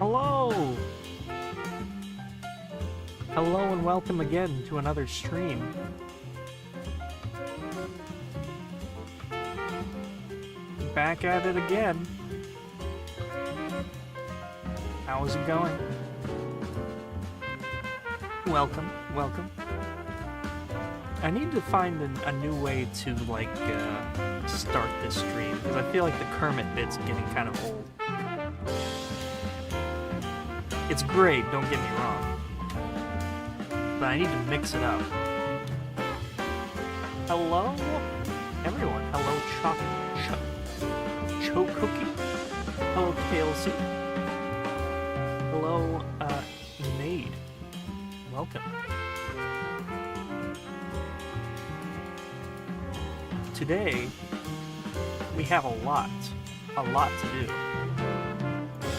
Hello! Hello and welcome again to another stream. Back at it again. How's it going? Welcome, welcome. I need to find a new way to, like, start this stream, because I feel like the Kermit bit's getting kind of old. It's great, don't get me wrong, but I need to mix it up. Hello, everyone. Hello, Cho Cookie. Hello, KLC. Hello, Maid. Welcome. Today, we have a lot to do.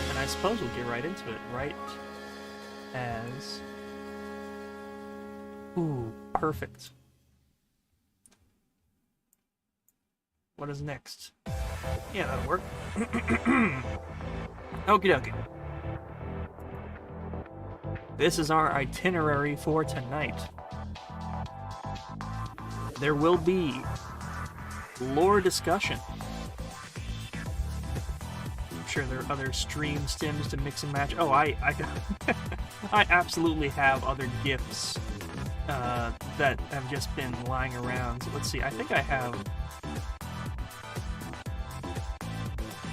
And I suppose we'll get right into it, right as... Ooh, perfect. What is next? Yeah, that'll work. Okie dokie. This is our itinerary for tonight. There will be lore discussion. I'm sure there are other stream stims to mix and match. Oh, I I absolutely have other GIFs that have just been lying around. So let's see. I think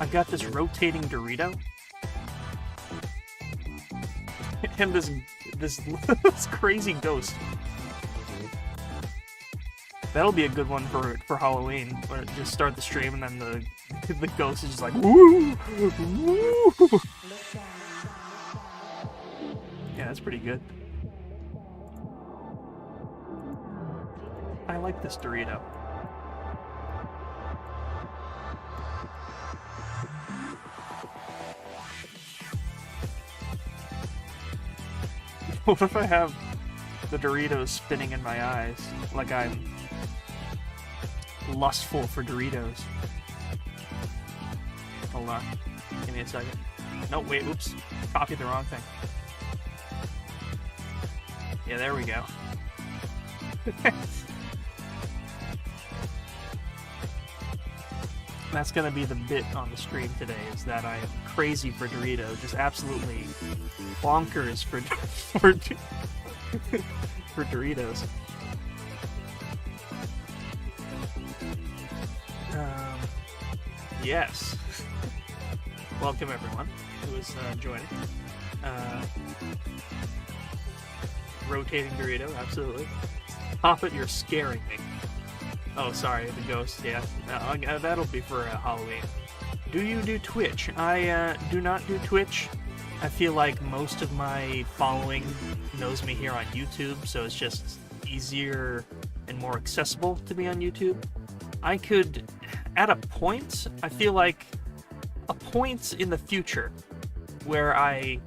I've got this rotating Dorito. And this crazy ghost. That'll be a good one for Halloween. Where just start the stream and then the ghost is just like woo, woo. Yeah, that's pretty good. I like this Dorito. What if I have the Doritos spinning in my eyes, like I'm lustful for Doritos? Hold on. Give me a second. No, wait, oops. Copied the wrong thing. Yeah, there we go. That's gonna be the bit on the stream today, is that I am crazy for Doritos, just absolutely bonkers for Doritos. Yes. Welcome everyone who is joining. Rotating Dorito, absolutely. Pop it, you're scaring me. Oh, sorry, the ghost, yeah. That'll be for Halloween. Do you do Twitch? I do not do Twitch. I feel like most of my following knows me here on YouTube, so it's just easier and more accessible to be on YouTube. I could, at a point, I feel like a point in the future where I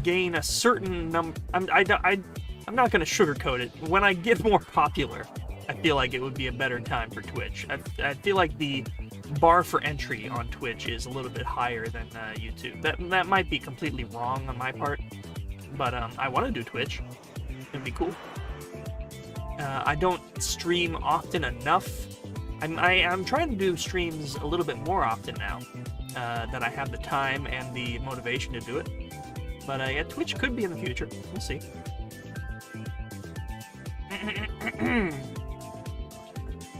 gain a certain number. I'm not going to sugarcoat it. When I get more popular, I feel like it would be a better time for Twitch. I feel like the bar for entry on Twitch is a little bit higher than YouTube. That might be completely wrong on my part, but I want to do Twitch. It'd be cool. I don't stream often enough. I'm trying to do streams a little bit more often now that I have the time and the motivation to do it. But yeah, Twitch could be in the future. We'll see.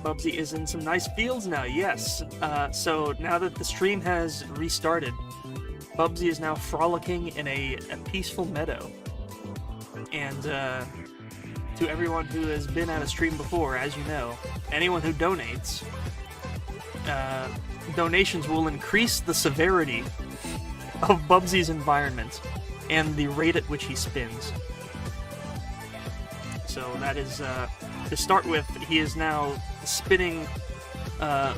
Bubsy is in some nice fields now, yes. So now that the stream has restarted, Bubsy is now frolicking in a peaceful meadow. And to everyone who has been at a stream before, as you know, anyone who donates, donations will increase the severity of Bubsy's environment and the rate at which he spins. So that is, to start with, he is now spinning, like,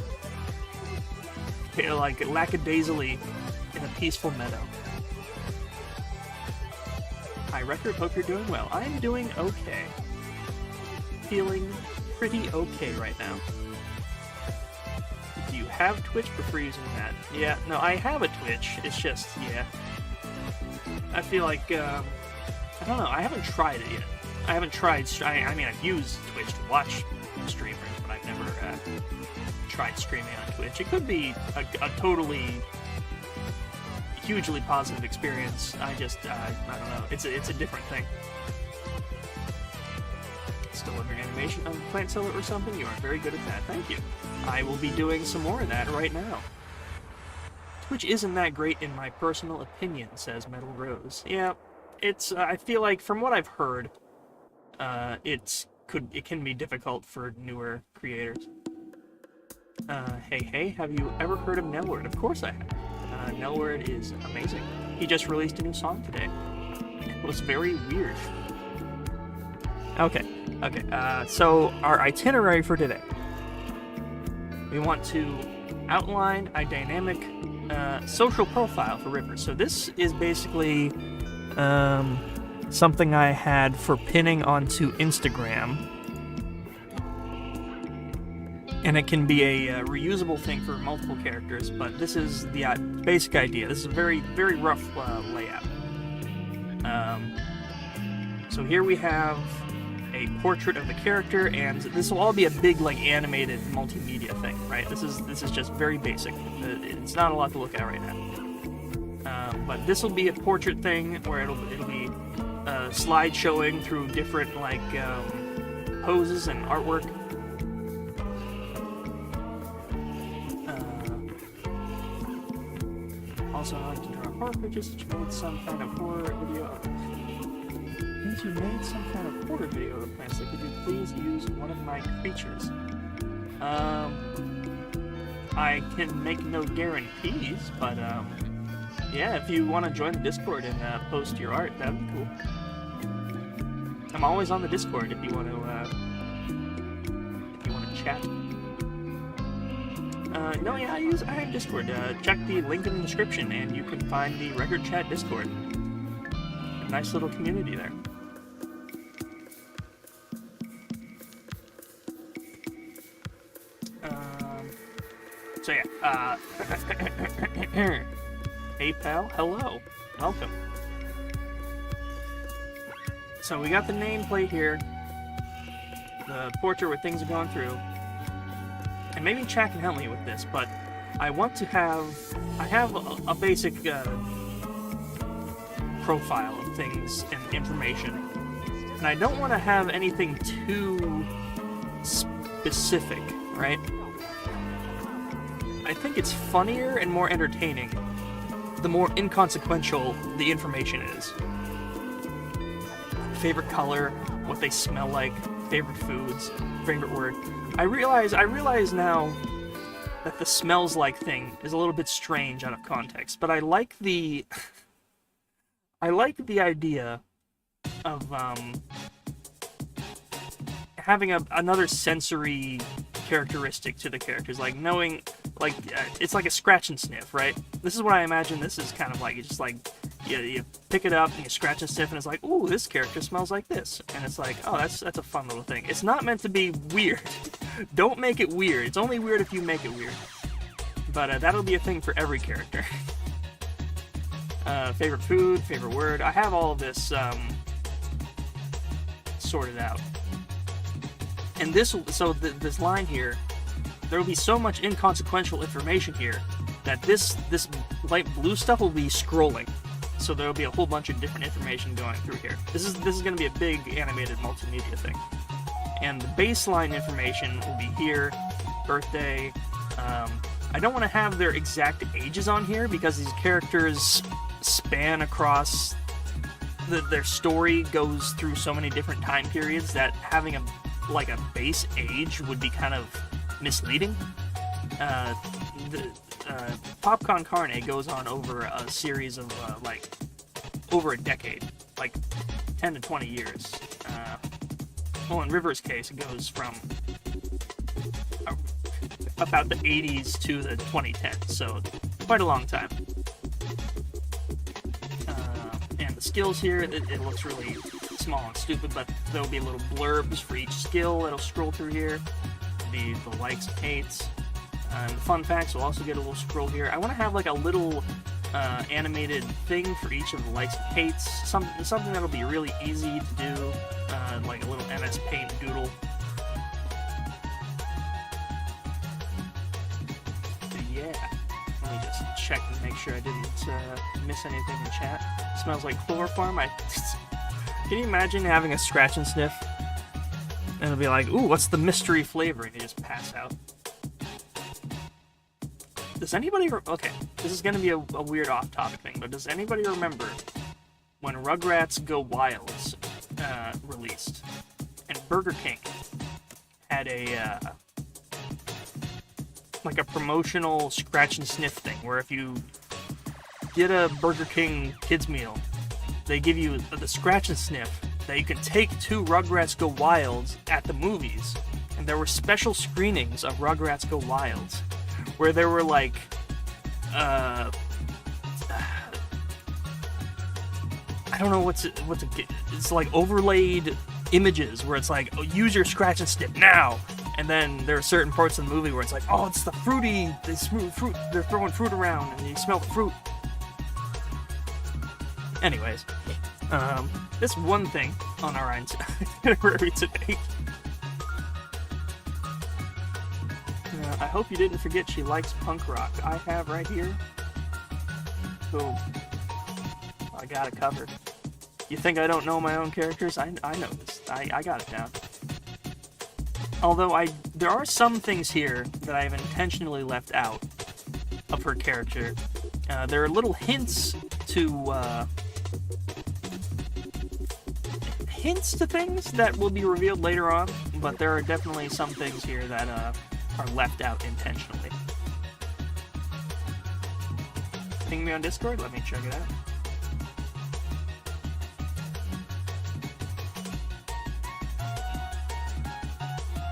lackadaisically in a peaceful meadow. Hi, Record. Hope you're doing well. I'm doing okay. Feeling pretty okay right now. Do you you have Twitch? Prefer using that? Yeah, no, I have a Twitch. It's just, yeah. I feel like, I don't know, I haven't tried it yet. I haven't tried, I mean, I've used Twitch to watch streamers, but I've never tried streaming on Twitch. It could be a totally hugely positive experience. I just, I don't know, it's a different thing. Delivering animation on Plant Seller or something? You are very good at that. Thank you. I will be doing some more of that right now. Twitch isn't that great in my personal opinion, says Metal Rose. Yeah, it's, I feel like, from what I've heard, it can be difficult for newer creators. Hey, have you ever heard of Nelward? Of course I have. Nelward is amazing. He just released a new song today. It was very weird. Okay, so our itinerary for today. We want to outline a dynamic social profile for Rivers. So this is basically something I had for pinning onto Instagram. And it can be a reusable thing for multiple characters, but this is the basic idea. This is a very, very rough layout. So here we have a portrait of the character, and this will all be a big, like, animated multimedia thing, right? This is just very basic. It's not a lot to look at right now. But this will be a portrait thing where it'll be slide showing through different, like, poses and artwork. Also, I like to draw horror pictures that you made some kind of horror video of. Since you made some kind of horror video of plants, could you please use one of my creatures? I can make no guarantees, but yeah, if you want to join the Discord and post your art, that'd be cool. I'm always on the Discord if you want to chat. No, yeah, I have Discord. Check the link in the description, and you can find the Record Chat Discord. A nice little community there. So yeah, hey pal, hello, welcome. So we got the nameplate here, the portrait where things are going through, and maybe Chad can help me with this, but I want to have, I have a basic profile of things and information, and I don't want to have anything too specific, right? I think it's funnier and more entertaining the more inconsequential the information is. Favorite color, what they smell like, favorite foods, favorite word. I realize now that the smells like thing is a little bit strange out of context, but I like the idea of having another sensory characteristic to the characters, like knowing, like, it's like a scratch and sniff, right? This is what I imagine this is kind of like. It's just like, you pick it up and you scratch and sniff, and it's like, ooh, this character smells like this. And it's like, oh, that's a fun little thing. It's not meant to be weird. Don't make it weird. It's only weird if you make it weird. But that'll be a thing for every character. Favorite food, favorite word. I have all of this sorted out. And this line here, there will be so much inconsequential information here that this light blue stuff will be scrolling. So there will be a whole bunch of different information going through here. This is going to be a big animated multimedia thing. And the baseline information will be here, birthday. I don't want to have their exact ages on here because these characters span across, their story goes through so many different time periods that having a base age would be kind of misleading. Popcorn Carne goes on over a series of over a decade, like 10 to 20 years. Well, in River's case, it goes from about the 80s to the 2010s, so quite a long time. And the skills here, it looks really small and stupid, but there'll be little blurbs for each skill that'll scroll through here. The likes and hates. The fun facts will also get a little scroll here. I want to have like a little animated thing for each of the likes and hates. Something that'll be really easy to do, like a little MS Paint doodle. So yeah, let me just check and make sure I didn't miss anything in chat. Smells like chloroform. Can you imagine having a scratch and sniff? And it'll be like, ooh, what's the mystery flavor? And you just pass out. Does anybody... Okay, this is going to be a weird off-topic thing, but does anybody remember when Rugrats Go Wild released? And Burger King had a... like a promotional scratch and sniff thing, where if you get a Burger King kids meal, they give you the scratch and sniff that you can take to Rugrats Go Wild at the movies. And there were special screenings of Rugrats Go Wild, where there were like, I don't know it's like overlaid images where it's like, oh, use your scratch and sniff now. And then there are certain parts of the movie where it's like, oh, it's the fruity, fruit, they're throwing fruit around and you smell the fruit. Anyways, this one thing on our itinerary today. I hope you didn't forget she likes punk rock. I have right here. Boom. I got it covered. You think I don't know my own characters? I know this. I got it down. Although there are some things here that I have intentionally left out of her character. There are little hints to things that will be revealed later on, but there are definitely some things here that are left out intentionally. Ping me on Discord, let me check it out.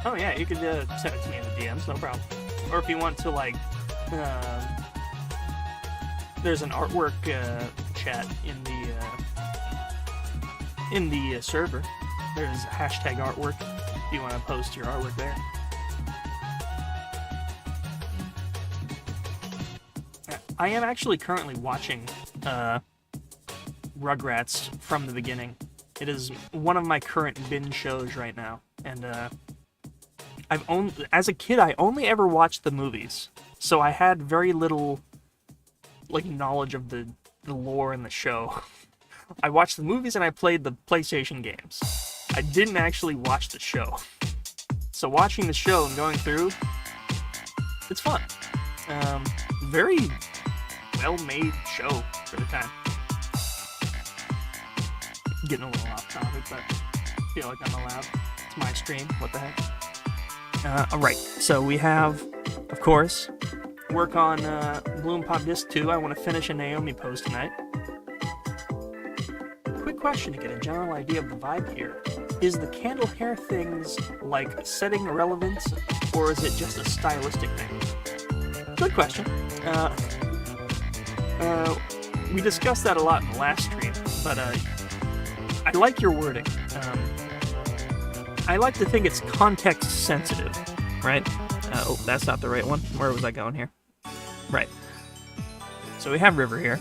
Oh yeah, you could send it to me in the DMs, no problem. Or if you want to, like, there's an artwork chat in the server. There's hashtag artwork if you want to post your artwork there. I am actually currently watching Rugrats from the beginning. It is one of my current binge shows right now, and as a kid, I only ever watched the movies, so I had very little, like, knowledge of the lore in the show. I watched the movies and I played the PlayStation games. I didn't actually watch the show. So watching the show and going through, it's fun. Very well-made show for the time. Getting a little off topic, but I feel like I'm allowed. It's my stream, what the heck. Alright, so we have, of course, work on Bloom Pop Disc 2. I want to finish a Naomi pose tonight. Quick question to get a general idea of the vibe here. Is the candle hair things like setting relevance, or is it just a stylistic thing? Good question. We discussed that a lot in the last stream, but I like your wording. I like to think it's context sensitive, right? Oh, that's not the right one. Where was I going here? Right. So we have River here.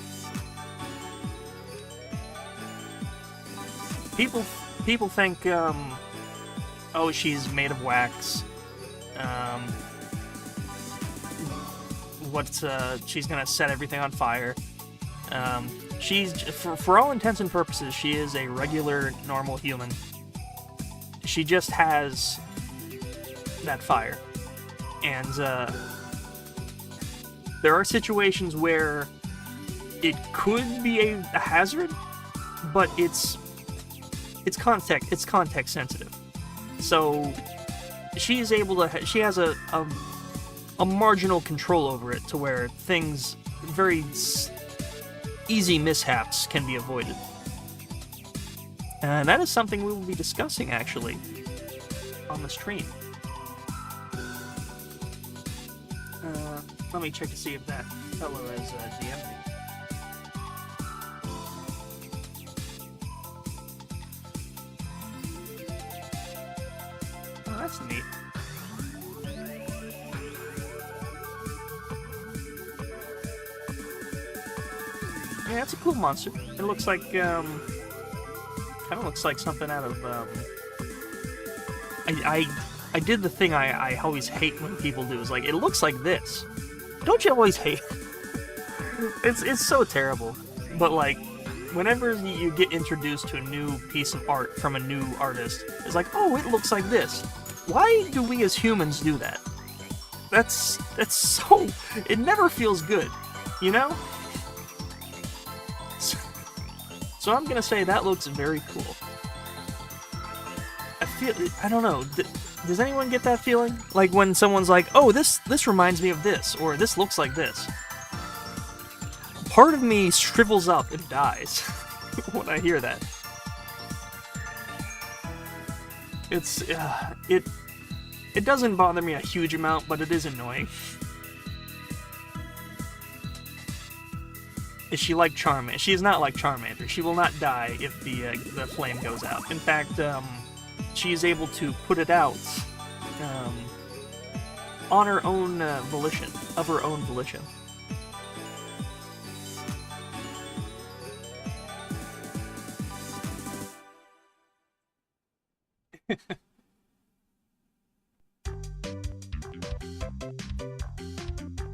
People think, oh, she's made of wax. She's gonna set everything on fire. She's, for all intents and purposes, she is a regular, normal human. She just has that fire. And there are situations where it could be a hazard, but it's context sensitive. So she is able to, she has a marginal control over it to where things, very easy mishaps can be avoided. And that is something we will be discussing, actually, on the stream. Let me check to see if that fellow is DM'd me. Oh, that's neat. Yeah, it's a cool monster. It looks like, kind of looks like something out of, I did the thing I always hate when people do, is like, it looks like this. Don't you always hate? It's so terrible. But, like, whenever you get introduced to a new piece of art from a new artist, it's like, oh, it looks like this. Why do we as humans do that? That's so... It never feels good, you know? So I'm gonna say that looks very cool. I don't know, does anyone get that feeling? Like when someone's like, oh, this reminds me of this, or this looks like this. Part of me shrivels up and dies when I hear that. It doesn't bother me a huge amount, but it is annoying. Is she like Charmander? She is not like Charmander. She will not die if the flame goes out. In fact, she is able to put it out on her own volition, of her own volition.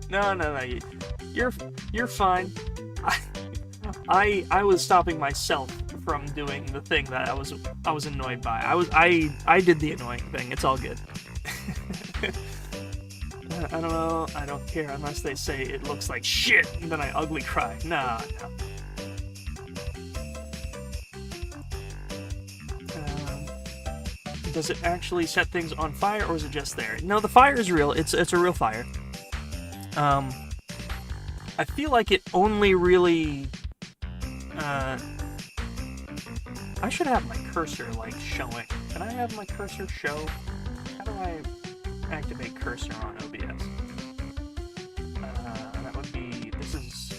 No, you're fine. I was stopping myself from doing the thing that I was annoyed by. I did the annoying thing. It's all good. I don't know. I don't care unless they say it looks like shit, and then I ugly cry. Nah. Does it actually set things on fire, or is it just there? No, the fire is real. It's a real fire. I feel like it only really... I should have my cursor, like, showing. Can I have my cursor show? How do I activate cursor on OBS? That would be... This is...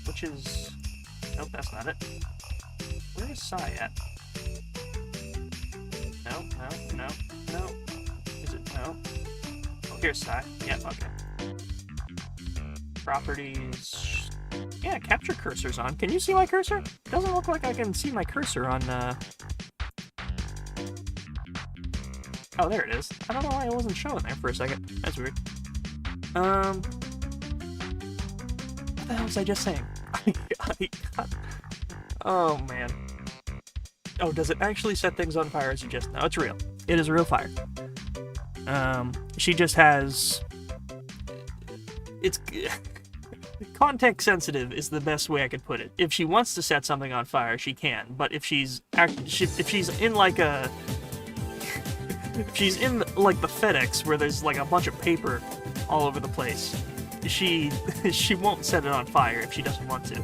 Which is... Nope, that's not it. Where is SAI at? No. Is it? No. Oh, here's SAI. Yeah, okay. Properties... Yeah, capture cursor's on. Can you see my cursor? Doesn't look like I can see my cursor on, Oh, there it is. I don't know why it wasn't showing there for a second. That's weird. What the hell was I just saying? Oh, man. Oh, does it actually set things on fire, or is it just... No, it's real. It is a real fire. She just has... It's... Context sensitive is the best way I could put it. If she wants to set something on fire, she can. But if she's in like a... If she's in like the FedEx where there's like a bunch of paper all over the place, she won't set it on fire if she doesn't want to.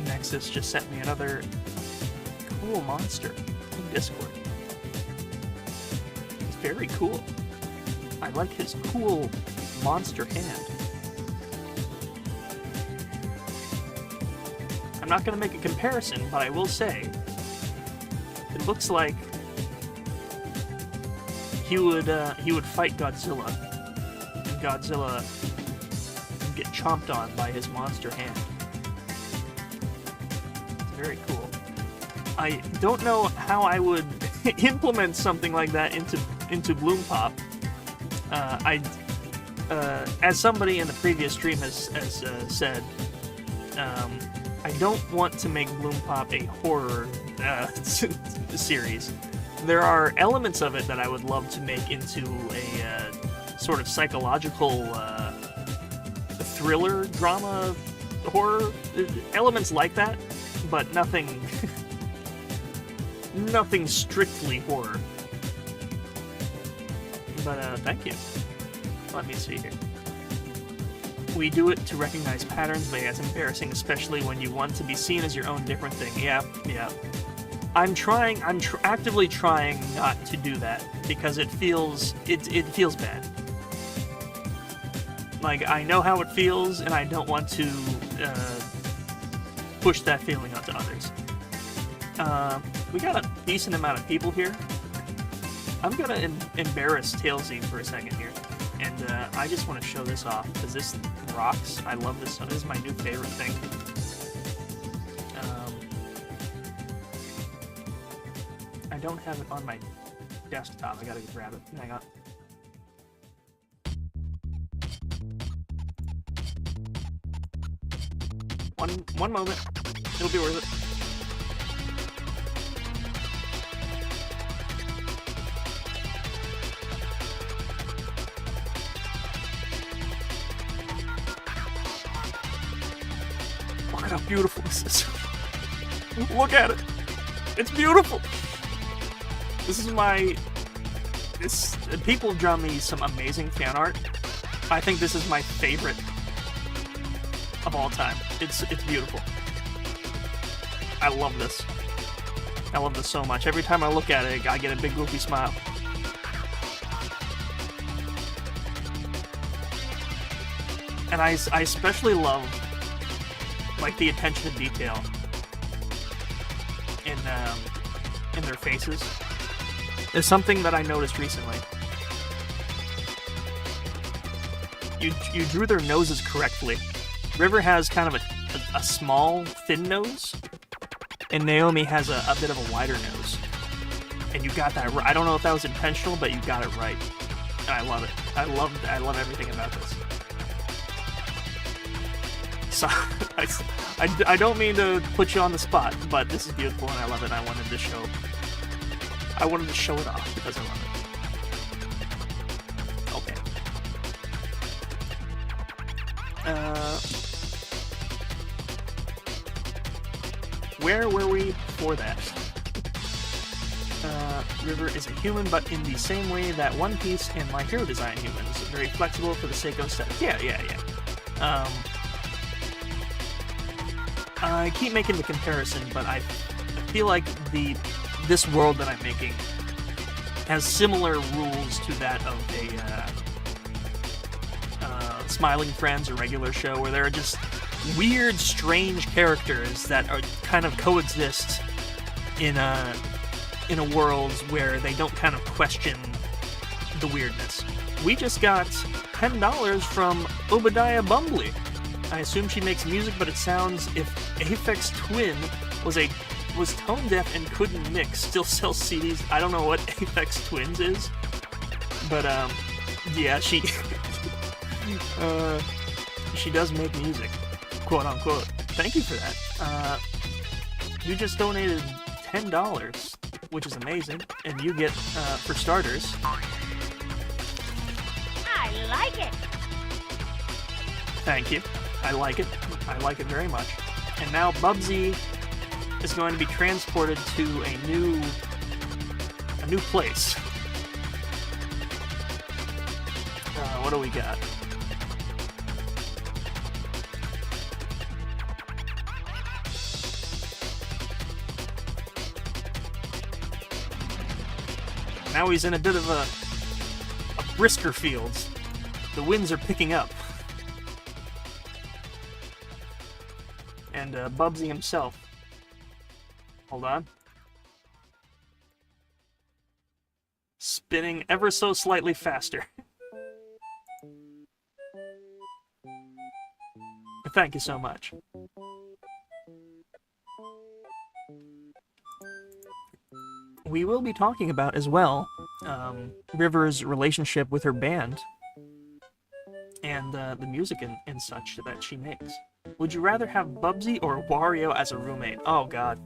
Nexus just sent me another cool monster in Discord. It's very cool. I like his cool monster hand. I'm not going to make a comparison, but I will say it looks like he would fight Godzilla, and Godzilla would get chomped on by his monster hand. It's very cool. I don't know how I would implement something like that into Bloom Pop. As somebody in the previous stream has said, I don't want to make Bloom Pop a horror series. There are elements of it that I would love to make into a sort of psychological thriller, drama, horror, elements like that, but nothing strictly horror. But thank you. Let me see here. We do it to recognize patterns, but yeah, it's embarrassing, especially when you want to be seen as your own different thing. Yeah. I'm actively trying not to do that, because it feels bad. Like, I know how it feels, and I don't want to push that feeling onto others. We got a decent amount of people here. I'm gonna embarrass Tailsy for a second here, and I just want to show this off because this rocks. I love this. This is my new favorite thing. I don't have it on my desktop. I gotta grab it. Hang on. One moment. It'll be worth it. Look at how beautiful this is. Look at it. It's beautiful. This is my... people have drawn me some amazing fan art. I think this is my favorite of all time. It's beautiful. I love this. I love this so much. Every time I look at it, I get a big goofy smile. And I especially love, like, the attention to detail in their faces. There's something that I noticed recently. You drew their noses correctly. River has kind of a small, thin nose, and Naomi has a bit of a wider nose. And you got that right. I don't know if that was intentional, but you got it right. And I love it. I love everything about this. So, I don't mean to put you on the spot, but this is beautiful and I love it. And I wanted to show it off because I love it. Okay. Where were we before that? River is a human, but in the same way that One Piece and My Hero design humans. Very flexible for the sake of stuff. Yeah. I keep making the comparison, but I feel like this world that I'm making has similar rules to that of a Smiling Friends or Regular Show, where there are just weird, strange characters that are kind of coexist in a world where they don't kind of question the weirdness. We just got $10 from Obadiah Bumbly. I assume she makes music, but it sounds if Aphex Twin was tone deaf and couldn't mix, still sells CDs. I don't know what Aphex Twins is, but yeah, she she does make music, quote unquote. Thank you for that. You just donated $10, which is amazing, and you get for starters. I like it. Thank you. I like it. I like it very much. And now Bubsy is going to be transported to a new place. What do we got? Now he's in a bit of a brisker fields. The winds are picking up. And Bubsy himself. Hold on. Spinning ever so slightly faster. Thank you so much. We will be talking about, as well, River's relationship with her band and the music and such that she makes. Would you rather have Bubsy or Wario as a roommate? Oh, God.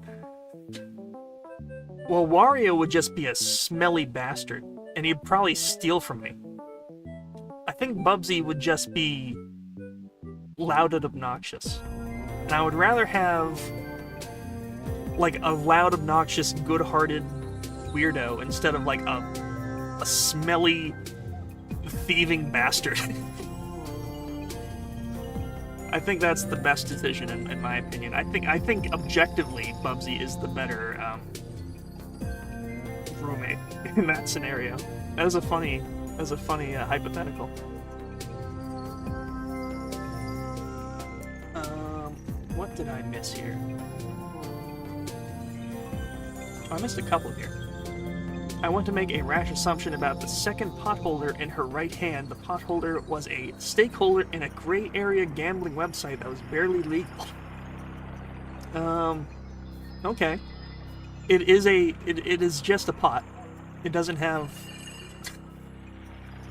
Well, Wario would just be a smelly bastard, and he'd probably steal from me. I think Bubsy would just be loud and obnoxious. And I would rather have, like, a loud, obnoxious, good-hearted weirdo instead of, like, a smelly, thieving bastard. I think that's the best decision in my opinion. I think objectively Bubsy is the better roommate in that scenario. That was a funny hypothetical. What did I miss here? Oh, I missed a couple here. I want to make a rash assumption about the second potholder in her right hand. The potholder was a stakeholder in a gray area gambling website that was barely legal. Okay. It is just a pot. It doesn't have...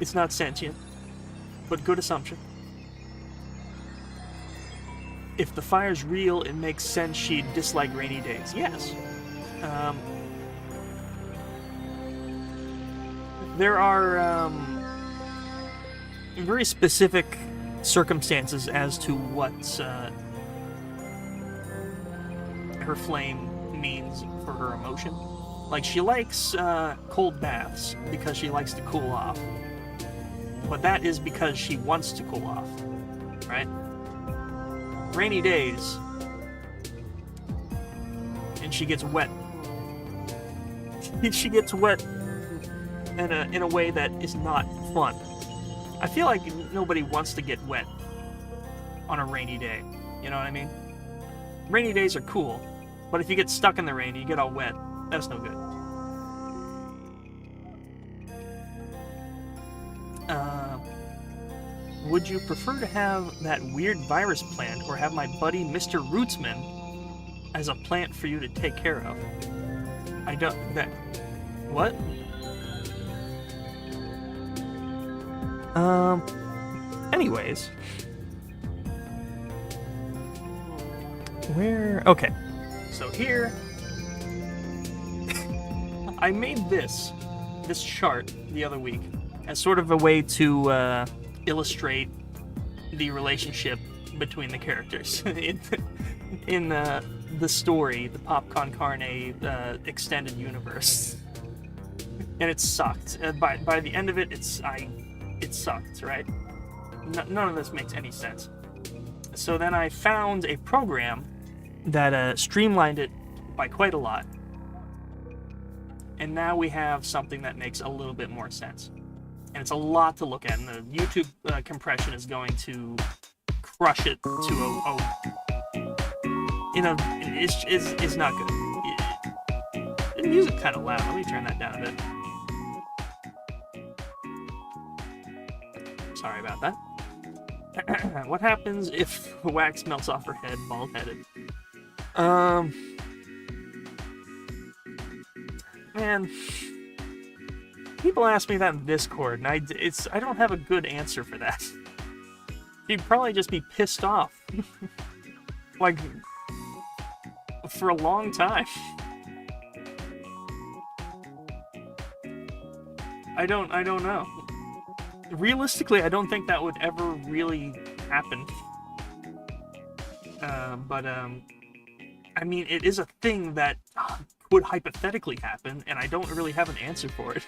It's not sentient. But good assumption. If the fire's real, it makes sense she'd dislike rainy days. Yes. There are very specific circumstances as to what her flame means for her emotion. Like, she likes cold baths because she likes to cool off. But that is because she wants to cool off, right? Rainy days, and she gets wet. She gets wet in a way that is not fun. I feel like nobody wants to get wet on a rainy day. You know what I mean? Rainy days are cool, but if you get stuck in the rain, you get all wet. That's no good. Would you prefer to have that weird virus plant, or have my buddy Mr. Rootsman as a plant for you to take care of? I don't... That... What? Anyways. Where... Okay. So here... I made this chart the other week as sort of a way to, illustrate the relationship between the characters in the story, the Popcorn Carne extended universe, and it sucked. By the end of it, it sucked, right? None of this makes any sense. So then I found a program that streamlined it by quite a lot, and now we have something that makes a little bit more sense. And it's a lot to look at, and the YouTube compression is going to crush it to it's not good. The music's kind of loud. Let me turn that down a bit. Sorry about that. What happens if the wax melts off her head, bald-headed? Man... People ask me that in Discord, and I don't have a good answer for that. He'd probably just be pissed off. Like, for a long time. I don't know. Realistically, I don't think that would ever really happen. But I mean, it is a thing that could hypothetically happen, and I don't really have an answer for it.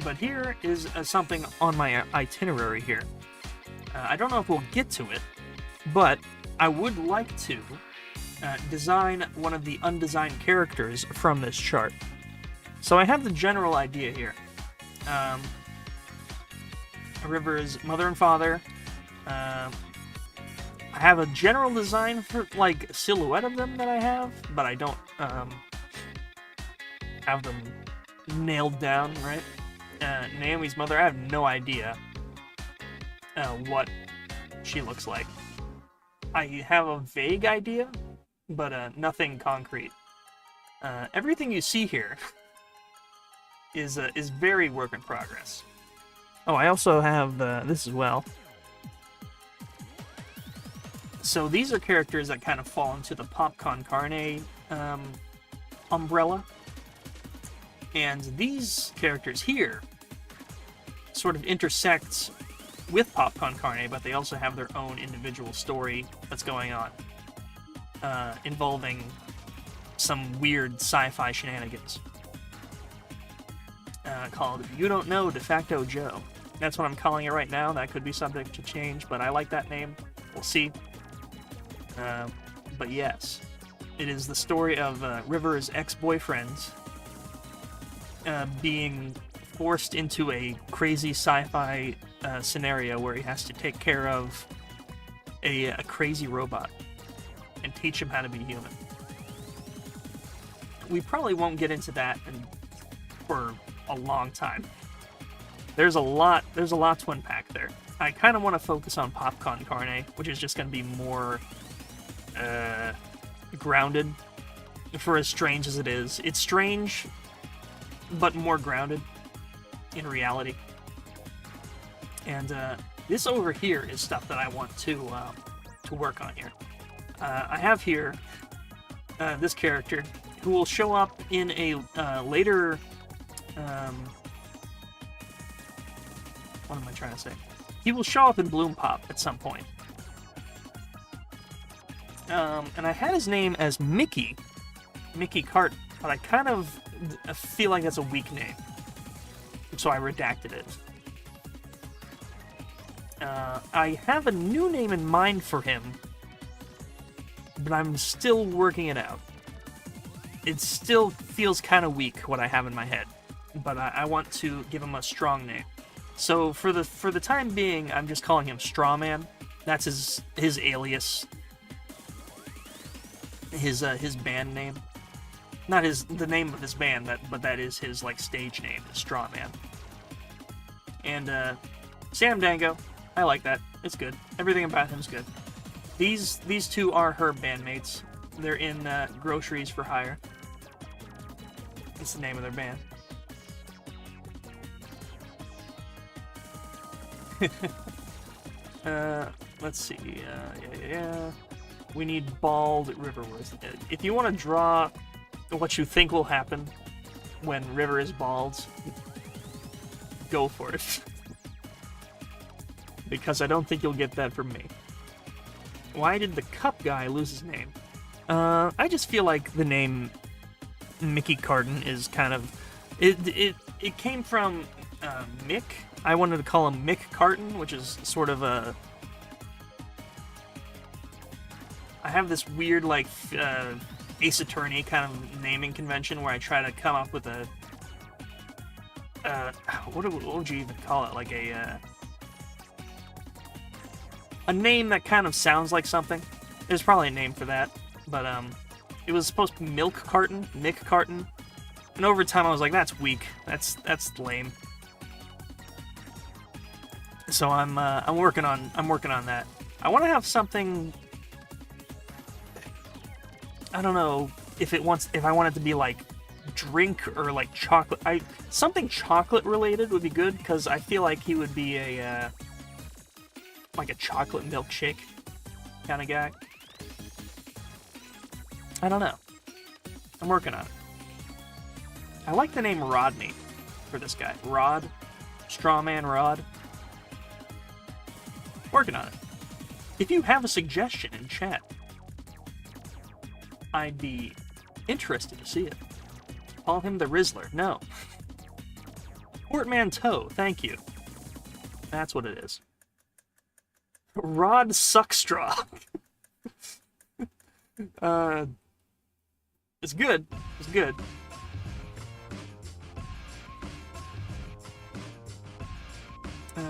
But here is something on my itinerary here. I don't know if we'll get to it, but I would like to design one of the undesigned characters from this chart. So I have the general idea here. River's mother and father. I have a general design for, like, silhouette of them that I have, but I don't have them nailed down, right? Naomi's mother, I have no idea what she looks like. I have a vague idea, but nothing concrete. Everything you see here is very work in progress. Oh, I also have this as well. So these are characters that kind of fall into the Popcorn Carne umbrella. And these characters here sort of intersect with Popcorn Carne, but they also have their own individual story that's going on, involving some weird sci-fi shenanigans. Called You Don't Know De Facto Joe. That's what I'm calling it right now. That could be subject to change, but I like that name. We'll see. But yes, it is the story of River's ex-boyfriends being forced into a crazy sci-fi scenario where he has to take care of a crazy robot and teach him how to be human. we probably won't get into that for a long time. There's a lot to unpack there. I kind of want to focus on Pop Con Carne, which is just going to be more grounded. For as strange as it is, it's strange, but more grounded in reality. And this over here is stuff that I want to work on here. I have here this character who will show up in a later. What am I trying to say? He will show up in Bloom Pop at some point. And I had his name as Mickey Carton, but I kind of feel like that's a weak name, so I redacted it. I have a new name in mind for him, but I'm still working it out. It still feels kind of weak, what I have in my head, but I want to give him a strong name. So for the time being, I'm just calling him Strawman. That's his alias, his band name. Not the name of his band, but that is his like stage name, Strawman. And Sam Dango, I like that. It's good. Everything about him's good. These two are her bandmates. They're in Groceries for Hire. It's the name of their band. Let's see. Yeah. We need bald Riverworth. If you want to draw what you think will happen when River is bald, go for it. Because I don't think you'll get that from me. Why did the cup guy lose his name? I just feel like the name Mickey Carton is kind of... It came from Mick. I wanted to call him Mick Carton, which is sort of a... I have this weird, like, Ace Attorney kind of naming convention where I try to come up with a... what would you even call it? Like a name that kind of sounds like something. There's probably a name for that, but it was supposed to be Milk Carton, Mick Carton, and over time I was like, that's weak. That's lame. So I'm working on that. I want to have something. I don't know if I want it to be like drink or like chocolate. Something chocolate related would be good because I feel like he would be a like a chocolate milkshake kind of guy. I don't know. I'm working on it. I like the name Rodney for this guy. Rod. Strawman Rod. Working on it. If you have a suggestion in chat, I'd be interested to see it. Call him the Rizzler. No. Portmanteau. Thank you. That's what it is. Rod Suckstraw. It's good. It's good.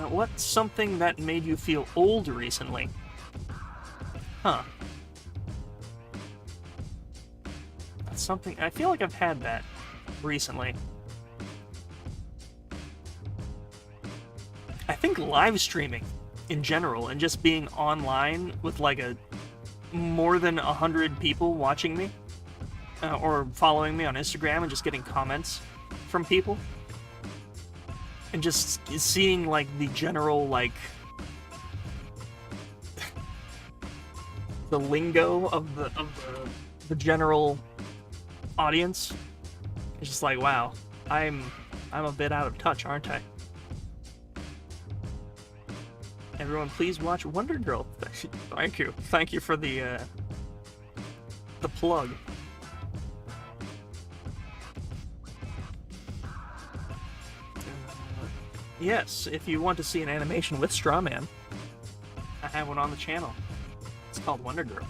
What's something that made you feel old recently? Huh. That's something... I feel like I've had that recently. I think live streaming in general and just being online with like more than 100 people watching me or following me on Instagram and just getting comments from people and just seeing like the general like the lingo of the general audience. It's just like, wow, I'm a bit out of touch, aren't I? Everyone, please watch Wonder Girl. Thank you. Thank you for the plug. Yes, if you want to see an animation with Strawman, I have one on the channel. It's called Wonder Girl.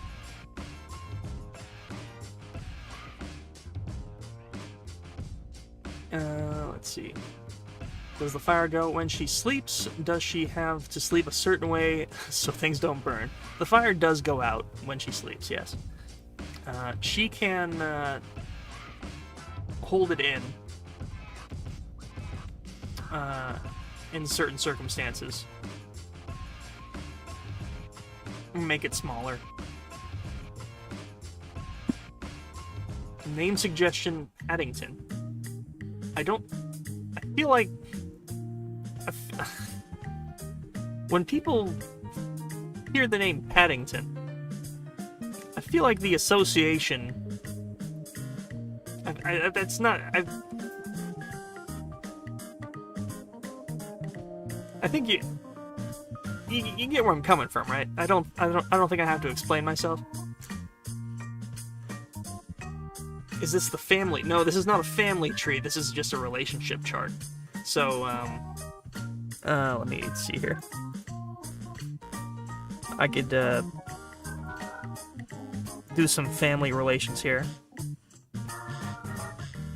Let's see. Does the fire go when she sleeps? Does she have to sleep a certain way so things don't burn? The fire does go out when she sleeps, yes. She can hold it in certain circumstances. Make it smaller. Name suggestion, Paddington. I feel like when people hear the name Paddington, I feel like the association. That's not. I think you get where I'm coming from, right? I don't think I have to explain myself. Is this the family? No, this is not a family tree. This is just a relationship chart. So, let me see here. I could, do some family relations here.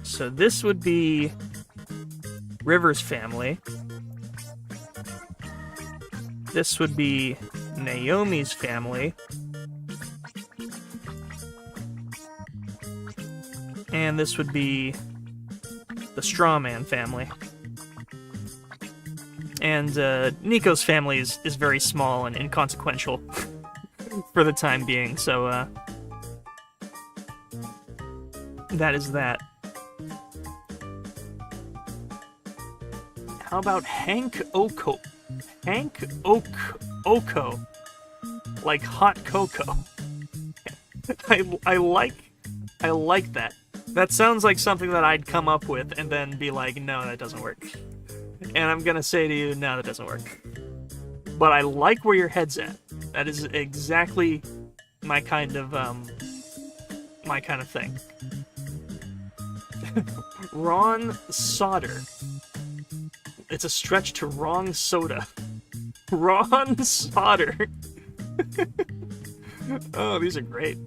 So this would be River's family. This would be Naomi's family. And this would be the Strawman family. And Nico's family is very small and inconsequential for the time being, so that is that. How about Hank Oko? Hank Oko. Like hot cocoa. I like that. That sounds like something that I'd come up with and then be like, no, that doesn't work. And I'm gonna say to you, no, that doesn't work. But I like where your head's at. That is exactly my kind of thing. Ron Solder. It's a stretch to wrong soda. Ron Solder. Oh, these are great.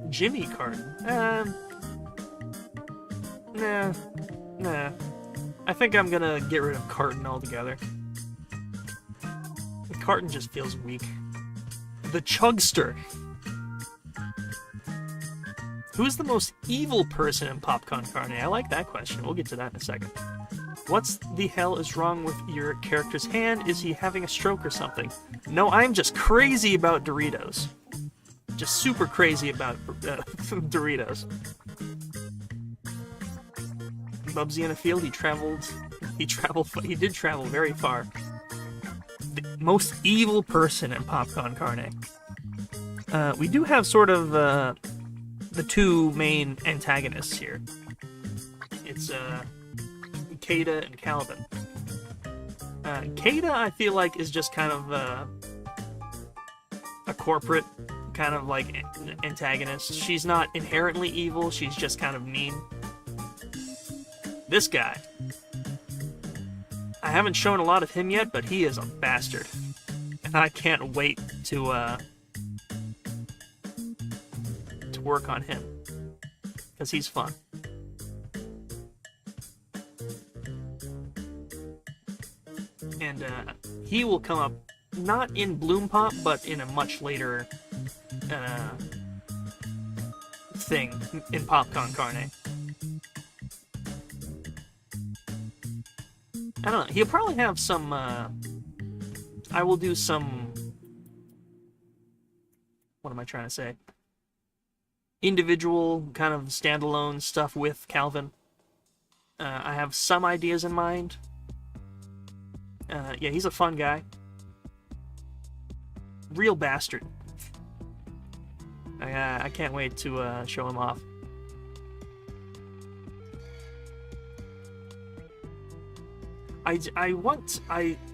Jimmy Carton. Nah. I think I'm gonna get rid of Carton altogether. Carton just feels weak. The Chugster. Who's the most evil person in Popcorn Carne? I like that question. We'll get to that in a second. What the hell is wrong with your character's hand? Is he having a stroke or something? No, I'm just crazy about Doritos. Just super crazy about Doritos. Bubsy in a field. He did travel very far. The most evil person in Popcorn Carne. We do have sort of the two main antagonists here. It's Kada and Calvin. Kada, I feel like, is just kind of a corporate kind of like antagonist. She's not inherently evil, she's just kind of mean. This guy, I haven't shown a lot of him yet, but he is a bastard. And I can't wait to work on him. Because he's fun. And he will come up, not in Bloom Pop, but in a much later thing in Popcorn Carne. I don't know, he'll probably have some, I will do some, what am I trying to say? Individual, kind of standalone stuff with Calvin. I have some ideas in mind. Yeah, he's a fun guy. Real bastard. I can't wait to show him off.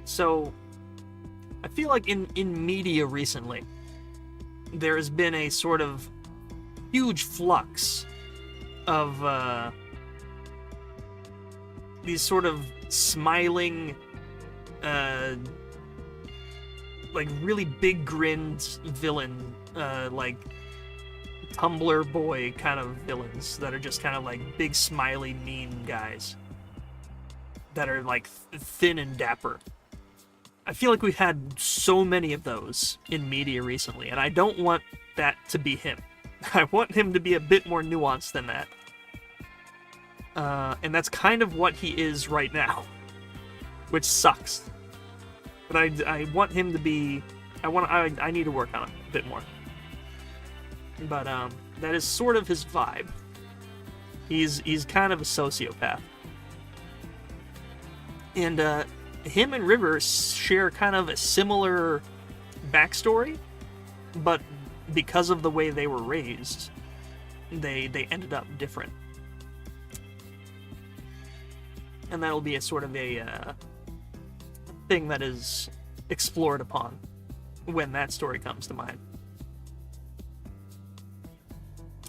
So I feel like in media recently, there has been a sort of huge flux of these sort of smiling, like really big grinned villain, like Tumblr boy kind of villains that are just kind of like big smiley mean guys. that are like thin and dapper. I feel like we've had so many of those in media recently, and I don't want that to be him. I want him to be a bit more nuanced than that. And that's kind of what he is right now, which sucks. But I want him to be. I need to work on it a bit more. But that is sort of his vibe. He's kind of a sociopath. And him and River share kind of a similar backstory, but because of the way they were raised, they ended up different. And that'll be a sort of a thing that is explored upon when that story comes to mind.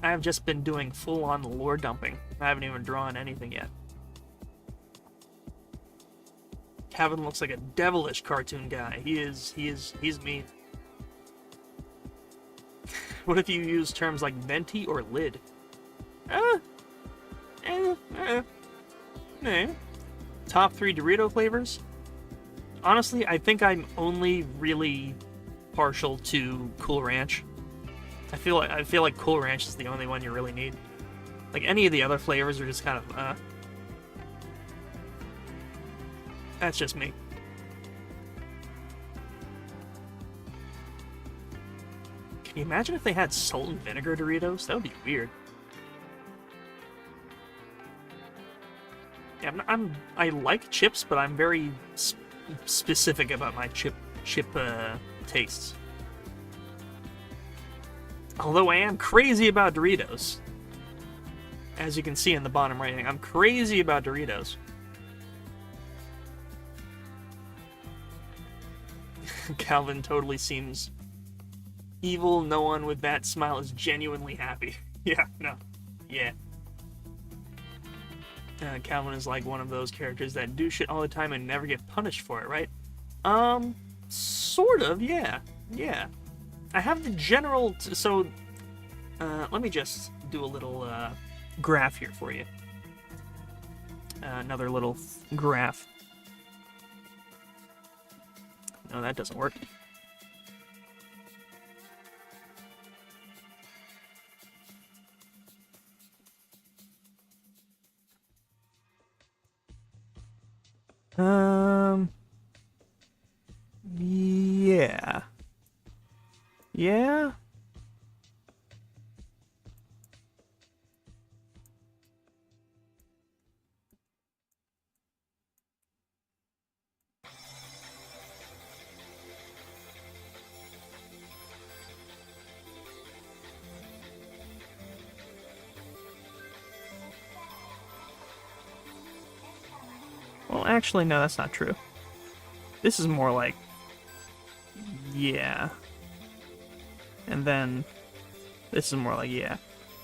I have just been doing full-on lore dumping. I haven't even drawn anything yet. Kevin looks like a devilish cartoon guy. He's mean. What if you use terms like venti or lid? Top 3 Dorito flavors? Honestly, I think I'm only really partial to Cool Ranch. I feel like Cool Ranch is the only one you really need. Like, any of the other flavors are just kind of, That's just me. Can you imagine if they had salt and vinegar Doritos? That would be weird. Yeah, I like chips, but I'm very specific about my chip tastes. Although I am crazy about Doritos. As you can see in the bottom right, I'm crazy about Doritos. Calvin totally seems evil. No one with that smile is genuinely happy. Yeah, no. Yeah. Calvin is like one of those characters that do shit all the time and never get punished for it, right? Sort of, yeah. Yeah. I have the general... let me just do a little graph here for you. Another little graph. No, that doesn't work. Yeah. Yeah? Well, actually, no, that's not true. This is more like... yeah. And then... this is more like, yeah.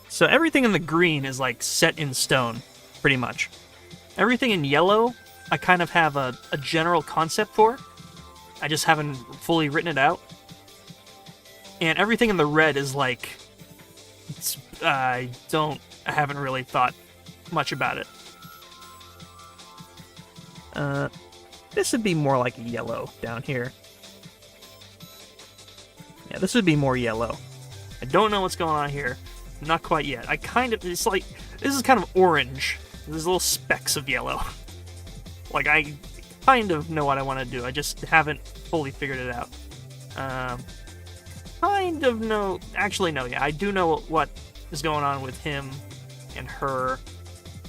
So everything in the green is, like, set in stone, pretty much. Everything in yellow, I kind of have a general concept for. I just haven't fully written it out. And everything in the red is, like... I haven't really thought much about it. This would be more like a yellow down here. Yeah, this would be more yellow. I don't know what's going on here. Not quite yet. It's like, this is kind of orange. There's little specks of yellow. Like, I kind of know what I want to do. I just haven't fully figured it out. Kind of know... actually, no, yeah. I do know what is going on with him and her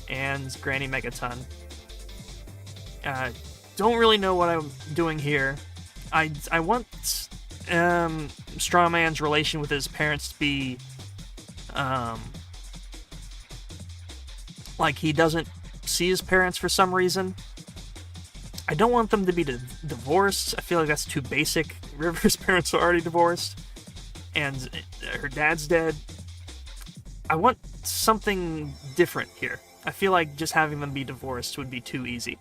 and Granny Megaton. Don't really know what I'm doing here. I want Strawman's relation with his parents to be like he doesn't see his parents for some reason. I don't want them to be divorced. I feel like that's too basic. River's parents are already divorced, and her dad's dead. I want something different here. I feel like just having them be divorced would be too easy.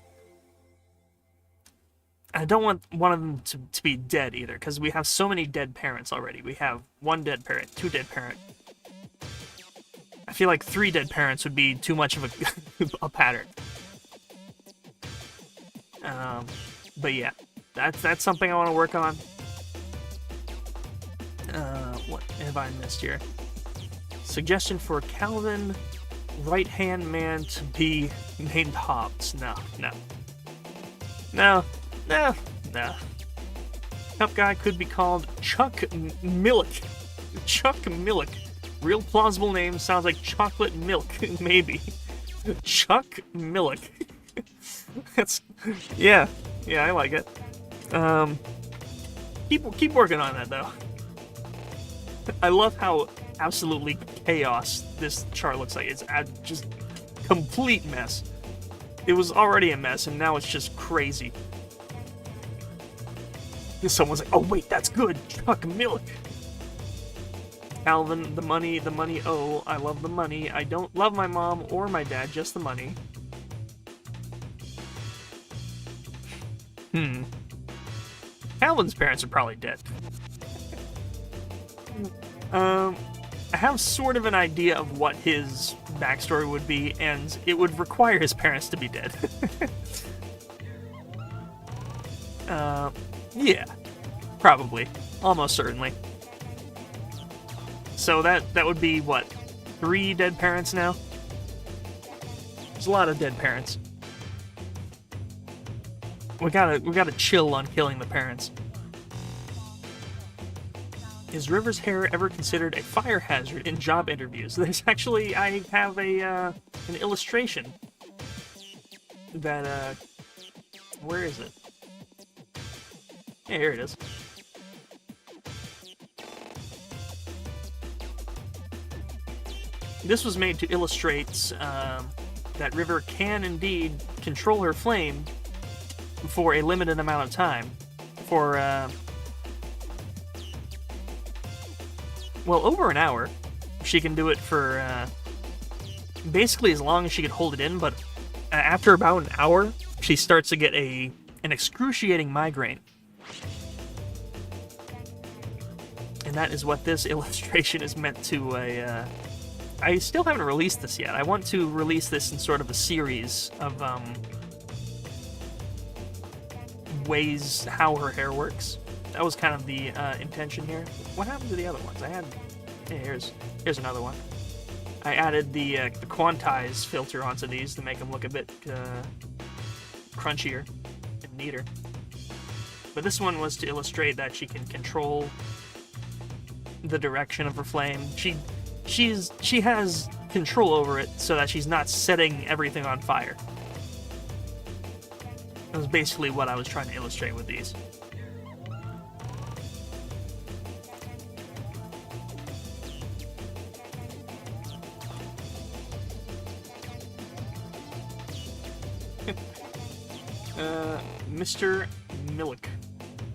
I don't want one of them to be dead either, because we have so many dead parents already. We have 1 dead parent, 2 dead parent. I feel like 3 dead parents would be too much of a pattern. But yeah, that's something I want to work on. What have I missed here? Suggestion for Calvin, right-hand man to be named Hobbs. No. Cup guy could be called Chuck Millick. Chuck Millick. Real plausible name, sounds like chocolate milk, maybe. Chuck Millick. That's, yeah, I like it. Keep working on that, though. I love how absolutely chaos this chart looks like. It's just complete mess. It was already a mess, and now it's just crazy. Someone's like, oh wait, that's good, Chuck Milk. Calvin, the money, oh, I love the money. I don't love my mom or my dad, just the money. Calvin's parents are probably dead. I have sort of an idea of what his backstory would be, and it would require his parents to be dead. Yeah, probably. Almost certainly. So that would be, what, 3 dead parents now? There's a lot of dead parents. We gotta chill on killing the parents. Is River's hair ever considered a fire hazard in job interviews? There's actually, I have an illustration that, where is it? Yeah, here it is. This was made to illustrate that River can indeed control her flame for a limited amount of time. For, well, over an hour. She can do it for, basically as long as she can hold it in, but after about an hour, she starts to get an excruciating migraine. And that is what this illustration is meant to, I still haven't released this yet. I want to release this in sort of a series of, ways how her hair works. That was kind of the, intention here. What happened to the other ones? I had, hey, here's another one. I added the quantize filter onto these to make them look a bit, crunchier and neater. But this one was to illustrate that she can control the direction of her flame. She has control over it so that she's not setting everything on fire. That was basically what I was trying to illustrate with these. Mr. Milk.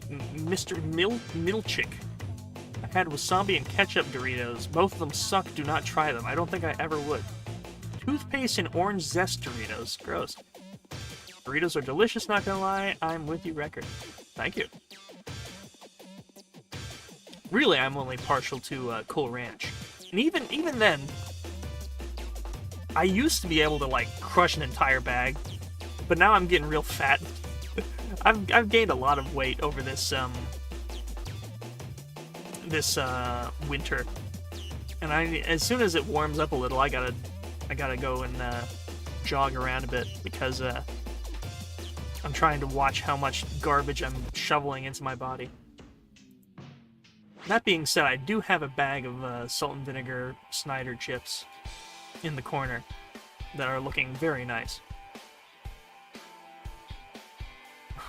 Mr. Milchick. I had wasabi and ketchup Doritos. Both of them suck. Do not try them. I don't think I ever would. Toothpaste and orange zest Doritos. Gross. Burritos are delicious, not gonna lie. I'm with you, record. Thank you. Really, I'm only partial to Cool Ranch. And even then, I used to be able to, like, crush an entire bag, but now I'm getting real fat. I've gained a lot of weight over this, winter. And as soon as it warms up a little, I gotta go and, jog around a bit, because, I'm trying to watch how much garbage I'm shoveling into my body. That being said, I do have a bag of salt and vinegar Snyder chips in the corner that are looking very nice.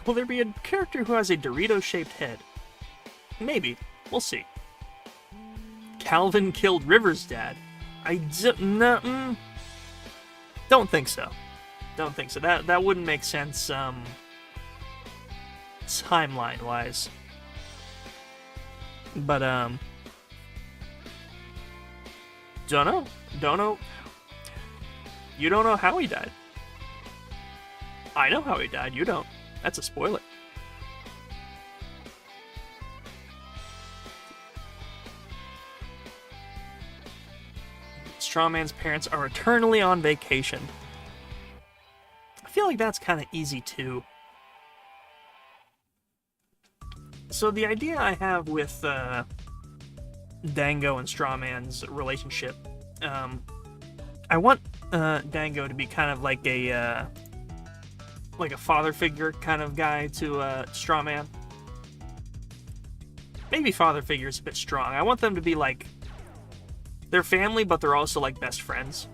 Will there be a character who has a Dorito-shaped head? Maybe. We'll see. Calvin killed River's dad. Don't think so. Don't think so. That wouldn't make sense, timeline-wise. But, don't know. You don't know how he died. I know how he died, you don't. That's a spoiler. Strawman's parents are eternally on vacation. I feel like that's kind of easy too. So the idea I have with Dango and Strawman's relationship, I want Dango to be kind of like a father figure kind of guy to Strawman. Maybe father figure is a bit strong. I want them to be like, they're family, but they're also like best friends.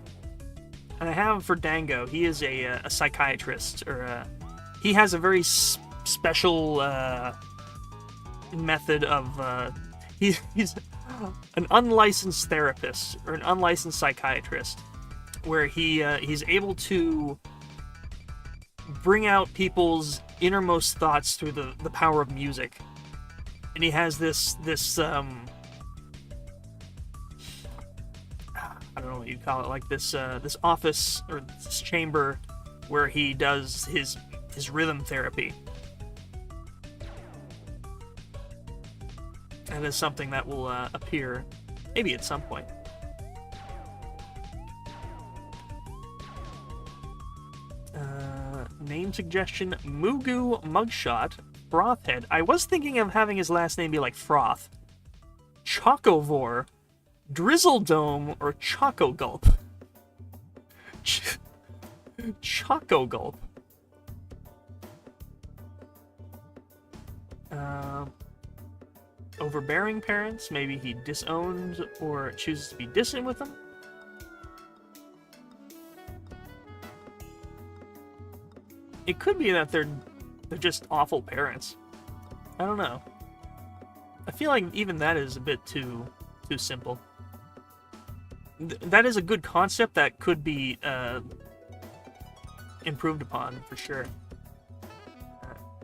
And I have for Dango, he is a psychiatrist, or he has a very special method of he's an unlicensed therapist or an unlicensed psychiatrist, where he's able to bring out people's innermost thoughts through the power of music. And he has this I don't know what you call it, like this office or this chamber where he does his rhythm therapy. That is something that will appear maybe at some point. Name suggestion: Mugu Mugshot Frothhead. I was thinking of having his last name be like Froth. Chocovore, Drizzle Dome, or Choco Gulp. Choco Gulp. Overbearing parents. Maybe he disowns or chooses to be distant with them. It could be that they're just awful parents. I don't know. I feel like even that is a bit too simple. That is a good concept that could be improved upon, for sure.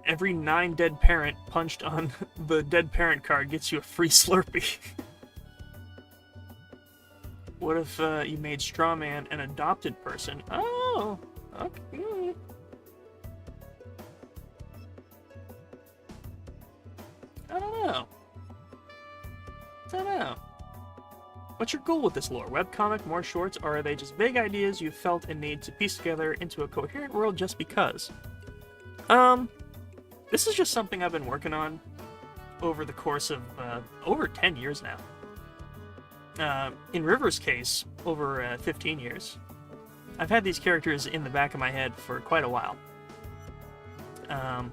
Every 9 dead parent punched on the dead parent card gets you a free Slurpee. What if you made Strawman an adopted person? Oh, okay. I don't know. What's your goal with this lore? Webcomic, more shorts, or are they just vague ideas you felt a need to piece together into a coherent world just because? This is just something I've been working on over the course of over 10 years now. In River's case, over 15 years. I've had these characters in the back of my head for quite a while. And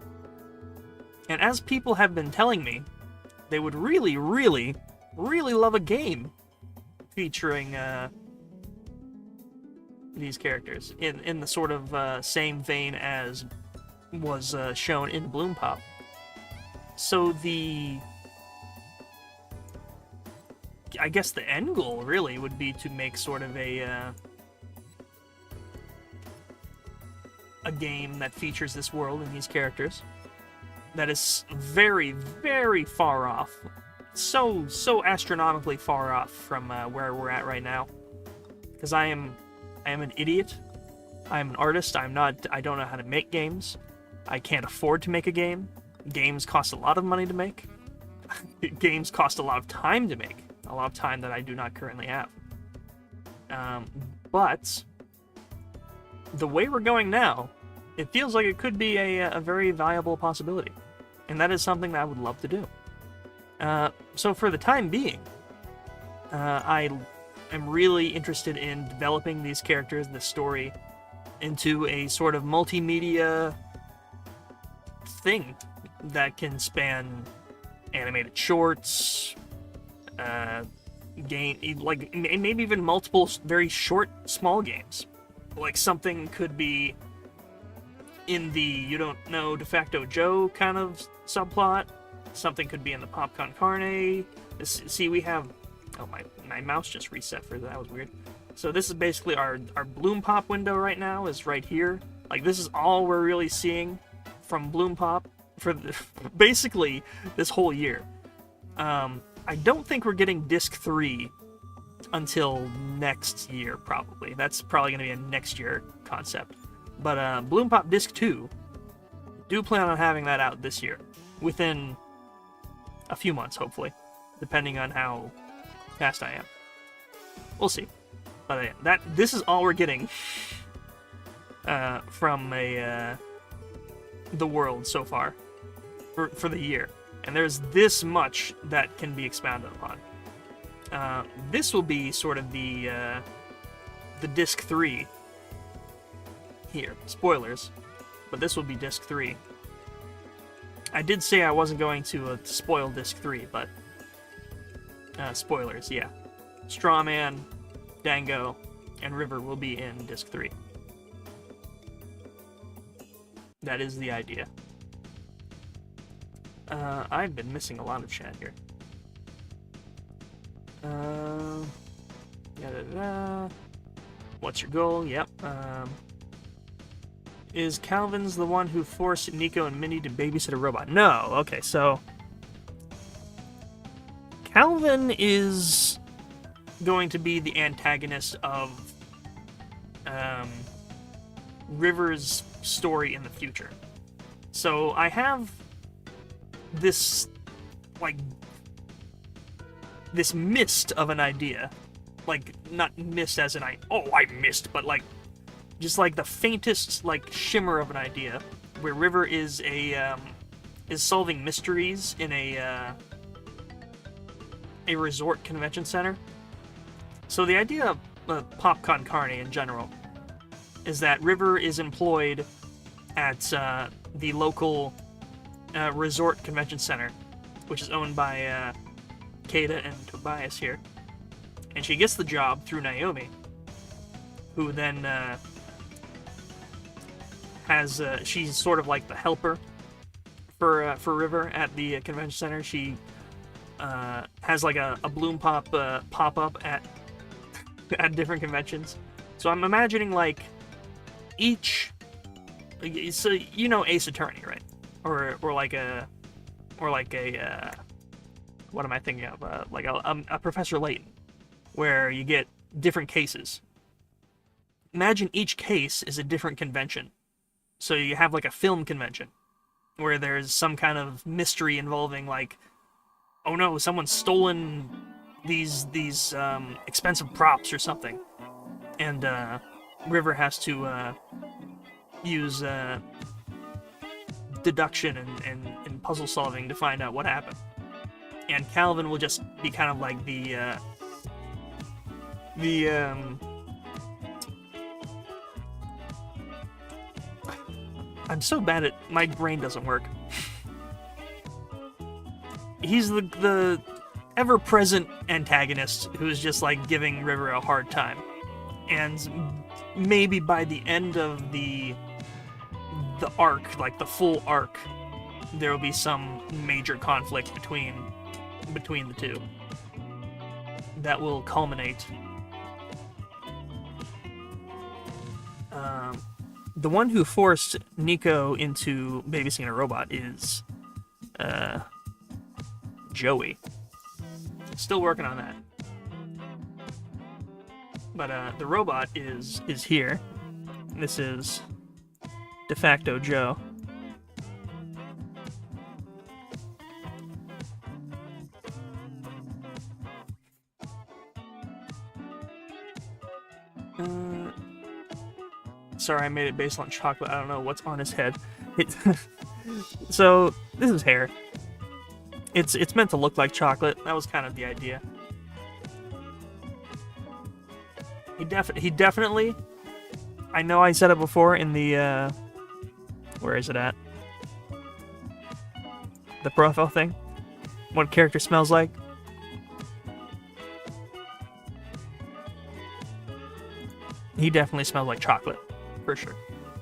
as people have been telling me, they would really, really, really love a game featuring these characters in the sort of same vein as was shown in Bloom Pop. So I guess the end goal really would be to make sort of a game that features this world and these characters that is very, very far off. So astronomically far off from where we're at right now. Because I am an idiot. I'm an artist. I don't know how to make games. I can't afford to make a game. Games cost a lot of money to make. Games cost a lot of time to make. A lot of time that I do not currently have. But the way we're going now, it feels like it could be a very viable possibility. And that is something that I would love to do. So for the time being, I am really interested in developing these characters, this story, into a sort of multimedia thing that can span animated shorts, maybe even multiple very short, small games. Like something could be in the You Don't Know De Facto Joe kind of subplot. Something could be in the Popcorn Carne. See, we have... Oh, my mouse just reset for that. That was weird. So this is basically our Bloom Pop window right now, is right here. Like, this is all we're really seeing from Bloom Pop for basically this whole year. I don't think we're getting Disc 3 until next year, probably. That's probably going to be a next year concept. But Bloom Pop Disc 2, do plan on having that out this year. Within a few months, hopefully. Depending on how fast I am. We'll see. But this is all we're getting from the world so far for the year. And there's this much that can be expounded upon. This will be sort of the disc 3 here. Spoilers, but this will be disc 3. I did say I wasn't going to spoil disc 3, but spoilers, yeah. Strawman, Dango, and River will be in disc 3. That is the idea. I've been missing a lot of chat here. What's your goal? Yep. Is Calvin's the one who forced Nico and Minnie to babysit a robot? No. Okay, so Calvin is going to be the antagonist of River's story in the future. So I have this, like, this mist of an idea. Like, not mist as in I missed, but like, just like the faintest, like, shimmer of an idea, where River is solving mysteries in a resort convention center. So the idea of PopCon Carne in general is that River is employed at the local resort convention center, which is owned by Kada and Tobias here. And she gets the job through Naomi, who then she's sort of like the helper for River at the convention center. She has like a Bloom Pop pop-up at different conventions. So I'm imagining like each, so you know Ace Attorney, right? Or like a what am I thinking of? Like a Professor Layton, where you get different cases. Imagine each case is a different convention. So you have like a film convention where there's some kind of mystery involving like, oh no, someone's stolen these expensive props or something, and River has to use deduction and puzzle solving to find out what happened. And Calvin will just be kind of like I'm so bad at, my brain doesn't work. He's the ever-present antagonist who's just like giving River a hard time. And maybe by the end of the arc, like the full arc, there will be some major conflict between the two that will culminate. The one who forced Nico into babysitting a robot is Joey. Still working on that. But the robot is here. This is de facto Joe. Sorry, I made it based on chocolate. I don't know what's on his head. So this is hair. It's meant to look like chocolate. That was kind of the idea. He definitely. I know I said it before in the. Where is it at? The profile thing. What character smells like? He definitely smells like chocolate. For sure.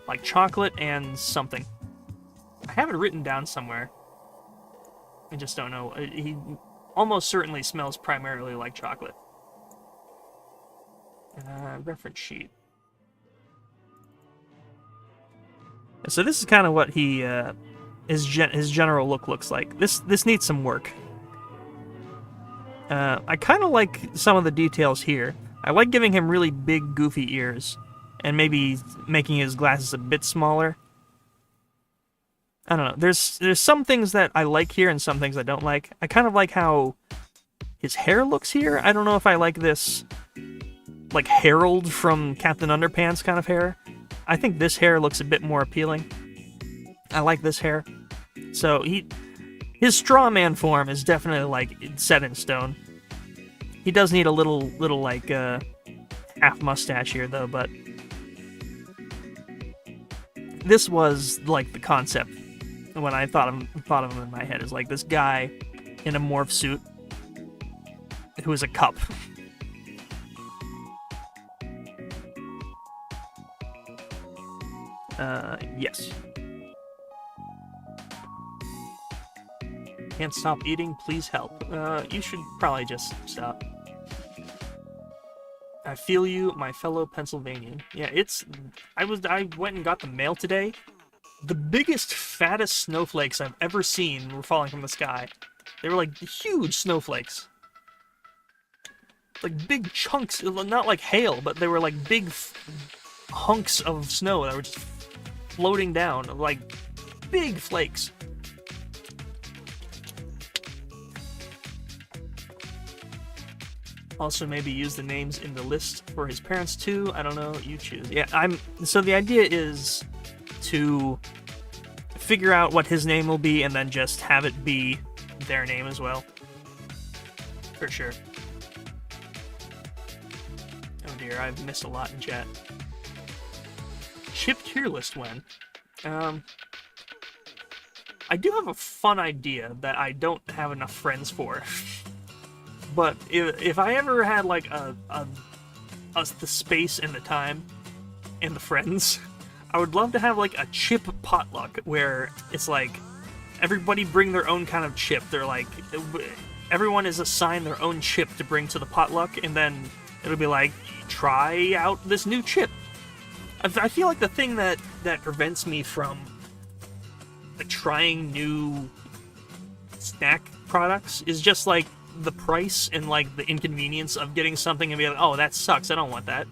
Like chocolate and something. I have it written down somewhere. I just don't know. He almost certainly smells primarily like chocolate. Reference sheet. So this is kind of what he his general look looks like. This needs some work. I kind of like some of the details here. I like giving him really big, goofy ears, and maybe making his glasses a bit smaller. I don't know. There's some things that I like here and some things I don't like. I kind of like how his hair looks here. I don't know if I like this, like, Harold from Captain Underpants kind of hair. I think this hair looks a bit more appealing. I like this hair. So his straw man form is definitely like set in stone. He does need a little like half mustache here though, but this was like the concept when I thought of him in my head, is like this guy in a morph suit who is a cup. Yes. Can't stop eating, please help. You should probably just stop. I feel you, my fellow Pennsylvanian. Yeah, I went and got the mail today. The biggest, fattest snowflakes I've ever seen were falling from the sky. They were like huge snowflakes. Like big chunks, not like hail, but they were like big hunks of snow that were just floating down, like big flakes. Also, maybe use the names in the list for his parents too. I don't know. You choose. Yeah, so the idea is to figure out what his name will be and then just have it be their name as well. For sure. Oh dear, I've missed a lot in chat. Chip tier list when? I do have a fun idea that I don't have enough friends for. But if I ever had like the space and the time and the friends, I would love to have like a chip potluck where it's like everybody bring their own kind of chip. They're like everyone is assigned their own chip to bring to the potluck, and then it'll be like, try out this new chip. I feel like the thing that prevents me from like trying new snack products is just like the price and like the inconvenience of getting something and be like, oh, that sucks, I don't want that.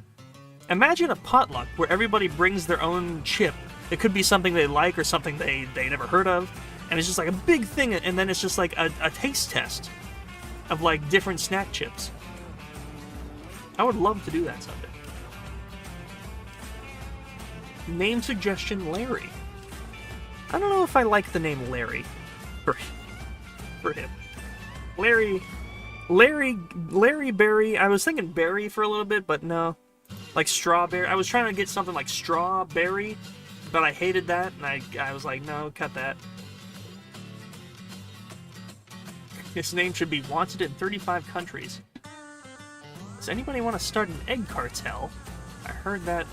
Imagine a potluck where everybody brings their own chip. It could be something they like or something they never heard of, and it's just like a big thing, and then it's just like a taste test of like different snack chips. I would love to do that someday. Name suggestion, Larry. I don't know if I like the name Larry for him. Larry Berry. I was thinking berry for a little bit, but no. Like strawberry. I was trying to get something like strawberry, but I hated that, and I was like, no, cut that. His name should be wanted in 35 countries. Does anybody want to start an egg cartel? I heard that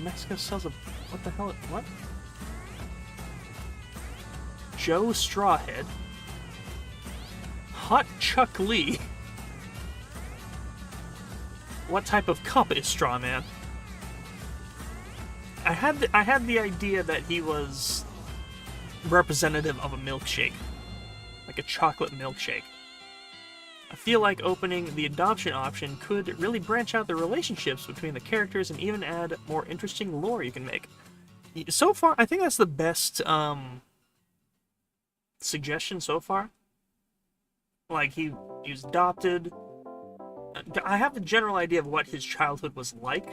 Mexico sells a... What the hell? What? Joe Strawhead. Hot Chuck Lee. What type of cup is Strawman? I had the idea that he was representative of a milkshake, like a chocolate milkshake. I feel like opening the adoption option could really branch out the relationships between the characters and even add more interesting lore you can make. So far, I think that's the best suggestion so far. Like, he was adopted. I have a general idea of what his childhood was like,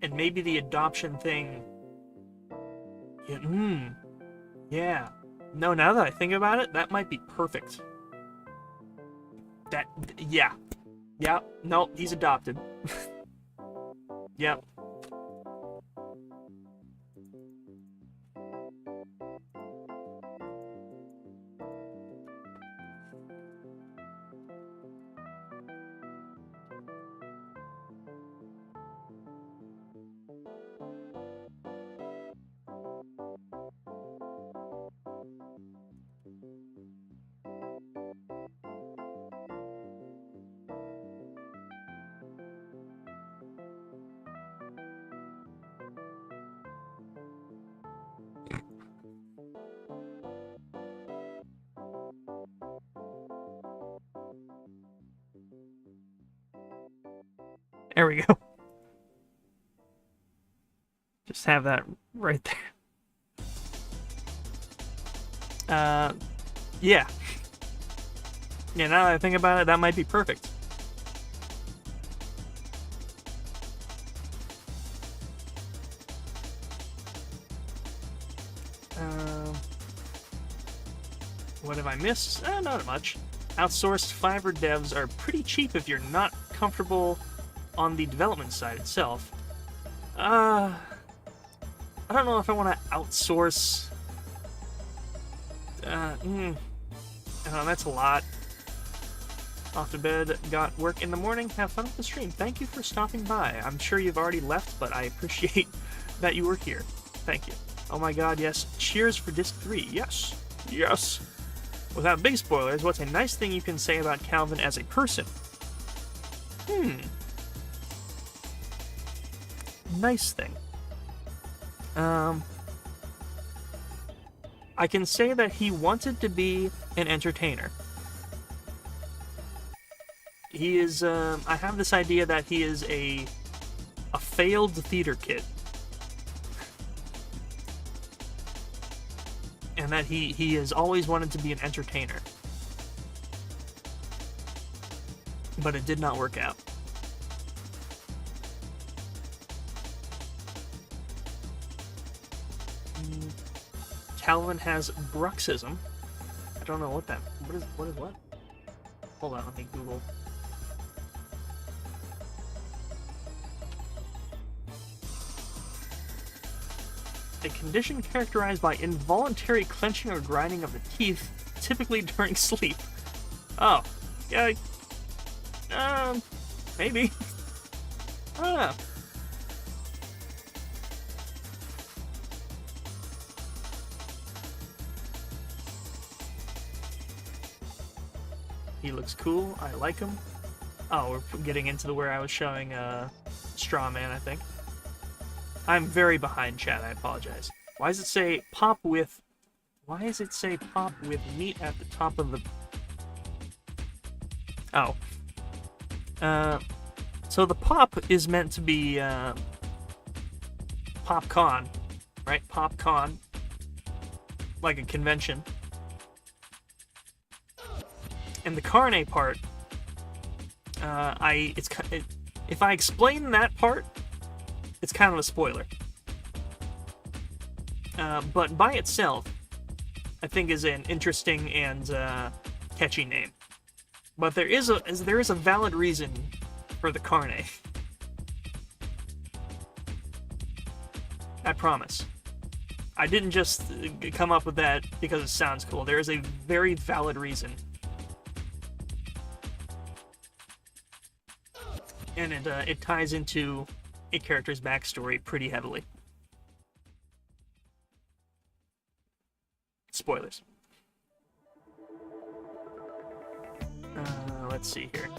and maybe the adoption thing... Yeah. No, now that I think about it, that might be perfect. Yeah. Yeah. No, he's adopted. Yep. There we go. Just have that right there. Yeah. Yeah, now that I think about it, that might be perfect. What have I missed? Not much. Outsourced Fiverr devs are pretty cheap if you're not comfortable on the development side itself. I don't know if I want to outsource. I don't know, that's a lot. Off to bed, got work in the morning. Have fun with the stream. Thank you for stopping by. I'm sure you've already left, but I appreciate that you were here. Thank you. Oh my god, yes. Cheers for Disc 3. Yes. Yes. Without big spoilers, what's a nice thing you can say about Calvin as a person? Nice thing. I can say that he wanted to be an entertainer. He is, I have this idea that he is a failed theater kid. And that he has always wanted to be an entertainer. But it did not work out. Calvin has bruxism. I don't know what that... What is what? Hold on, let me Google. A condition characterized by involuntary clenching or grinding of the teeth, typically during sleep. Oh, yeah, maybe. I don't know. He looks cool. I like him. Oh, we're getting into where I was showing Straw Man, I think. I'm very behind, chat. I apologize. Why does it say pop with... Why does it say pop with meat at the top of the... Oh. So the pop is meant to be, PopCon, right? PopCon. Like a convention. And the carne part, if I explain that part, it's kind of a spoiler. But by itself, I think is an interesting and catchy name. But there is a valid reason for the carne. I promise. I didn't just come up with that because it sounds cool. There is a very valid reason. And it ties into a character's backstory pretty heavily. Spoilers. Let's see here.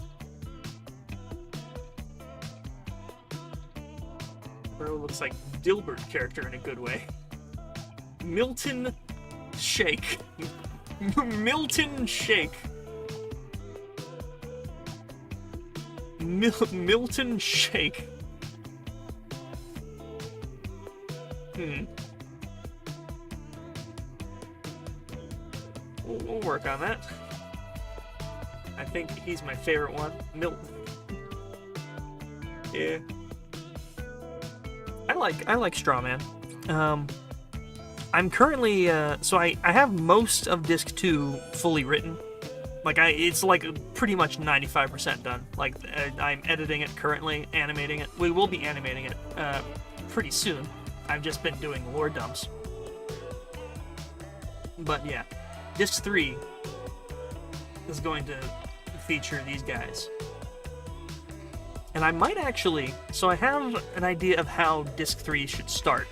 Bro looks like Dilbert character in a good way. Milton Shake. Milton Shake. Milton Shake. We'll work on that. I think he's my favorite one. Milton. Yeah. I like Strawman. I'm currently so I have most of disc 2 fully written. Like it's like pretty much 95% done. Like I'm editing it currently, animating it. We will be animating it pretty soon. I've just been doing lore dumps. But yeah, disc 3 is going to feature these guys. And I might actually, so I have an idea of how disc 3 should start.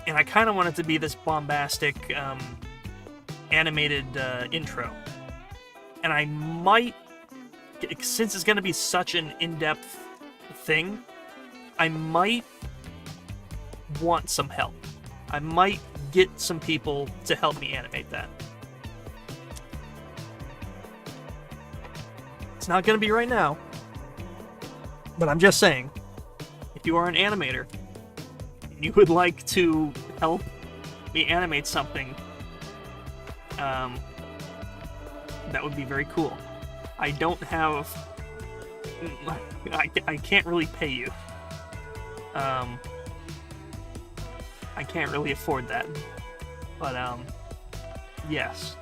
And I kind of want it to be this bombastic animated intro. And I might, since it's going to be such an in-depth thing, I might want some help. I might get some people to help me animate that. It's not going to be right now, but I'm just saying, if you are an animator, and you would like to help me animate something, that would be very cool. I don't have... I can't really pay you. I can't really afford that. But, Yes.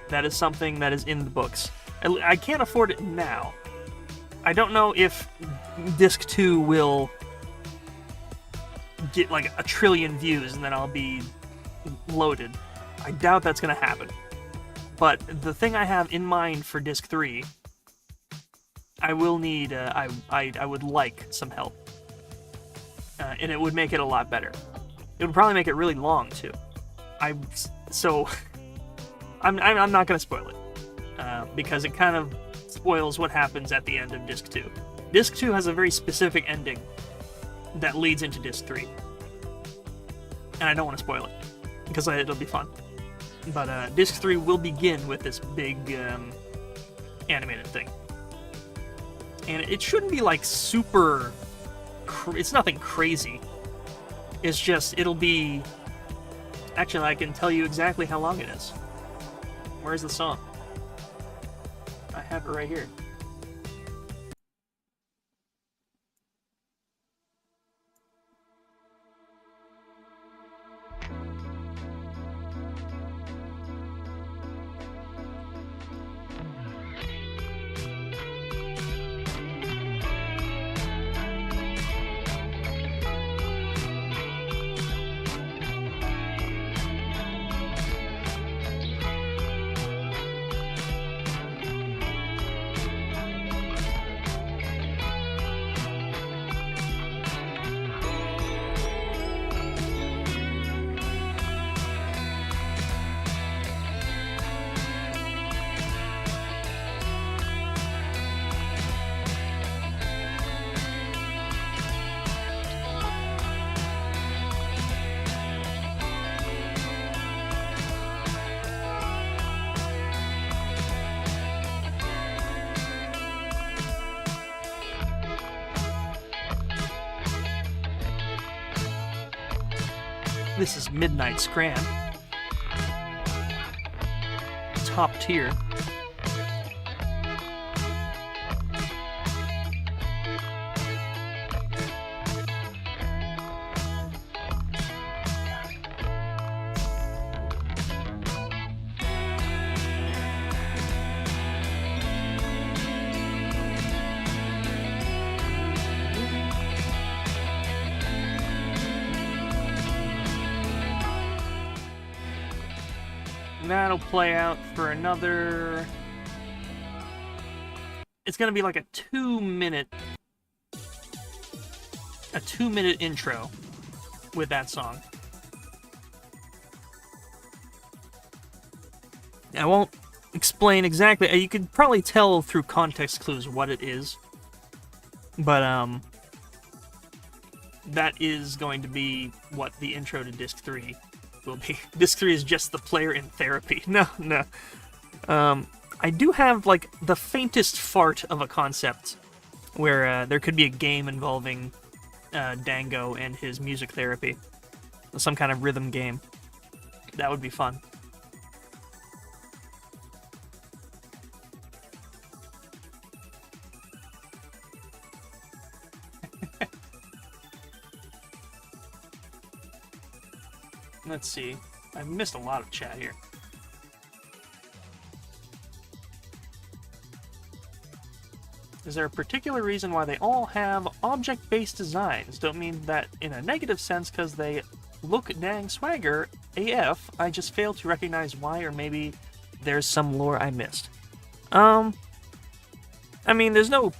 That is something that is in the books. I can't afford it now. I don't know if Disc 2 will get like 1 trillion views and then I'll be loaded. I doubt that's going to happen. But the thing I have in mind for Disc 3, I will need, I would like some help. And it would make it a lot better. It would probably make it really long, too. I'm not going to spoil it. Because it kind of spoils what happens at the end of Disc 2. Disc 2 has a very specific ending that leads into Disc 3. And I don't want to spoil it, because it'll be fun. But Disc 3 will begin with this big animated thing. And it shouldn't be like super... it's nothing crazy. It's just, it'll be... Actually, I can tell you exactly how long it is. Where's the song? I have it right here. This is Midnight Scram. Top tier. That'll play out for another... It's gonna be like a 2-minute intro with that song. I won't explain exactly. You could probably tell through context clues what it is. But, that is going to be what the intro to Disc 3 will be. Disc 3 is just the player in therapy. No. I do have, like, the faintest fart of a concept where there could be a game involving Dango and his music therapy. Some kind of rhythm game. That would be fun. Let's see. I've missed a lot of chat here. Is there a particular reason why they all have object-based designs? Don't mean that in a negative sense because they look dang swagger AF. I just failed to recognize why, or maybe there's some lore I missed. I mean, there's no,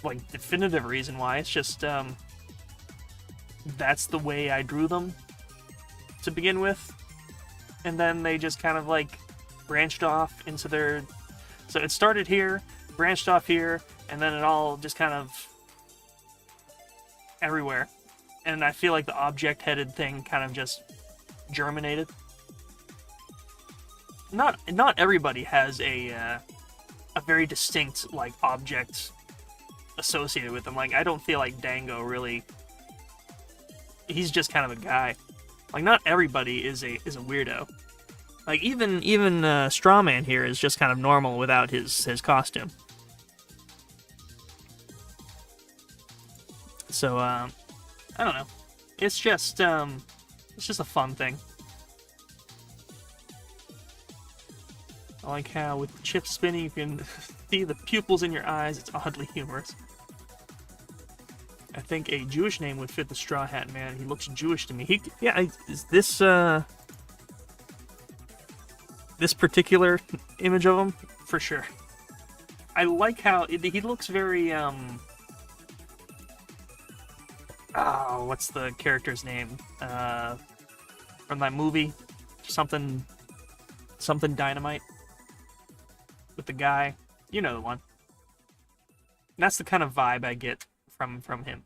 like, definitive reason why. It's just, that's the way I drew them to begin with, and then they just kind of like branched off into their... So it started here, branched off here, and then it all just kind of everywhere. And I feel like the object-headed thing kind of just germinated. Not everybody has a very distinct like object associated with them. Like, I don't feel like Dango really... He's just kind of a guy. Like, not everybody is a weirdo. Like, even Strawman here is just kind of normal without his costume. So, I don't know. It's just a fun thing. I like how with the chip spinning you can see the pupils in your eyes. It's oddly humorous. I think a Jewish name would fit the Straw Hat Man. He looks Jewish to me. Is this this particular image of him? For sure. I like how he looks very, oh, what's the character's name? From that movie? Something Dynamite? With the guy. You know the one. That's the kind of vibe I get from him.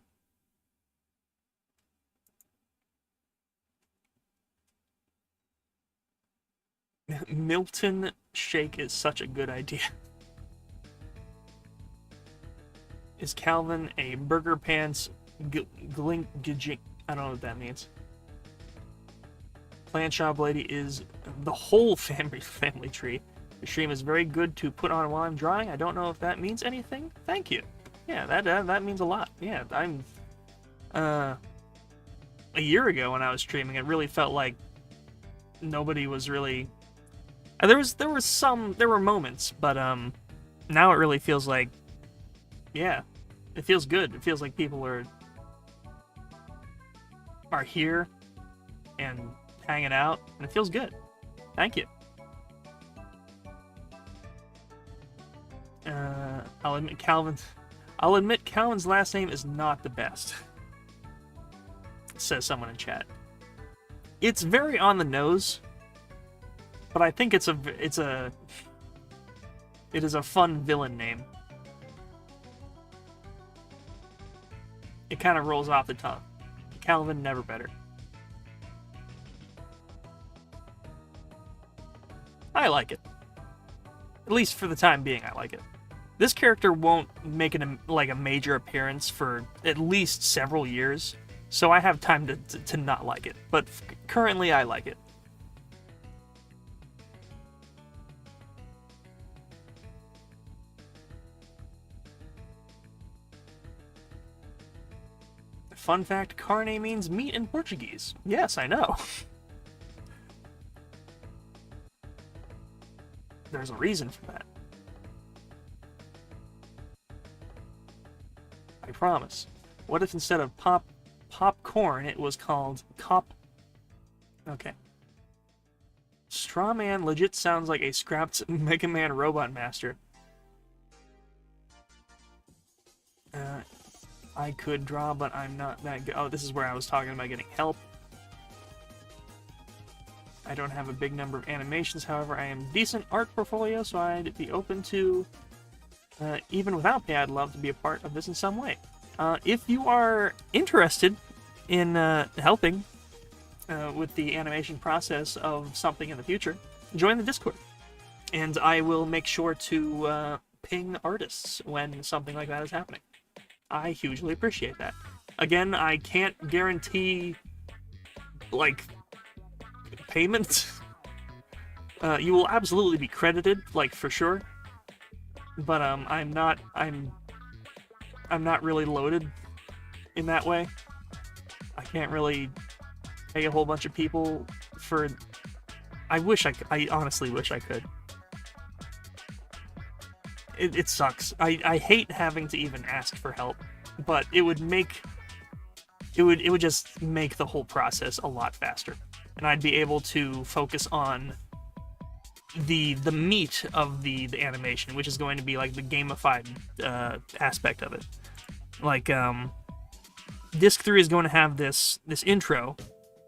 Milton Shake is such a good idea. Is Calvin a burger pants glink? I don't know what that means. Plant Shop Lady is the whole family tree. The stream is very good to put on while I'm drawing. I don't know if that means anything. Thank you. Yeah, that means a lot. Yeah, I'm a year ago when I was streaming, it really felt like nobody was really. There were moments, but now it really feels like, yeah, it feels good. It feels like people are here and hanging out, and it feels good. Thank you. I'll admit Calvin's last name is not the best, says someone in chat. It's very on the nose, but I think it is a fun villain name. It kind of rolls off the tongue. Calvin, never better. I like it. At least for the time being, I like it. This character won't make a major appearance for at least several years, so I have time to not like it. But currently, I like it. Fun fact, carne means meat in Portuguese. Yes, I know. There's a reason for that. I promise. What if instead of popcorn, it was called cop... Okay. Strawman legit sounds like a scrapped Mega Man Robot Master. I could draw, but I'm not that good. Oh, this is where I was talking about getting help. I don't have a big number of animations, however, I am decent art portfolio, so I'd be open to, even without pay, I'd love to be a part of this in some way. If you are interested in helping with the animation process of something in the future, join the Discord. And I will make sure to ping artists when something like that is happening. I hugely appreciate that. Again, I can't guarantee, like, payment. You will absolutely be credited, like, for sure. But I'm not really loaded in that way. I can't really pay a whole bunch of people for. I honestly wish I could. It sucks. I hate having to even ask for help, but it would just make the whole process a lot faster, and I'd be able to focus on the meat of the animation, which is going to be like the gamified aspect of it. Like Disc 3 is going to have this intro,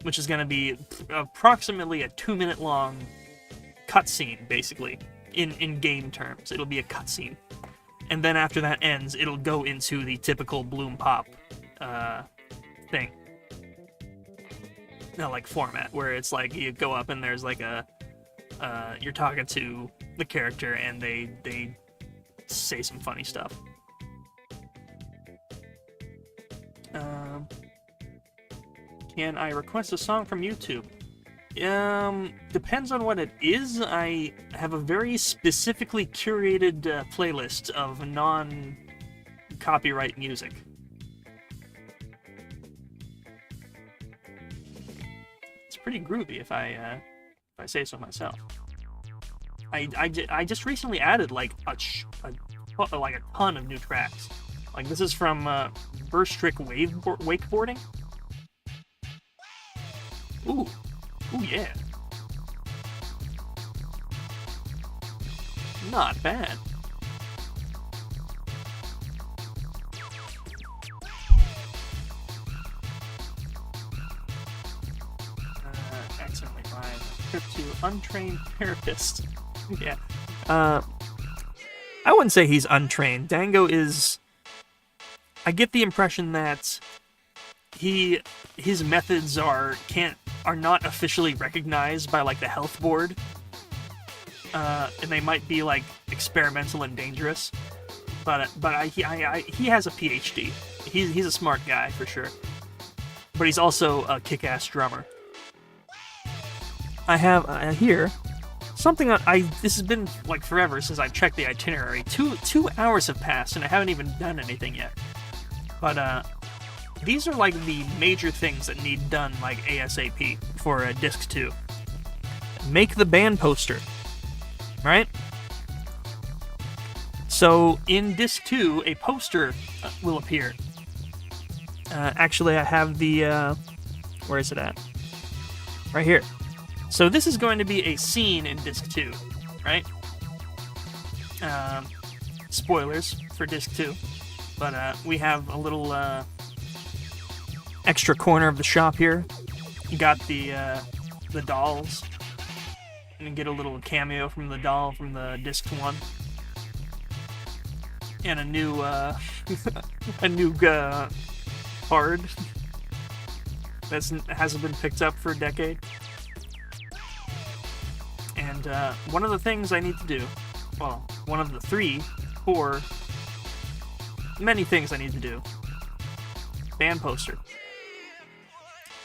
which is going to be approximately a 2-minute long cutscene, basically. In game terms, it'll be a cutscene, and then after that ends, it'll go into the typical Bloom Pop thing, like format, where it's like you go up and there's like you're talking to the character and they say some funny stuff. Can I request a song from YouTube? Depends on what it is. I have a very specifically curated playlist of non-copyright music. It's pretty groovy if I say so myself. I just recently added like a ton of new tracks. Like this is from Burstrick Wakeboarding. Ooh, yeah. Not bad. Accidentally buying a trip to untrained therapist. Yeah. I wouldn't say he's untrained. Dango is... I get the impression that his methods are not officially recognized by like the health board. And they might be like experimental and dangerous. But he has a PhD. He's a smart guy for sure. But he's also a kick-ass drummer. I have here something this has been like forever since I've checked the itinerary. Two hours have passed and I haven't even done anything yet. But these are like the major things that need done like ASAP for Disc 2. Make the band poster, right? So in Disc 2, a poster will appear. Actually, I have the where is it at? Right here. So this is going to be a scene in Disc 2, right? Spoilers for Disc 2. But we have a little extra corner of the shop here. You got the dolls. And get a little cameo from the doll from the Disc 1. And a new card that hasn't been picked up for a decade. And one of the things I need to do, well, one of the 4 many things I need to do. Band poster.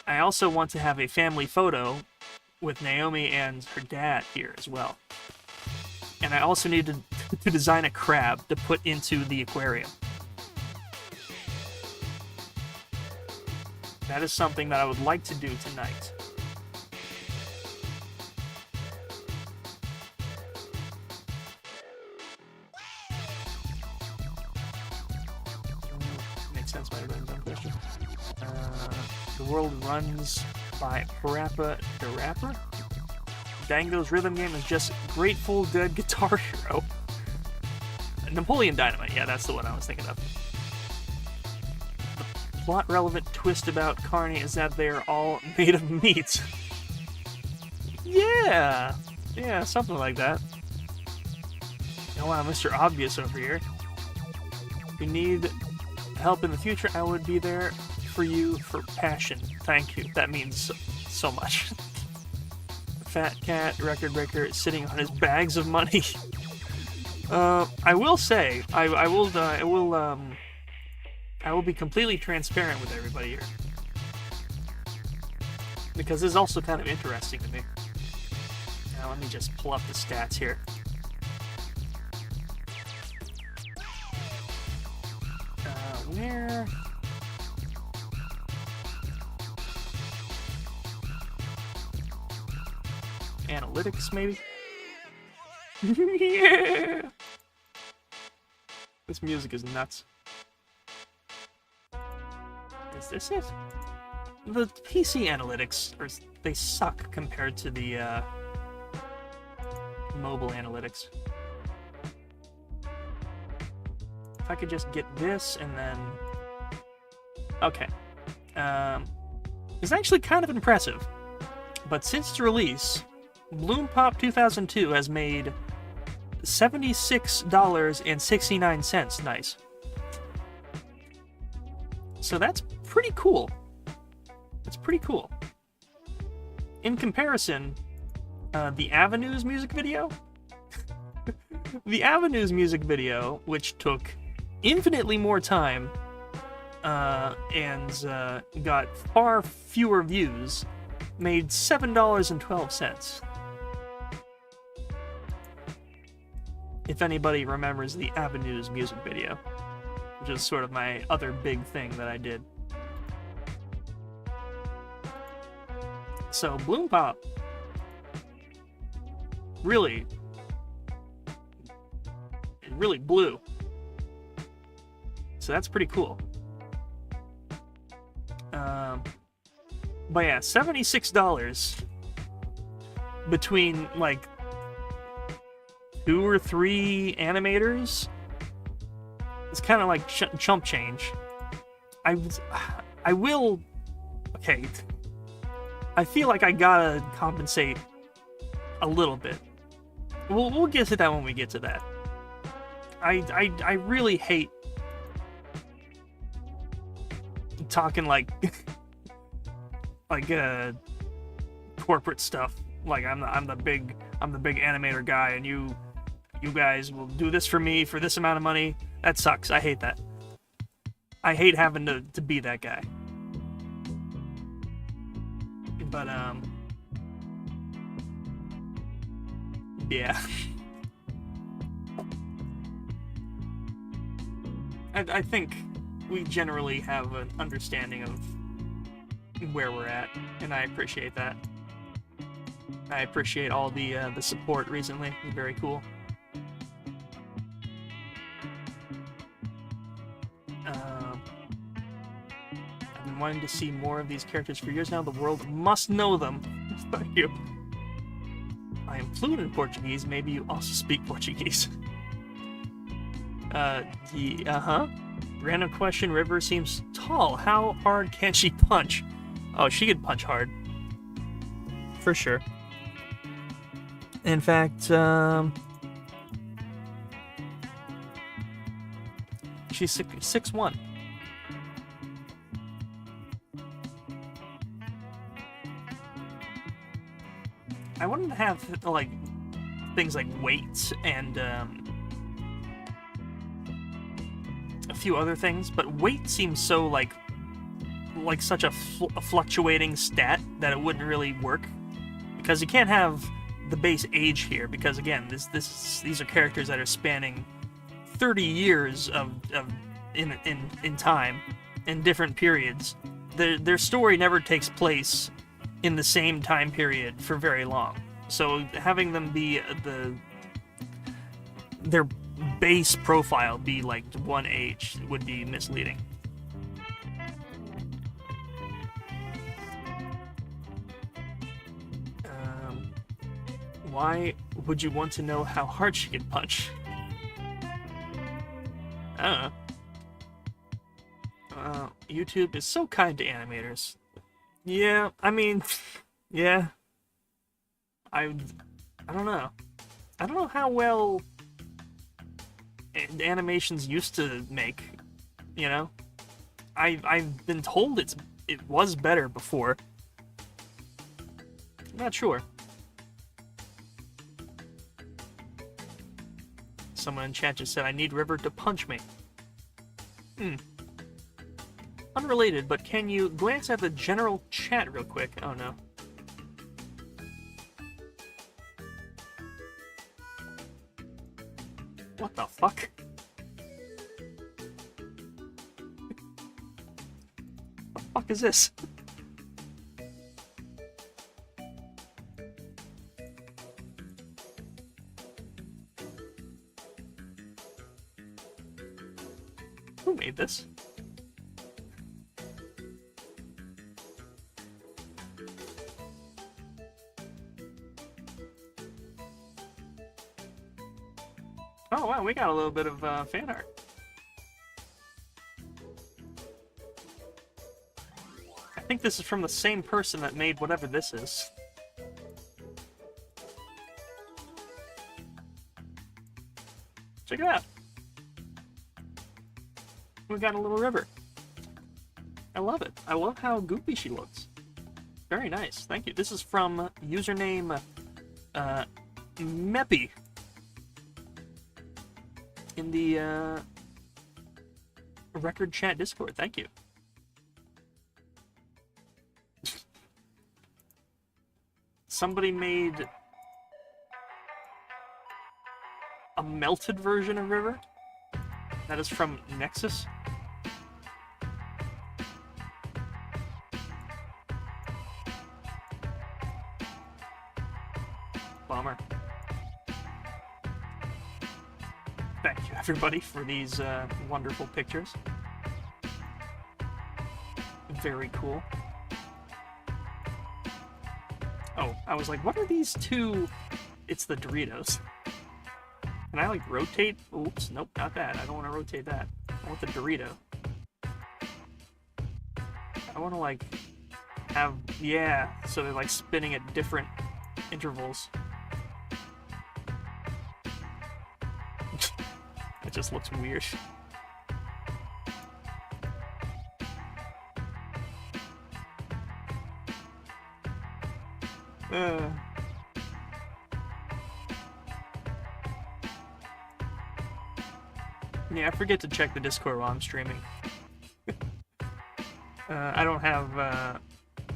I also want to have a family photo with Naomi and her dad here as well. And I also need to design a crab to put into the aquarium. That is something that I would like to do tonight. Makes sense by everyone's dumb question. The world runs by Parappa the Rapper. Dango's rhythm game is just Grateful Dead Guitar Hero. Napoleon Dynamite, yeah, that's the one I was thinking of. The plot-relevant twist about Carney is that they are all made of meat. Yeah, something like that. Oh wow, Mr. Obvious over here. If you need help in the future, I would be there for you for passion. Thank you. That means so much. Fat cat record breaker sitting on his bags of money. I will say, I will be completely transparent with everybody here, because this is also kind of interesting to me. Now let me just pull up the stats here. Where? Analytics, maybe? Yeah! This music is nuts. Is this it? The PC analytics, they suck compared to the mobile analytics. If I could just get this and then... Okay. It's actually kind of impressive. But since its release, Bloom Pop 2002 has made $76.69. Nice. So that's pretty cool. That's pretty cool. In comparison, the Avenues music video? The Avenues music video, which took infinitely more time and got far fewer views, made $7.12. If anybody remembers the Avenues music video, which is sort of my other big thing that I did. So Bloom Pop really really blue. So that's pretty cool. But yeah, $76 between like 2 or 3 animators. It's kind of like chump change. I will. Okay. I feel like I gotta compensate a little bit. We'll get to that when we get to that. I really hate talking like corporate stuff. Like I'm the big animator guy, and you guys will do this for me for this amount of money. That sucks. I hate that. I hate having to be that guy. But yeah. I think we generally have an understanding of where we're at, and I appreciate that. I appreciate all the support recently. It's very cool. I've been wanting to see more of these characters for years now. The world must know them. Thank you. I am fluent in Portuguese. Maybe you also speak Portuguese. Random question. River seems tall. How hard can she punch? Oh, she can punch hard. For sure. In fact, she's 6'1". I wanted to have, like, things like weights and, a few other things, but weight seems so, like such a fluctuating stat that it wouldn't really work. Because you can't have the base age here, because, again, these are characters that are spanning 30 years in time, in different periods. Their story never takes place in the same time period for very long. So having them be their base profile be like one age would be misleading. Why would you want to know how hard she can punch? I don't know. YouTube is so kind to animators. Yeah, I mean, yeah. I don't know. I don't know how well animations used to make, you know? I've been told it was better before. I'm not sure. Someone in chat just said, I need River to punch me. Unrelated, but can you glance at the general chat real quick? Oh no. What the fuck? What the fuck is this? Who made this? Oh wow, we got a little bit of fan art. I think this is from the same person that made whatever this is. Check it out. We got a little river. I love it. I love how goofy she looks. Very nice. Thank you. This is from username Meppy in the record chat Discord. Thank you. Somebody made a melted version of River. That is from Nexus. Bummer. Thank you. everybody for these wonderful pictures. Very cool. Oh, I was like, what are these two? It's the Doritos. Can I, like, rotate? Oops, nope, not that. I don't want to rotate that. I want the Dorito. I want to, like, have... Yeah, so they're, like, spinning at different intervals. It just looks weird. Yeah, I forget to check the Discord while I'm streaming. I don't have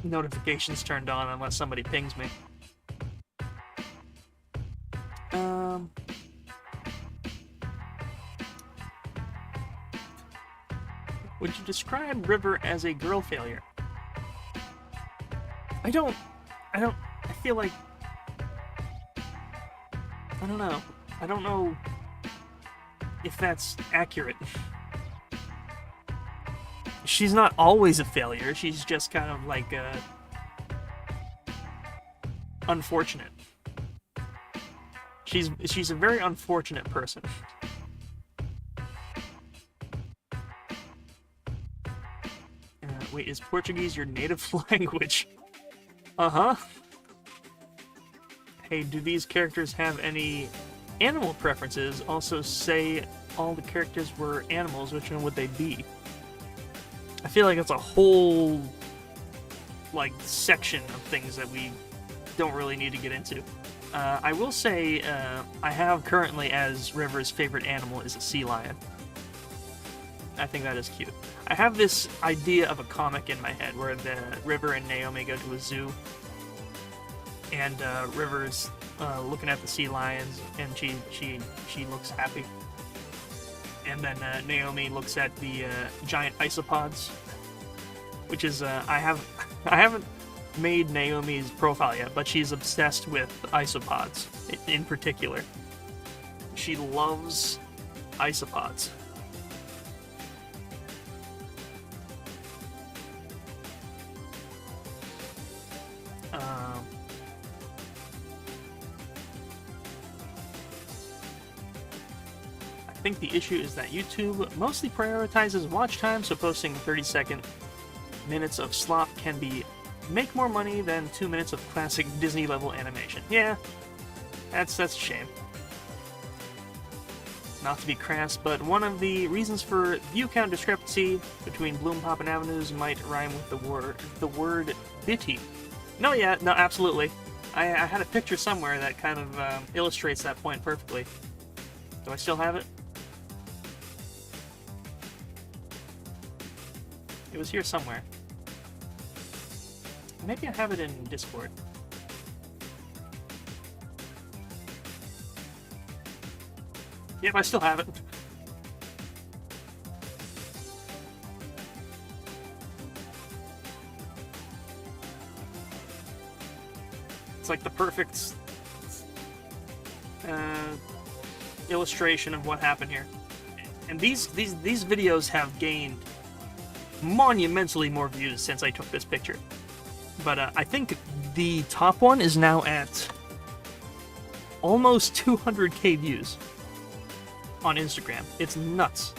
notifications turned on unless somebody pings me. Would you describe River as a girl failure? I feel like... I don't know. I don't know if that's accurate. She's not always a failure. She's just kind of like unfortunate. She's a very unfortunate person. Wait, is Portuguese your native language? Uh-huh. Hey, do these characters have any animal preferences? Also, say all the characters were animals, which one would they be? I feel like it's a whole, like, section of things that we don't really need to get into. I will say, I have currently as River's favorite animal is a sea lion. I think that is cute. I have this idea of a comic in my head where the River and Naomi go to a zoo, and River's looking at the sea lions, and she looks happy. And then Naomi looks at the giant isopods, which is I haven't made Naomi's profile yet, but she's obsessed with isopods in particular. She loves isopods. I think the issue is that YouTube mostly prioritizes watch time, so posting 30-second minutes of slop can make more money than 2 minutes of classic Disney level animation. Yeah, that's a shame. Not to be crass, but one of the reasons for view count discrepancy between Bloom Pop and Avenues might rhyme with the word bitty. No, yeah, no, absolutely. I had a picture somewhere that kind of illustrates that point perfectly. Do I still have it? It was here somewhere. Maybe I have it in Discord. Yep, I still have it. It's like the perfect illustration of what happened here. And these videos have gained monumentally more views since I took this picture. But I think the top one is now at almost 200k views on Instagram. It's nuts.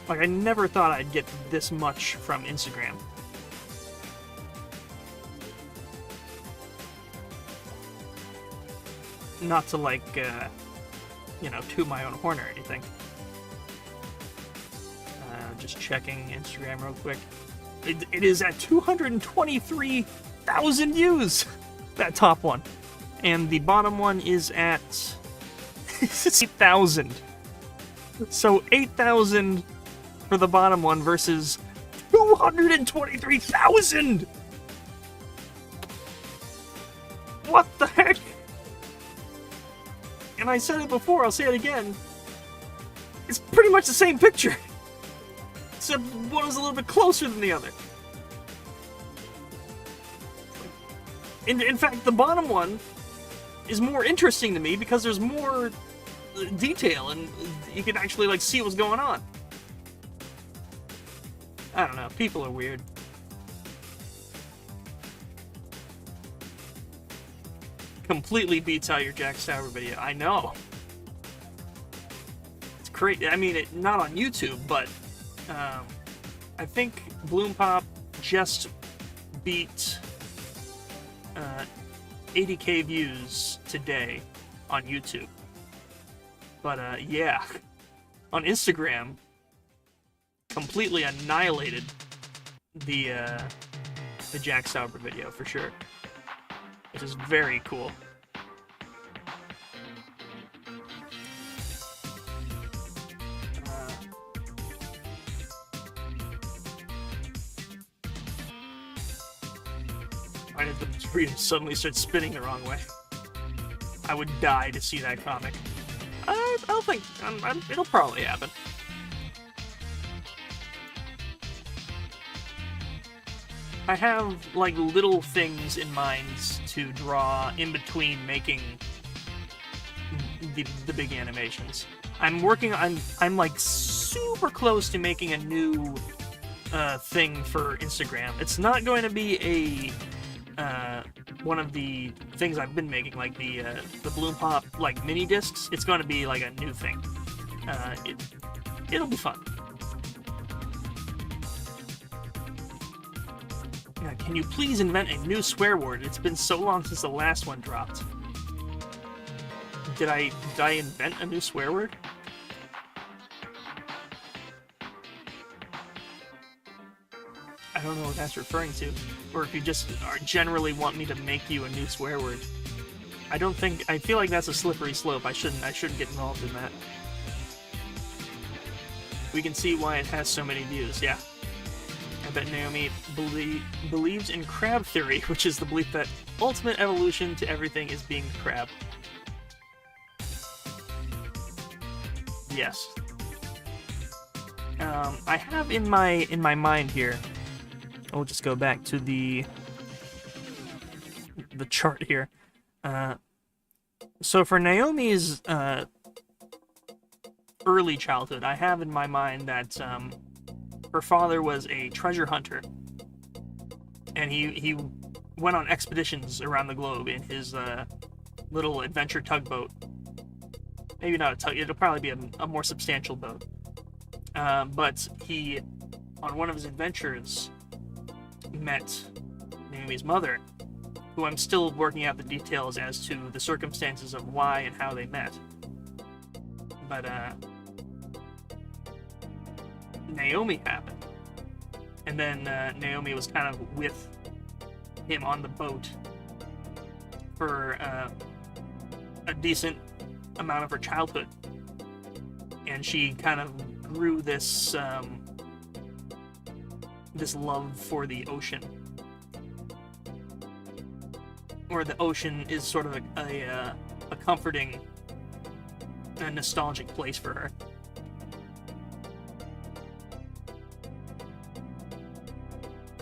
Like, I never thought I'd get this much from Instagram. Not to, like, you know, toot my own horn or anything. Just checking Instagram real quick. It is at 223,000 views, that top one. And the bottom one is at 8,000. So 8,000 for the bottom one versus 223,000! What the heck? And I said it before, I'll say it again. It's pretty much the same picture. Except one is a little bit closer than the other. In fact, the bottom one is more interesting to me because there's more detail, and you can actually like see what's going on. I don't know. People are weird. Completely beats out your Jack Sauer video. I know. It's crazy. I mean, not on YouTube, but I think Bloom Pop just beat 80K views today on YouTube. But yeah, on Instagram, completely annihilated the Jack Sauer video for sure, which is very cool. Why did the screen suddenly start spinning the wrong way? I would die to see that comic. I don't think it'll probably happen. I have like little things in mind to draw in between making the big animations. I'm like super close to making a new thing for Instagram. It's not going to be a one of the things I've been making, like the Bloom Pop like mini discs. It's going to be like a new thing. It'll be fun. Can you please invent a new swear word? It's been so long since the last one dropped. Did I invent a new swear word? I don't know what that's referring to. Or if you just generally want me to make you a new swear word. I feel like that's a slippery slope. I shouldn't get involved in that. We can see why it has so many views, yeah. I bet Naomi believes in crab theory, which is the belief that ultimate evolution to everything is being crab. Yes. I have in my mind here. I'll just go back to the chart here. So for Naomi's early childhood, I have in my mind that her father was a treasure hunter, and he went on expeditions around the globe in his little adventure tugboat. Maybe not a tug, it'll probably be a more substantial boat. But he, on one of his adventures, met Naomi's mother, who I'm still working out the details as to the circumstances of why and how they met. But Naomi happened, and then Naomi was kind of with him on the boat for a decent amount of her childhood, and she kind of grew this this love for the ocean, or the ocean is sort of a comforting and nostalgic place for her.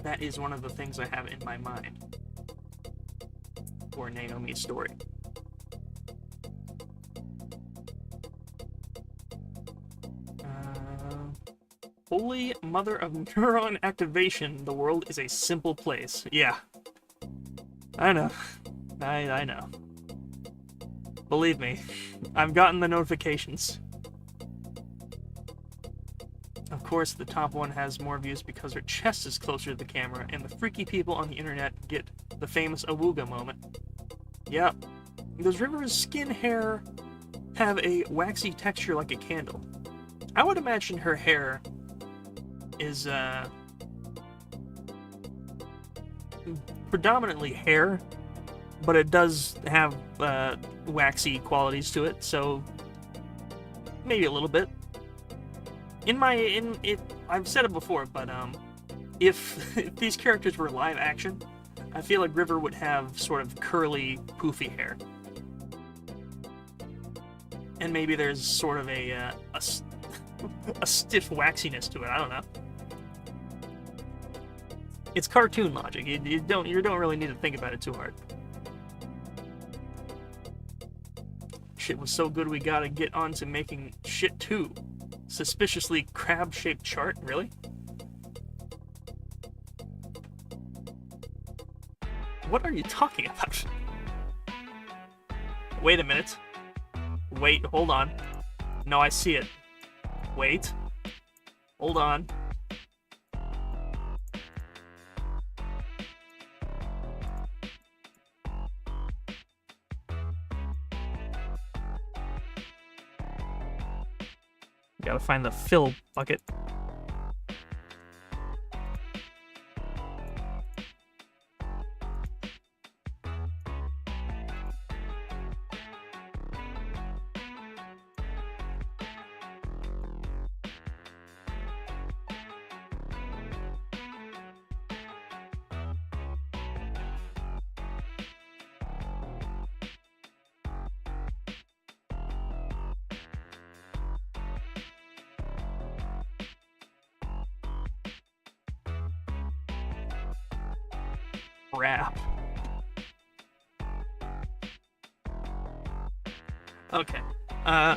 That is one of the things I have in my mind for Naomi's story. Holy mother of neuron activation, the world is a simple place. Yeah. I know. I know. Believe me, I've gotten the notifications. Of course, the top one has more views because her chest is closer to the camera, and the freaky people on the internet get the famous awooga moment. Yep. Does River's skin hair have a waxy texture like a candle? I would imagine her hair is predominantly hair, but it does have waxy qualities to it, so maybe a little bit. I've said it before, but if these characters were live action, I feel like River would have sort of curly, poofy hair, and maybe there's sort of a stiff waxiness to it. I don't know. It's cartoon logic. You don't really need to think about it too hard. shit was so good we gotta get on to making shit too. Suspiciously crab-shaped chart? Really? What are you talking about? Wait a minute. Wait, hold on. No, I see it. Wait. Hold on. Gotta find the fill bucket. Crap. Okay. I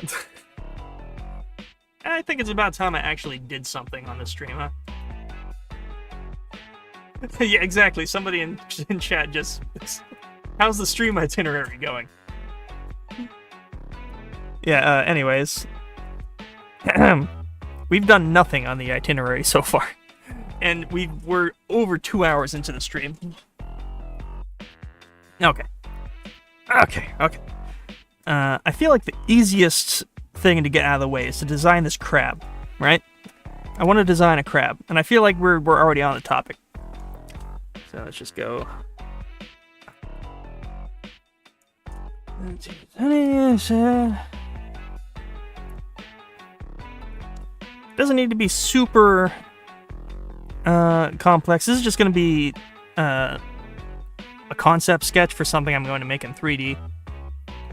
think it's about time I actually did something on the stream, huh? Yeah, exactly. Somebody in chat just... How's the stream itinerary going? Yeah, anyways. We've done nothing on the itinerary so far. And we're over 2 hours into the stream. Okay. I feel like the easiest thing to get out of the way is to design this crab, right? I want to design a crab, and I feel like we're already on the topic. So let's just go. Doesn't need to be super complex. This is just going to be a concept sketch for something I'm going to make in 3D.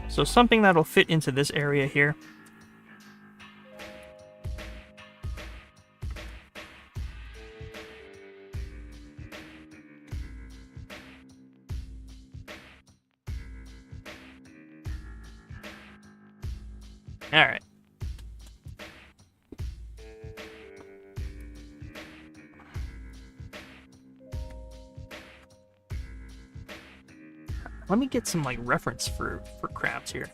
So something that'll fit into this area here. All right. Let me get some like reference for crabs here.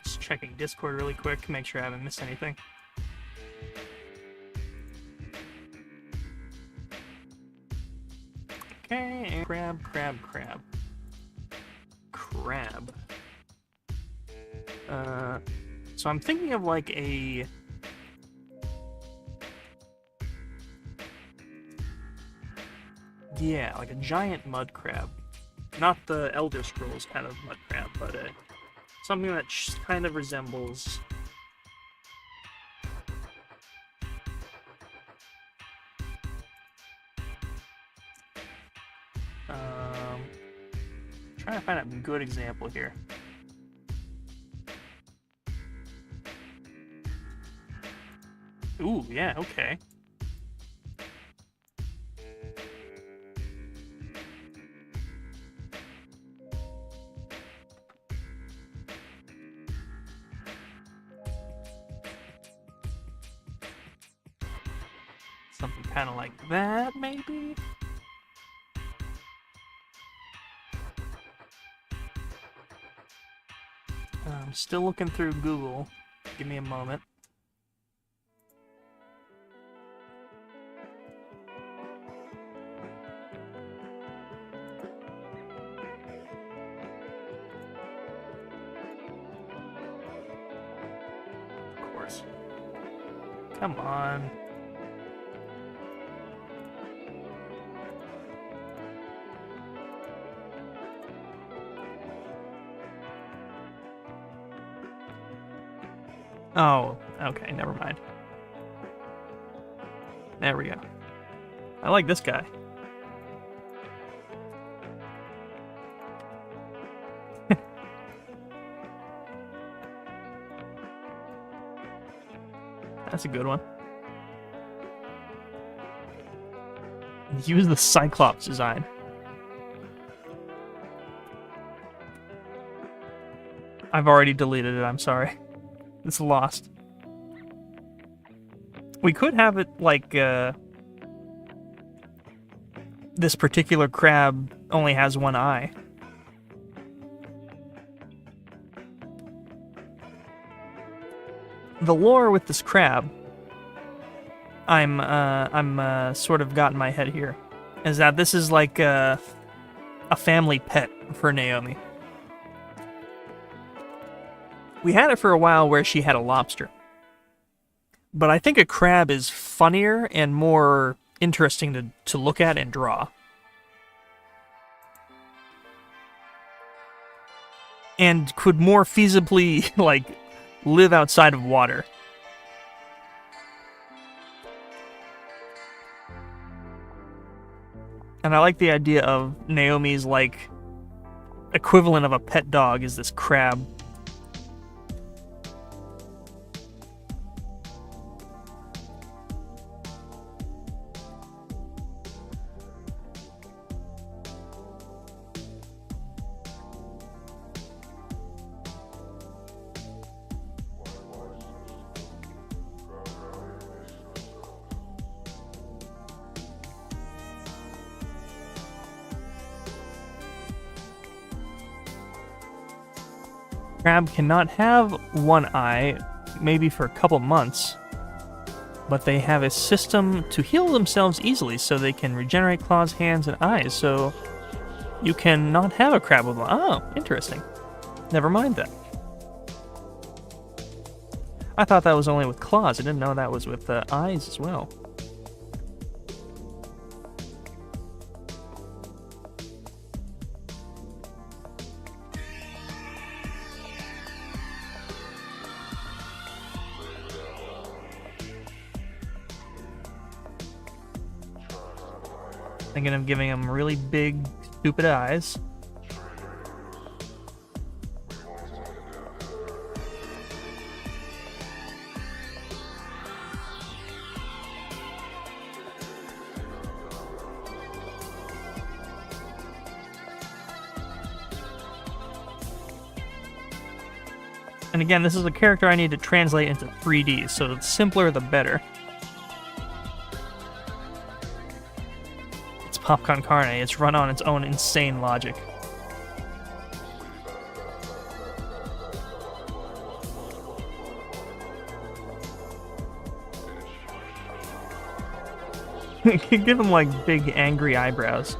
Just checking Discord really quick, make sure I haven't missed anything. Okay, crab. So I'm thinking of like a... Yeah, like a giant mud crab. Not the Elder Scrolls kind of mud crab, but something that kind of resembles... trying to find a good example here. Ooh, yeah, okay. Something kind of like that, maybe? I'm still looking through Google. Give me a moment. Of course. Come on. Oh, okay, never mind. There we go. I like this guy. That's a good one. Use the Cyclops design. I've already deleted it, I'm sorry. It's lost. We could have it like, this particular crab only has one eye. The lore with this crab, I'm sort of got in my head here, is that this is like a family pet for Naomi. We had it for a while where she had a lobster. But I think a crab is funnier and more interesting to look at and draw. And could more feasibly, like, live outside of water. And I like the idea of Naomi's, like, equivalent of a pet dog is this crab. Crab cannot have one eye, maybe for a couple months, but they have a system to heal themselves easily so they can regenerate claws, hands, and eyes, so you can not have a crab with one. Oh, interesting. Never mind that. I thought that was only with claws. I didn't know that was with eyes as well. Thinking of giving him really big, stupid eyes. And again, this is a character I need to translate into 3D, so the simpler the better. Popcorn Carne, it's run on its own insane logic. Give him like big angry eyebrows.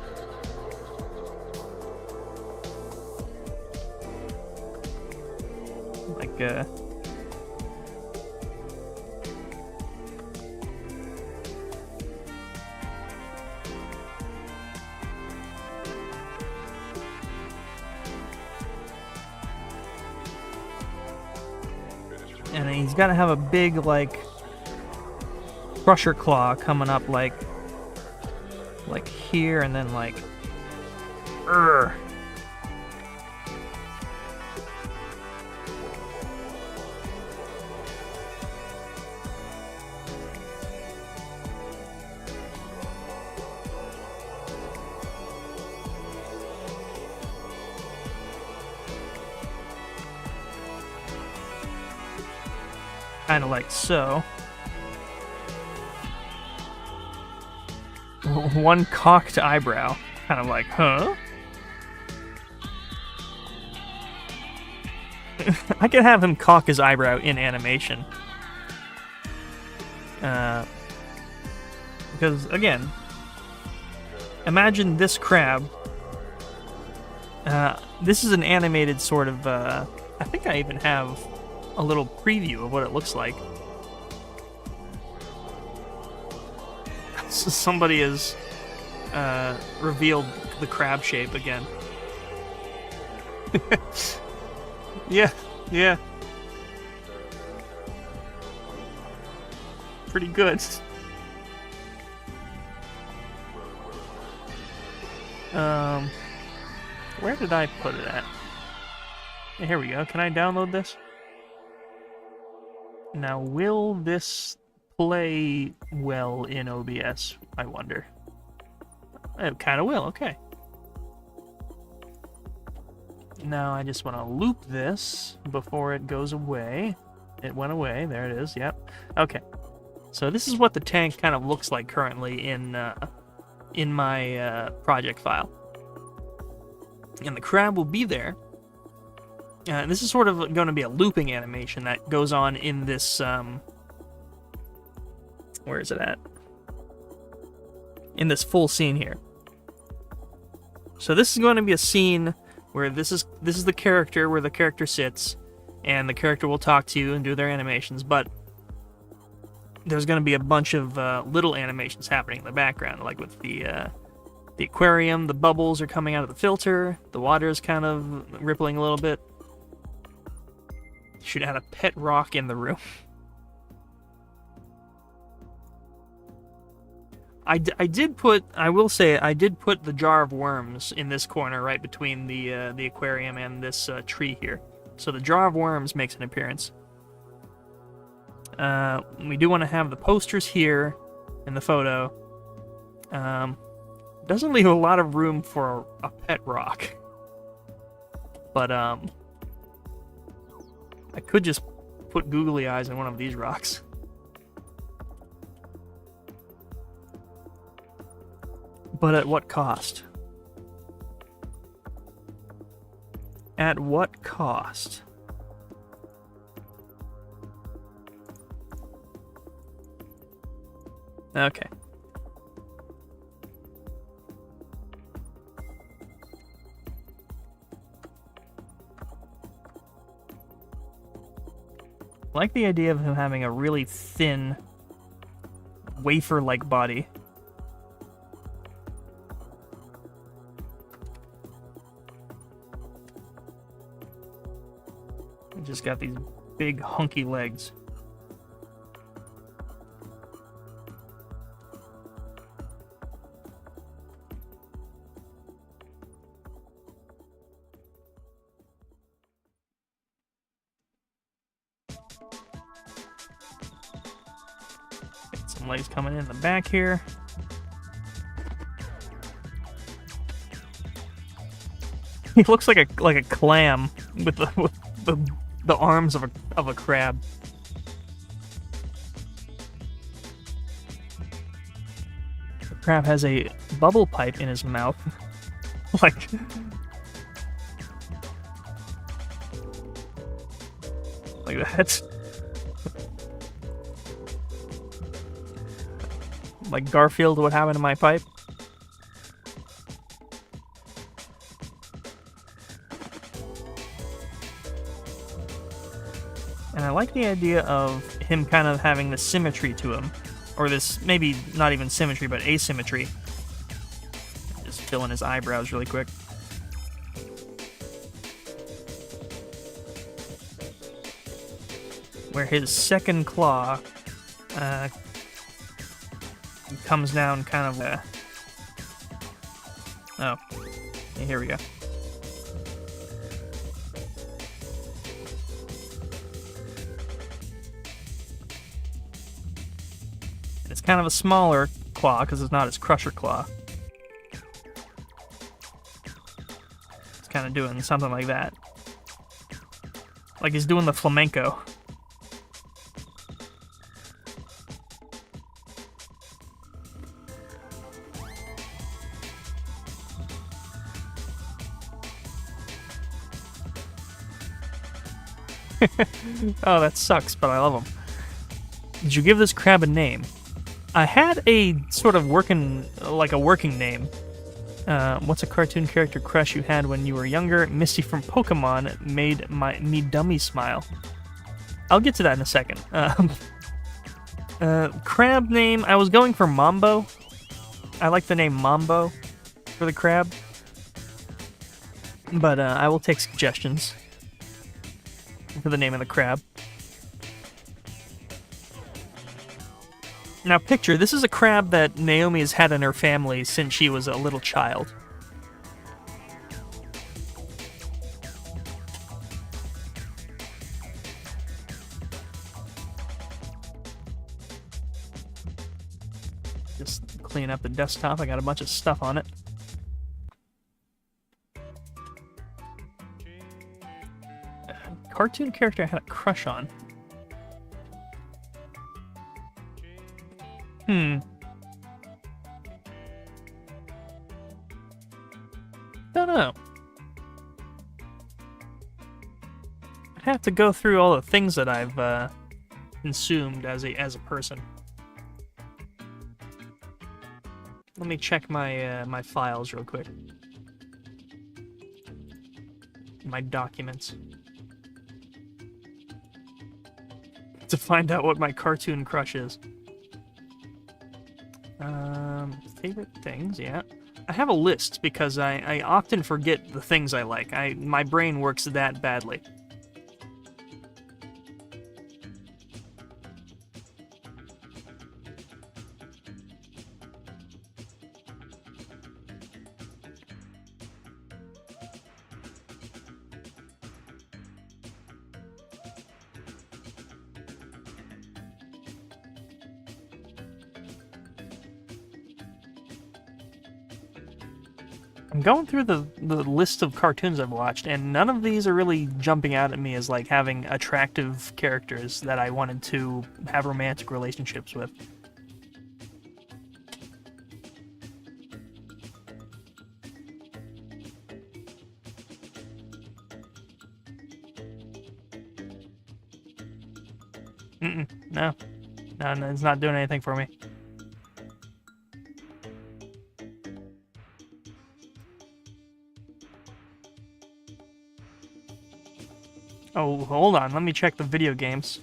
Like and he's got to have a big, like, crusher claw coming up, like here, and then, like, urgh. Kind of like so. One cocked eyebrow. Kind of like, huh? I could have him cock his eyebrow in animation. Because, again, imagine this crab. This is an animated sort of, I think I even have a little preview of what it looks like. So somebody has revealed the crab shape again. Yeah. Pretty good. Where did I put it at? Here we go. Can I download this? Now, will this play well in OBS, I wonder? It kind of will, okay. Now I just want to loop this before it goes away. It went away, there it is, yep. Okay, so this is what the tank kind of looks like currently in my project file. And the crab will be there. This is sort of going to be a looping animation that goes on in this, where is it at? In this full scene here. So this is going to be a scene where this is the character, where the character sits, and the character will talk to you and do their animations, but there's going to be a bunch of little animations happening in the background, like with the aquarium, the bubbles are coming out of the filter, the water is kind of rippling a little bit. Should add a pet rock in the room. I did put the jar of worms in this corner right between the aquarium and this tree here. So the jar of worms makes an appearance. We do want to have the posters here in the photo. Doesn't leave a lot of room for a pet rock. But I could just put googly eyes in one of these rocks. But at what cost? At what cost? Okay. I like the idea of him having a really thin, wafer-like body. He just got these big, hunky legs. Some legs coming in the back here. He looks like a clam with the arms of a crab. The crab has a bubble pipe in his mouth. like that. Like Garfield, what happened to my pipe? And I like the idea of him kind of having this symmetry to him. Or this, maybe not even symmetry, but asymmetry. Just fill in his eyebrows really quick. Where his second claw comes down kind of... Oh, yeah, here we go. It's kind of a smaller claw because it's not his crusher claw. It's kind of doing something like that. Like he's doing the flamenco. Oh, that sucks, but I love him. Did you give this crab a name? I had a sort of working name. What's a cartoon character crush you had when you were younger? Misty from Pokemon made me dummy smile. I'll get to that in a second. Crab name, I was going for Mambo. I like the name Mambo for the crab. But I will take suggestions for the name of the crab. Now picture, this is a crab that Naomi has had in her family since she was a little child. Just clean up the desktop. I got a bunch of stuff on it. Cartoon character I had a crush on. Don't know. I'd have to go through all the things that I've consumed as a person. Let me check my my files real quick. My documents. To find out what my cartoon crush is. Favorite things, yeah. I have a list because I often forget the things I like. My brain works that badly. I'm going through the list of cartoons I've watched, and none of these are really jumping out at me as like having attractive characters that I wanted to have romantic relationships with. No. No, it's not doing anything for me. Oh, hold on. Let me check the video games.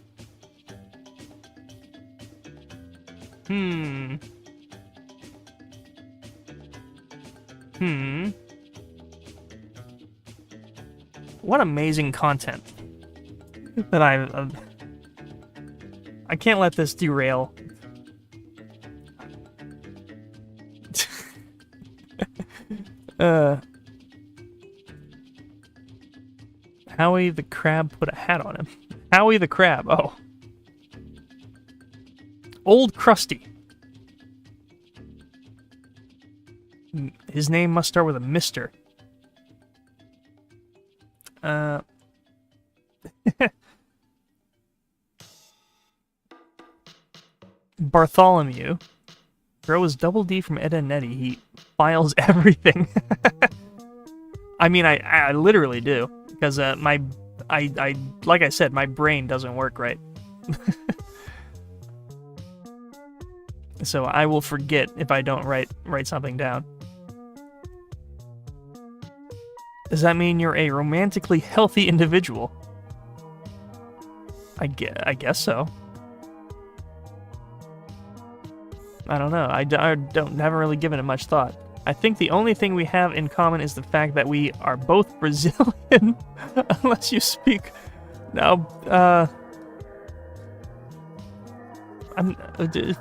What amazing content that I can't let this derail. Howie the Crab put a hat on him. Howie the Crab, oh. Old Krusty. His name must start with a Mister. Bartholomew. Bro is Double D from Ed and Eddie. He files everything. I mean, I literally do. Because like I said, my brain doesn't work right. So I will forget if I don't write something down. Does that mean you're a romantically healthy individual? I guess so. I don't know. I haven't really given it much thought. I think the only thing we have in common is the fact that we are both Brazilian, unless you speak. Now,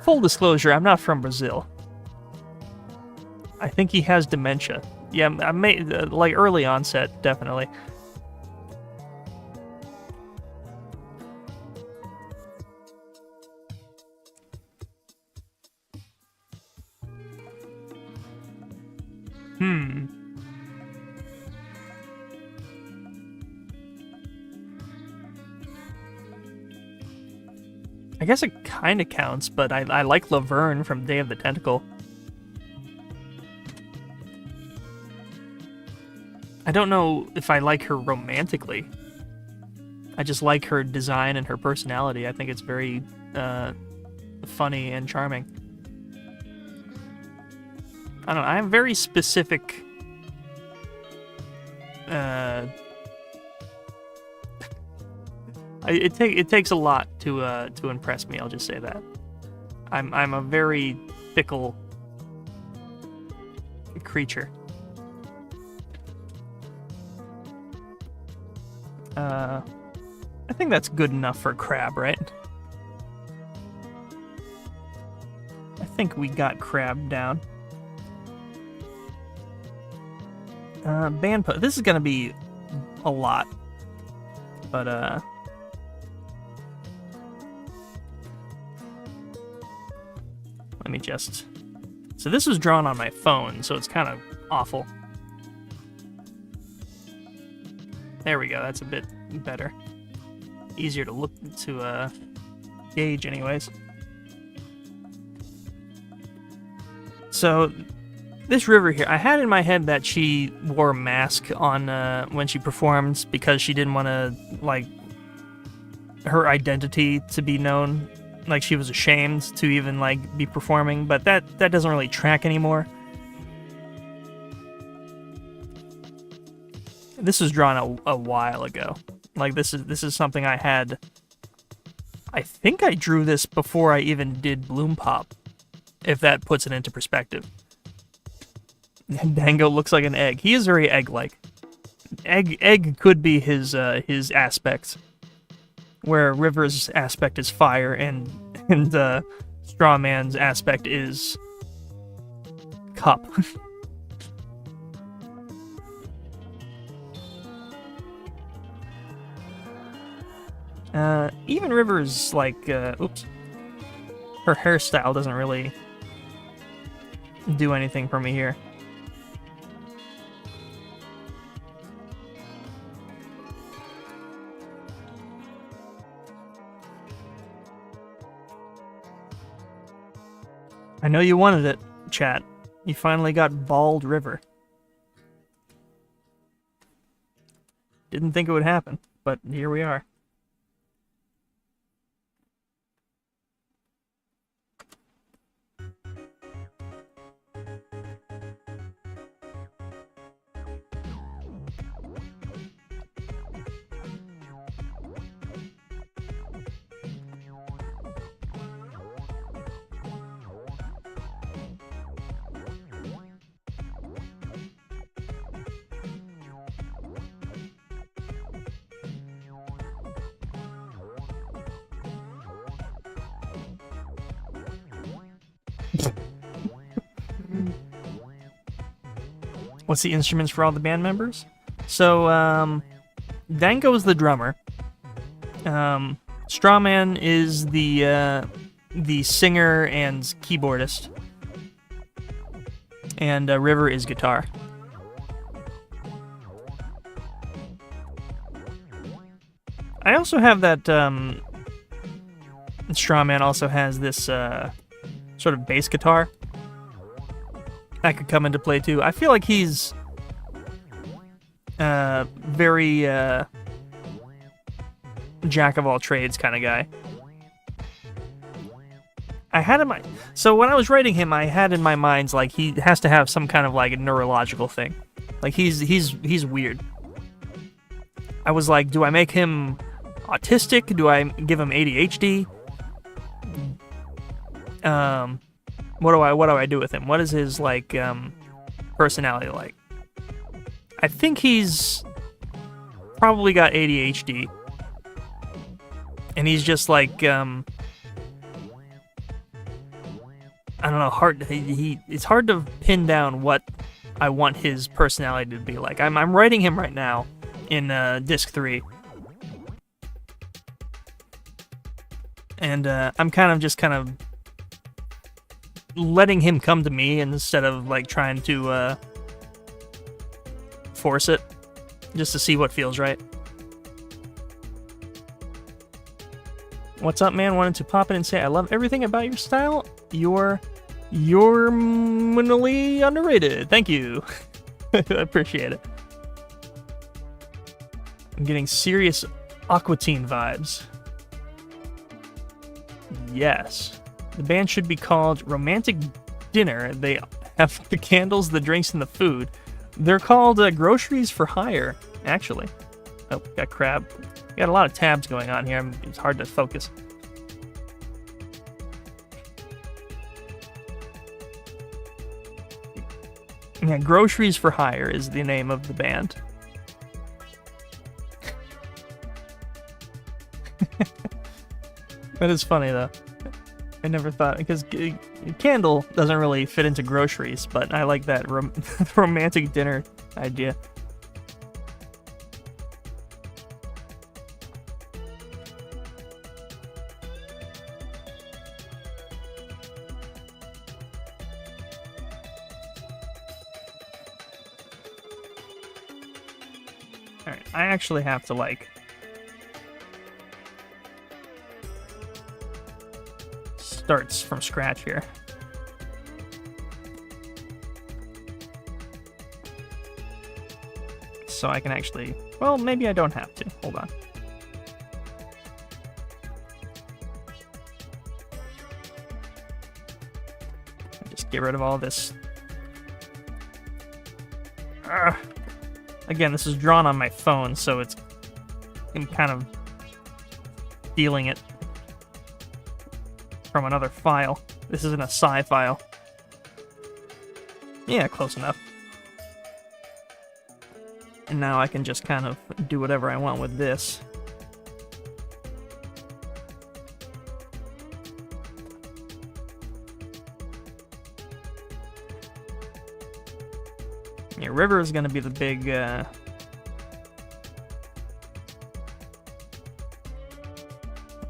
full disclosure, I'm not from Brazil. I think he has dementia. Yeah, I may like early onset, definitely. I guess it kind of counts, but I like Laverne from Day of the Tentacle. I don't know if I like her romantically. I just like her design and her personality. I think it's very funny and charming. I don't know, I have very specific it takes a lot to impress me, I'll just say that. I'm a very fickle creature. I think that's good enough for Crab, right? I think we got Crab down. Band post. This is gonna be a lot, but let me just So this was drawn on my phone, so it's kind of awful. There we go, that's a bit better. Easier to look to gauge anyways. So this river here, I had in my head that she wore a mask on when she performed because she didn't want to, like, her identity to be known. Like, she was ashamed to even, like, be performing, but that doesn't really track anymore. This was drawn a while ago. Like, this is something I had... I think I drew this before I even did Bloom Pop, if that puts it into perspective. Dango looks like an egg. He is very egg-like. Egg could be his aspect, where River's aspect is fire, and Strawman's aspect is cup. Even River's, like, oops. Her hairstyle doesn't really do anything for me here. I know you wanted it, chat. You finally got Bald River. Didn't think it would happen, but here we are. What's the instruments for all the band members? So, Dango is the drummer. Strawman is the singer and keyboardist. And River is guitar. I also have that, Strawman also has this, sort of bass guitar. That could come into play too. I feel like he's very jack of all trades kind of guy. I had in my so when I was writing him, I had in my mind like he has to have some kind of like a neurological thing. Like he's weird. I was like, do I make him autistic? Do I give him ADHD? What do I do with him? What is his, like, personality like? I think he's probably got ADHD. And he's just, like, I don't know, it's hard to pin down what I want his personality to be like. I'm writing him right now in, Disc 3. And, I'm kind of letting him come to me instead of like trying to force it, just to see what feels right. What's up, man? Wanted to pop in and say I love everything about your style. You're minimally underrated. Thank you. I appreciate it. I'm getting serious Aquatine vibes. Yes. The band should be called Romantic Dinner. They have the candles, the drinks, and the food. They're called Groceries for Hire, actually. Oh, got crab. Got a lot of tabs going on here. It's hard to focus. Yeah, Groceries for Hire is the name of the band. That is funny, though. I never thought, because candle doesn't really fit into groceries, but I like that romantic dinner idea. Alright, I actually have to, like, starts from scratch here. So I can actually... Well, maybe I don't have to. Hold on. Just get rid of all this. Again, this is drawn on my phone, so I'm kind of stealing it from another file. This isn't a SAI file. Yeah, close enough. And now I can just kind of do whatever I want with this. Yeah, River is going to be the big...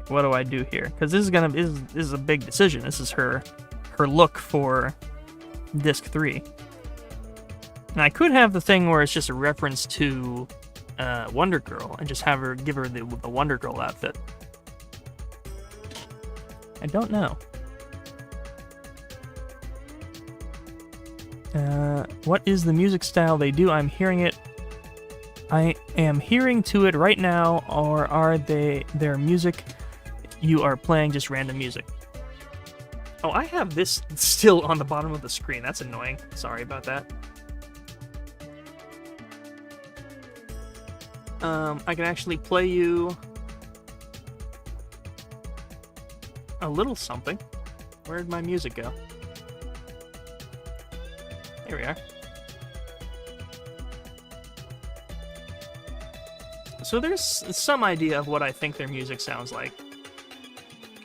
what do I do here? Because this is a big decision. This is her look for disc 3. And I could have the thing where it's just a reference to Wonder Girl and just give her the Wonder Girl outfit. I don't know. What is the music style they do? I'm hearing it. I am hearing to it right now, or are their music you are playing just random music? Oh, I have this still on the bottom of the screen. That's annoying. Sorry about that. I can actually play you a little something. Where'd my music go? Here we are. So there's some idea of what I think their music sounds like.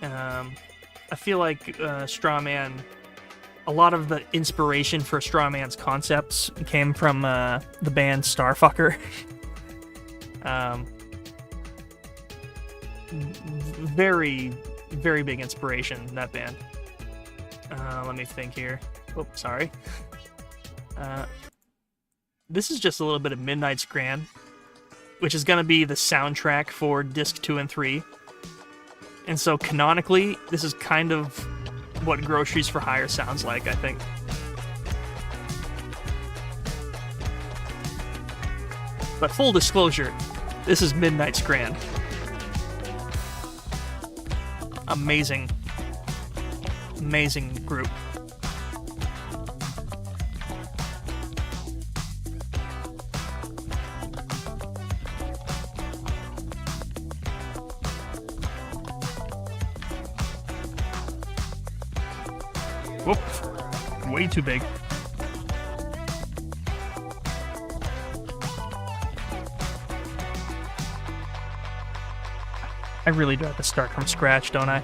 I feel like Strawman, a lot of the inspiration for Strawman's concepts came from the band Starfucker. Very, very big inspiration, that band. Let me think here. Oh, sorry. This is just a little bit of Midnight's Grand, which is going to be the soundtrack for Disc 2 and 3. And so, canonically, this is kind of what Groceries for Hire sounds like, I think. But full disclosure, this is Midnight's Grand. Amazing. Amazing group. Whoop. Way too big. I really do have to start from scratch, don't I?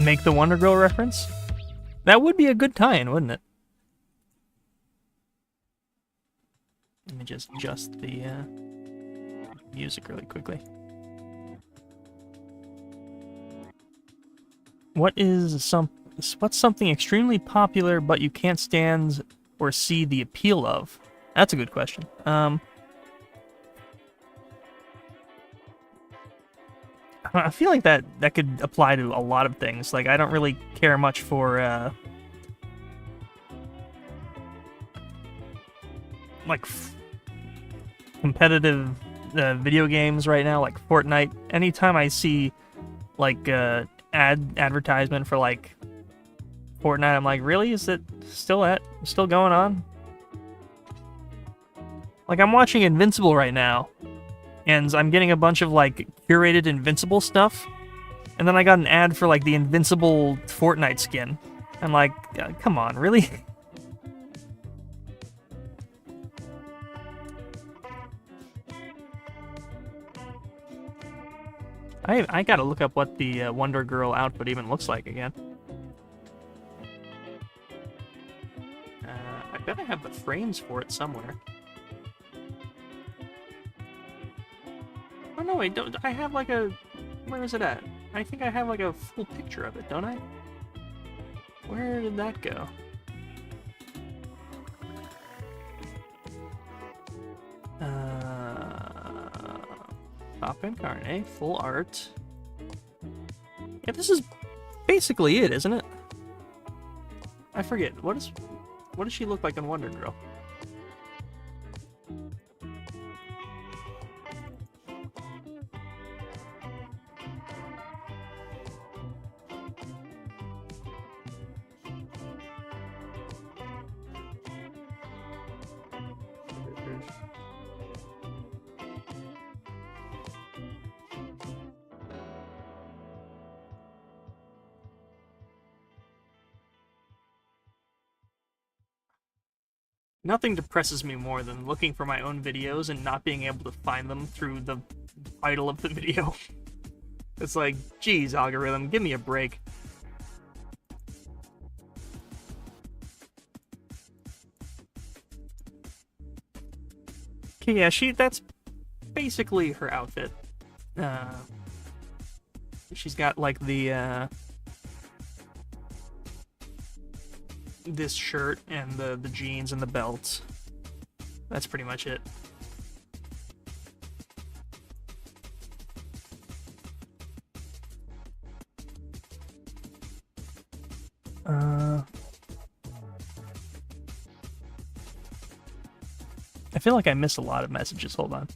make the Wonder Girl reference. That would be a good tie-in, wouldn't it? Let me just adjust the music really quickly. What's something extremely popular but you can't stand or see the appeal of? That's a good question. I feel like that could apply to a lot of things. Like, I don't really care much for like competitive video games right now, like Fortnite. Anytime I see like advertisement for like Fortnite, I'm like, really? Is it still going on? Like, I'm watching Invincible right now, and I'm getting a bunch of like curated Invincible stuff, and then I got an ad for like the Invincible Fortnite skin. I'm like, come on, really? I gotta look up what the Wonder Girl outfit even looks like again. I bet I have the frames for it somewhere. Oh no, wait, don't I have like a... Where is it at? I think I have like a full picture of it, don't I? Where did that go? Top Incarnate, full art. Yeah, this is basically it, isn't it? I forget. What does she look like in Wonder Girl? Nothing depresses me more than looking for my own videos and not being able to find them through the title of the video. It's like, geez, algorithm, give me a break. Okay, yeah, that's basically her outfit. She's got like the this shirt and the jeans and the belt. That's pretty much it. I feel like I missed a lot of messages. Hold on.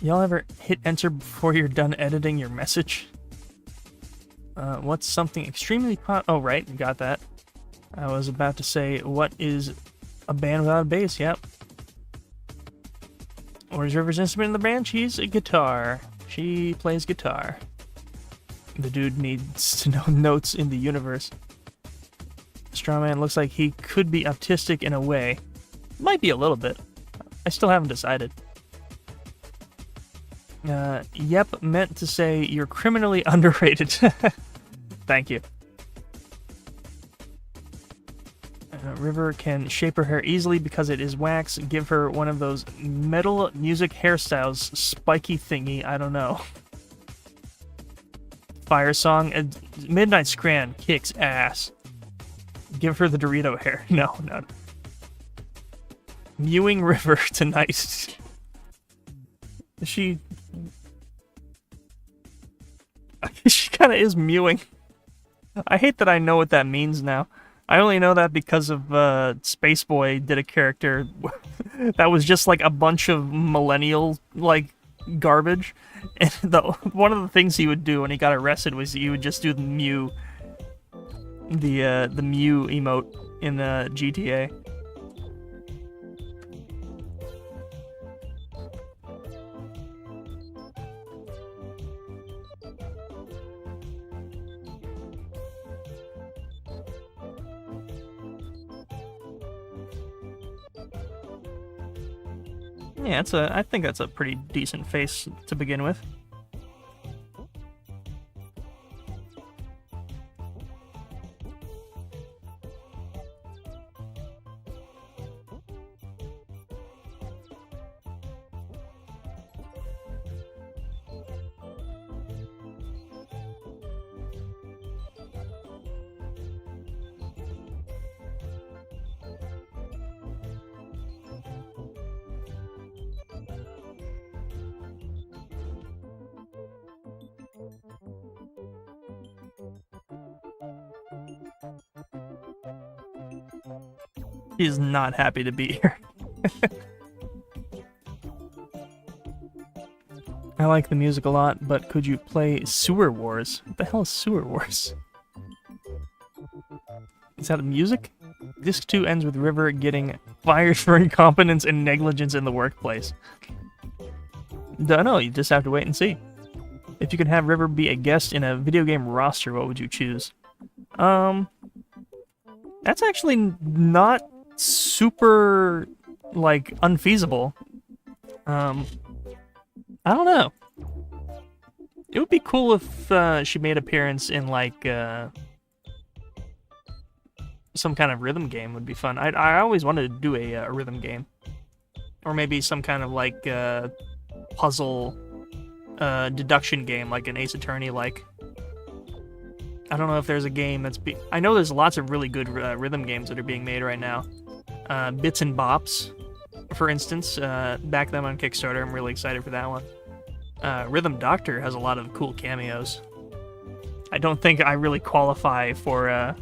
Y'all ever hit enter before you're done editing your message? What's something extremely oh, right, got that. I was about to say, what is a band without a bass? Yep. What is River's instrument in the band? She's a guitar. She plays guitar. The dude needs to know notes in the universe. Strawman looks like he could be autistic in a way. Might be a little bit. I still haven't decided. Yep, meant to say you're criminally underrated. Thank you. River can shape her hair easily because it is wax. Give her one of those metal music hairstyles, spiky thingy, I don't know. Fire song, Midnight Scran kicks ass. Give her the Dorito hair. No. Mewing River tonight. She kind of is mewing. I hate that I know what that means now. I only know that because of Spaceboy did a character that was just like a bunch of millennial like garbage, and one of the things he would do when he got arrested was he would just do the mew, the mew emote in the GTA. Yeah, I think that's a pretty decent face to begin with. She is not happy to be here. I like the music a lot, but could you play Sewer Wars? What the hell is Sewer Wars? Is that music? Disc 2 ends with River getting fired for incompetence and negligence in the workplace. Don't know, you just have to wait and see. If you could have River be a guest in a video game roster, what would you choose? That's actually not super, like, unfeasible. I don't know. It would be cool if she made an appearance in, like, some kind of rhythm game would be fun. I always wanted to do a rhythm game. Or maybe some kind of, like, puzzle deduction game, like an Ace Attorney, like. I don't know if there's a game that's I know there's lots of really good rhythm games that are being made right now. Bits and Bops, for instance, back them on Kickstarter. I'm really excited for that one. Rhythm Doctor has a lot of cool cameos. I don't think I really qualify for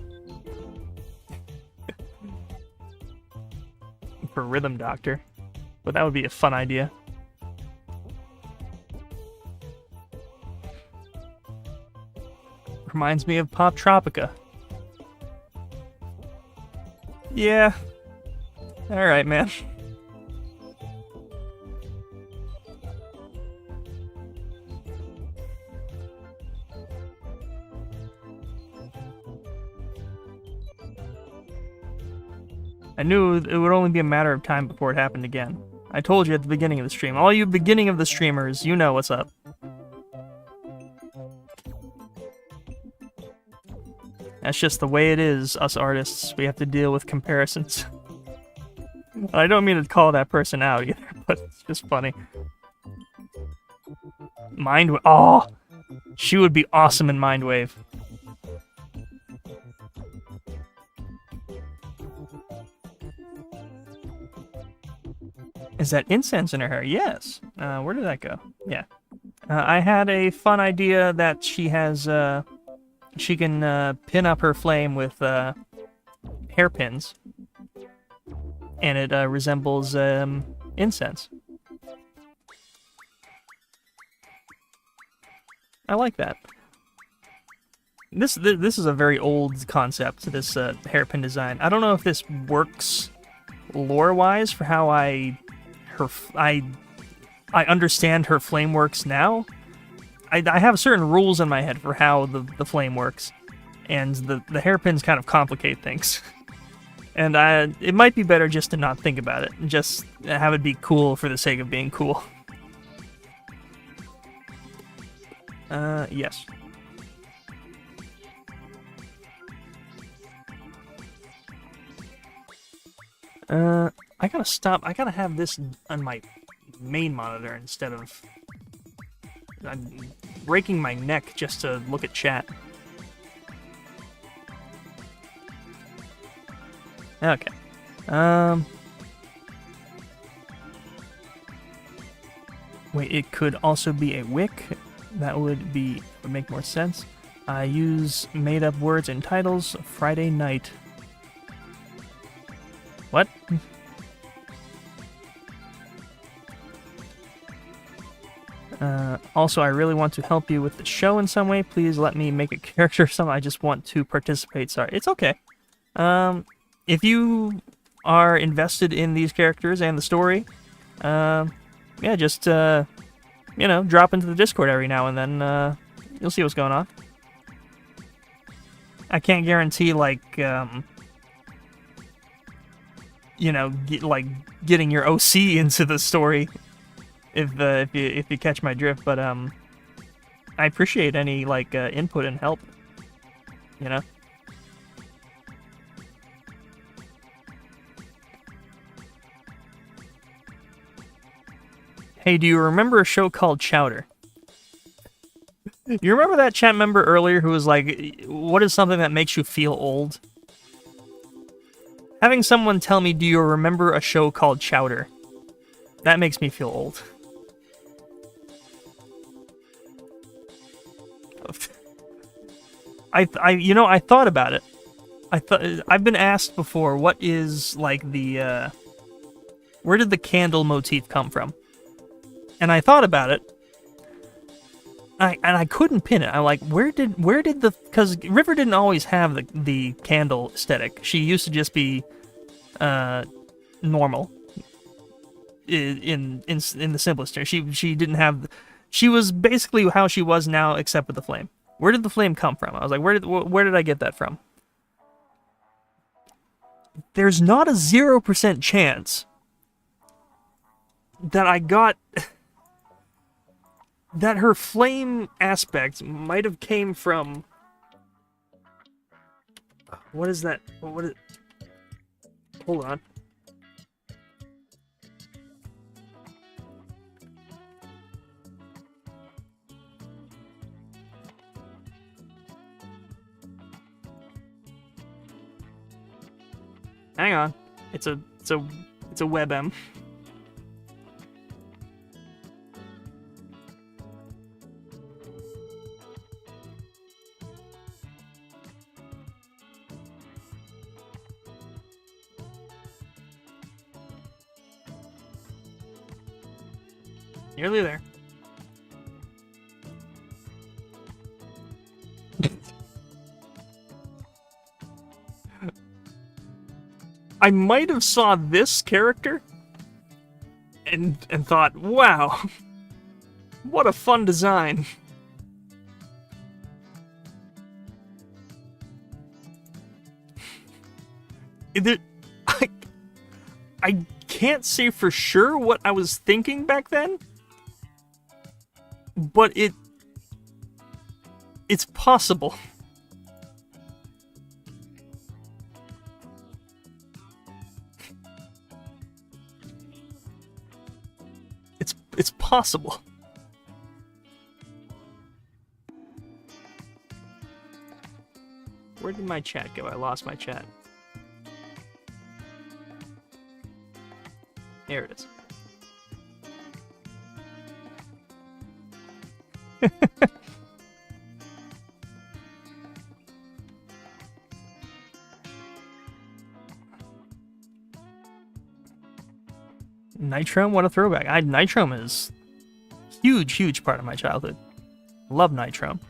for Rhythm Doctor, but that would be a fun idea. Reminds me of Pop Tropica. Yeah. Alright, man. I knew it would only be a matter of time before it happened again. I told you at the beginning of the stream. All you beginning of the streamers, you know what's up. That's just the way it is, us artists. We have to deal with comparisons. I don't mean to call that person out either, but it's just funny. Mindwave. Oh! She would be awesome in Mindwave. Is that incense in her hair? Yes. Where did that go? Yeah. I had a fun idea that she has, she can pin up her flame with hairpins, and it resembles incense. I like that. This is a very old concept, this hairpin design. I don't know if this works lore-wise for how I understand her flame works now. I have certain rules in my head for how the flame works, and the hairpins kind of complicate things. And it might be better just to not think about it, and just have it be cool for the sake of being cool. Yes. I gotta stop. I gotta have this on my main monitor instead of... I'm breaking my neck just to look at chat. Okay. Wait, it could also be a wick. That would make more sense. I use made-up words and titles. Friday night. What? Also, I really want to help you with the show in some way. Please let me make a character or something. I just want to participate. Sorry. It's okay. If you are invested in these characters and the story, yeah, just, you know, drop into the Discord every now and then. You'll see what's going on. I can't guarantee, like, you know, getting your OC into the story, if you catch my drift, but I appreciate any like input and help, you know. Hey, do you remember a show called Chowder? You remember that chat member earlier who was like, what is something that makes you feel old? Having someone tell me, do you remember a show called Chowder? That makes me feel old. you know, I thought about it. I've been asked before, what is like the where did the candle motif come from? And I thought about it. I couldn't pin it. I'm like, where did the, because River didn't always have the candle aesthetic. She used to just be normal in the simplest terms. She didn't have, she was basically how she was now, except with the flame. Where did the flame come from? I was like, where did I get that from? There's not a 0% chance that I got that her flame aspect might have came from, what is that? What is, hold on. Hang on. It's a WebM. Nearly there. I might have saw this character and thought, wow, what a fun design. I can't say for sure what I was thinking back then, but it's possible. It's possible. Where did my chat go? I lost my chat. There it is. Nitrome, what a throwback. Nitrome is huge part of my childhood. Love Nitrome.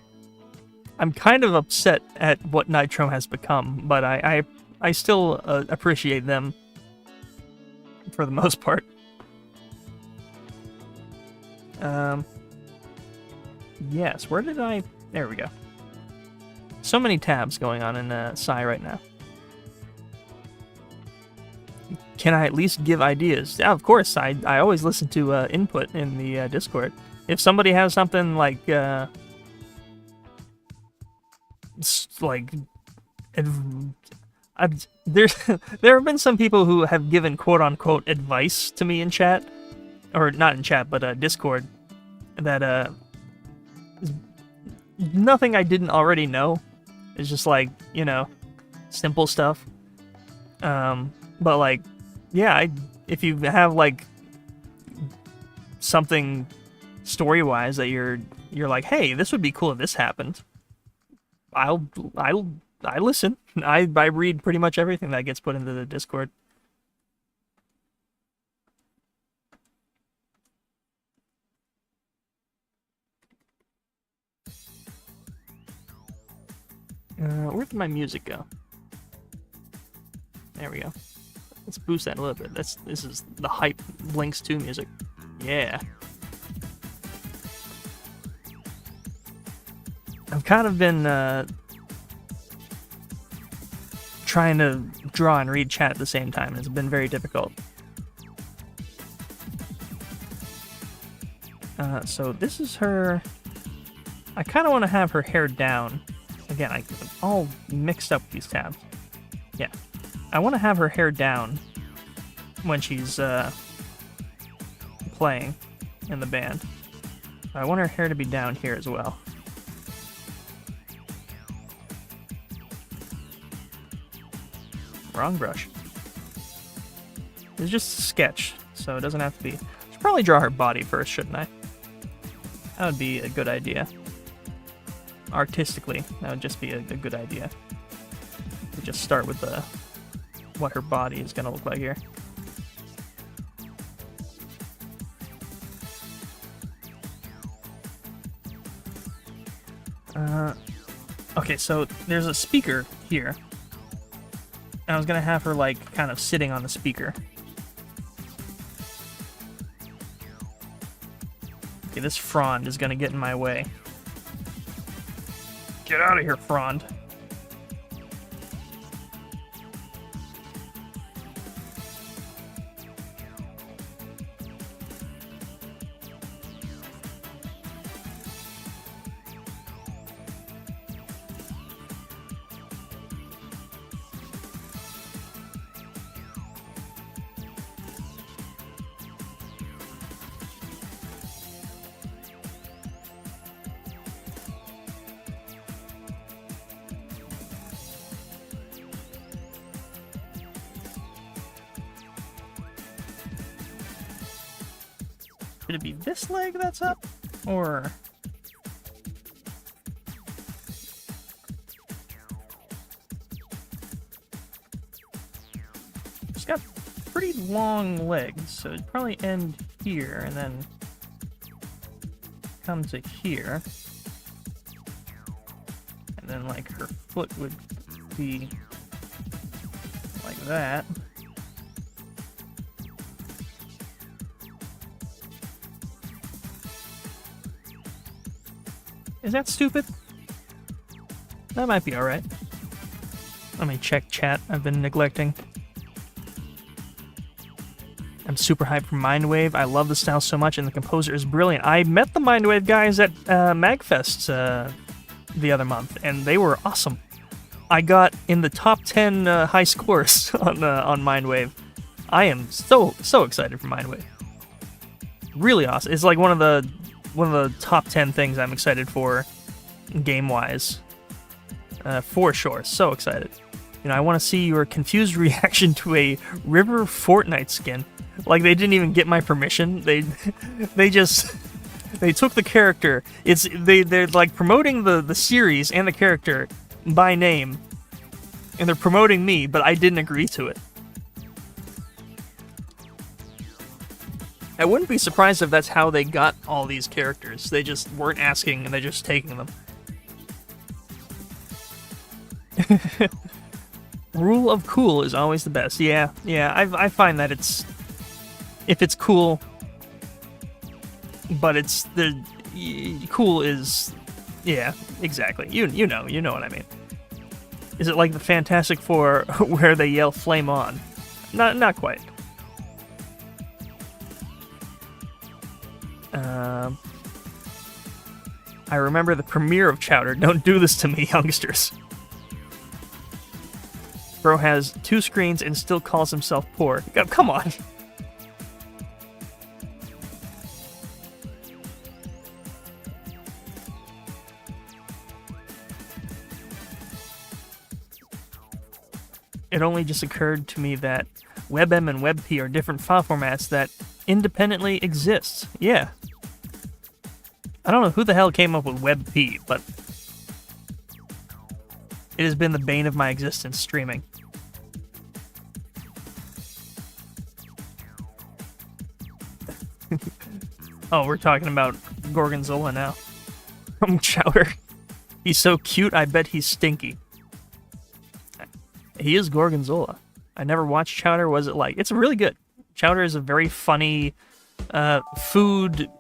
I'm kind of upset at what Nitrome has become, but I still appreciate them for the most part. Yes, where did I... There we go. So many tabs going on in SAI right now. Can I at least give ideas? Yeah, of course. I always listen to input in the Discord. If somebody has something like there have been some people who have given quote unquote advice to me in chat, or not in chat, but Discord, that nothing I didn't already know. It's just like, you know, simple stuff. But like, yeah, if you have like something story-wise that you're like, hey, this would be cool if this happened, I listen. I read pretty much everything that gets put into the Discord. Where did my music go? There we go. Let's boost that a little bit. This is the hype Blinks 2 music. Yeah. I've kind of been trying to draw and read chat at the same time, and it's been very difficult. So this is her... I kind of want to have her hair down. Again, I'm all mixed up with these tabs. Yeah. I want to have her hair down when she's playing in the band. I want her hair to be down here as well. Wrong brush. It's just a sketch, so it doesn't have to be... I should probably draw her body first, shouldn't I? That would be a good idea. Artistically, that would just be a good idea. just start with the what her body is gonna look like here. Okay, so there's a speaker here. And I was gonna have her, like, kind of sitting on the speaker. Okay, this frond is gonna get in my way. Get out of here, frond. Should it be this leg that's up? Or... It's got pretty long legs, so it'd probably end here and then come to here. And then, like, her foot would be like that. Is that stupid? That might be alright. Let me check chat. I've been neglecting. I'm super hyped for Mindwave. I love the style so much, and the composer is brilliant. I met the Mindwave guys at MagFest the other month, and they were awesome. I got in the top 10 high scores on Mindwave. I am so excited for Mindwave. Really awesome. It's like one of the top 10 things I'm excited for, game-wise. For sure. So excited. You know, I want to see your confused reaction to a River Fortnite skin. Like, they didn't even get my permission. They took the character. They're like promoting the series and the character by name, and they're promoting me, but I didn't agree to it. I wouldn't be surprised if that's how they got all these characters. They just weren't asking, and they're just taking them. Rule of cool is always the best. Yeah, I find that if it's cool, but it's cool is, yeah, exactly. You know what I mean. Is it like the Fantastic Four where they yell "Flame on"? Not quite. I remember the premiere of Chowder. Don't do this to me, youngsters. Bro has 2 screens and still calls himself poor. Come on. It only just occurred to me that WebM and WebP are different file formats that independently exist. Yeah. I don't know who the hell came up with WebP, but it has been the bane of my existence streaming. Oh, we're talking about Gorgonzola now. From Chowder. He's so cute, I bet he's stinky. He is Gorgonzola. I never watched Chowder. What is it like? It's really good. Chowder is a very funny food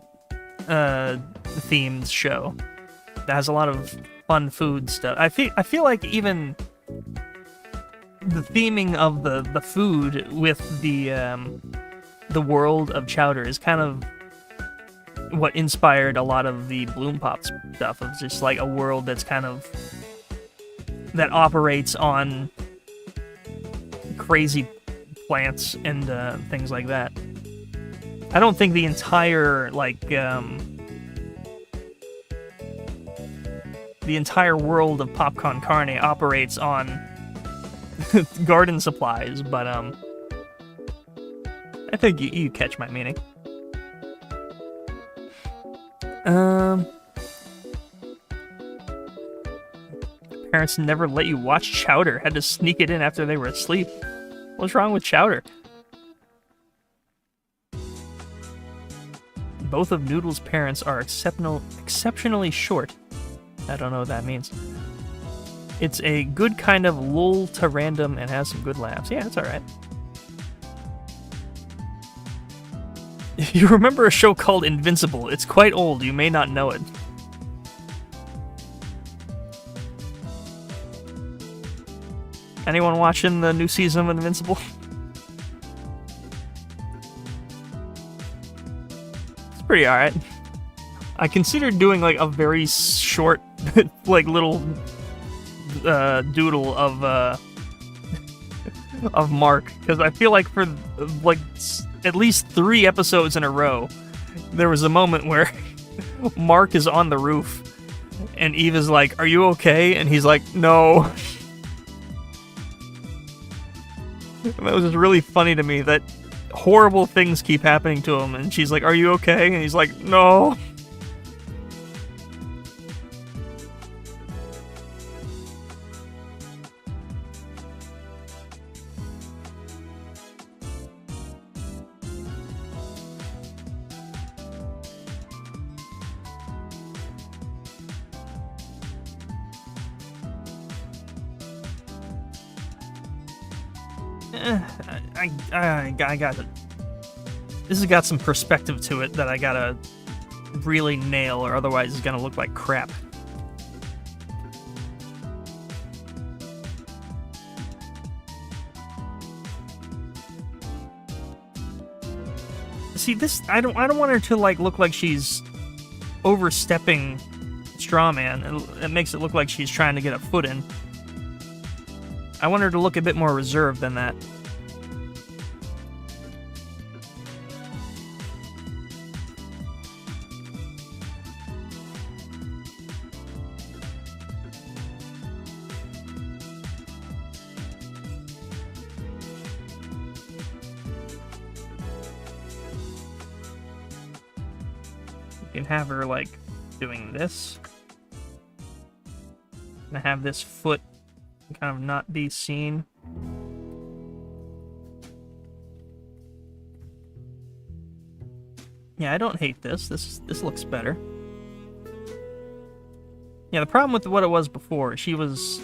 themed show that has a lot of fun food stuff. I feel like even the theming of the food with the world of Chowder is kind of what inspired a lot of the Bloom Pop stuff. Of just like a world that's kind of that operates on crazy plants and things like that. I don't think the entire the entire world of Popcorn Carne operates on garden supplies, but I think you catch my meaning. parents never let you watch Chowder. Had to sneak it in after they were asleep. What's wrong with Chowder? Both of Noodle's parents are exceptionally short. I don't know what that means. It's a good kind of lull to random and has some good laughs. Yeah, it's alright. You remember a show called Invincible? It's quite old. You may not know it. Anyone watching the new season of Invincible? It's pretty alright. I considered doing like a very short, like little doodle of Mark, because I feel like for like at least 3 episodes in a row, there was a moment where Mark is on the roof, and Eve is like, "Are you okay?" And he's like, "No." And that was just really funny to me, that horrible things keep happening to him, and she's like, "Are you okay?" And he's like, "No." I got it. This has got some perspective to it that I gotta really nail, or otherwise it's gonna look like crap. See, this I don't want her to like look like she's overstepping Strawman. It makes it look like she's trying to get a foot in. I want her to look a bit more reserved than that. You can have her like doing this, and have this foot kind of not be seen. Yeah, I don't hate this. This looks better. Yeah, the problem with what it was before, she was...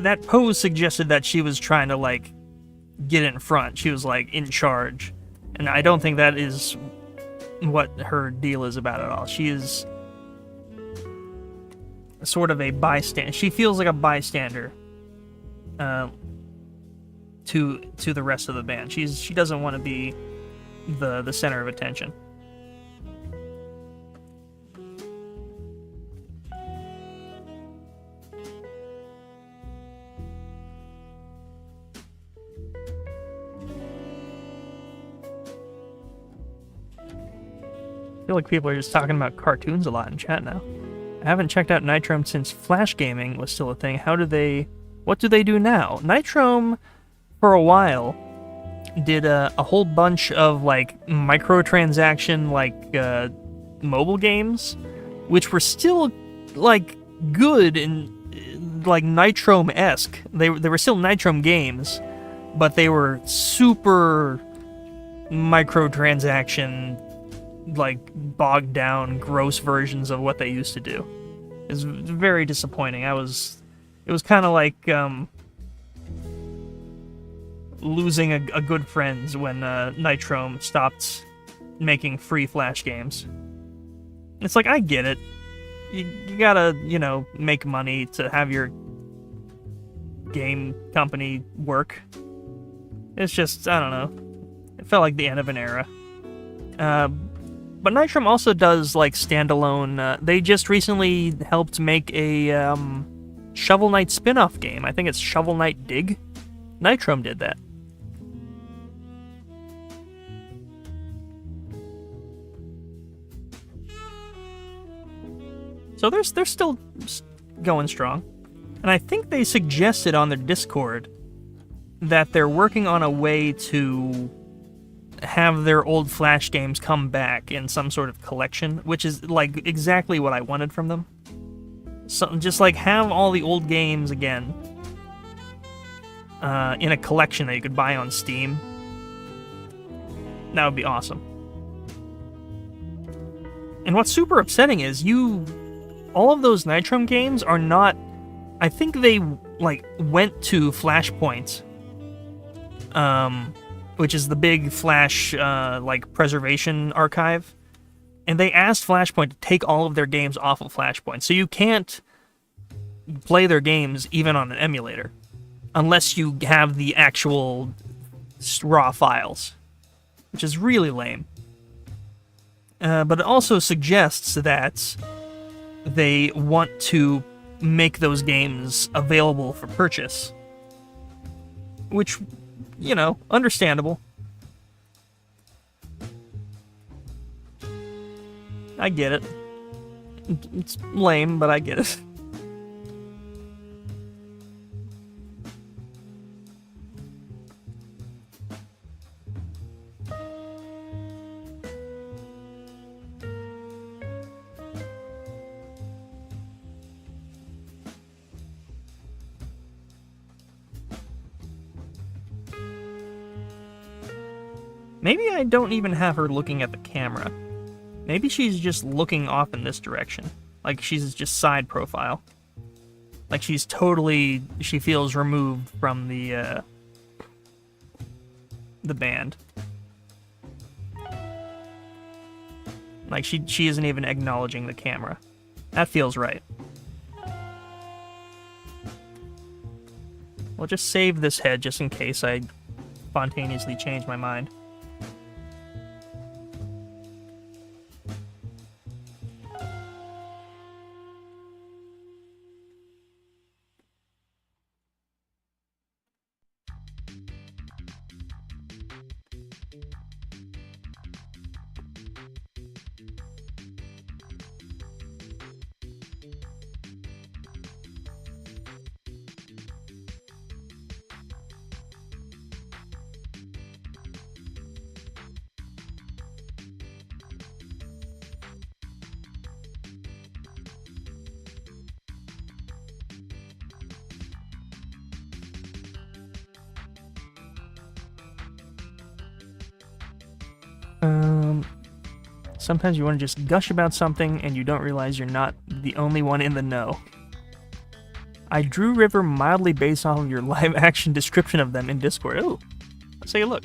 that pose suggested that she was trying to, like, get in front. She was, like, in charge. And I don't think that is what her deal is about at all. She is sort of a bystander. She feels like a bystander to the rest of the band. She doesn't want to be the center of attention. I feel like people are just talking about cartoons a lot in chat now. I haven't checked out Nitrome since Flash Gaming was still a thing. What do they do now? Nitrome, for a while, did a whole bunch of, like, microtransaction, like, mobile games, which were still, like, good and, like, Nitrome-esque. They were still Nitrome games, but they were super microtransaction, like, bogged down, gross versions of what they used to do. It was very disappointing. It was kind of like losing a good friend when Nitrome stopped making free Flash games. It's like, I get it. You gotta, make money to have your game company work. It's just, I don't know. It felt like the end of an era. But Nitrome also does, like, standalone... they just recently helped make a Shovel Knight spin-off game. I think it's Shovel Knight Dig. Nitrome did that. So they're still going strong. And I think they suggested on their Discord that they're working on a way to have their old Flash games come back in some sort of collection, which is, like, exactly what I wanted from them. Something just like have all the old games again in a collection that you could buy on Steam. That would be awesome. And what's super upsetting is all of those Nitrom games are not. I think they like went to Flashpoint, which is the big Flash like preservation archive. And they asked Flashpoint to take all of their games off of Flashpoint. So you can't play their games even on an emulator unless you have the actual raw files, which is really lame. But it also suggests that they want to make those games available for purchase, which, you know, understandable. I get it. It's lame, but I get it. Maybe I don't even have her looking at the camera. Maybe she's just looking off in this direction. Like she's just side profile. Like she feels removed from the band. Like she isn't even acknowledging the camera. That feels right. We'll just save this head just in case I spontaneously change my mind. Sometimes you want to just gush about something and you don't realize you're not the only one in the know. I drew River mildly based off of your live-action description of them in Discord. Oh, let's take a look.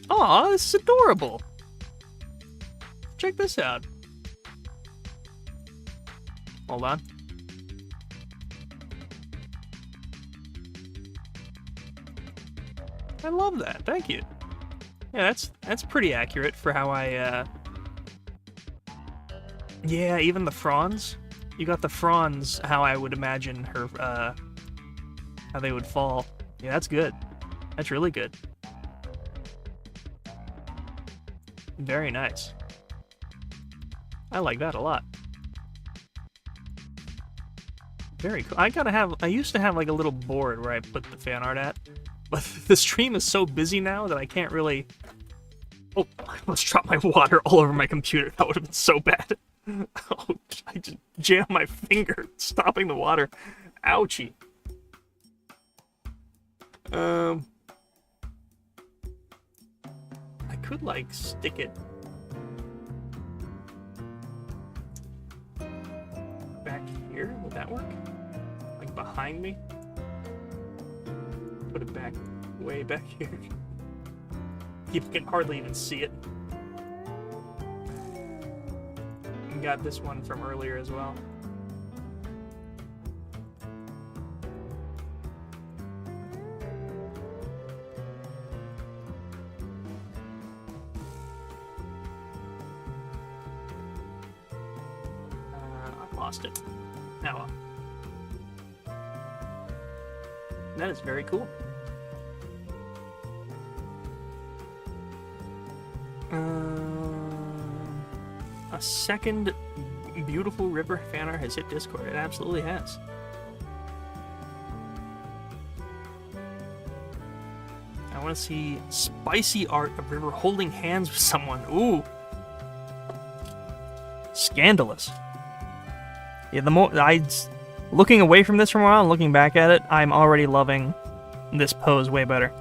Aw, this is adorable. Check this out. Hold on. I love that. Thank you. Yeah, that's pretty accurate for how I, Yeah, even the fronds. You got the fronds how I would imagine her, how they would fall. Yeah, that's good. That's really good. Very nice. I like that a lot. Very cool. I used to have like a little board where I put the fan art at. But the stream is so busy now that I can't really... Oh, I almost dropped my water all over my computer. That would have been so bad. Oh, I just jammed my finger, stopping the water. Ouchie. I could, like, stick it back here. Would that work? Like, behind me? Put it back, way back here. People can hardly even see it. We got this one from earlier as well. I lost it. Now, that is very cool. A second beautiful river fan art has hit Discord. It absolutely has. I want to see spicy art of River holding hands with someone. Ooh. Scandalous. Yeah, looking away from this for a while and looking back at it, I'm already loving this pose way better.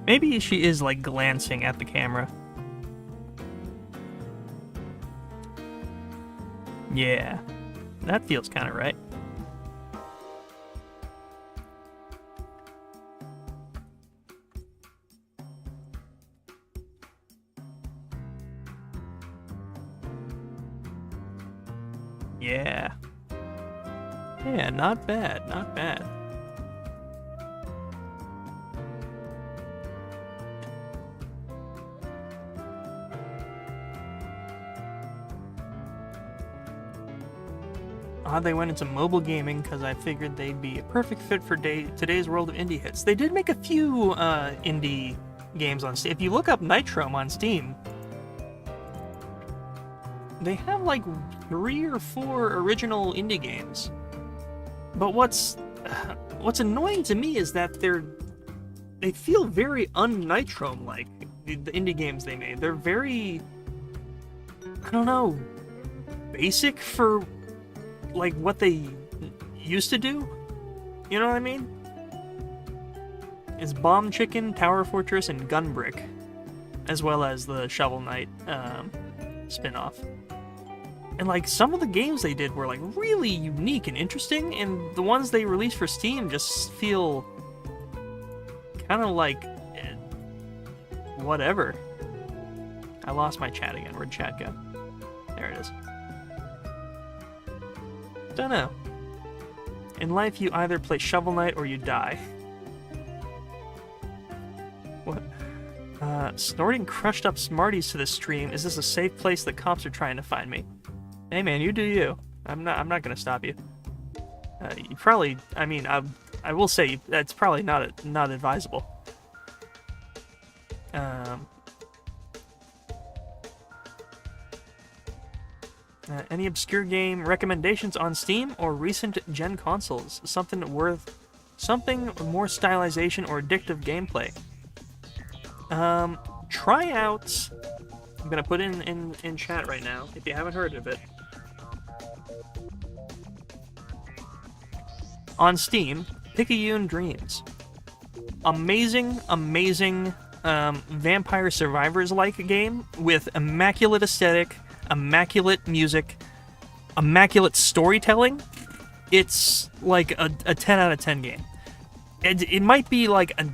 Maybe she is, like, glancing at the camera. Yeah, that feels kind of right. Yeah. Yeah, not bad, not bad. They went into mobile gaming because I figured they'd be a perfect fit for today's world of indie hits. They did make a few indie games on Steam. If you look up Nitrome on Steam, they have like 3 or 4 original indie games. But what's annoying to me is that they feel very un-Nitrome-like, the indie games they made. They're very, I don't know, basic for like what they used to do. You know what I mean? It's Bomb Chicken, Tower Fortress, and Gunbrick, as well as the Shovel Knight spin-off. And like some of the games they did were like really unique and interesting, and the ones they released for Steam just feel kind of like whatever. I lost my chat again. Where'd chat go? There it is. Don't know. In life, you either play Shovel Knight or you die. What? Snorting crushed up Smarties to the stream. Is this a safe place that cops are trying to find me? Hey man, you do you. I'm not gonna stop you. You probably, I mean, I will say that's probably not advisable. Any obscure game recommendations on Steam or recent gen consoles? Something more stylization or addictive gameplay. Try out. I'm gonna put in chat right now if you haven't heard of it. On Steam, Picayune Dreams. Amazing Vampire Survivors-like game with immaculate aesthetic, immaculate music, immaculate storytelling. It's like a 10 out of 10 game. It might be like an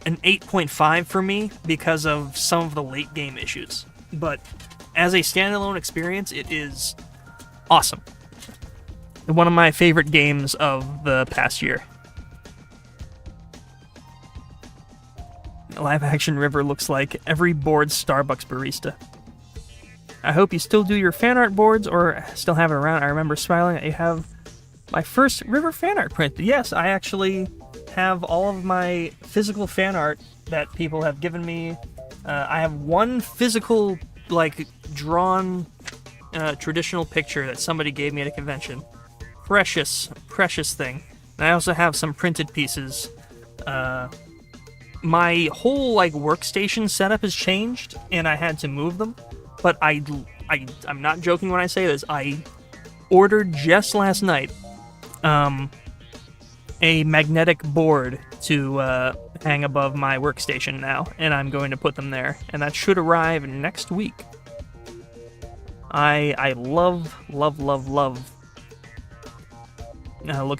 8.5 for me because of some of the late game issues, but as a standalone experience, it is awesome. One of my favorite games of the past year. Live action River looks like every bored Starbucks barista. I hope you still do your fan art boards or still have it around. I remember smiling that you have my first River fan art print. Yes, I actually have all of my physical fan art that people have given me. I have one physical, like, drawn traditional picture that somebody gave me at a convention. Precious thing. And I also have some printed pieces. My whole, like, workstation setup has changed, and I had to move them. But I'm not joking when I say this. I ordered just last night a magnetic board to hang above my workstation now, and I'm going to put them there, and that should arrive next week. I love looking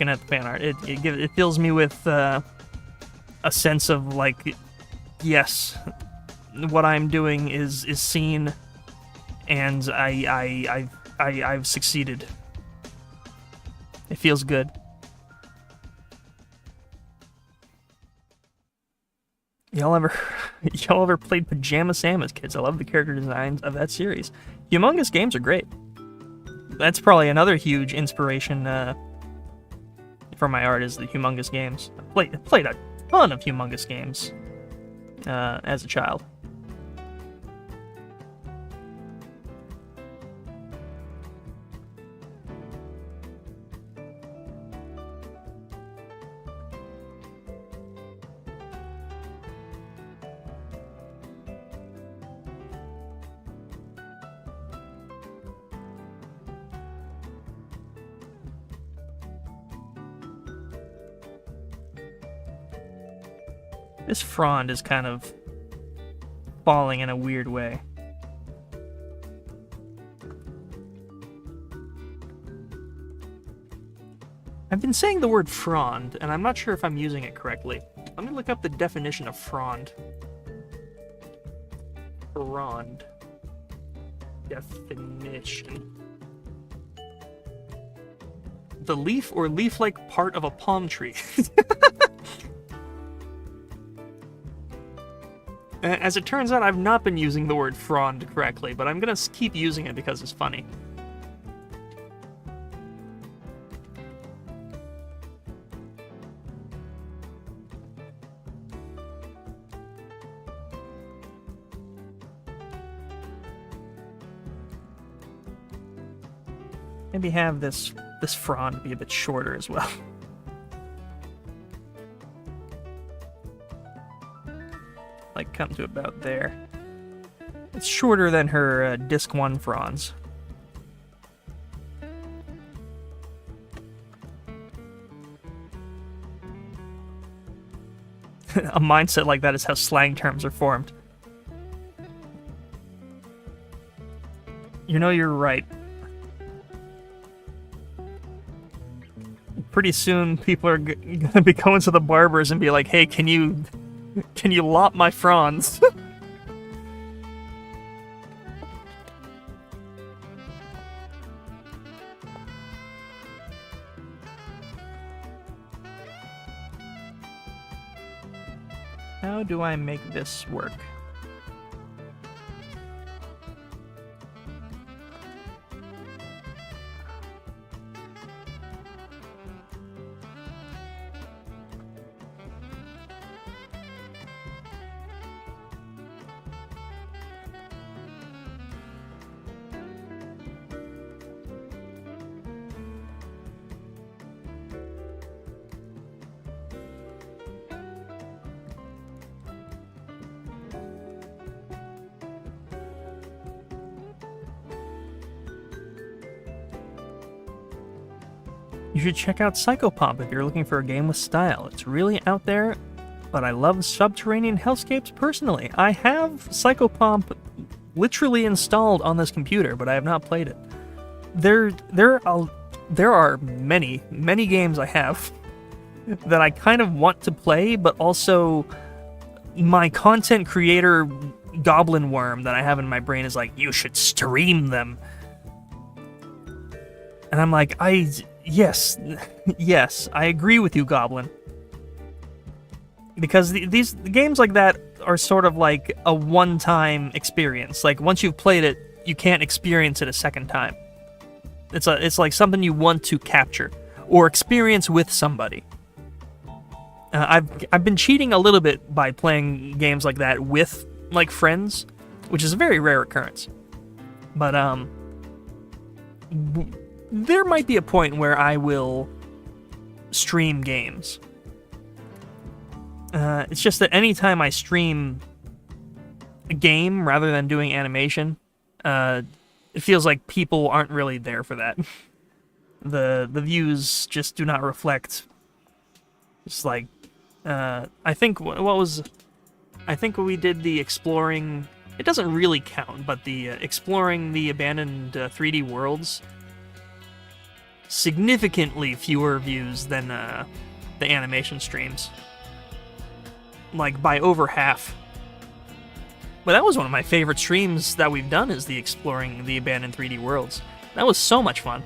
at the fan art. It fills me with a sense of like, yes, what I'm doing is seen. And I've I've succeeded. It feels good. Y'all ever played Pajama Sam as kids? I love the character designs of that series. Humongous games are great. That's probably another huge inspiration for my art, is the Humongous games. I played a ton of Humongous games as a child. This frond is kind of falling in a weird way. I've been saying the word frond, and I'm not sure if I'm using it correctly. Let me look up the definition of frond. Frond. Definition. The leaf or leaf-like part of a palm tree. As it turns out, I've not been using the word frond correctly, but I'm gonna keep using it because it's funny. Maybe have this frond be a bit shorter as well. Like, come to about there. It's shorter than her Disc 1 fronds. A mindset like that is how slang terms are formed. You know, you're right. Pretty soon, people are gonna be going to the barbers and be like, "Hey, can you lop my fronds?" How do I make this work? You should check out Psychopomp if you're looking for a game with style. It's really out there, but I love subterranean hellscapes personally. I have Psychopomp literally installed on this computer, but I have not played it. There are many games I have that I kind of want to play, but also my content creator goblin worm that I have in my brain is like, you should stream them. And I'm like, yes, I agree with you, Goblin. Because these games like that are sort of like a one-time experience. Like, once you've played it, you can't experience it a second time. It's like something you want to capture or experience with somebody. I've been cheating a little bit by playing games like that with like friends, which is a very rare occurrence. But there might be a point where I will stream games. It's just that anytime I stream a game rather than doing animation, it feels like people aren't really there for that. The views just do not reflect. It's like, I think we did the exploring. It doesn't really count, but the exploring the abandoned 3D worlds. Significantly fewer views than the animation streams. Like, by over half. But that was one of my favorite streams that we've done, is the exploring the abandoned 3D worlds. That was so much fun.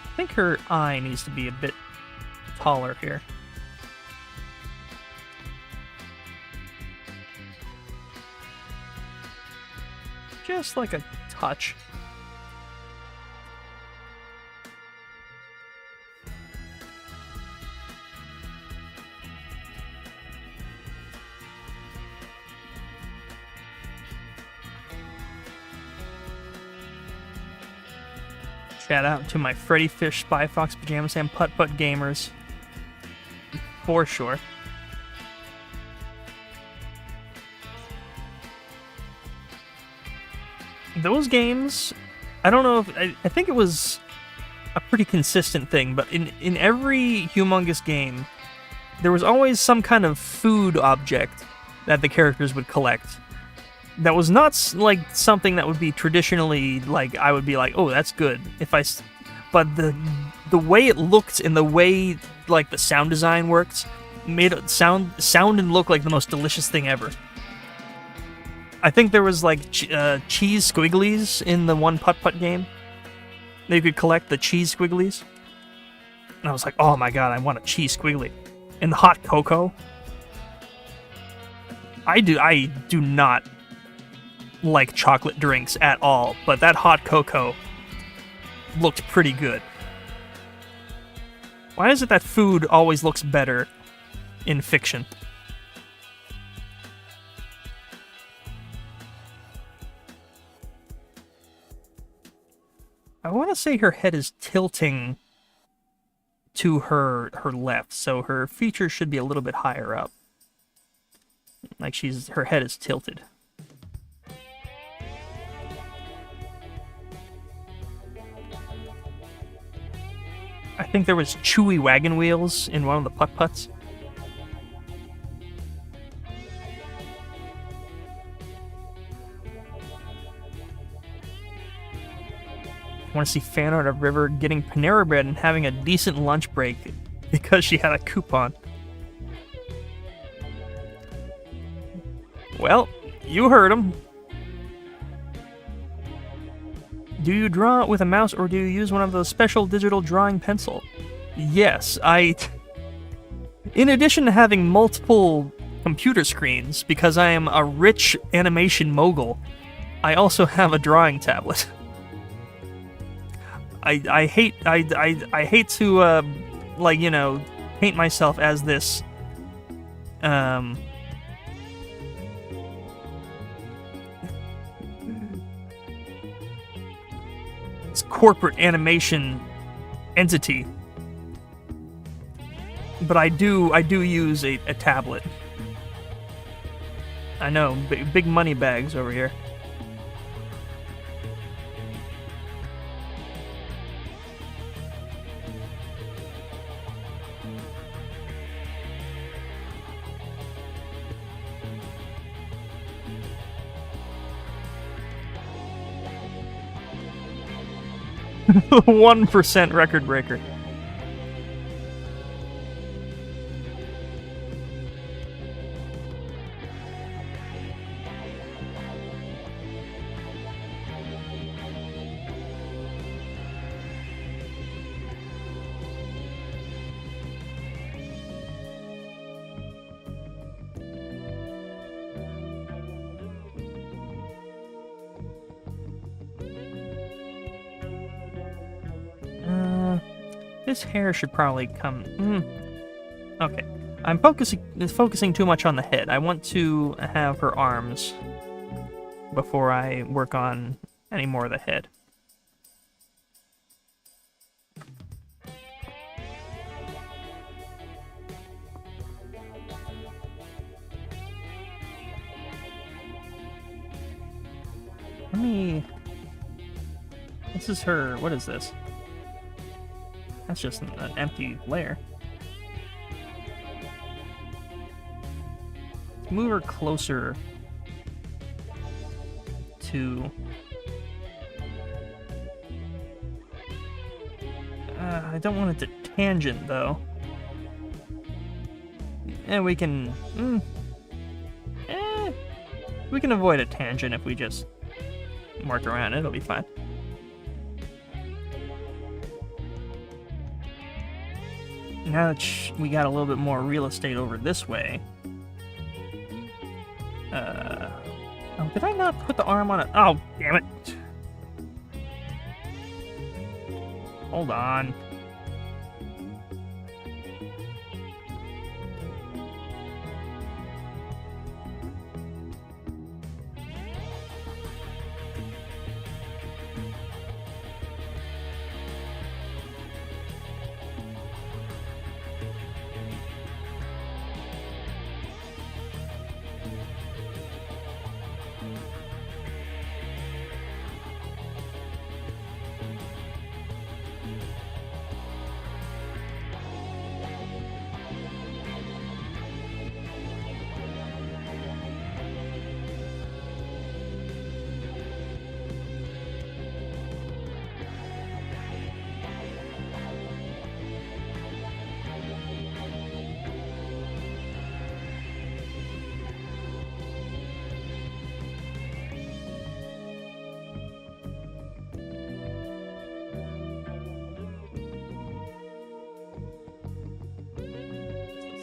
I think her eye needs to be a bit taller here. Just like a touch. Shout out to my Freddy Fish, Spy Fox, Pajama Sam, Putt Putt gamers. For sure. Those games, I don't know if... I think it was a pretty consistent thing, but in every Humongous game, there was always some kind of food object that the characters would collect. That was not like something that would be traditionally like I would be like, oh, that's good. But the way it looked and the way like the sound design worked made it sound and look like the most delicious thing ever. I think there was like cheese squigglies in the one Putt Putt game. You could collect the cheese squigglies, and I was like, oh my god, I want a cheese squiggly. And the hot cocoa. I do not like chocolate drinks at all, but that hot cocoa looked pretty good. Why is it that food always looks better in fiction? I want to say her head is tilting to her left, so her features should be a little bit higher up. Like her head is tilted. I think there was chewy wagon wheels in one of the Putt Putts. I want to see fan art of River getting Panera Bread and having a decent lunch break because she had a coupon. Well, you heard him. Do you draw with a mouse or do you use one of those special digital drawing pencil? Yes, in addition to having multiple computer screens, because I am a rich animation mogul, I also have a drawing tablet. I hate to like, you know, paint myself as this corporate animation entity, but I do use a tablet. I know, big money bags over here. The 1% record breaker. This hair should probably come... Okay. I'm focusing too much on the head. I want to have her arms before I work on any more of the head. This is her... What is this? That's just an empty layer. Move her closer to... I don't want it to tangent, though. And we can... we can avoid a tangent if we just work around it. It'll be fine. Now that we got a little bit more real estate over this way... oh, did I not put the arm on it? Oh, damn it. Hold on.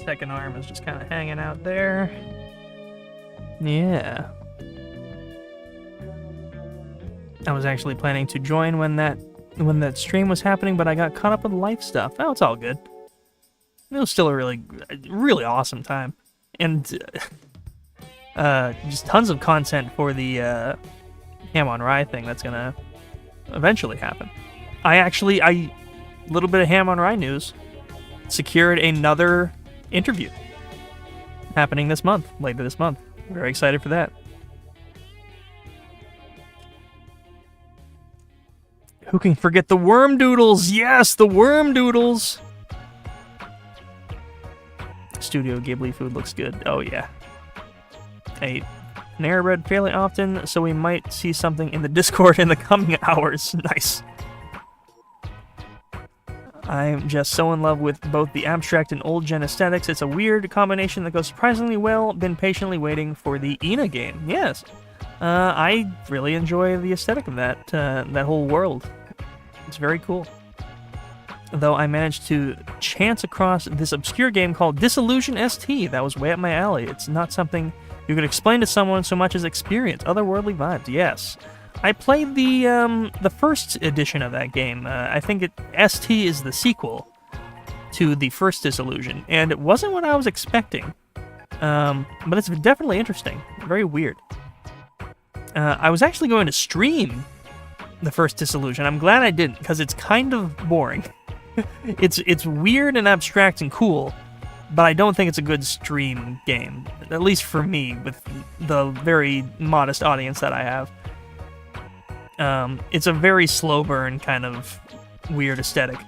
Second arm is just kind of hanging out there. Yeah. I was actually planning to join when that stream was happening, but I got caught up with life stuff. Oh, it's all good. It was still a really awesome time. And just tons of content for the Ham on Rye thing that's gonna eventually happen. A little bit of Ham on Rye news. Secured another interview happening this month, later this month. Very excited for that. Who can forget the worm doodles? Yes, the worm doodles. Studio Ghibli food looks good. Oh yeah. I eat Panera Bread fairly often, so we might see something in the Discord in the coming hours. Nice. I'm just so in love with both the abstract and old-gen aesthetics. It's a weird combination that goes surprisingly well. Been patiently waiting for the Ina game. Yes. I really enjoy the aesthetic of that whole world. It's very cool. Though I managed to chance across this obscure game called Disillusion ST. That was way up my alley. It's not something you could explain to someone so much as experience. Otherworldly vibes, yes. I played the first edition of that game. I think ST is the sequel to the first Disillusion, and it wasn't what I was expecting. But it's definitely interesting. Very weird. I was actually going to stream the first Disillusion. I'm glad I didn't, because it's kind of boring. It's weird and abstract and cool, but I don't think it's a good stream game. At least for me, with the very modest audience that I have. It's a very slow burn kind of weird aesthetic.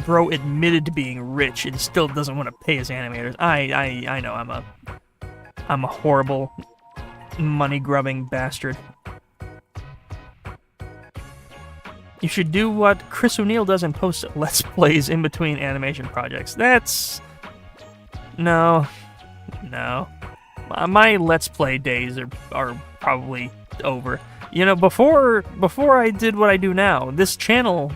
Bro admitted to being rich and still doesn't want to pay his animators. I know I'm a horrible money grubbing bastard. You should do what Chris O'Neill does and post Let's Plays in between animation projects. That's... No. My Let's Play days are probably over. You know, before I did what I do now, this channel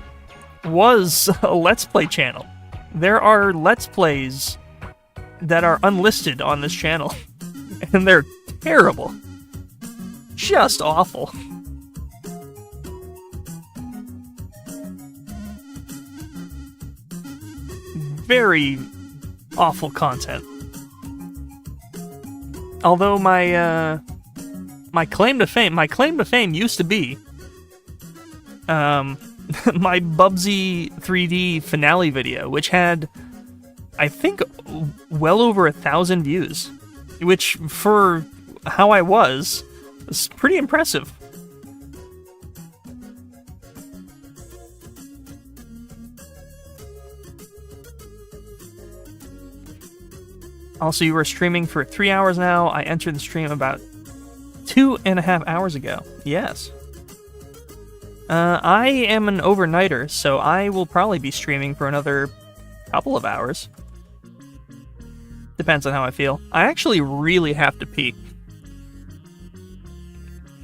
was a Let's Play channel. There are Let's Plays that are unlisted on this channel, and they're terrible. Just awful. Very awful content. Although my claim to fame used to be my Bubsy 3D finale video, which had, I think, well over 1,000 views, which for how I was pretty impressive. Also, you were streaming for 3 hours now. I entered the stream about 2.5 hours ago. Yes. I am an overnighter, so I will probably be streaming for another couple of hours. Depends on how I feel. I actually really have to pee.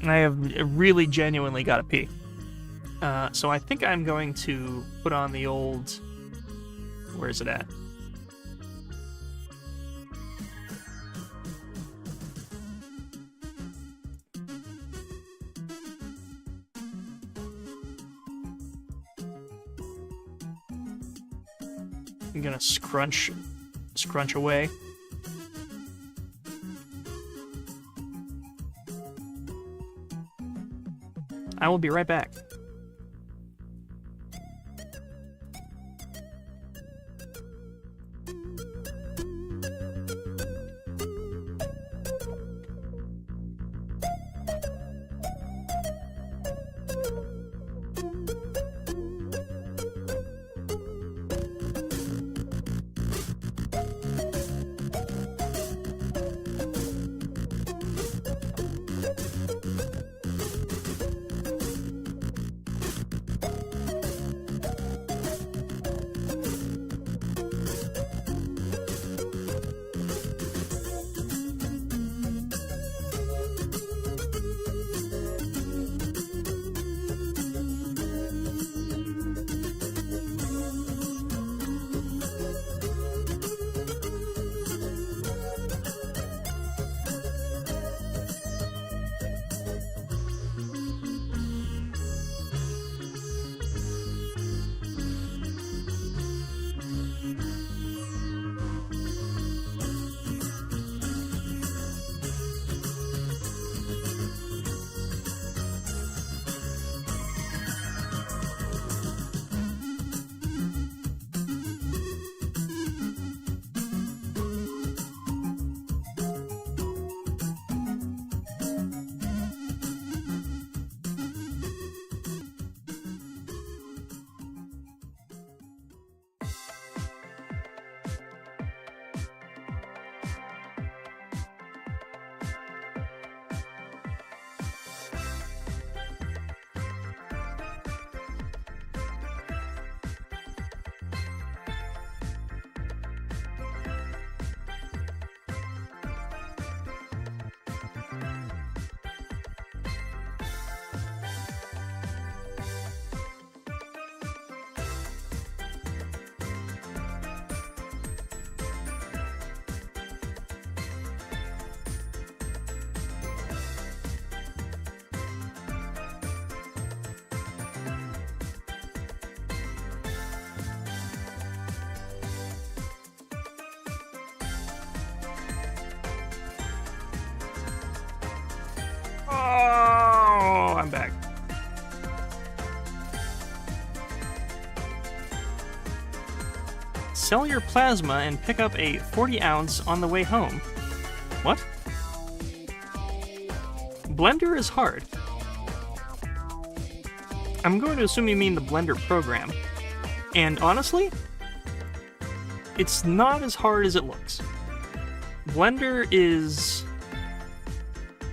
I have really genuinely got to pee. So I think I'm going to put on the old... Where is it at? I'm gonna scrunch away. I will be right back. Oh, I'm back. Sell your plasma and pick up a 40-ounce on the way home. What? Blender is hard. I'm going to assume you mean the Blender program. And honestly, it's not as hard as it looks. Blender is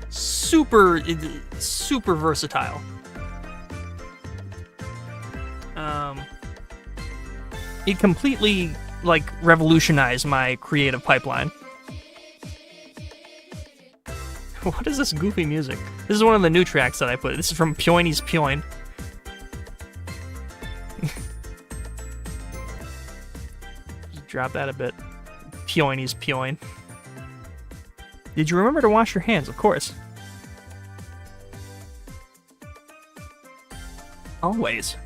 super versatile. It completely, revolutionized my creative pipeline. What is this goofy music? This is one of the new tracks that I put. This is from Pyoiny's Pyoin. Just drop that a bit. Pyoiny's Pyoin. Did you remember to wash your hands? Of course. Always.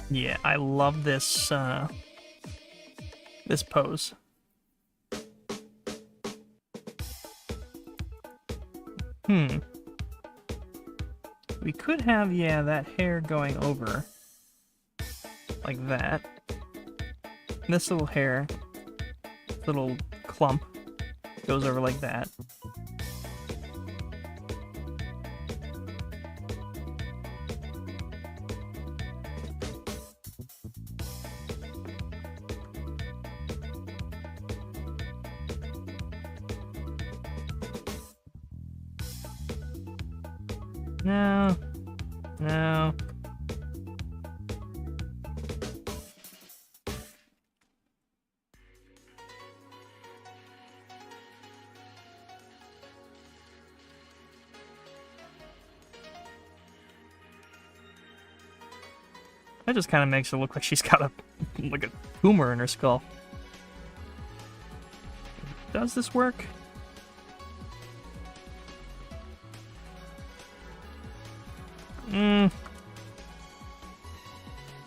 Yeah, I love this, this pose. We could have, yeah, that hair going over. Like that. This little hair, little clump, goes over like that. No. No. That just kind of makes it look like she's got a tumor in her skull. Does this work?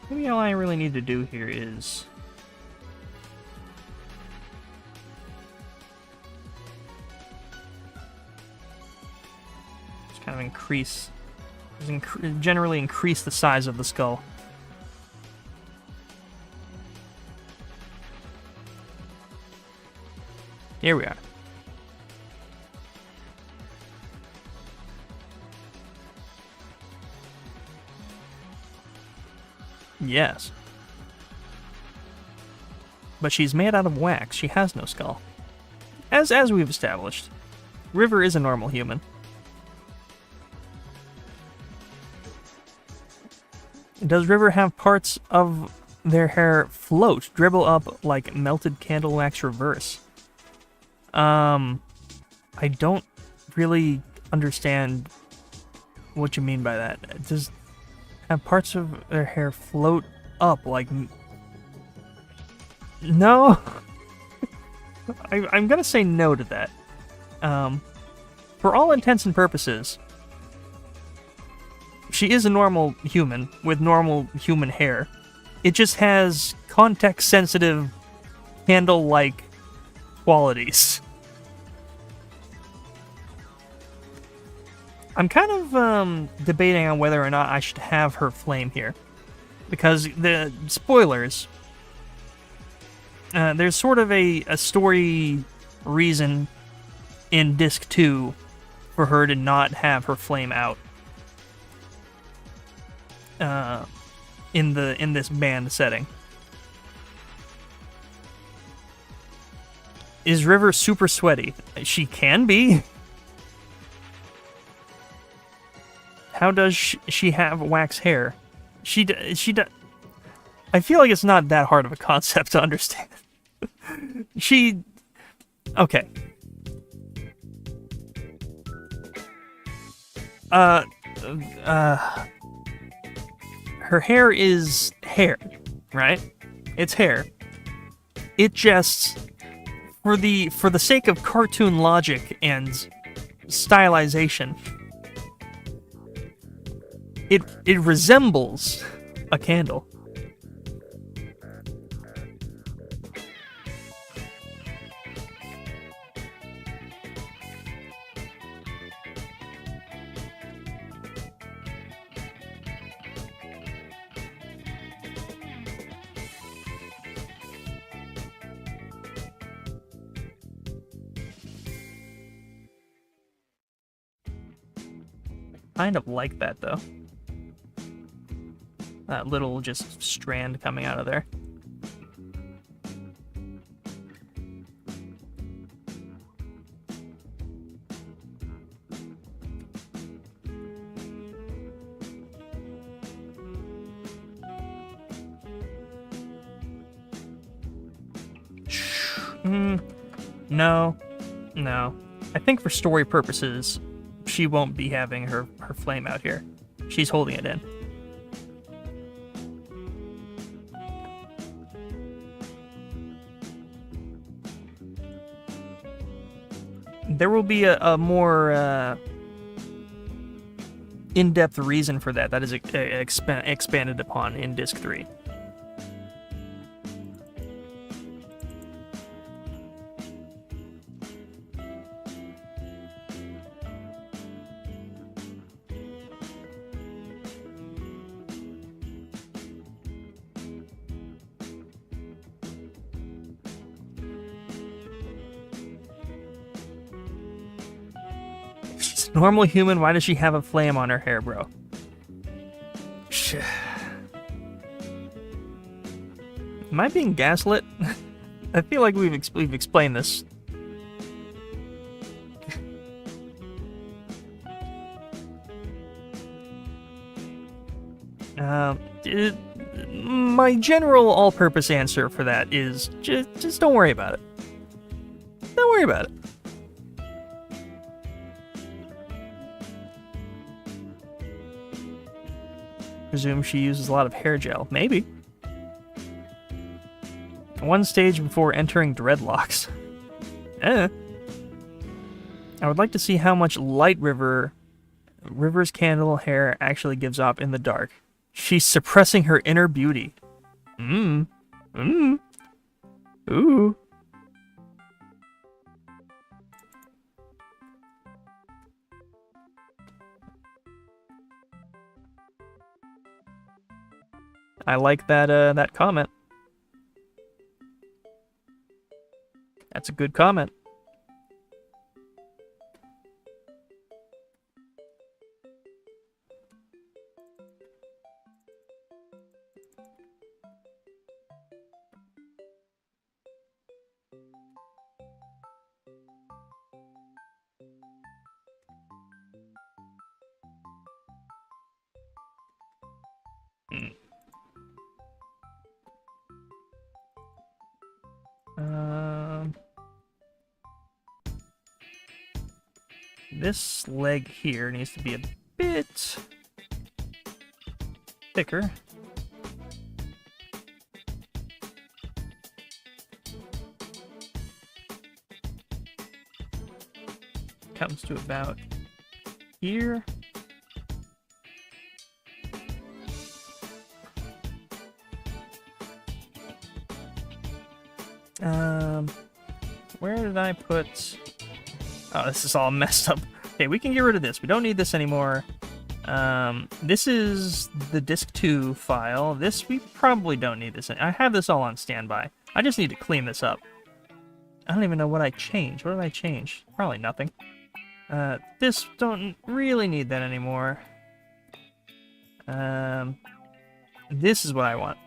Maybe all I really need to do here is just kind of increase, generally increase the size of the skull. Here we are. Yes. But she's made out of wax. She has no skull. As we've established, River is a normal human. Does River have parts of their hair float, dribble up like melted candle wax reverse? I don't really understand what you mean by that. Does have parts of their hair float up like... No? I'm gonna say no to that. For all intents and purposes, she is a normal human with normal human hair. It just has context-sensitive, candle-like qualities. I'm kind of debating on whether or not I should have her flame here. Because the spoilers, there's sort of a story reason in Disc 2 for her to not have her flame out. In this band setting. Is River super sweaty? She can be. How does she have wax hair? She I feel like it's not that hard of a concept to understand. Okay. Her hair is hair, right? It's hair. It just, for the sake of cartoon logic and stylization, it resembles a candle. Kind of like that, though. That little just strand coming out of there. No. I think for story purposes, she won't be having her flame out here. She's holding it in. There will be a more in-depth reason for that is expanded upon in Disc 3. Normal human, why does she have a flame on her hair, bro? Am I being gaslit? I feel like we've explained this. My general all-purpose answer for that is just don't worry about it. Don't worry about it. Presume she uses a lot of hair gel. Maybe. One stage before entering dreadlocks. I would like to see how much light River's candle hair actually gives off in the dark. She's suppressing her inner beauty. Ooh. I like that comment. That's a good comment. This leg here needs to be a bit thicker. Comes to about here. Where did I put... Oh, this is all messed up. Okay, we can get rid of this. We don't need this anymore. This is the Disk 2 file. This, we probably don't need this. I have this all on standby. I just need to clean this up. I don't even know what I changed. What did I change? Probably nothing. This, don't really need that anymore. This is what I want.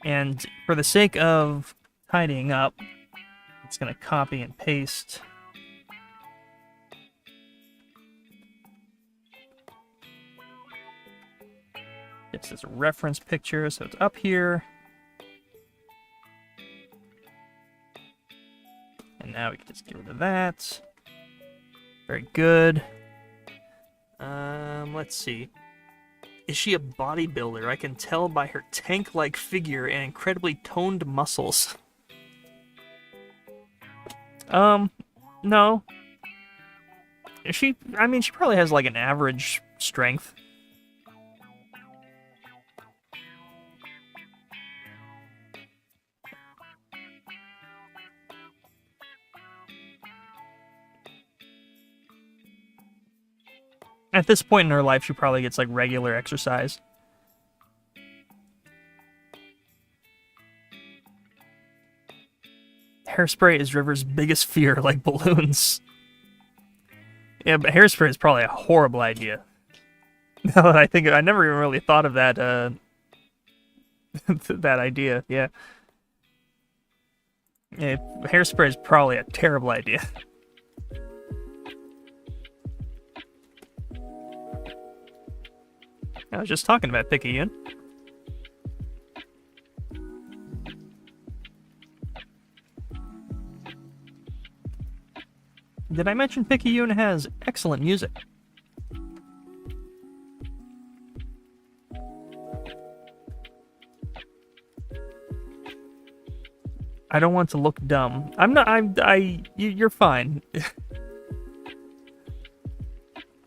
And for the sake of tidying up, it's going to copy and paste. This is a reference picture, so it's up here. And now we can just get rid of that. Very good. Let's see. Is she a bodybuilder? I can tell by her tank-like figure and incredibly toned muscles. No. I mean, she probably has like an average strength. At this point in her life, she probably gets like regular exercise. Hairspray is River's biggest fear, like balloons. Yeah, but hairspray is probably a horrible idea. Now that I think I never even really thought of that, that idea, yeah. Yeah, hairspray is probably a terrible idea. I was just talking about Picayune. Did I mention Picayune has excellent music? I don't want to look dumb. I'm not. You're fine.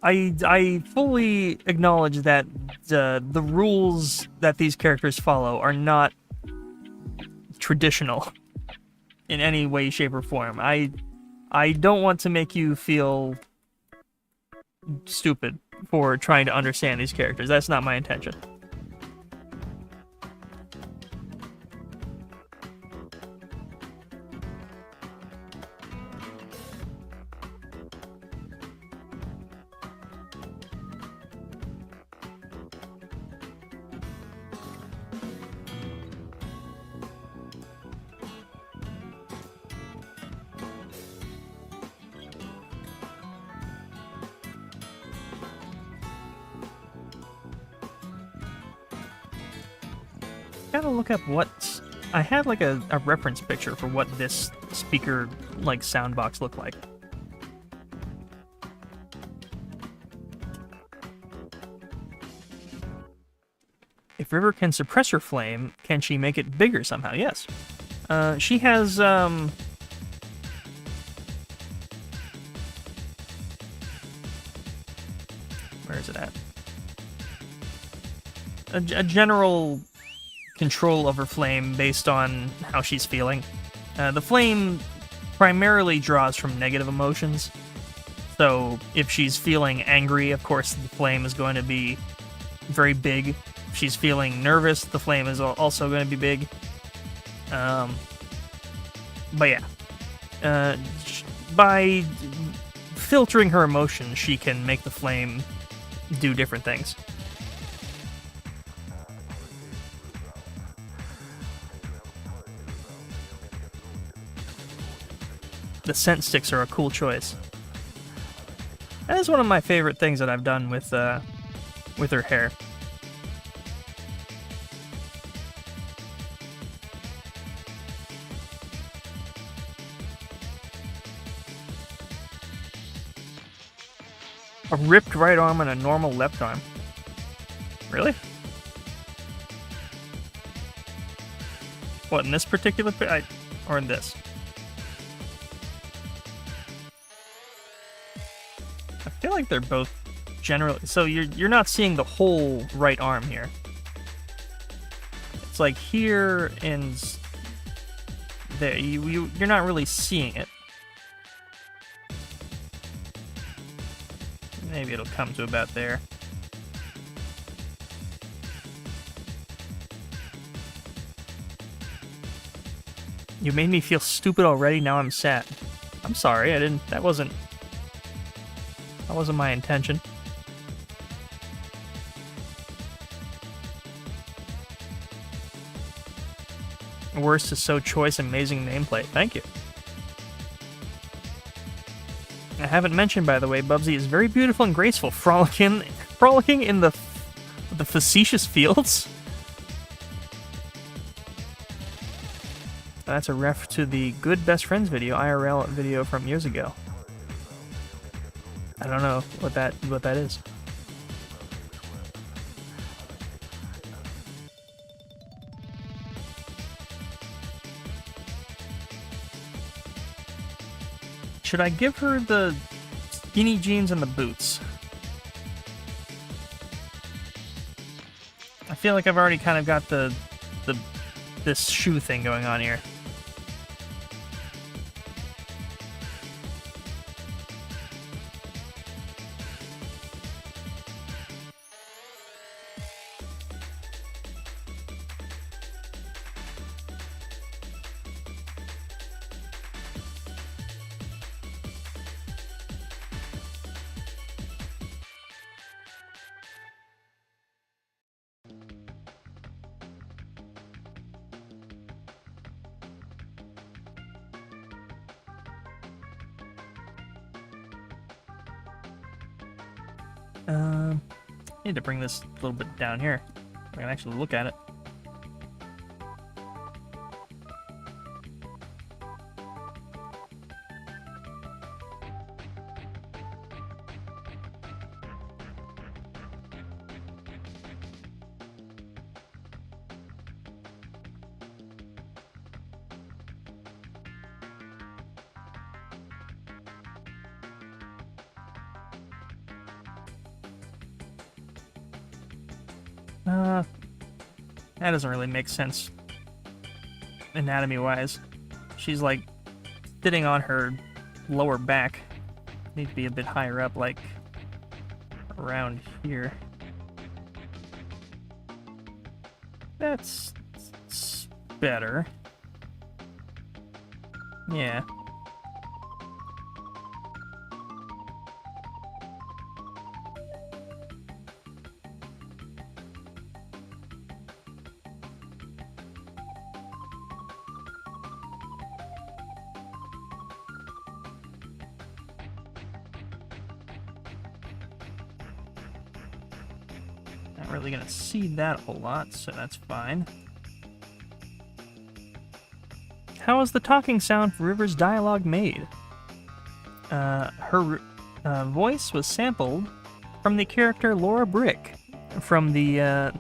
I fully acknowledge that the rules that these characters follow are not traditional in any way, shape, or form. I don't want to make you feel stupid for trying to understand these characters. That's not my intention. Gotta look up what... I had like a reference picture for what this speaker like soundbox looked like. If River can suppress her flame, can she make it bigger somehow? Yes. She has where is it at? A general control of her flame based on how she's feeling. The flame primarily draws from negative emotions. So if she's feeling angry, of course the flame is going to be very big. If she's feeling nervous, the flame is also going to be big. But yeah. By filtering her emotions, she can make the flame do different things. The scent sticks are a cool choice. That is one of my favorite things that I've done with her hair. A ripped right arm and a normal left arm. Really? What, in this particular or in this? I feel like they're both generally... So you're not seeing the whole right arm here. It's like here and there. You're not really seeing it. Maybe it'll come to about there. You made me feel stupid already, now I'm sad. I'm sorry, that wasn't my intention. Worst is so choice, amazing nameplate. Thank you. I haven't mentioned, by the way, Bubsy is very beautiful and graceful, frolicking in the facetious fields. That's a ref to the Good Best Friends video, IRL video from years ago. I don't know what that is. Should I give her the skinny jeans and the boots? I feel like I've already kind of got this shoe thing going on here. I need to bring this a little bit down here. I can actually look at it. That doesn't really make sense anatomy-wise. She's like sitting on her lower back. Need to be a bit higher up, like around here. That's better. Yeah. Not really gonna see that a whole lot, so that's fine. How was the talking sound for River's dialogue made? Her voice was sampled from the character Laura Brick from the, I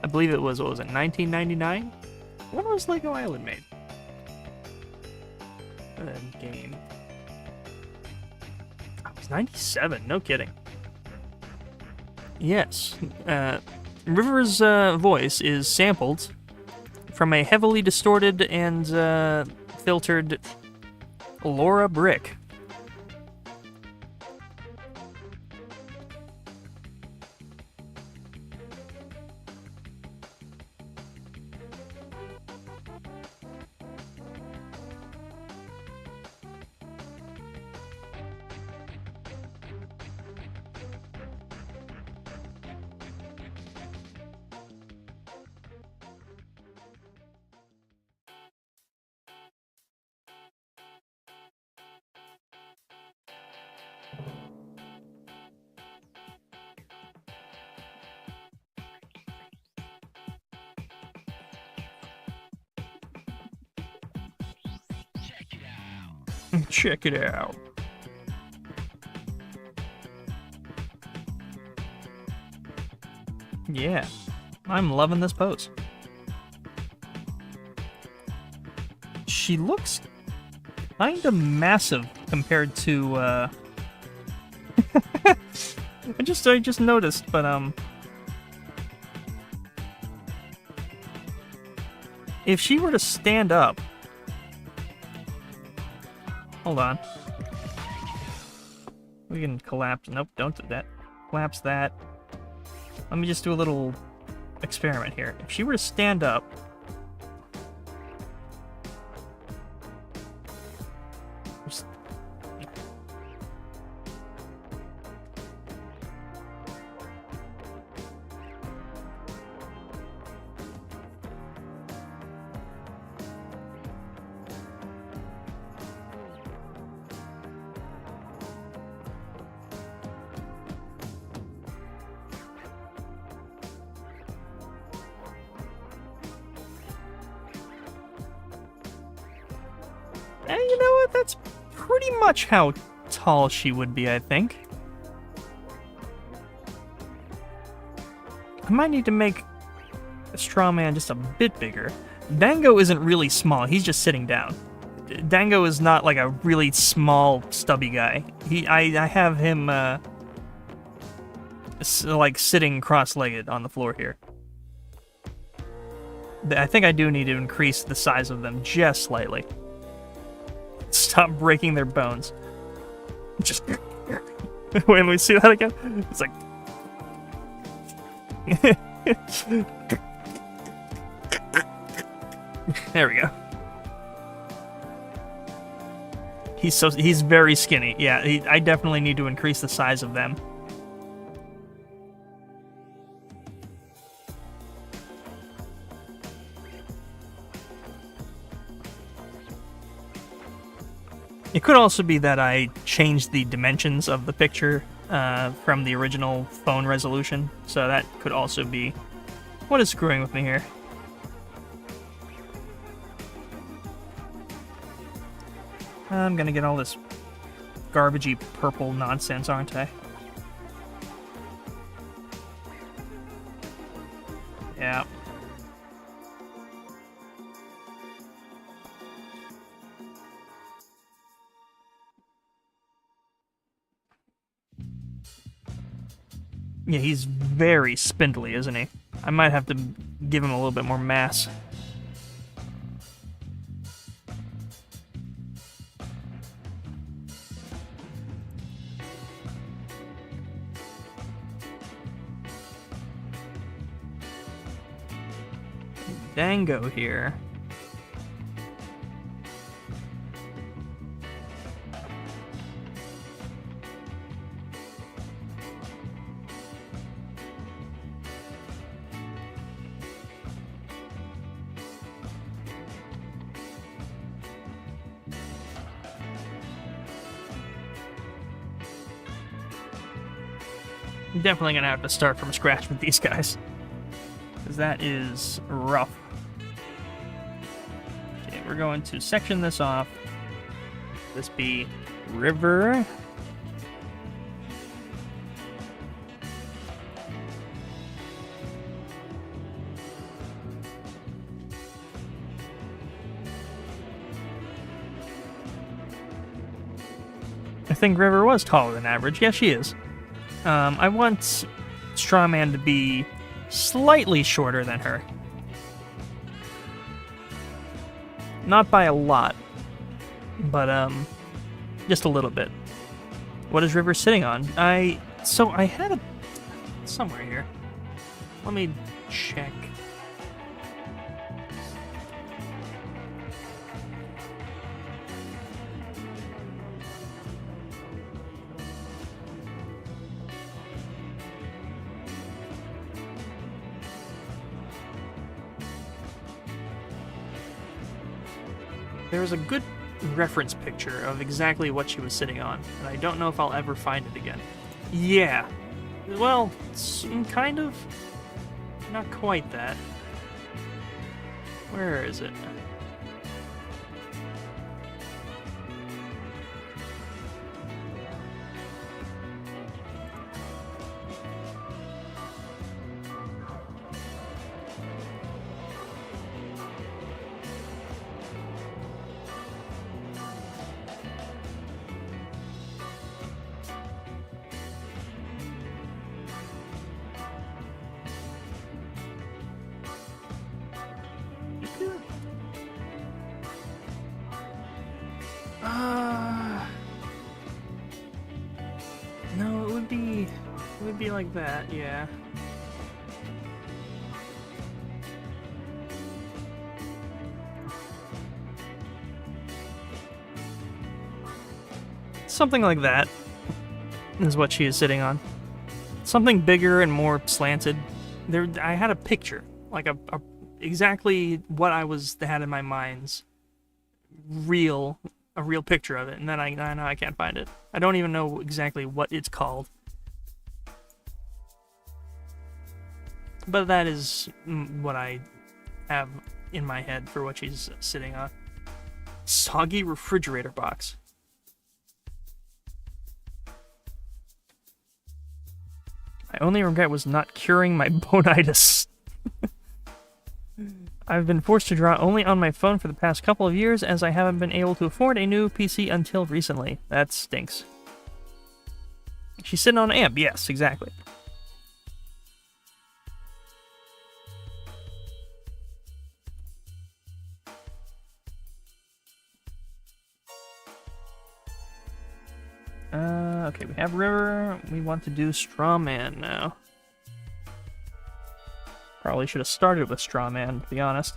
believe it was, what was it, 1999? When was Lego Island made? Game. It was 97, no kidding. Yes, River's voice is sampled from a heavily distorted and filtered Laura Brick. Check it out. Yeah, I'm loving this pose. She looks kinda massive compared to, I just noticed, but, if she were to stand up... Hold on. We can collapse... Nope, don't do that. Collapse that. Let me just do a little experiment here. If she were to stand up... Just... And you know what? That's pretty much how tall she would be, I think. I might need to make the straw man just a bit bigger. Dango isn't really small, he's just sitting down. Dango is not like a really small, stubby guy. I have him, like sitting cross-legged on the floor here. I think I do need to increase the size of them just slightly. Stop breaking their bones. Just wait, let me see that again. It's like there we go. He's very skinny. Yeah, I definitely need to increase the size of them. It could also be that I changed the dimensions of the picture from the original phone resolution, so that could also be what is screwing with me here. I'm gonna get all this garbagey purple nonsense, aren't I? Yeah. Yeah, he's very spindly, isn't he? I might have to give him a little bit more mass. Dango here. I'm definitely gonna have to start from scratch with these guys, because that is rough. Okay, we're going to section this off. This be river. I think River was taller than average. Yeah, she is. I want Strawman to be slightly shorter than her. Not by a lot, but just a little bit. What is River sitting on? I had a somewhere here. Let me check. There was a good reference picture of exactly what she was sitting on, and I don't know if I'll ever find it again. Yeah. Well, kind of. Not quite that. Where is it? No, it would be like that, yeah. Something like that is what she is sitting on. Something bigger and more slanted. There, I had a picture, like a exactly what I had in my mind's a real picture of it, and then I know I can't find it. I don't even know exactly what it's called. But that is what I have in my head for what she's sitting on. Soggy refrigerator box. My only regret was not curing my bonitis. I've been forced to draw only on my phone for the past couple of years, as I haven't been able to afford a new PC until recently. That stinks. She's sitting on an amp. Yes, exactly. Okay, we have River. We want to do Strawman now. Probably should have started with Strawman, to be honest.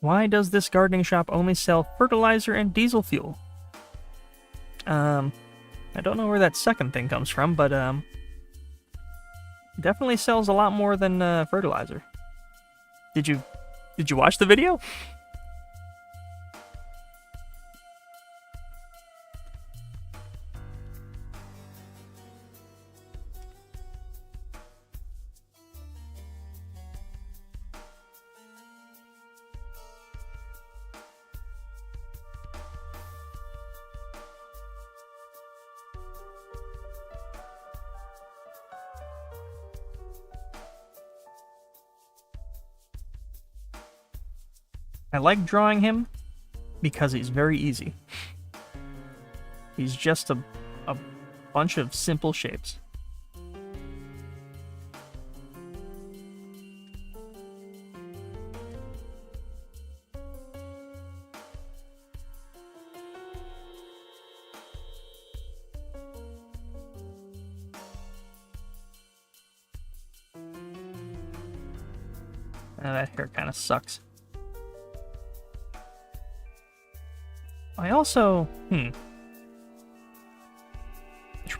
Why does this gardening shop only sell fertilizer and diesel fuel? I don't know where that second thing comes from, but definitely sells a lot more than fertilizer. Did you watch the video? I like drawing him because he's very easy. He's just a bunch of simple shapes. That hair kind of sucks. I also, should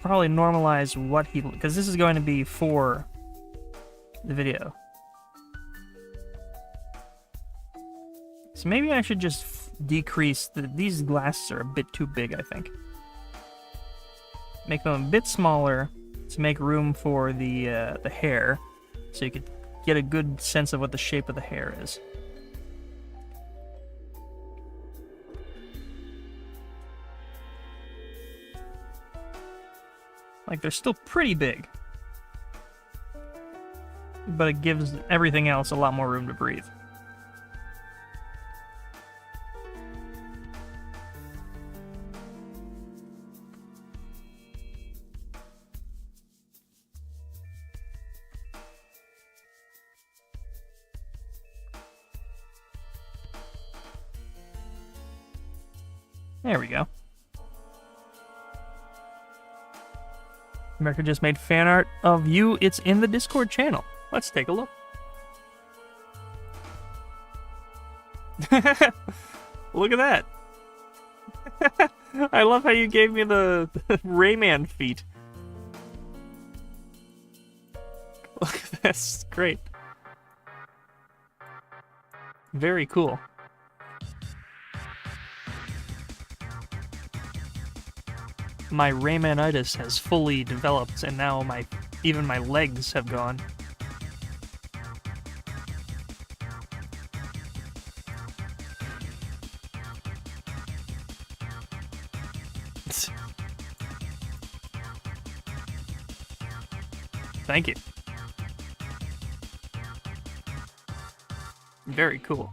probably normalize what he, because this is going to be for the video. So maybe I should just decrease these glasses are a bit too big, I think. Make them a bit smaller to make room for the hair, so you could get a good sense of what the shape of the hair is. Like, they're still pretty big, but it gives everything else a lot more room to breathe. There we go. America just made fan art of you. It's in the Discord channel. Let's take a look. Look at that. I love how you gave me the Rayman feet. Look at this. Great. Very cool. My Raymanitis has fully developed, and now even my legs have gone. Thank you. Very cool.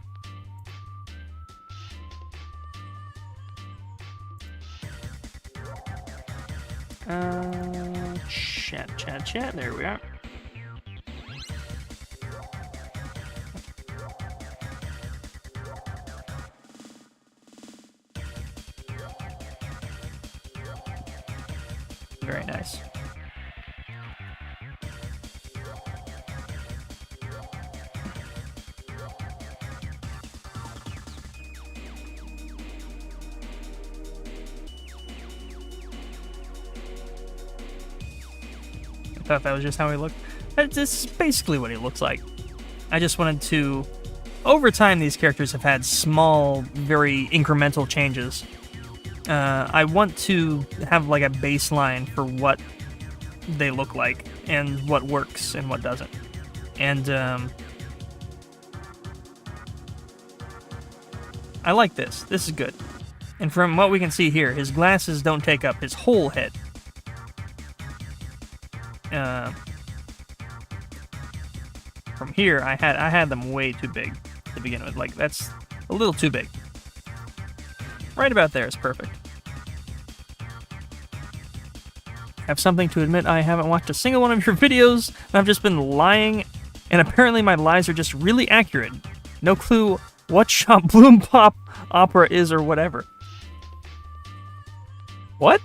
Chat. There we are. Very nice. I thought that was just how he looked. This is basically what he looks like. I just wanted to... Over time, these characters have had small, very incremental changes. I want to have like a baseline for what they look like, and what works and what doesn't. And I like this. This is good. And from what we can see here, his glasses don't take up his whole head. From here, I had them way too big to begin with. Like, that's a little too big. Right about there is perfect. Have something to admit, I haven't watched a single one of your videos, and I've just been lying, and apparently my lies are just really accurate. No clue what shop Bloom Pop Opera is or whatever. What?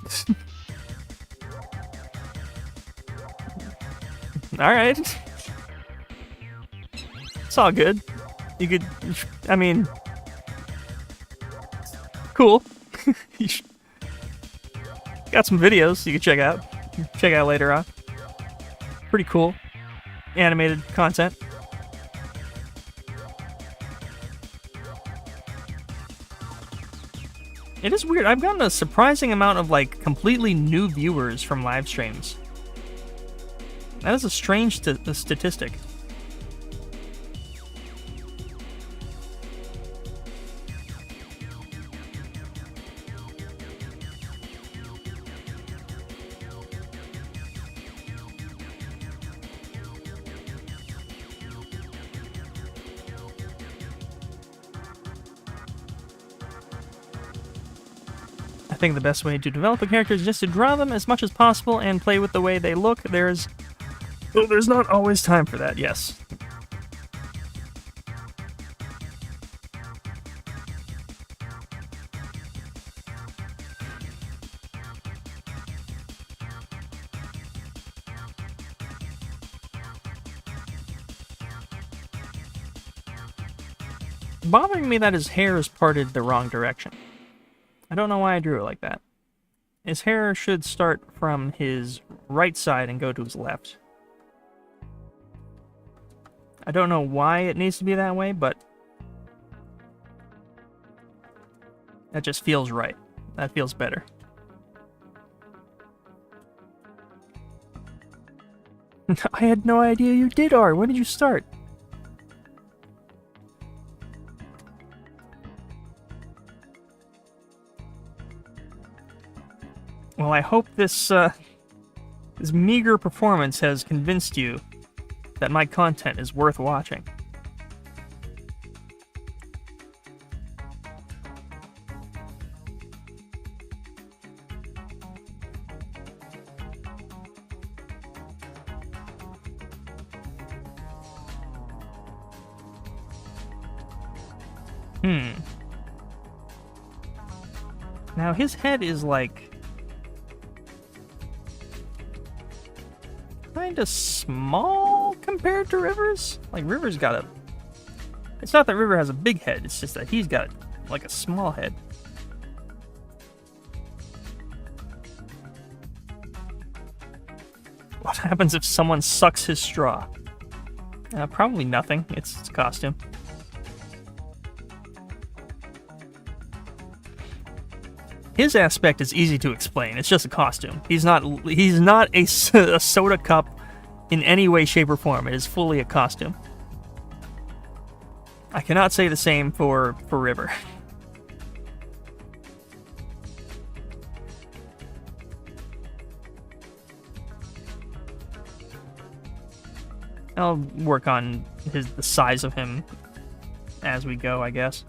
Alright. It's all good. You could... I mean... Cool. Got some videos you can check out. Check out later on. Pretty cool. Animated content. It is weird. I've gotten a surprising amount of, like, completely new viewers from live streams. That is a strange statistic. think the best way to develop a character is just to draw them as much as possible and play with the way they look. There's not always time for that, yes. Bothering me that his hair is parted the wrong direction. I don't know why I drew it like that. His hair should start from his right side and go to his left. I don't know why it needs to be that way, but that just feels right. That feels better. I had no idea you did art. When did you start? Well, I hope this meager performance has convinced you that my content is worth watching. Now his head is like kinda small compared to River's. Like River's got a... It's not that River has a big head, it's just that he's got like a small head. What happens if someone sucks his straw? Probably nothing. It's a costume. His aspect is easy to explain. It's just a costume. He's not a soda cup in any way, shape, or form. It is fully a costume. I cannot say the same for River. I'll work on the size of him as we go, I guess.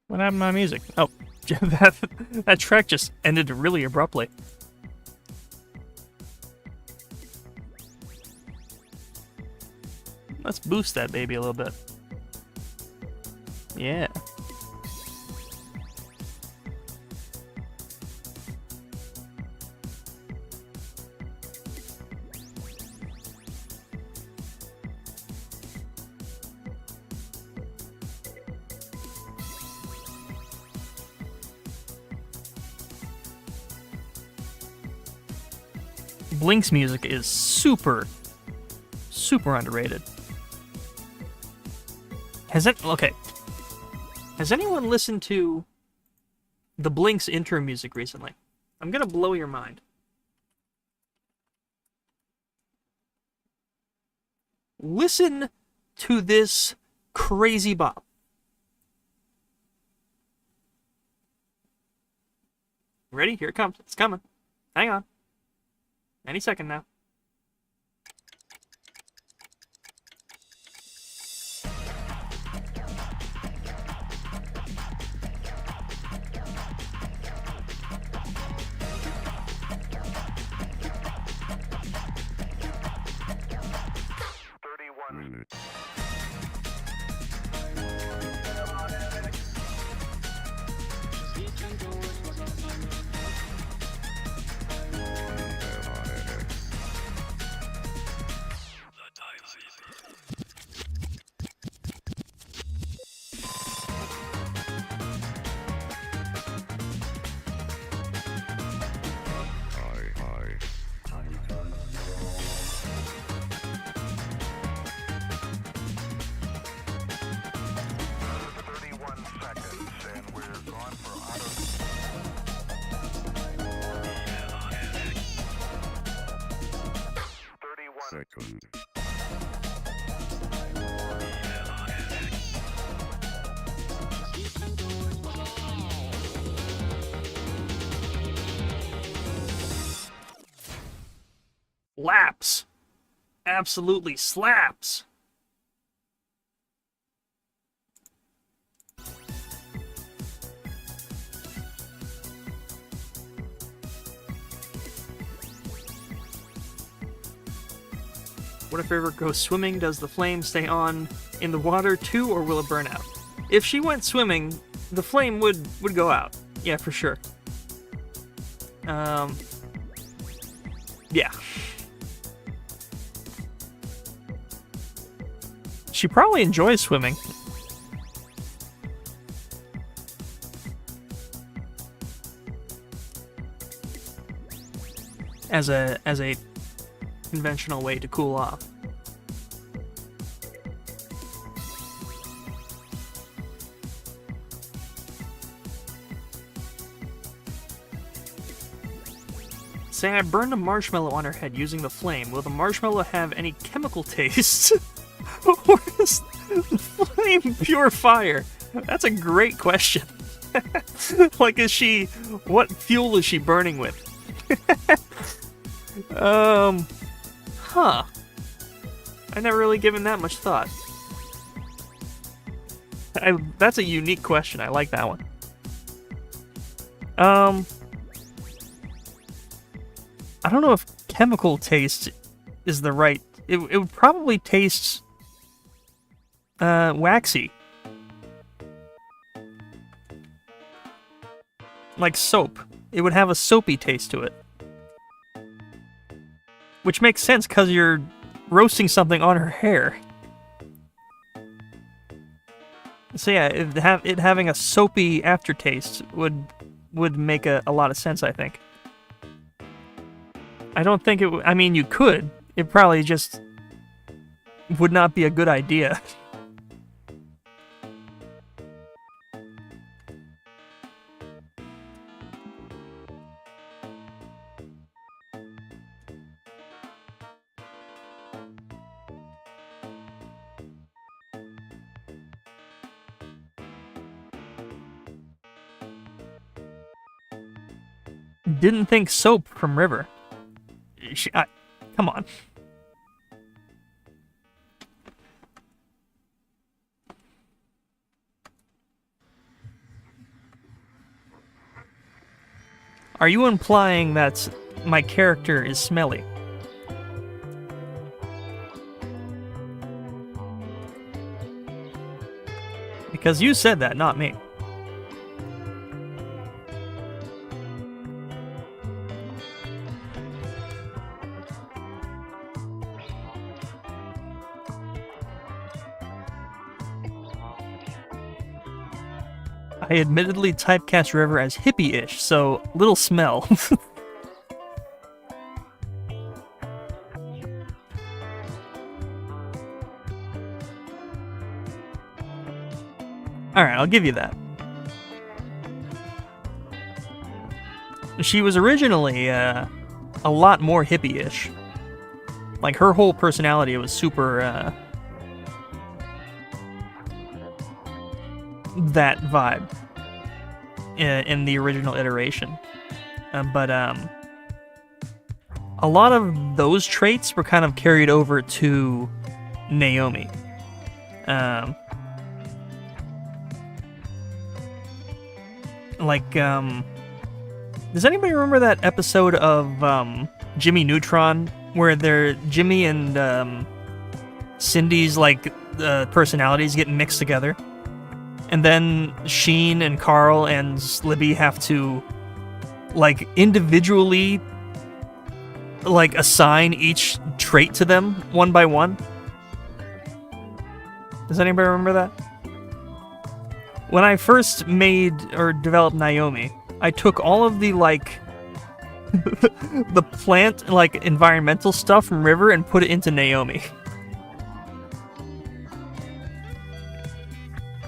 What happened to my music? Oh, that track just ended really abruptly. Let's boost that baby a little bit. Yeah. Blink's music is super underrated. Has anyone listened to the Blink's intro music recently? I'm gonna blow your mind. Listen to this crazy bop. Ready? Here it comes. It's coming. Hang on. Any second now. Second. Slaps. Absolutely slaps. What if River goes swimming? Does the flame stay on in the water too, or will it burn out? If she went swimming, the flame would go out. Yeah, for sure. Yeah. She probably enjoys swimming. As a conventional way to cool off. Say I burned a marshmallow on her head using the flame. Will the marshmallow have any chemical taste? Or is the flame pure fire? That's a great question. Like, what fuel is she burning with? Huh. I never really given that much thought. That's a unique question. I like that one. I don't know if chemical taste is the right... It would probably taste... waxy. Like soap. It would have a soapy taste to it. Which makes sense, because you're roasting something on her hair. So yeah, it having a soapy aftertaste would make a lot of sense, I think. I don't think it I mean, you could. It probably just would not be a good idea. Didn't think soap from River. Come on. Are you implying that my character is smelly? Because you said that, not me. I admittedly typecast River as hippie-ish, so little smell. Alright, I'll give you that. She was originally a lot more hippie-ish. Like, her whole personality was super that vibe in the original iteration. But a lot of those traits were kind of carried over to Naomi. Does anybody remember that episode of Jimmy Neutron where Jimmy and Cindy's personalities get mixed together? And then Sheen and Carl and Libby have to, individually, assign each trait to them one by one. Does anybody remember that? When I first made or developed Naomi, I took all of the, the plant, environmental stuff from River and put it into Naomi.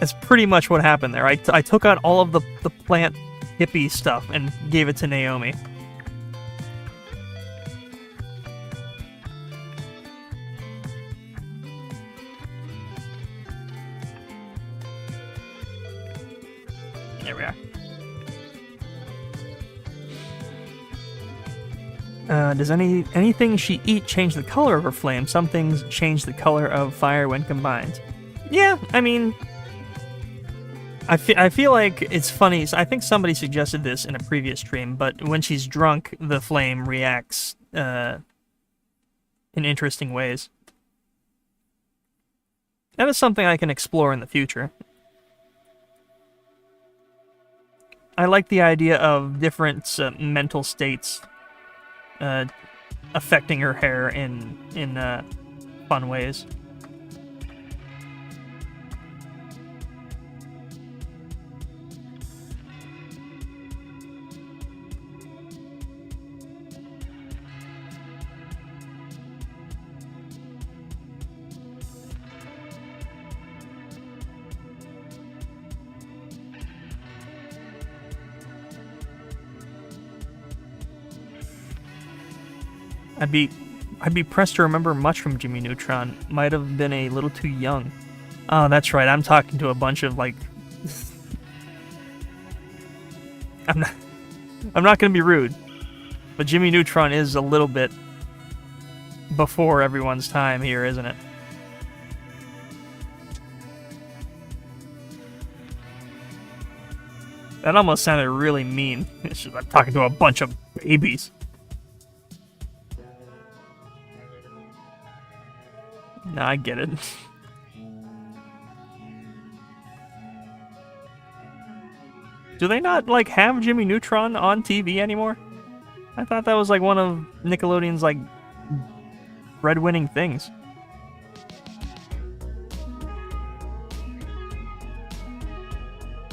That's pretty much what happened there. I took out all of the plant hippie stuff and gave it to Naomi. There we are. Does anything she eat change the color of her flame? Some things change the color of fire when combined. Yeah, I mean, I feel like it's funny. I think somebody suggested this in a previous stream, but when she's drunk, the flame reacts in interesting ways. That is something I can explore in the future. I like the idea of different mental states affecting her hair in fun ways. I'd be pressed to remember much from Jimmy Neutron. Might have been a little too young. Oh, that's right. I'm talking to a bunch of like. I'm not gonna be rude, but Jimmy Neutron is a little bit before everyone's time here, isn't it? That almost sounded really mean. It's just, I'm talking to a bunch of babies. No, I get it. Do they not, like, have Jimmy Neutron on TV anymore? I thought that was, like, one of Nickelodeon's, like, breadwinning things.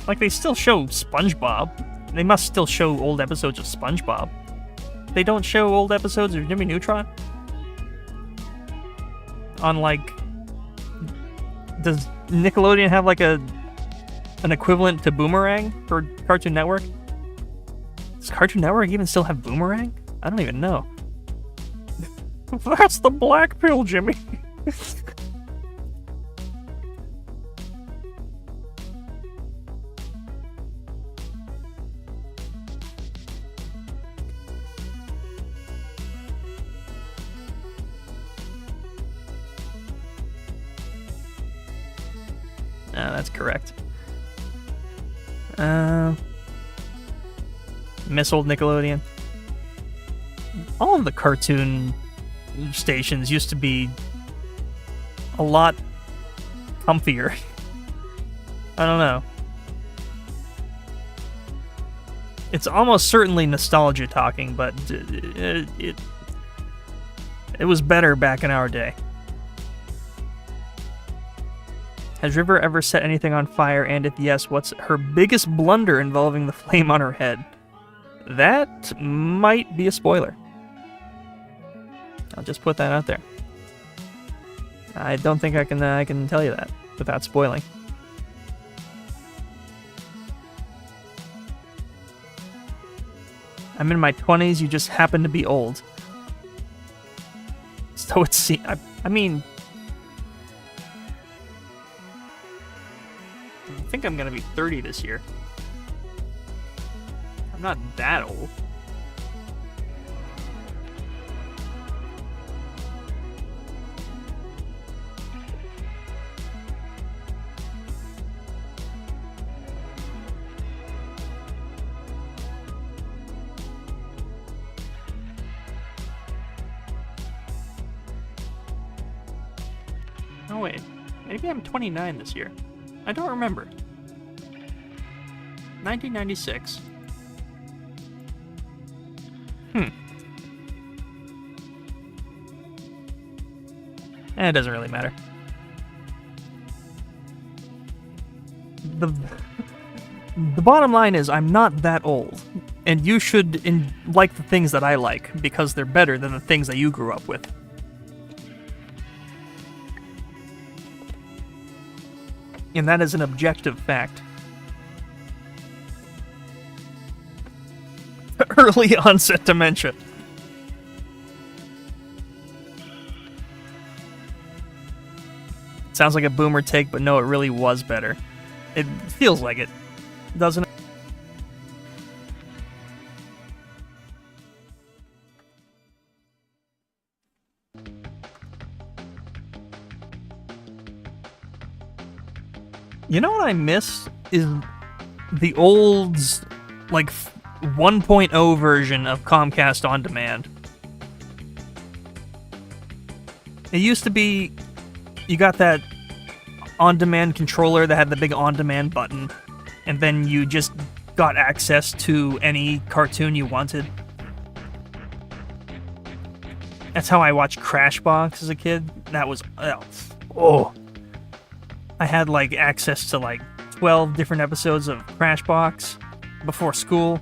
Like, they still show SpongeBob. They must still show old episodes of SpongeBob. They don't show old episodes of Jimmy Neutron? On, like... Does Nickelodeon have, like, an equivalent to Boomerang for Cartoon Network? Does Cartoon Network even still have Boomerang? I don't even know. That's the black pill, Jimmy. That's correct. Miss old Nickelodeon. All of the cartoon stations used to be a lot comfier. I don't know. It's almost certainly nostalgia talking, but it was better back in our day. Has River ever set anything on fire, and if yes, what's her biggest blunder involving the flame on her head? That might be a spoiler. I'll just put that out there. I don't think I can tell you that without spoiling. I'm in my 20s, you just happen to be old. So it's... I mean... I think I'm gonna be 30 this year. I'm not that old. Oh wait, maybe I'm 29 this year. I don't remember. 1996. It doesn't really matter. The bottom line is I'm not that old, and you should like the things that I like because they're better than the things that you grew up with. And that is an objective fact. Early onset dementia. Sounds like a boomer take, but no, it really was better. It feels like it, doesn't it? You know what I miss is the old, like, 1.0 version of Comcast On Demand. It used to be, you got that on-demand controller that had the big on-demand button, and then you just got access to any cartoon you wanted. That's how I watched Crashbox as a kid. That was, oh. I had, like, access to, like, 12 different episodes of Crashbox before school.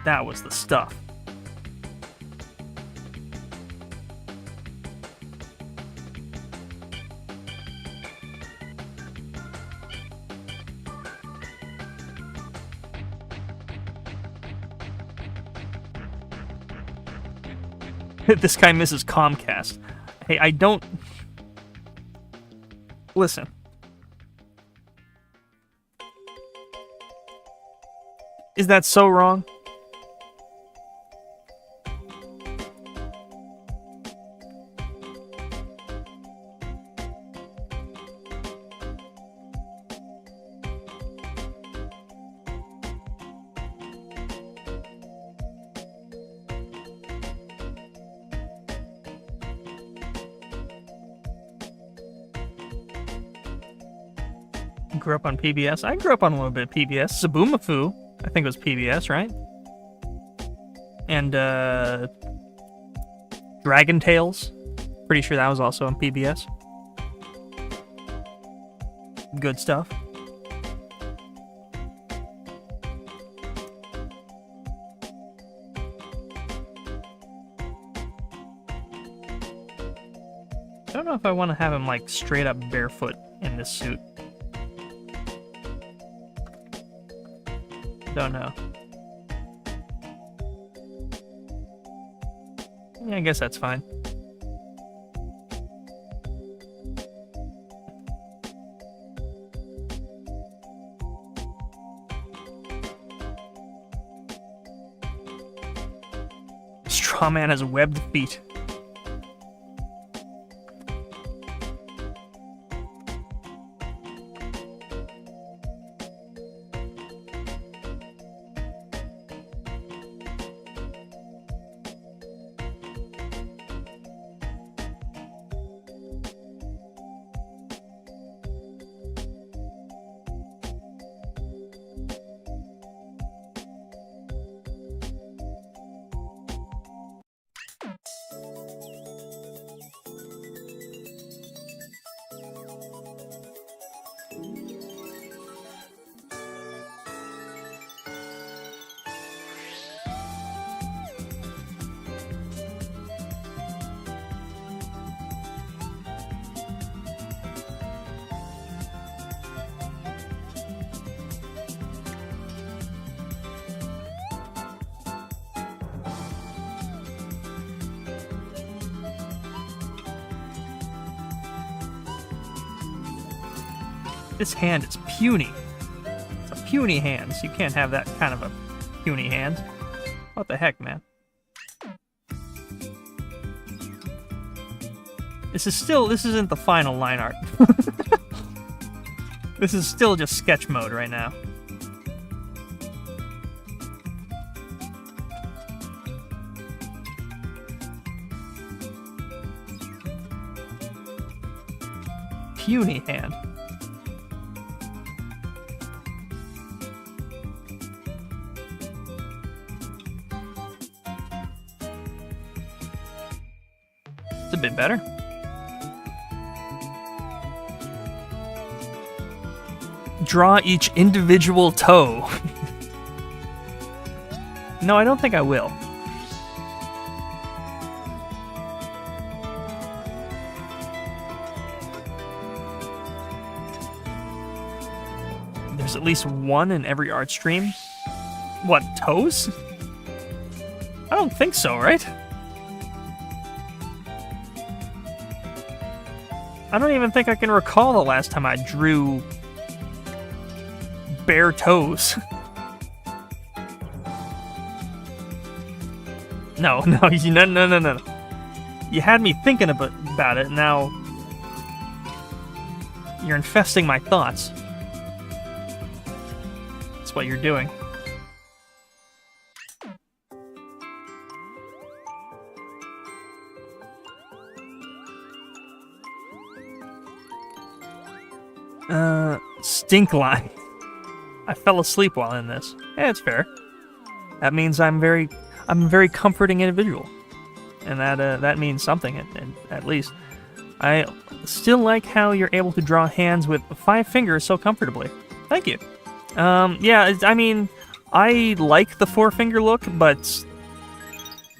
That was the stuff. This guy misses Comcast. Hey, I don't... Listen. Is that so wrong? Grew up on PBS. I grew up on a little bit of PBS. Zaboomafoo, I think it was PBS, right? And Dragon Tales. Pretty sure that was also on PBS. Good stuff. I don't know if I want to have him, like, straight up barefoot in this suit. Don't know. Yeah, I guess that's fine. Straw Man has webbed feet. This hand is puny. It's a puny hand, so you can't have that kind of a puny hand. What the heck, man? This isn't the final line art. This is still just sketch mode right now. Puny hand. It's a bit better. Draw each individual toe. No, I don't think I will. There's at least one in every art stream. What, toes? I don't think so, right? I don't even think I can recall the last time I drew bare toes. No. You had me thinking about it, now you're infesting my thoughts. that's what you're doing. Stink line. I fell asleep while in this. Yeah, it's fair. That means I'm a very comforting individual, and that means something at least. I still like how you're able to draw hands with 5 fingers so comfortably. Thank you. Yeah, I mean, I like the 4-finger look, but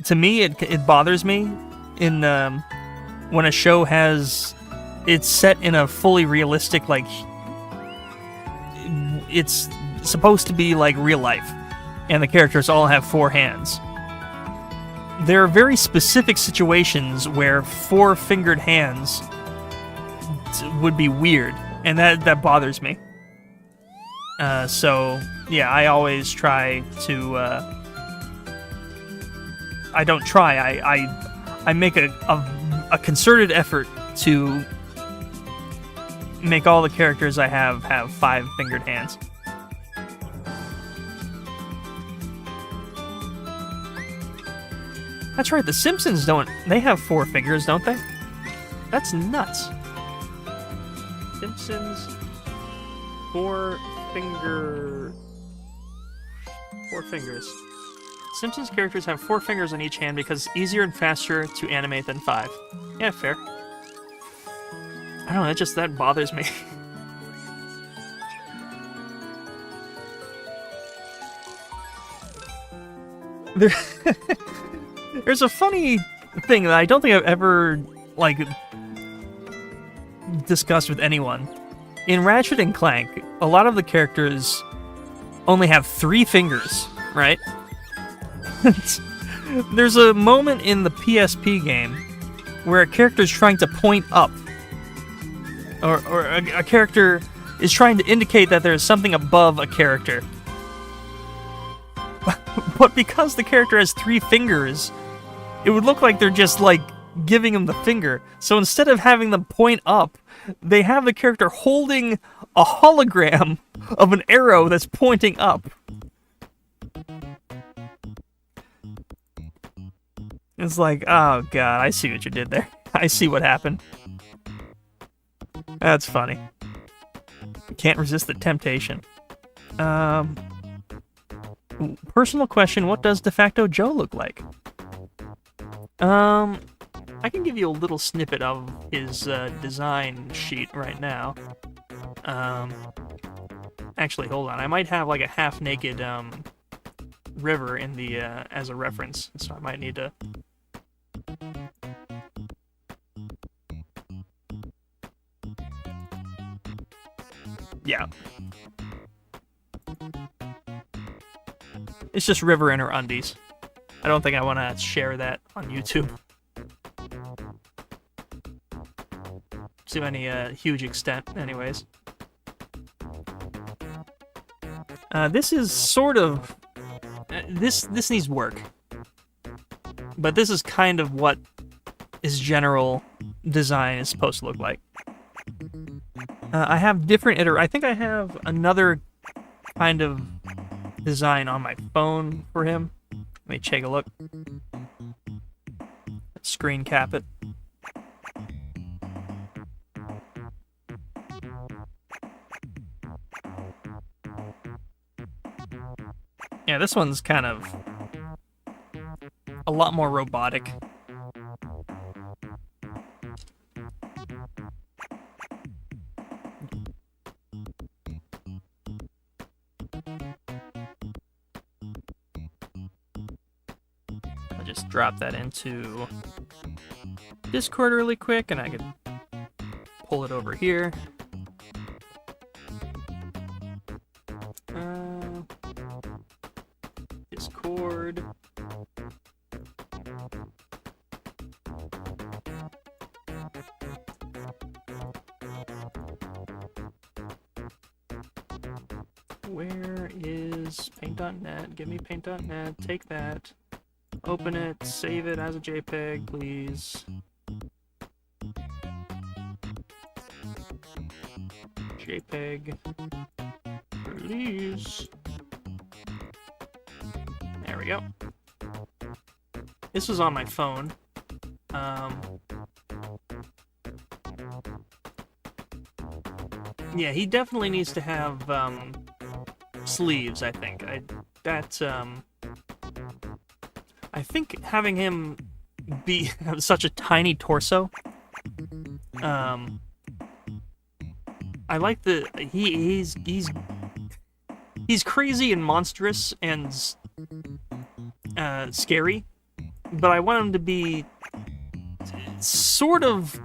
to me, it bothers me in when a show has it's set in a fully realistic, like, it's supposed to be like real life, and the characters all have 4 hands. There are very specific situations where 4-fingered hands would be weird, and that bothers me. So yeah, I always try to. I don't try. I make a concerted effort to make all the characters I have 5-fingered hands. That's right, the Simpsons don't... They have 4 fingers, don't they? That's nuts. Simpsons... 4 fingers. Simpsons characters have 4 fingers on each hand because it's easier and faster to animate than 5. Yeah, fair. I don't know, that bothers me. There's a funny thing that I don't think I've ever, like, discussed with anyone. In Ratchet and Clank, a lot of the characters only have 3 fingers, right? There's a moment in the PSP game where a character is trying to point up. Or a character is trying to indicate that there is something above a character. But because the character has 3 fingers, it would look like they're just, like, giving him the finger. So instead of having them point up, they have the character holding a hologram of an arrow that's pointing up. It's like, oh god, I see what you did there. I see what happened. That's funny. Can't resist the temptation. Personal question, what does De facto Joe look like? I can give you a little snippet of his design sheet right now. Actually, hold on. I might have like a half-naked river in the as a reference, so I might need to. Yeah. It's just River in her undies. I don't think I want to share that on YouTube to any huge extent, anyways. This is sort of... This needs work. But this is kind of what his general design is supposed to look like. I have different I think I have another kind of design on my phone for him. Let me take a look. Screen cap it. Yeah, this one's kind of a lot more robotic. I'll just drop that into Discord really quick, and I could pull it over here. Discord. Where is Paint.net? Give me Paint.net. Take that. Open it. Save it as a JPEG, please. JPEG. Release. we go. This was on my phone. Yeah, he definitely needs to have sleeves, I think. I think having him have such a tiny torso. I like he's crazy and monstrous and scary, but I want him to be sort of.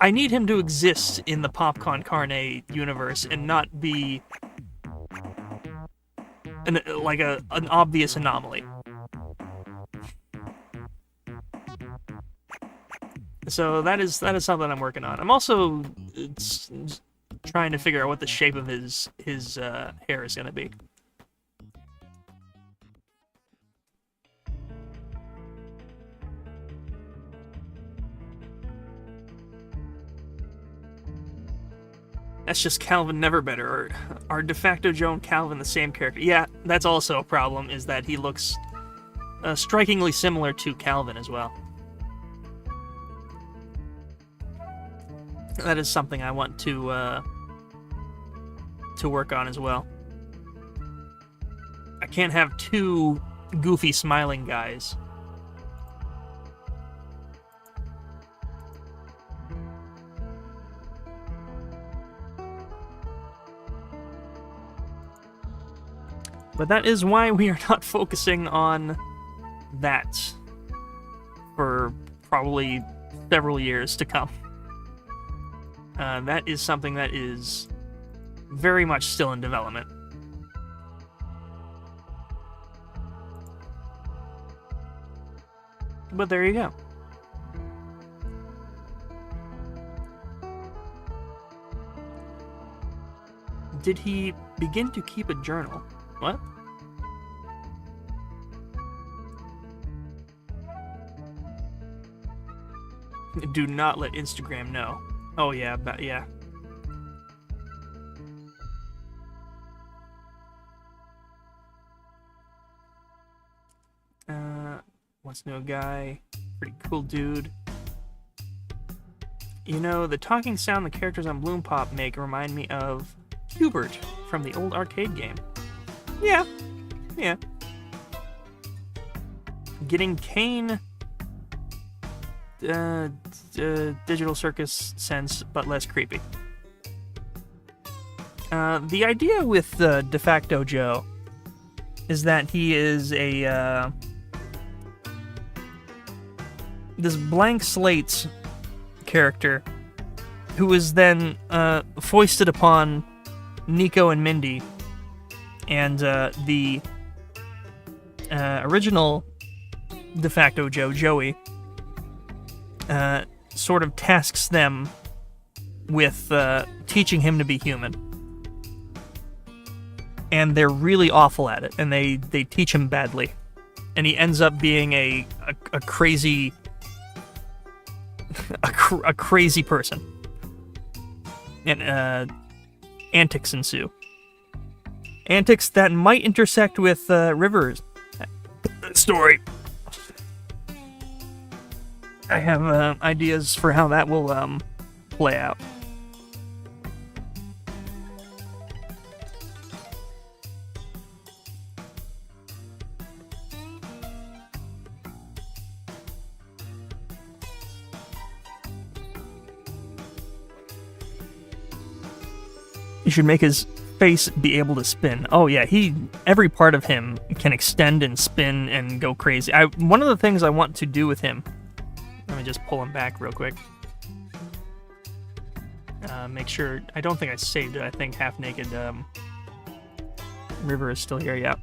I need him to exist in the Popcorn Carne universe and not be an obvious anomaly. So that is something I'm working on. I'm also trying to figure out what the shape of his hair is going to be. That's just Calvin Neverbetter, or are De facto Joe and Calvin the same character? Yeah, that's also a problem, is that he looks strikingly similar to Calvin as well. That is something I want to work on as well. I can't have two goofy smiling guys. But that is why we are not focusing on that for probably several years to come. That is something that is very much still in development. But there you go. Did he begin to keep a journal? What? Do not let Instagram know. Oh yeah, but yeah. What's new, guy? Pretty cool dude. You know, the talking sound the characters on Bloom Pop make remind me of Hubert from the old arcade game. Yeah. Yeah. Getting Kane Digital Circus sense, but less creepy. The idea with De facto Joe is that he is a this blank slate character who is then foisted upon Nico and Mindy, and the original De facto Joe, Joey, sort of tasks them with teaching him to be human. And they're really awful at it, and they teach him badly. And he ends up being a crazy a crazy person. And antics ensue. Antics that might intersect with River's story. I have ideas for how that will play out. You should make his face be able to spin. Oh yeah, every part of him can extend and spin and go crazy. One of the things I want to do with him, let me just pull him back real quick. Make sure, I don't think I saved it. I think Half Naked River is still here, yeah.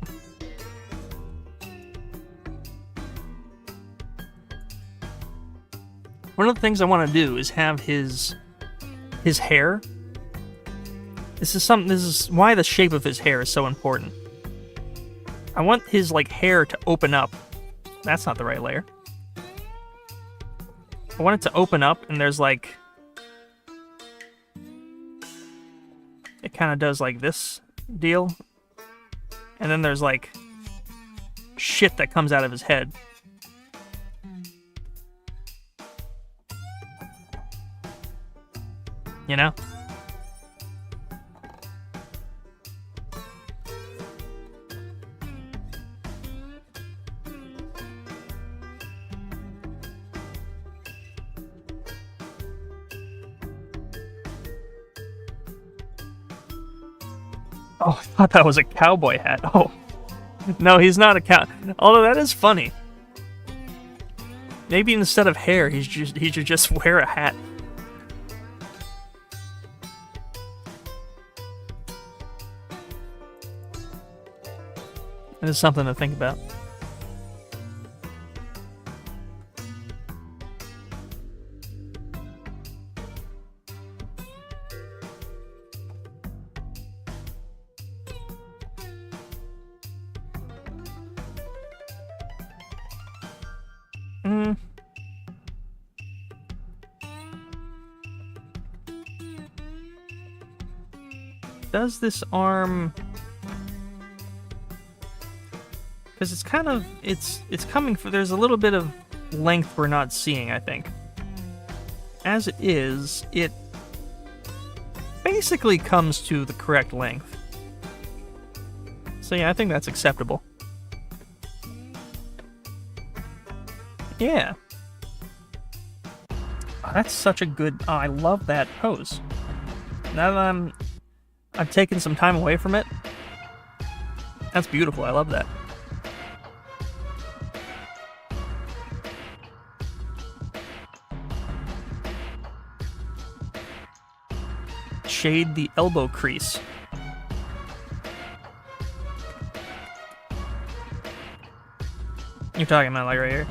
One of the things I want to do is have his hair. This is why the shape of his hair is so important. I want his hair to open up. That's not the right layer. I want it to open up, and there's it kind of does this deal, and then there's shit that comes out of his head. You know? Oh, I thought that was a cowboy hat. Oh. No, he's not a cow. Although that is funny. Maybe instead of hair, he should just wear a hat. It is something to think about. Does this arm... Because it's kind of... It's coming for... There's a little bit of length we're not seeing, I think. As it is, it basically comes to the correct length. So yeah, I think that's acceptable. Yeah. Oh, that's such a good... Oh, I love that pose. Now that I've taken some time away from it. That's beautiful. I love that. Shade the elbow crease. You're talking about like right here?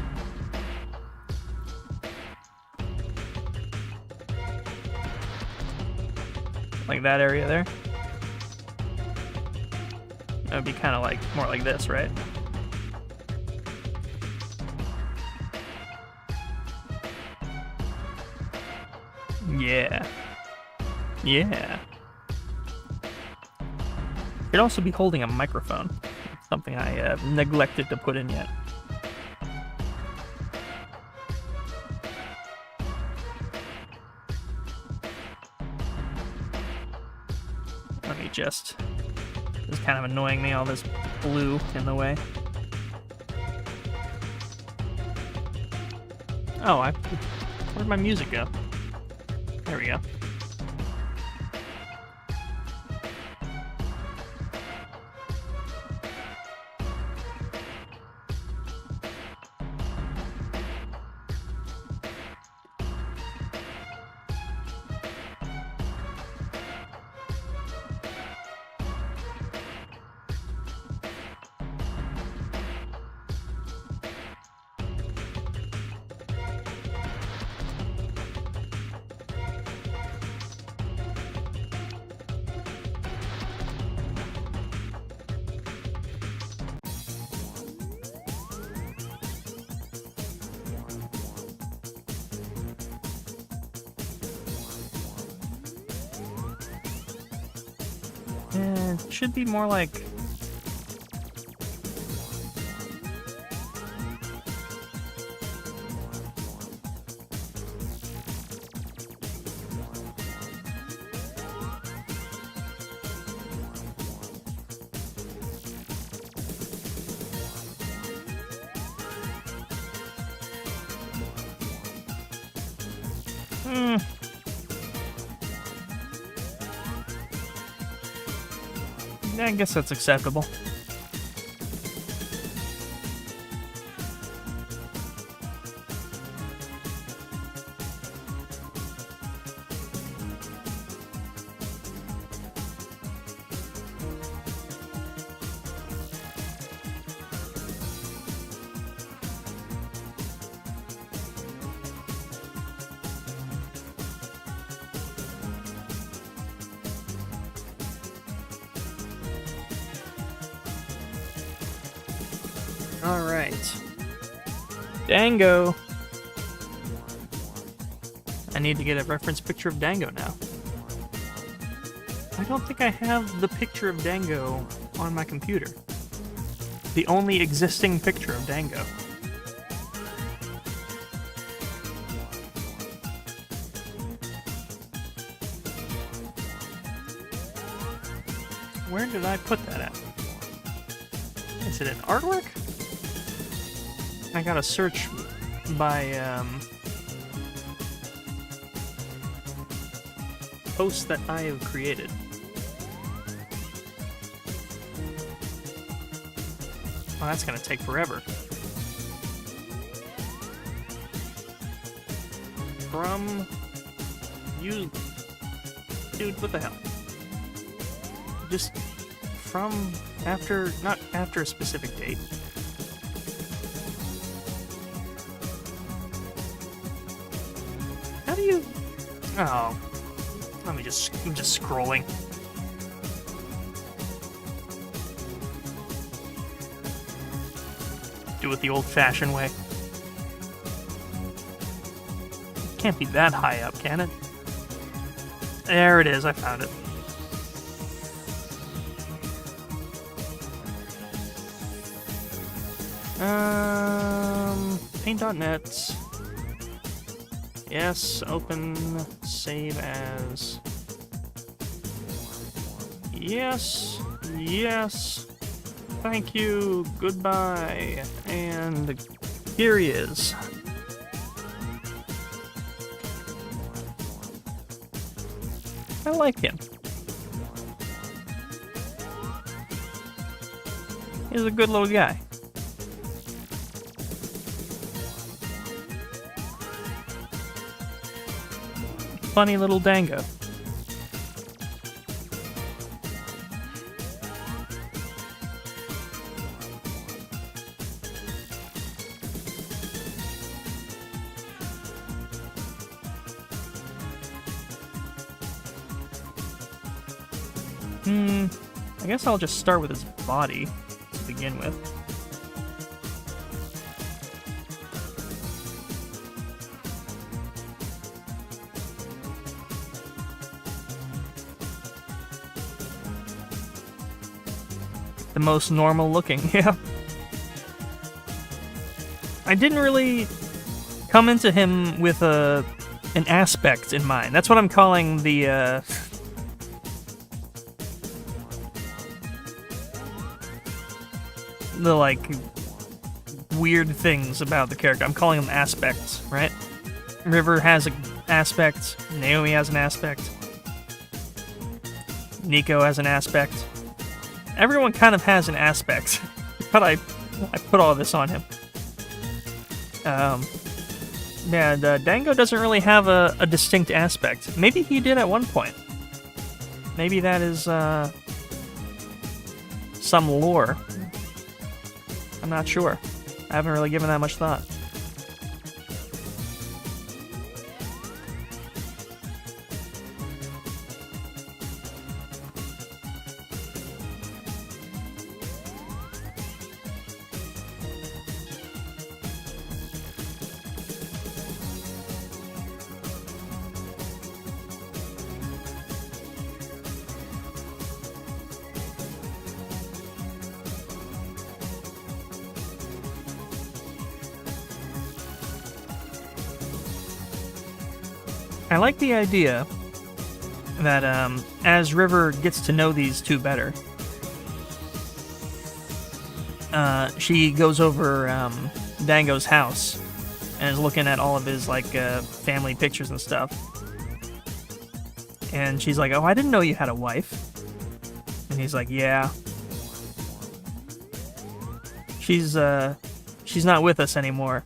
Like that area there? That would be kind of like, more like this, right? Yeah. Yeah. Could also be holding a microphone. Something I neglected to put in yet. Let me just... This is kind of annoying me, all this blue in the way. Oh, where'd my music go? There we go. It should be more like... I guess that's acceptable. Alright. Dango! I need to get a reference picture of Dango now. I don't think I have the picture of Dango on my computer. The only existing picture of Dango. Where did I put that at? Is it an artwork? I gotta search by posts that I have created. Oh, that's gonna take forever. From you, dude, what the hell? Just from after, not after a specific date. How do you? Oh, I'm just scrolling. Do it the old-fashioned way. Can't be that high up, can it? There it is. I found it. Paint.net. Yes, open, save as. Yes, yes. Thank you, goodbye. And here he is. I like him. He's a good little guy. Funny little Dango. I guess I'll just start with his body to begin with. The most normal looking, yeah. I didn't really come into him with an aspect in mind. That's what I'm calling the like weird things about the character. I'm calling them aspects, right? River has an aspect, Naomi has an aspect, Nico has an aspect. Everyone kind of has an aspect, but I put all this on him. Yeah, Dango doesn't really have a distinct aspect. Maybe he did at one point. Maybe that is some lore. I'm not sure. I haven't really given that much thought. I like the idea that as River gets to know these two better, she goes over Dango's house and is looking at all of his like family pictures and stuff. And she's like, "Oh, I didn't know you had a wife." And he's like, "Yeah. She's not with us anymore."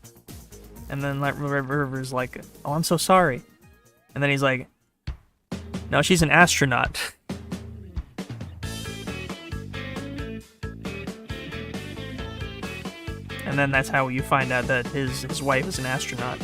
And then like River's like, "Oh, I'm so sorry." And then he's like, "No, she's an astronaut." And then that's how you find out that his wife is an astronaut.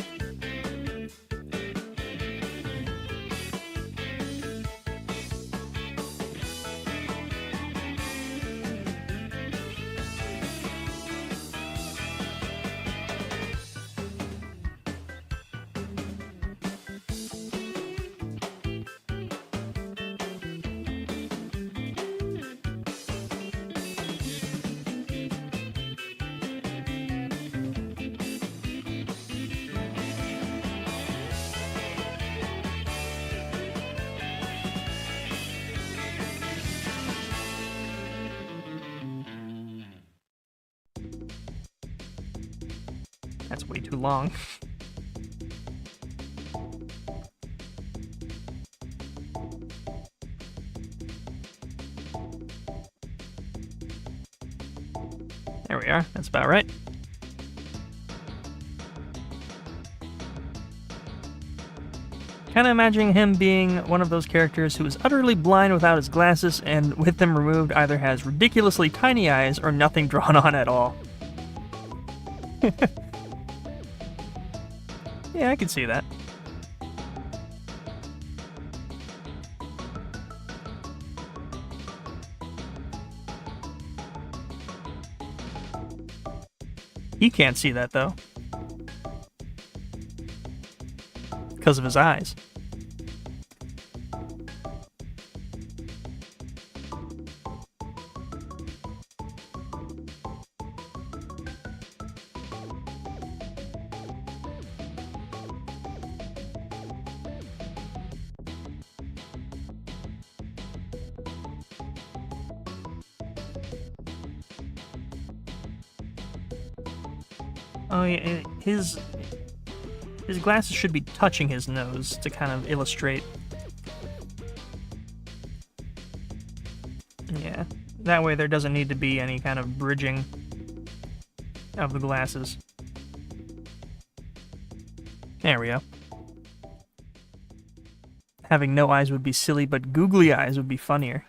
That's way too long. There we are. That's about right. Kind of imagining him being one of those characters who is utterly blind without his glasses and with them removed either has ridiculously tiny eyes or nothing drawn on at all. Yeah, I can see that. He can't see that, though. Because of his eyes. Oh, yeah, his glasses should be touching his nose to kind of illustrate. Yeah, that way there doesn't need to be any kind of bridging of the glasses. There we go. Having no eyes would be silly, but googly eyes would be funnier.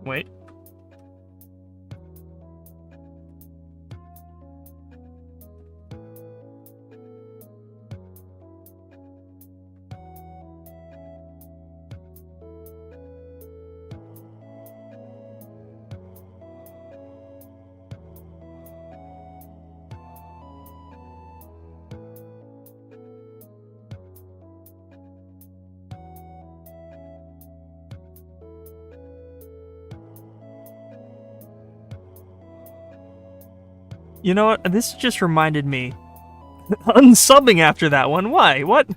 Wait. You know what? This just reminded me. Unsubbing after that one. Why? What?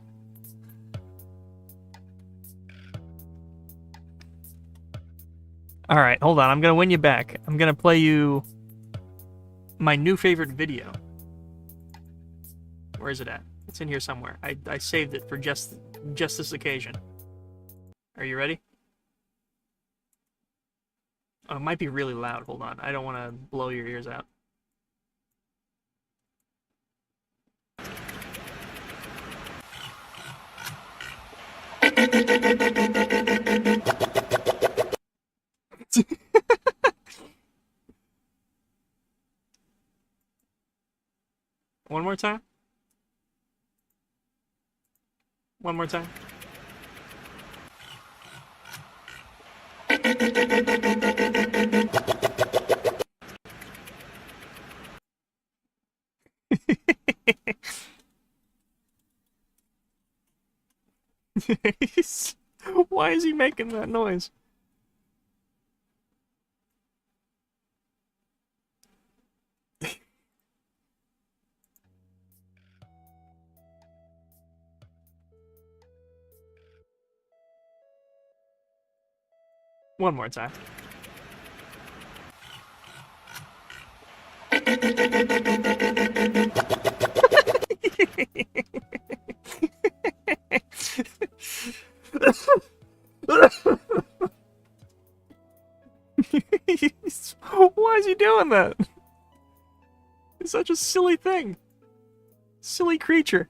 Alright, hold on. I'm gonna win you back. I'm gonna play you my new favorite video. Where is it at? It's in here somewhere. I saved it for just this occasion. Are you ready? Oh, it might be really loud. Hold on. I don't want to blow your ears out. One more time. One more time. Why is he making that noise? One more time. Why is he doing that? It's such a silly thing. Silly creature.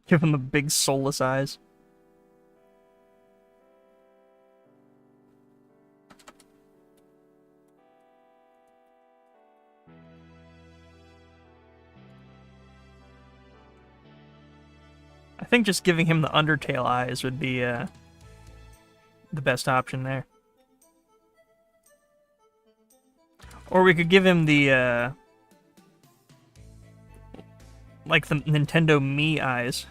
Give him the big soulless eyes. I think just giving him the Undertale eyes would be the best option there. Or we could give him the, like the Nintendo Mii eyes.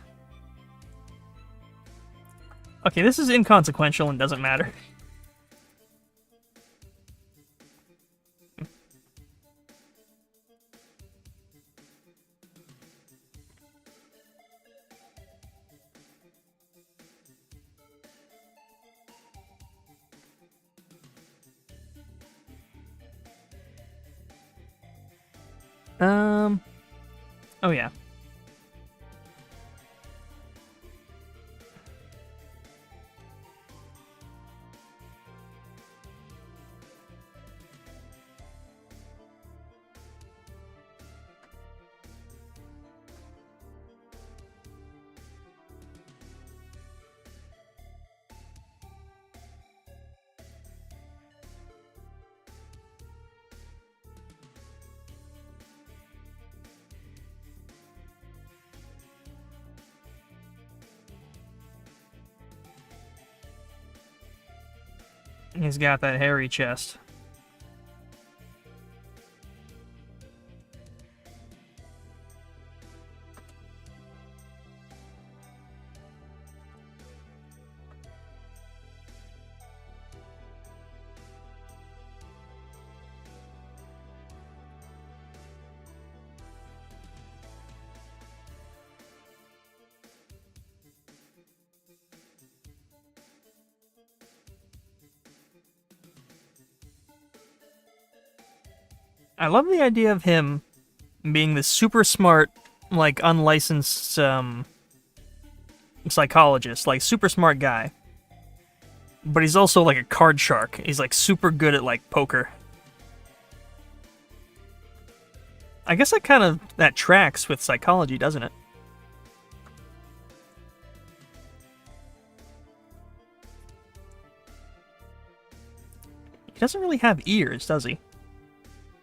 Okay, this is inconsequential and doesn't matter. Oh yeah. He's got that hairy chest. I love the idea of him being this super smart, like, unlicensed, psychologist, like, super smart guy. But he's also, like, a card shark. He's, like, super good at, like, poker. I guess that tracks with psychology, doesn't it? He doesn't really have ears, does he?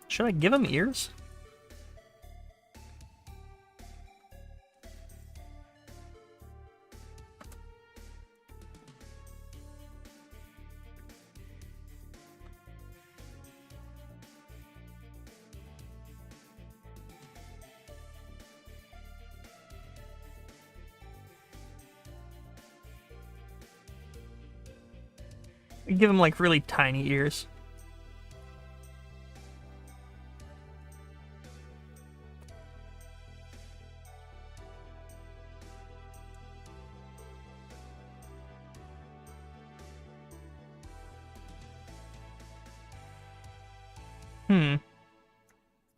Should I give him ears? Give him like really tiny ears.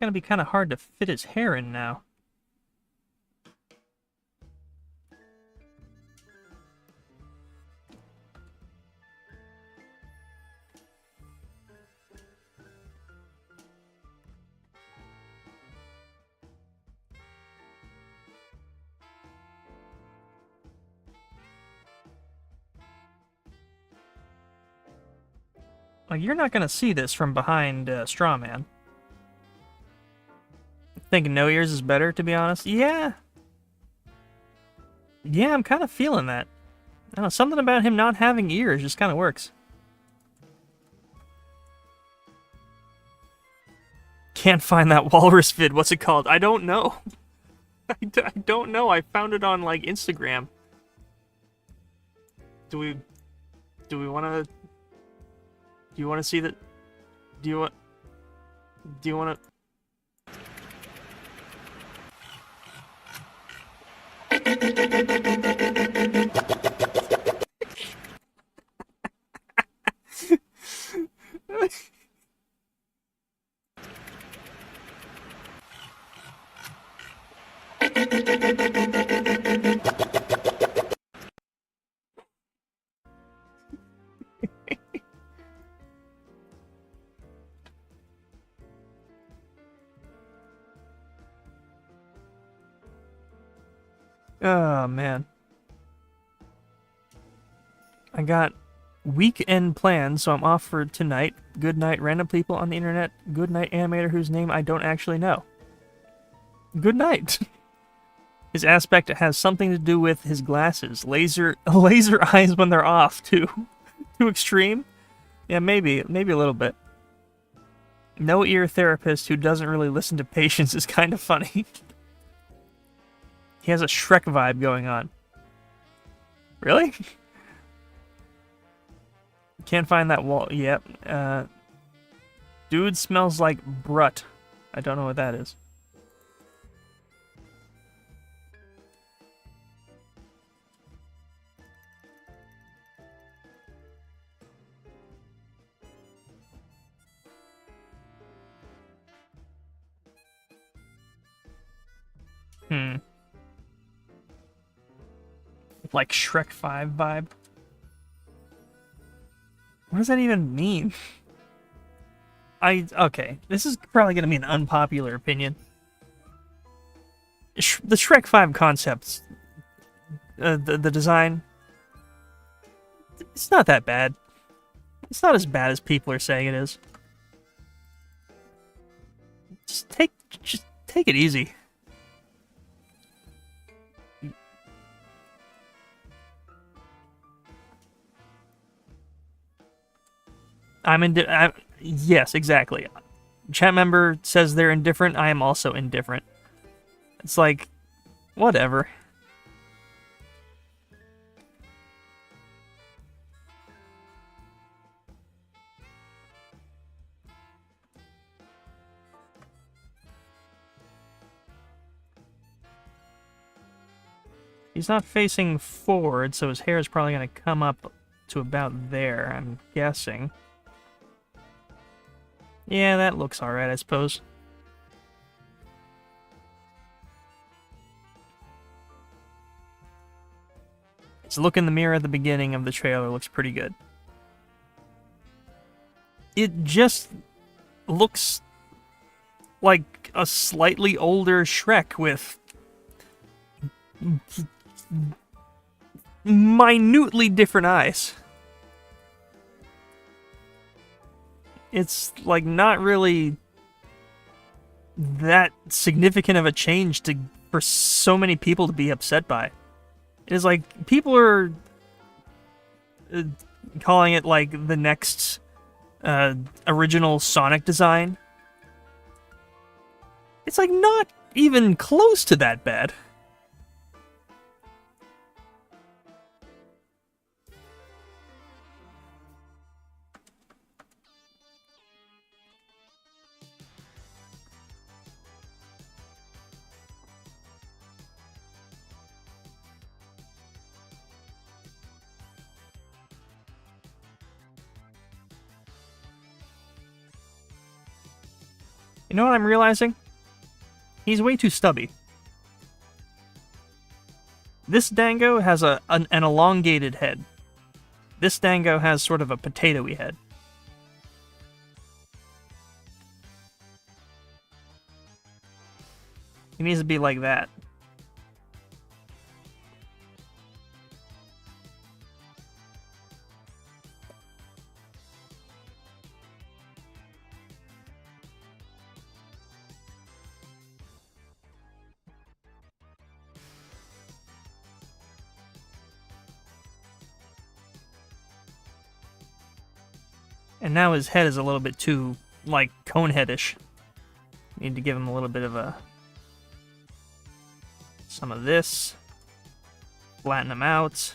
It's gonna be kind of hard to fit his hair in now. Like, you're not gonna see this from behind Strawman. Think no ears is better, to be honest? Yeah. Yeah, I'm kind of feeling that. I don't know, something about him not having ears just kind of works. Can't find that walrus vid. What's it called? I don't know. I don't know. I found it on, like, Instagram. Do we want to... Do you want to see that? Do you want to... Oh, man. I got weekend plans, so I'm off for tonight. Good night, random people on the internet. Good night, animator whose name I don't actually know. Good night. His aspect has something to do with his glasses. Laser eyes when they're off, too. Too extreme? Yeah, maybe a little bit. No ear therapist who doesn't really listen to patients is kind of funny. He has a Shrek vibe going on. Really? Can't find that wall. Yep. Dude smells like Brut. I don't know what that is. Like Shrek 5 vibe? What does that even mean? Okay, this is probably going to be an unpopular opinion. The Shrek 5 concepts, the design, it's not that bad. It's not as bad as people are saying it is. Just take it easy. Yes, exactly. Chat member says they're indifferent. I am also indifferent. It's like, whatever. He's not facing forward, so his hair is probably going to come up to about there, I'm guessing. Yeah, that looks alright, I suppose. His look in the mirror at the beginning of the trailer looks pretty good. It just looks like a slightly older Shrek with minutely different eyes. It's like not really that significant of a change for so many people to be upset by. It is like people are calling it like the next original Sonic design. It's like not even close to that bad. You know what I'm realizing? He's way too stubby. This Dango has an elongated head. This Dango has sort of a potatoey head. He needs to be like that. And now his head is a little bit too, like, coneheadish. Need to give him a little bit of some of this. Flatten him out.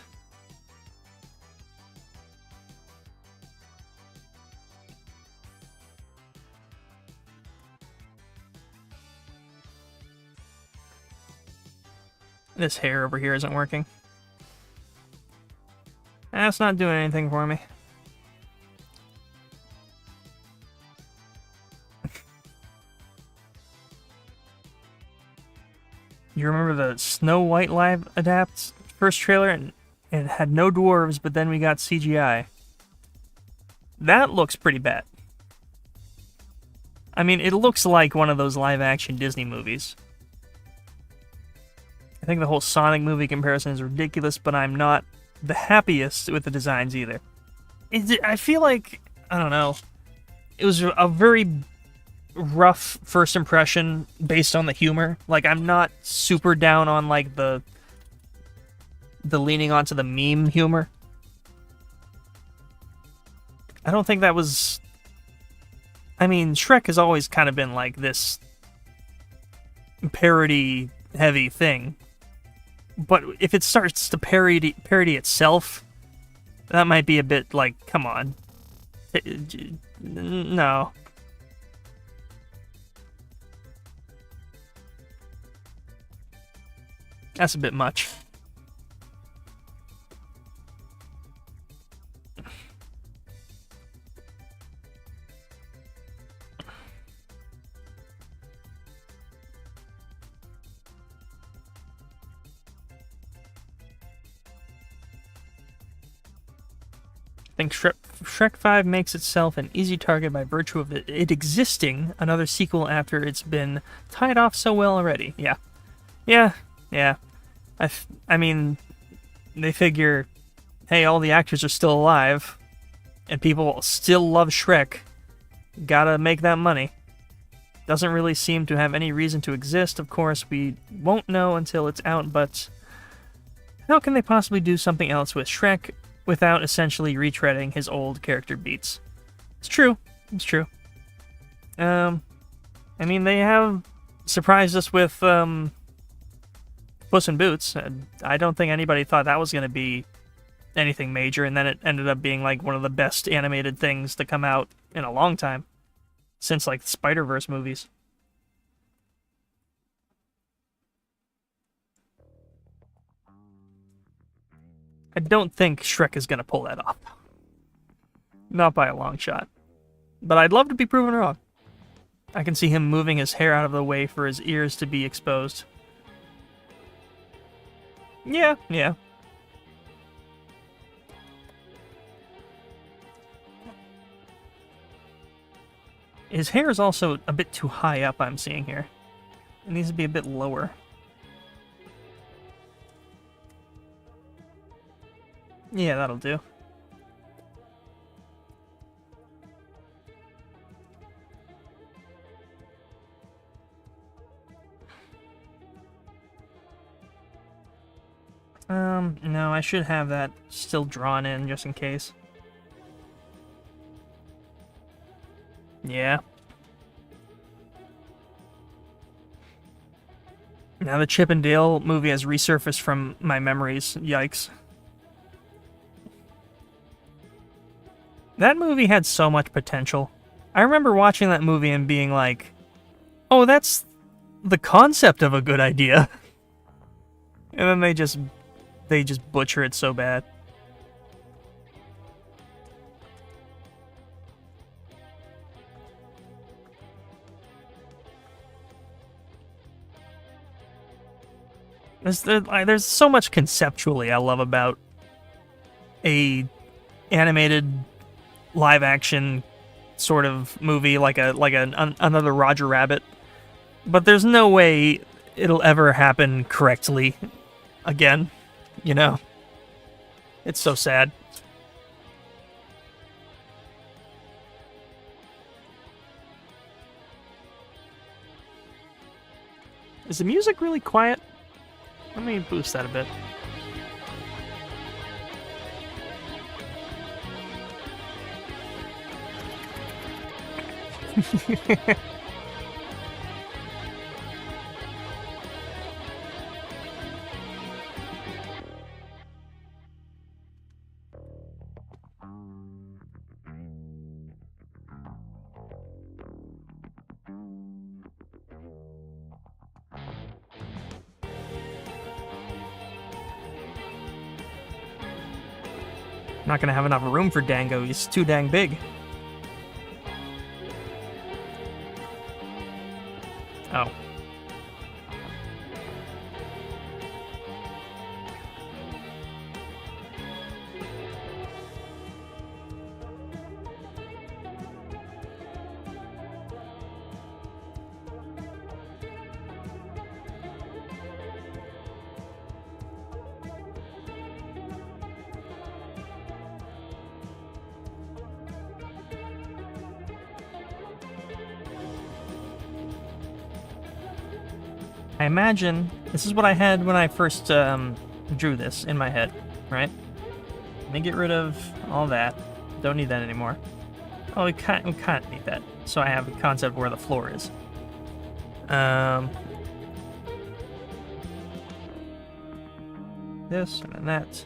This hair over here isn't working. That's not doing anything for me. You remember the Snow White live adapt first trailer, and it had no dwarves, but then we got CGI. That looks pretty bad. I mean, it looks like one of those live-action Disney movies. I think the whole Sonic movie comparison is ridiculous, but I'm not the happiest with the designs either. I feel like, I don't know, it was a very rough first impression based on the humor. Like, I'm not super down on, like, the leaning onto the meme humor. I don't think that was... I mean, Shrek has always kind of been like this parody-heavy thing. But if it starts to parody itself, that might be a bit like, come on. No. That's a bit much. I think Shrek 5 makes itself an easy target by virtue of it existing another sequel after it's been tied off so well already. Yeah. Yeah. I mean, they figure, hey, all the actors are still alive, and people still love Shrek. Gotta make that money. Doesn't really seem to have any reason to exist. Of course, we won't know until it's out, but how can they possibly do something else with Shrek without essentially retreading his old character beats? It's true. I mean, they have surprised us with Puss in Boots. I don't think anybody thought that was going to be anything major, and then it ended up being like one of the best animated things to come out in a long time, since like the Spider-Verse movies. I don't think Shrek is going to pull that off. Not by a long shot. But I'd love to be proven wrong. I can see him moving his hair out of the way for his ears to be exposed. Yeah. His hair is also a bit too high up, I'm seeing here. It needs to be a bit lower. Yeah, that'll do. No, I should have that still drawn in just in case. Yeah. Now the Chip and Dale movie has resurfaced from my memories. Yikes. That movie had so much potential. I remember watching that movie and being like, oh, that's the concept of a good idea. And then they just butcher it so bad. There's so much conceptually I love about a animated live action sort of movie like another Roger Rabbit, but there's no way it'll ever happen correctly again, you know. It's so sad. Is the music really quiet? Let me boost that a bit. Not gonna have enough room for Dango, he's too dang big. Oh. I imagine this is what I had when I first drew this in my head, right? Let me get rid of all that. Don't need that anymore. Oh, we kind of need that, so I have a concept of where the floor is. This and then that.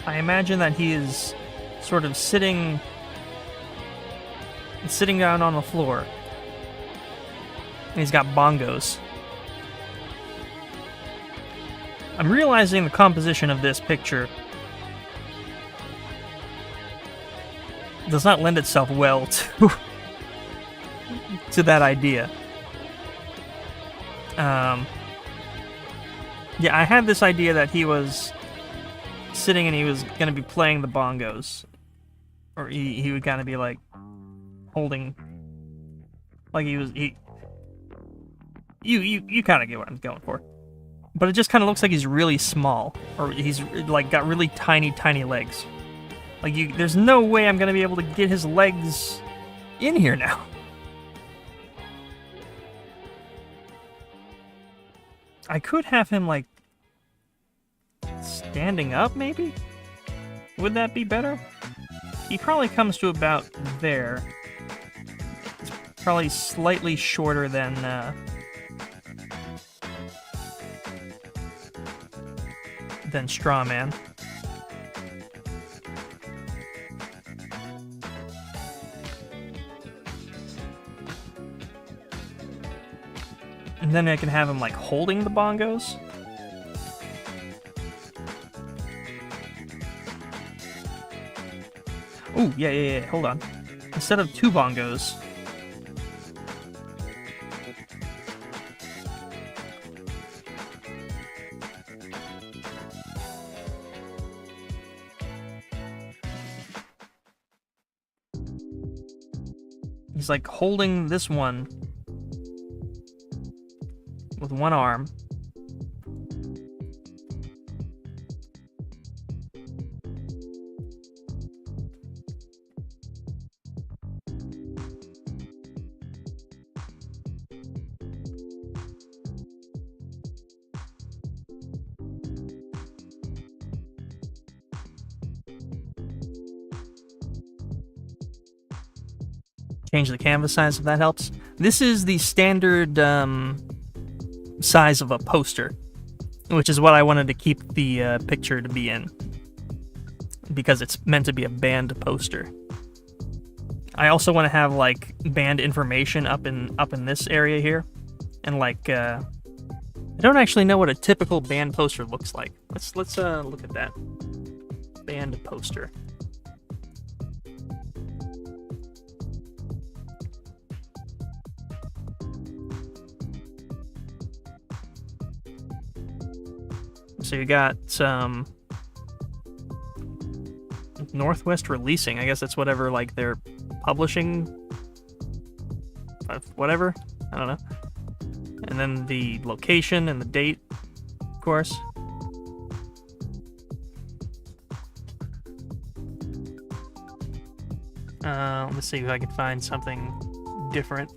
I imagine that he is sort of sitting down on the floor. And he's got bongos. I'm realizing the composition of this picture does not lend itself well to that idea. Yeah, I had this idea that he was sitting and he was going to be playing the bongos. Or he would kind of be like holding, like you kind of get what I'm going for. But it just kind of looks like he's really small, or he's like got really tiny legs. Like there's no way I'm going to be able to get his legs in here now. I could have him like standing up, maybe? Would that be better? He probably comes to about there. It's probably slightly shorter than Strawman. And then I can have him like holding the bongos. Ooh, yeah, hold on. Instead of 2 bongos, he's like holding this one with one arm. Change the canvas size if that helps. This is the standard size of a poster, which is what I wanted to keep the picture to be in, because it's meant to be a band poster. I also want to have like band information up in this area here, and like I don't actually know what a typical band poster looks like. Let's look at that band poster. So you got Northwest Releasing. I guess that's whatever, like, they're publishing. Whatever. I don't know. And then the location and the date, of course. Let's see if I can find something different.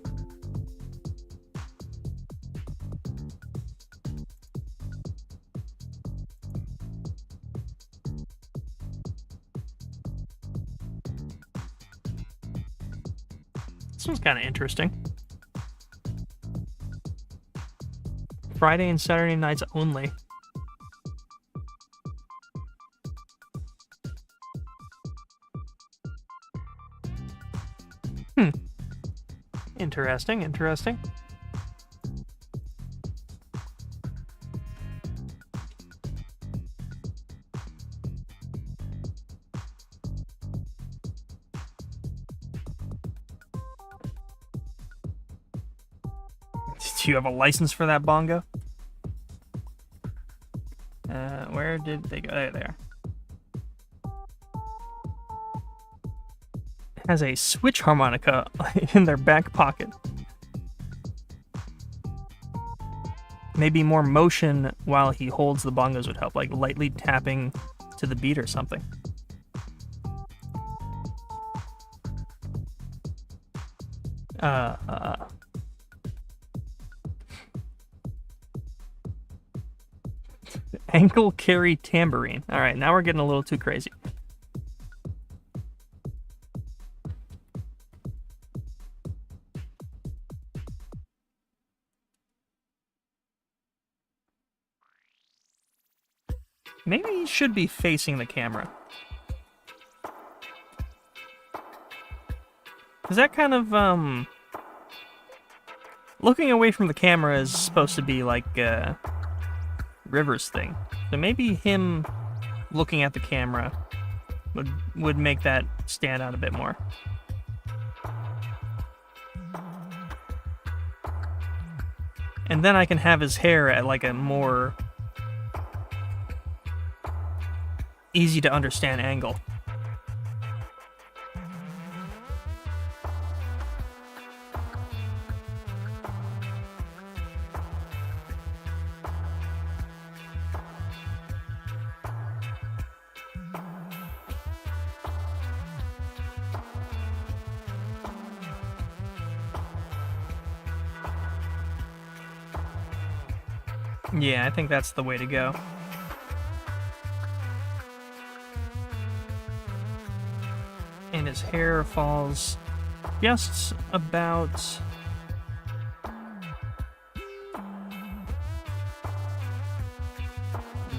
This one's kind of interesting. Friday and Saturday nights only. Interesting. Do you have a license for that bongo? Where did they go? There they are. has a switch harmonica in their back pocket. Maybe more motion while he holds the bongos would help, like lightly tapping to the beat or something. Ankle carry tambourine. All right, now we're getting a little too crazy. Maybe he should be facing the camera. Is that kind of, looking away from the camera is supposed to be like, River's thing. So maybe him looking at the camera would make that stand out a bit more. And then I can have his hair at like a more easy to understand angle. Yeah, I think that's the way to go. And his hair falls just about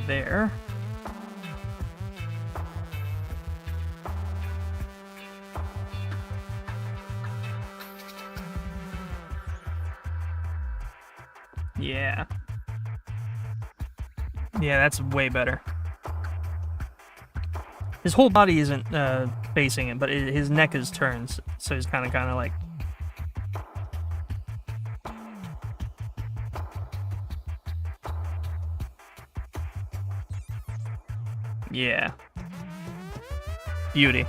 there. Yeah. Yeah, that's way better. His whole body isn't facing it, but his neck is turned, so he's kind of like. Yeah. Beauty.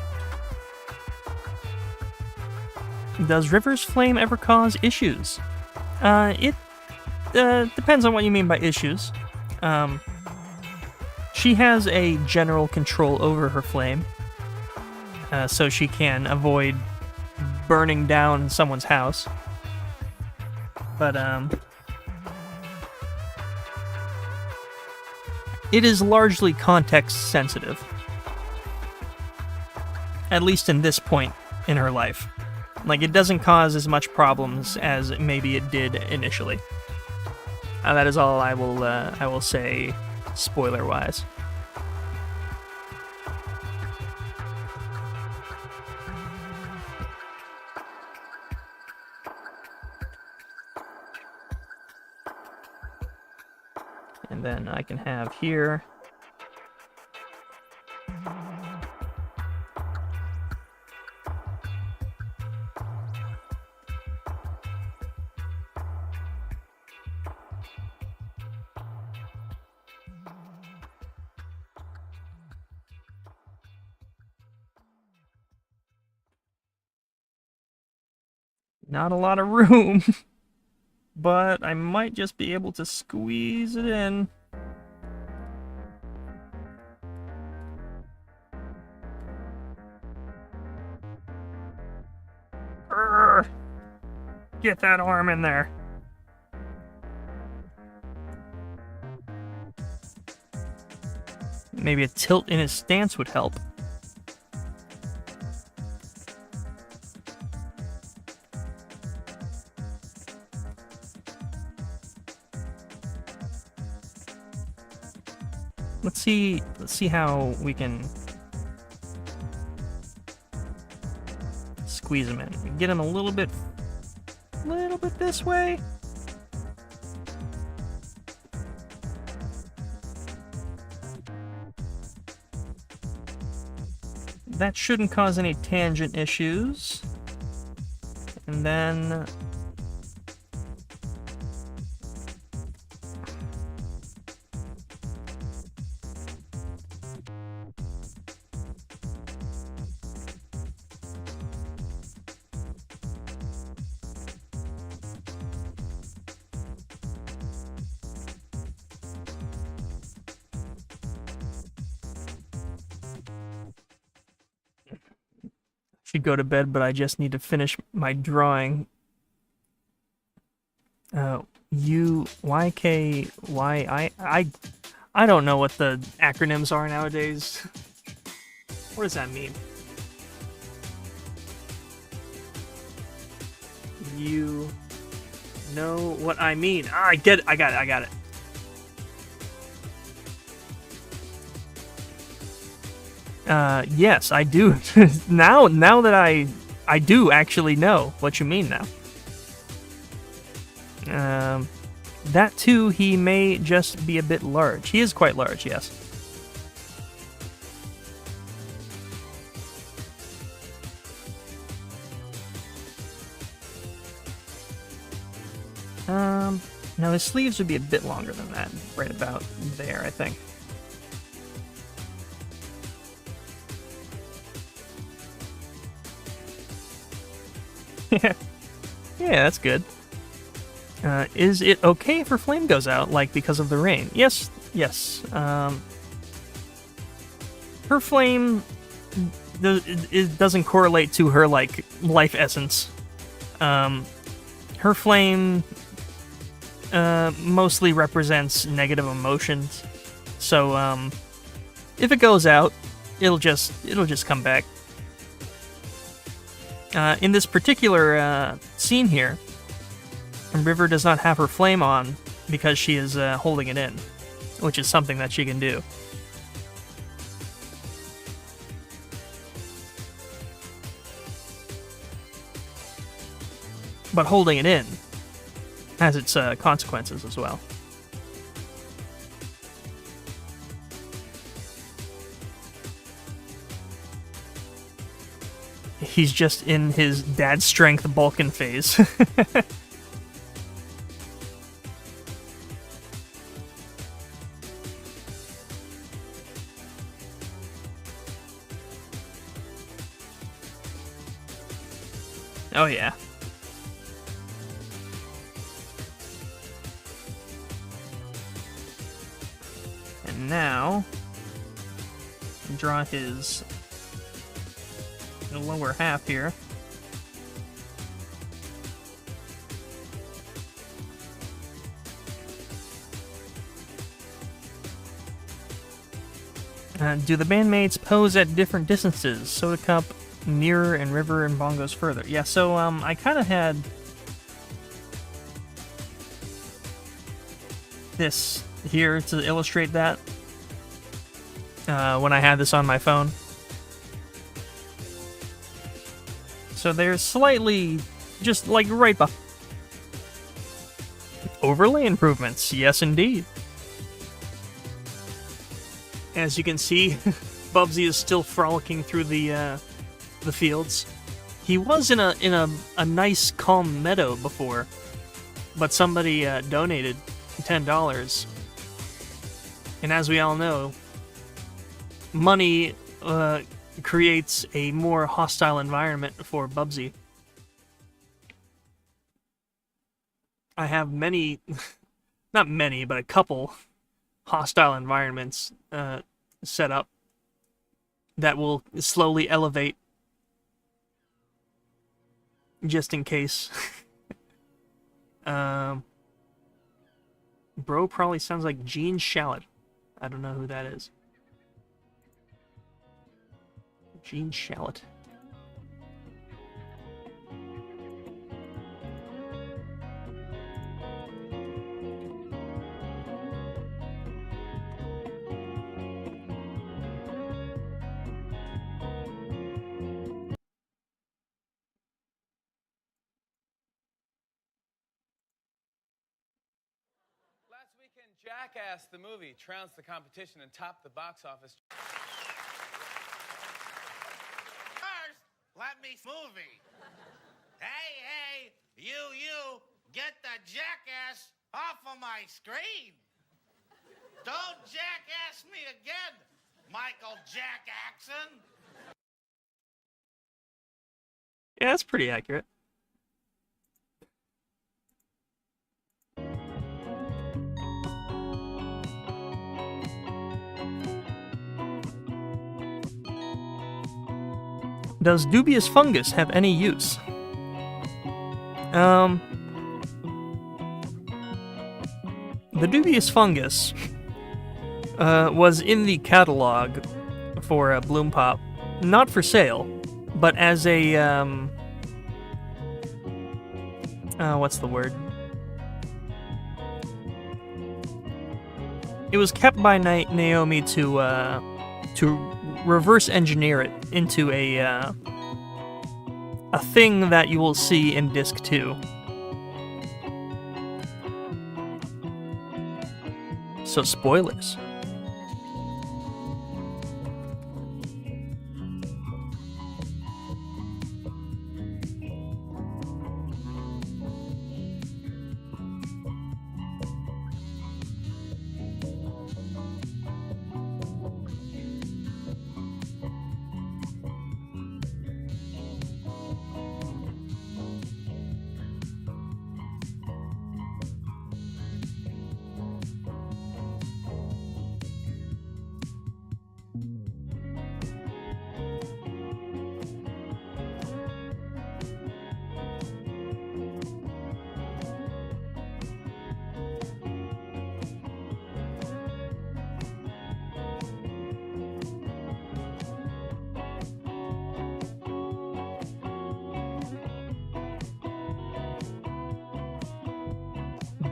Does River's flame ever cause issues? It depends on what you mean by issues. She has a general control over her flame, so she can avoid burning down someone's house. But, it is largely context sensitive. At least in this point in her life. Like, it doesn't cause as much problems as maybe it did initially. That is all I will say, spoiler-wise. And then I can have here. Not a lot of room, but I might just be able to squeeze it in. Urgh. Get that arm in there. Maybe a tilt in his stance would help. Let's see how we can squeeze him in. Get him a little bit this way. That shouldn't cause any tangent issues. And then should go to bed, but I just need to finish my drawing. I don't know what the acronyms are nowadays. What does that mean? You know what I mean. Ah, I get it. I got it. Yes, I do. now that I do actually know what you mean now. That too, he may just be a bit large. He is quite large, yes. Now his sleeves would be a bit longer than that, right about there, I think. Yeah, that's good. Is it okay if her flame goes out, like, because of the rain? Yes. Her flame it doesn't correlate to her, like, life essence. Her flame mostly represents negative emotions. So, if it goes out, it'll just come back. In this particular scene here, River does not have her flame on because she is holding it in, which is something that she can do. But holding it in has its consequences as well. He's just in his dad strength Balkan phase. Oh yeah. And now, draw his lower half here. Do the bandmates pose at different distances? Soda Cup nearer and River and Bongos further. Yeah, so I kind of had this here to illustrate that when I had this on my phone. So they're slightly just like right behind. Overlay improvements, yes indeed. As you can see, Bubsy is still frolicking through the fields. He was in a nice calm meadow before, but somebody donated $10, and as we all know, money creates a more hostile environment for Bubsy. I have many, not many, but a couple hostile environments set up that will slowly elevate just in case. Bro probably sounds like Gene Shalit. I don't know who that is. Gene Shalit. Last weekend, Jackass the movie trounced the competition and topped the box office. First, let me movie. Hey, you, get the jackass off of my screen. Don't jackass me again, Michael Jackson. Yeah, that's pretty accurate. Does dubious fungus have any use? The dubious fungus was in the catalog for Bloom Pop, not for sale, but as a what's the word? It was kept by Naomi to reverse engineer it into a thing that you will see in disc 2. So spoilers.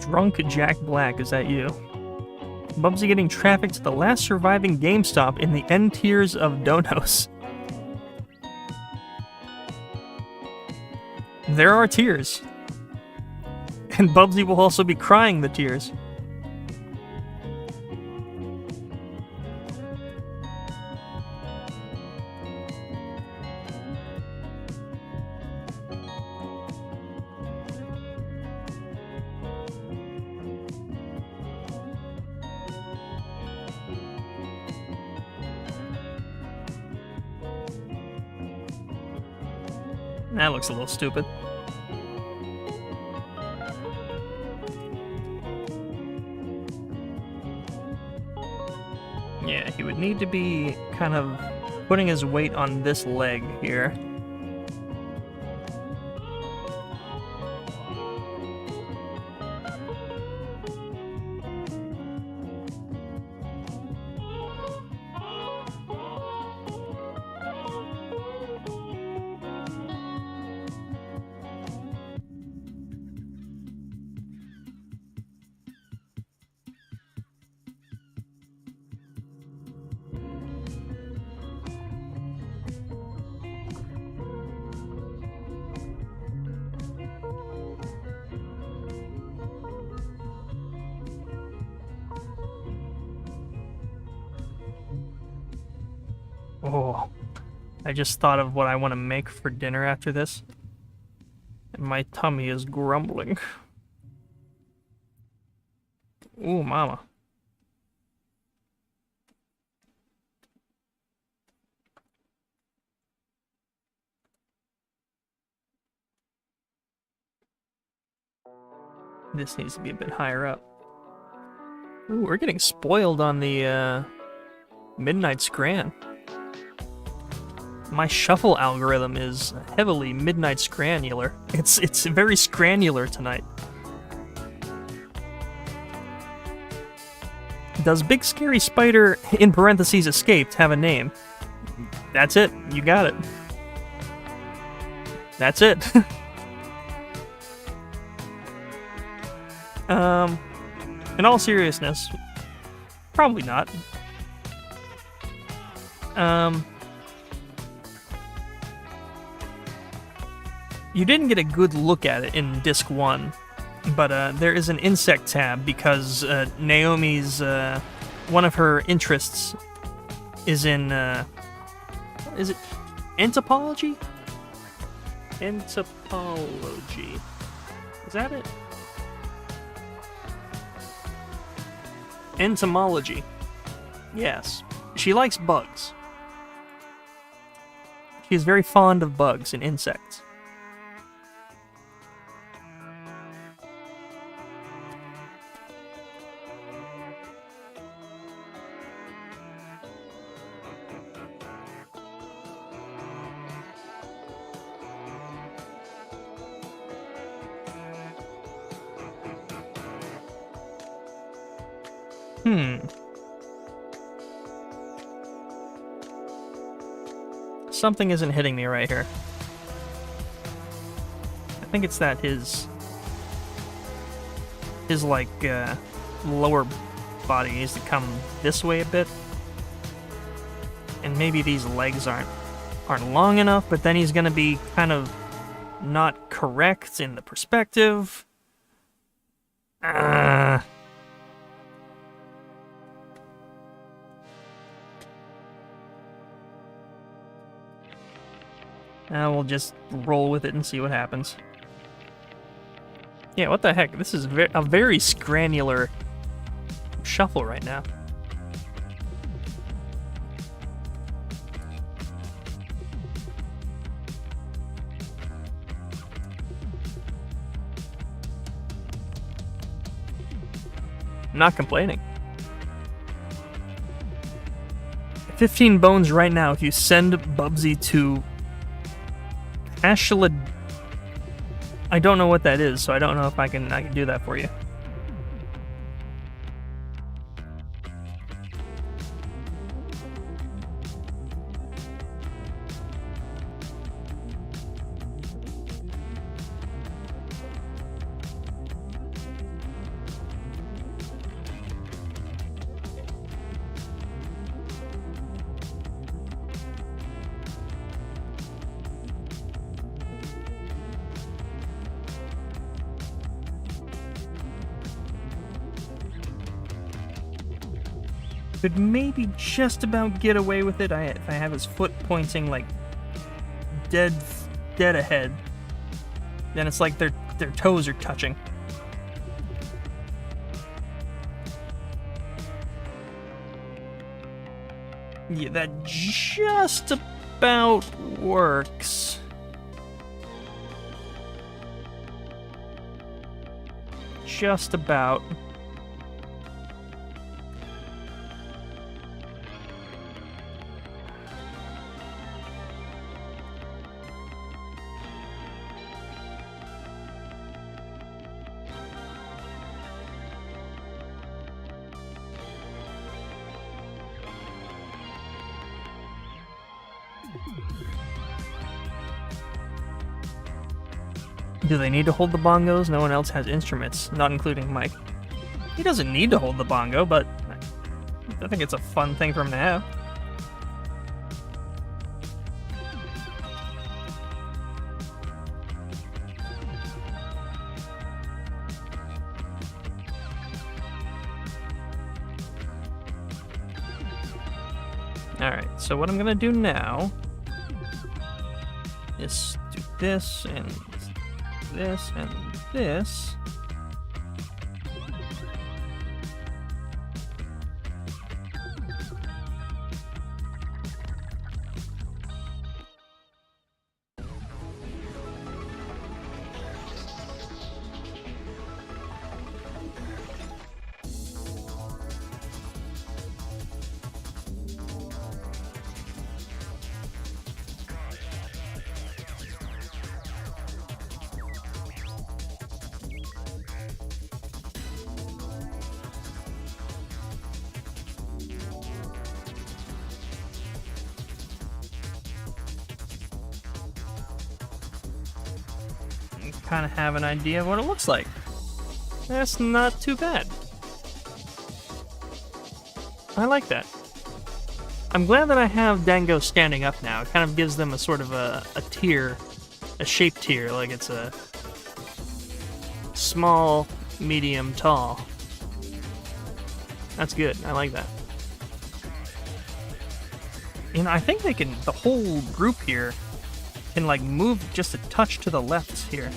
Drunk Jack Black, is that you? Bubsy getting traffic to the last surviving GameStop in the end tiers of Donos. There are tears. And Bubsy will also be crying the tears. That looks a little stupid. Yeah, he would need to be kind of putting his weight on this leg here. Oh, I just thought of what I want to make for dinner after this, and my tummy is grumbling. Ooh, mama. This needs to be a bit higher up. Ooh, we're getting spoiled on the Midnight Scran. My shuffle algorithm is heavily Midnight Scranular. It's very scranular tonight. Does Big Scary Spider, in parentheses escaped, have a name? That's it. You got it. That's it. In all seriousness, probably not. You didn't get a good look at it in Disc 1, but there is an insect tab because Naomi's, one of her interests is in, is it entomology? Entomology. Is that it? Entomology. Yes. She likes bugs. She is very fond of bugs and insects. Something isn't hitting me right here. I think it's that his like lower body needs to come this way a bit, and maybe these legs aren't long enough. But then he's gonna be kind of not correct in the perspective. We'll just roll with it and see what happens. Yeah, what the heck? This is a very granular shuffle right now. I'm not complaining. 15 bones right now if you send Bubsy to Ashla. I don't know what that is, so I don't know if I can do that for you. Could maybe just about get away with it if I have his foot pointing like dead ahead. Then it's like their toes are touching. Yeah, that just about works. Just about. Do they need to hold the bongos? No one else has instruments, not including Mike. He doesn't need to hold the bongo, but I think it's a fun thing for him to have. Alright, so what I'm gonna do now is do this and this and this. Kind of have an idea of what it looks like. That's not too bad. I like that. I'm glad that I have Dango standing up now. It kind of gives them a sort of a tier, a shape tier, like it's a small, medium, tall. That's good. I like that. You know, I think they can, the whole group here can like move just a touch to the left here.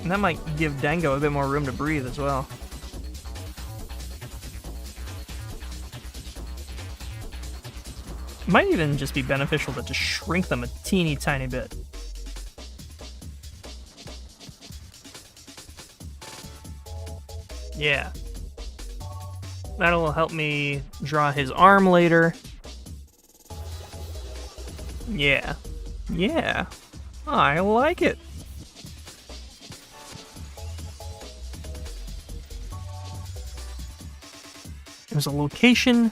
And that might give Dango a bit more room to breathe as well. Might even just be beneficial to just shrink them a teeny tiny bit. Yeah. That'll help me draw his arm later. Yeah. Yeah. I like it. It was a location.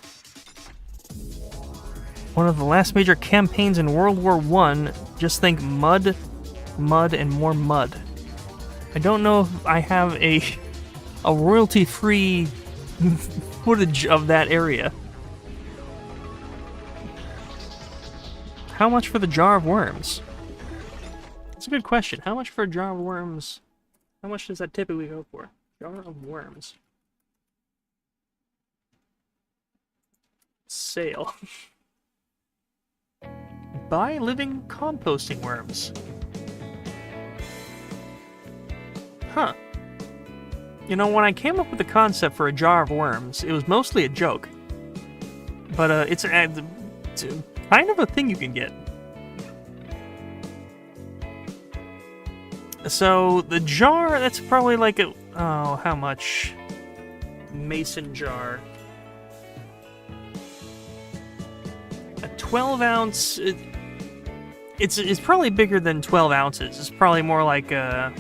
One of the last major campaigns in World War I. Just think mud, mud, and more mud. I don't know if I have a royalty-free footage of that area. How much for the jar of worms? That's a good question. How much for a jar of worms? How much does that typically go for? Jar of worms. Sale. Buy living composting worms. Huh. You know, when I came up with the concept for a jar of worms, it was mostly a joke. But it's kind of a thing you can get. So the jar, that's probably like a... Oh, how much? Mason jar. A 12-ounce... It's probably bigger than 12 ounces. It's probably more like a...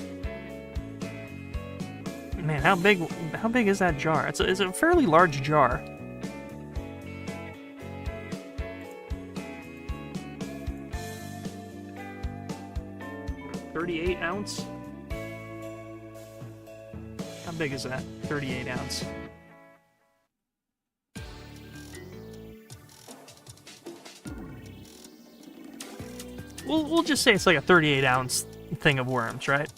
Man, how big is that jar? It's a fairly large jar. .38 ounce? How big is that? 38 ounce. We'll just say it's like a 38 ounce thing of worms, right?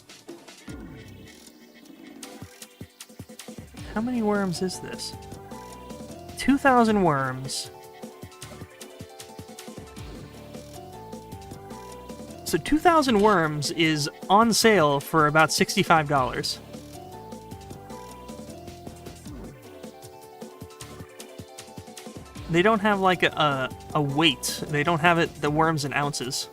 How many worms is this? 2,000 worms. So 2,000 worms is on sale for about $65. They don't have like a weight. They don't have the worms in ounces.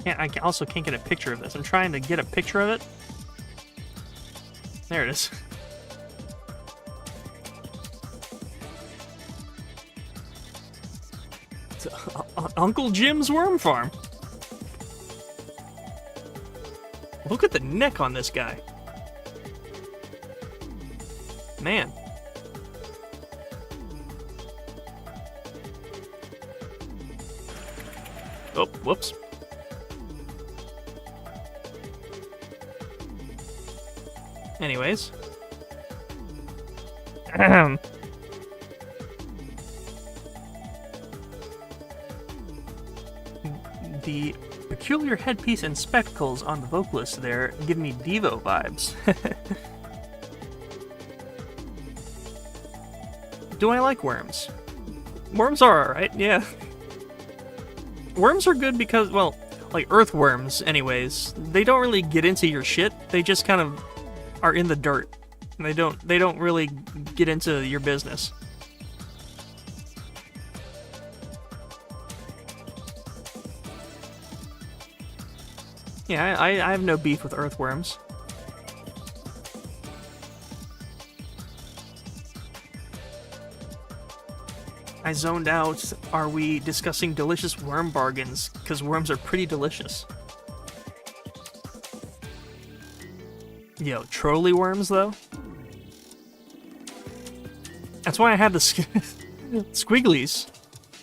I also can't get a picture of this. I'm trying to get a picture of it. There it is. It's Uncle Jim's Worm Farm. Look at the neck on this guy. Man. Oh, whoops. Anyways. The peculiar headpiece and spectacles on the vocalist there give me Devo vibes. Do I like worms? Worms are alright, yeah. Worms are good because, well, like earthworms anyways, they don't really get into your shit. They just kind of are in the dirt. They don't really get into your business. Yeah, I have no beef with earthworms. I zoned out. Are we discussing delicious worm bargains? Because worms are pretty delicious. Yo, trolley worms, though? That's why I had the squigglies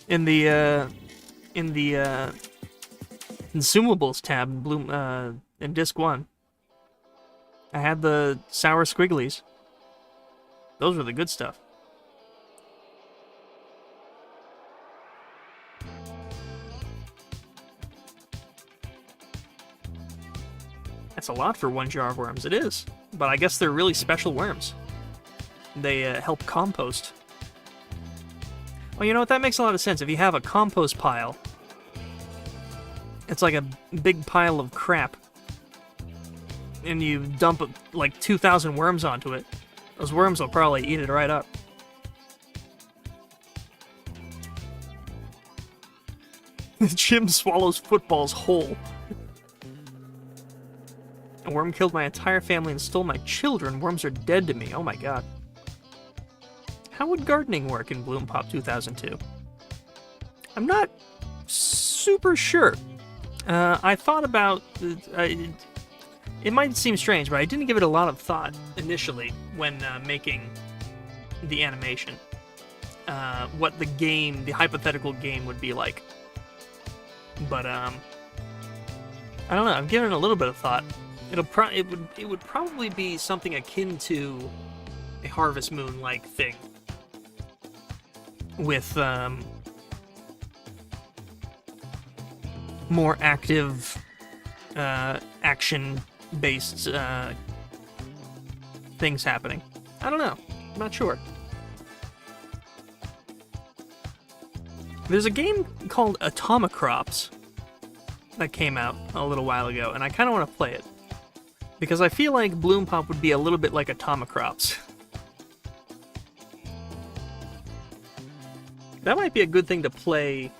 in the consumables tab in disc 1. I had the sour squigglies. Those were the good stuff. That's a lot for one jar of worms. It is. But I guess they're really special worms. They help compost. Well, you know what? That makes a lot of sense. If you have a compost pile, it's like a big pile of crap, and you dump like 2,000 worms onto it, those worms will probably eat it right up. Jim swallows footballs whole. A worm killed my entire family and stole my children. Worms are dead to me. Oh my god. How would gardening work in Bloom Pop 2002? I'm not super sure. I thought about... it might seem strange, but I didn't give it a lot of thought initially when making the animation. What the game, the hypothetical game would be like. But, I don't know, I've given it a little bit of thought. It would probably be something akin to a Harvest Moon-like thing. With, more active, action-based, things happening. I don't know. I'm not sure. There's a game called Atomicrops that came out a little while ago, and I kind of want to play it. Because I feel like Bloom Pop would be a little bit like Atomicrops. That might be a good thing to play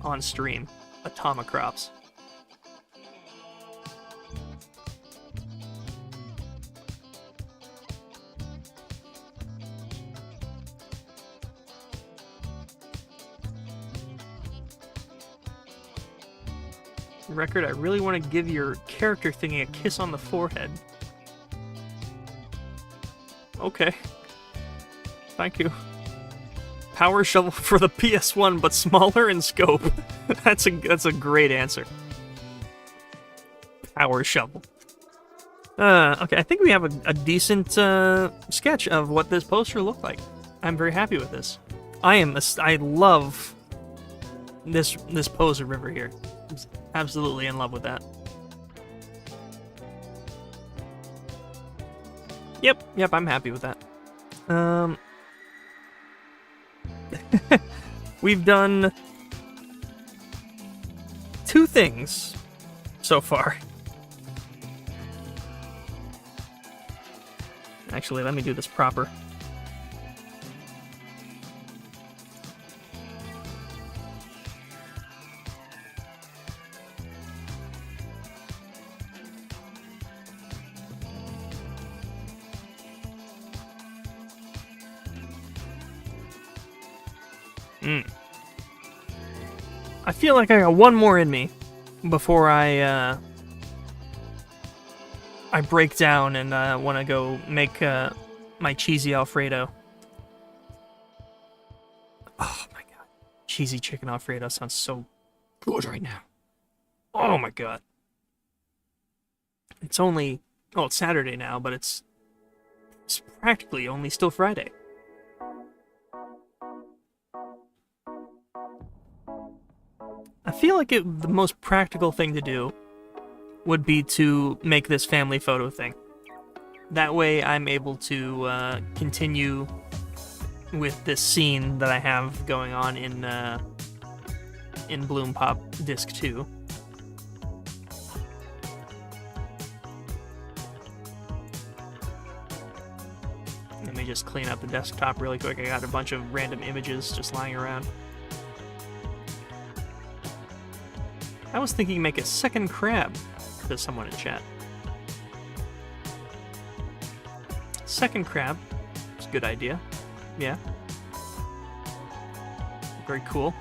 on stream. Atomicrops. Record, I really want to give your character thingy a kiss on the forehead. Okay. Thank you. Power shovel for the PS1, but smaller in scope. That's a great answer. Power shovel. Okay, I think we have a decent sketch of what this poster looked like. I'm very happy with this. I love this pose of River here. I'm absolutely in love with that. Yep, I'm happy with that. We've done 2 things so far. Actually, let me do this proper. I feel like I got one more in me before I break down and want to go make my cheesy Alfredo. Oh my god. Cheesy chicken Alfredo sounds so good right now. Oh my god. It's only... Oh, it's Saturday now, but it's practically only still Friday. I feel like the most practical thing to do would be to make this family photo thing. That way I'm able to continue with this scene that I have going on in Bloom Pop Disc 2. Let me just clean up the desktop really quick. I got a bunch of random images just lying around. I was thinking make a second crab, says someone in chat. Second crab. It's a good idea. Yeah. Very cool.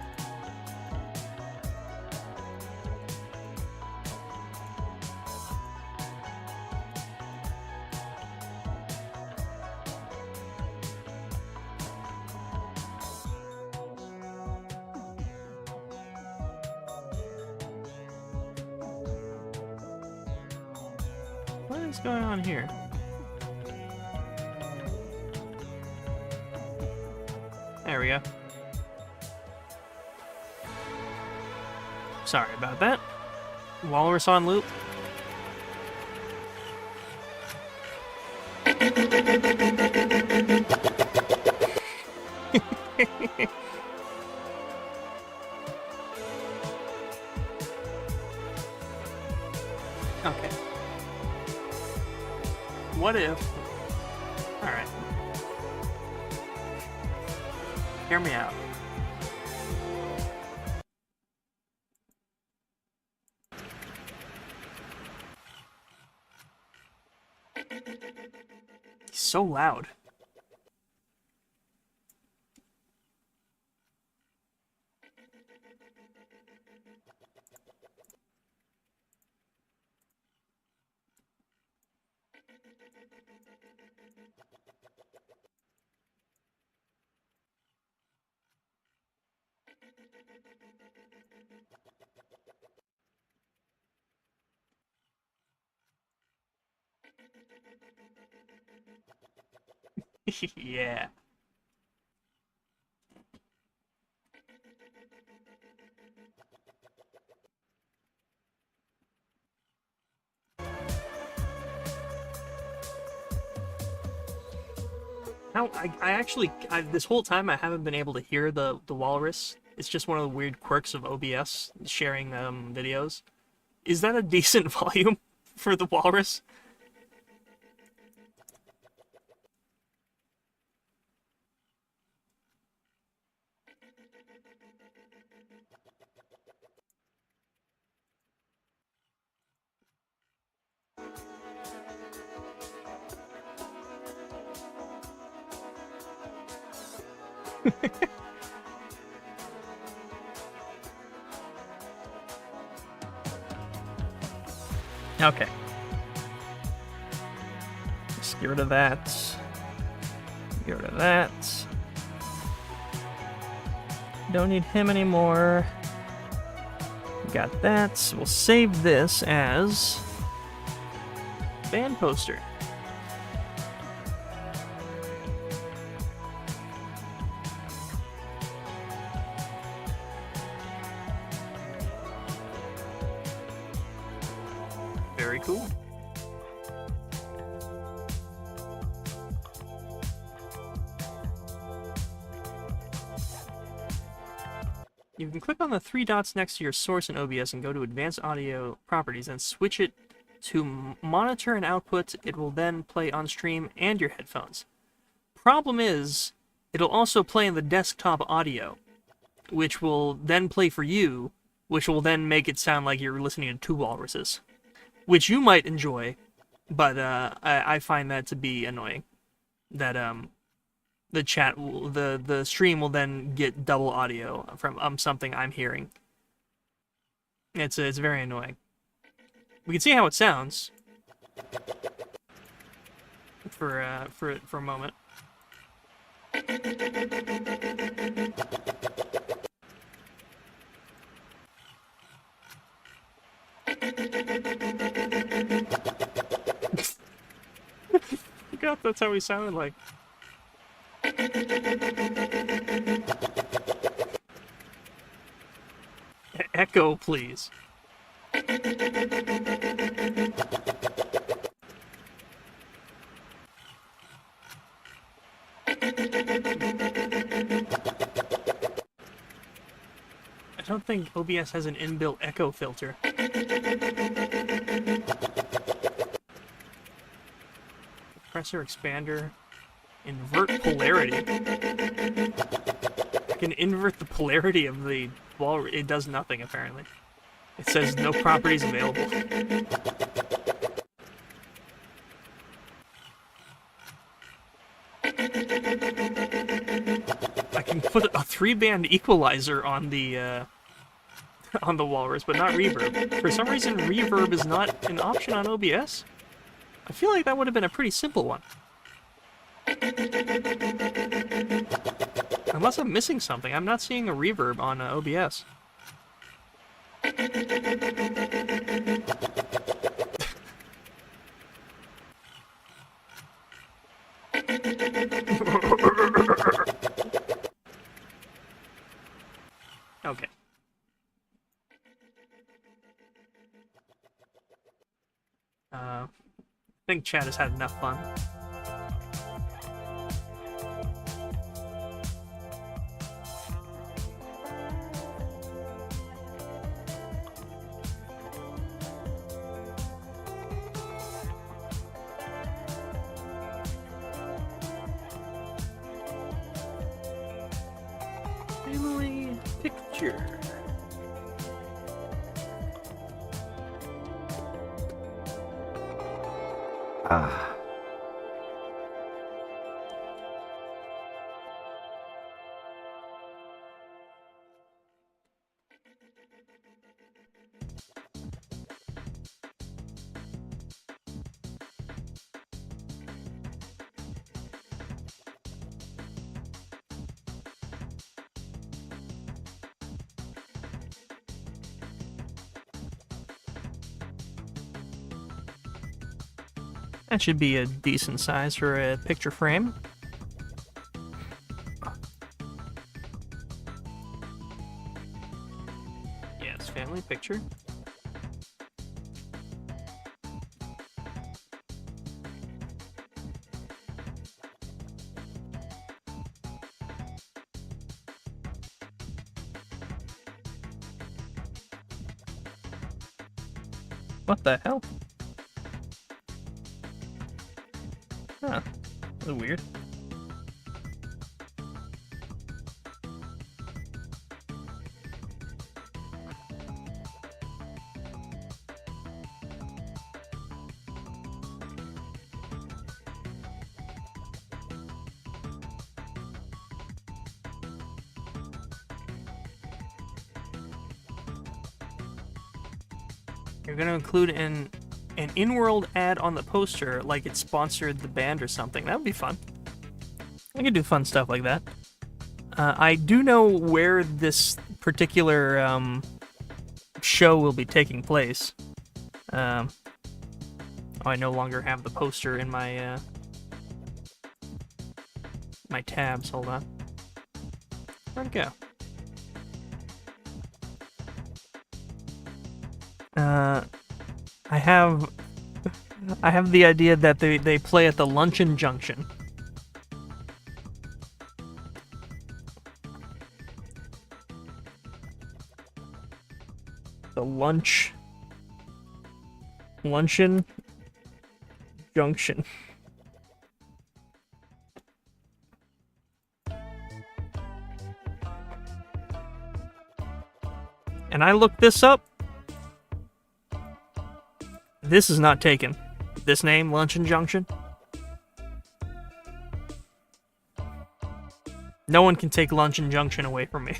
What is going on here? There we go. Sorry about that. Walrus on loop. Okay. What if... Alright. Hear me out. so loud. Yeah. Now, this whole time I haven't been able to hear the walrus. It's just one of the weird quirks of OBS sharing videos. Is that a decent volume for the walrus? Okay. Let's get rid of that. Get rid of that. Don't need him anymore. Got that. We'll save this as band poster. Very cool. You can click on the three dots next to your source in OBS and go to Advanced Audio Properties and switch it to Monitor and Output. It will then play on stream and your headphones. Problem is, it'll also play in the desktop audio, which will then play for you, which will then make it sound like you're listening to two walruses. Which you might enjoy, but I find that to be annoying. That the stream will then get double audio from something I'm hearing. It's very annoying. We can see how it sounds for a moment. God, that's how he sounded like. Echo, please. I don't think OBS has an inbuilt echo filter. Compressor, expander, invert polarity. I can invert the polarity of the wall. It does nothing, apparently. It says no properties available. I can put a 3-band equalizer on the walrus, but not reverb. For some reason, reverb is not an option on OBS. I feel like that would have been a pretty simple one. Unless I'm missing something, I'm not seeing a reverb on OBS. Okay. I think Chad has had enough fun. Family picture. Ah. That should be a decent size for a picture frame. Yes, family picture. What the hell? Huh. That's weird. You're gonna include an in-world ad on the poster, like it sponsored the band or something. That would be fun. I could do fun stuff like that. I do know where this particular show will be taking place. Oh, I no longer have the poster in my my tabs. Hold on. Where'd it go? I have the idea that they play at the Luncheon Junction. The Luncheon Junction. And I looked this up. This is not taken. This name, Luncheon Junction. No one can take Luncheon Junction away from me.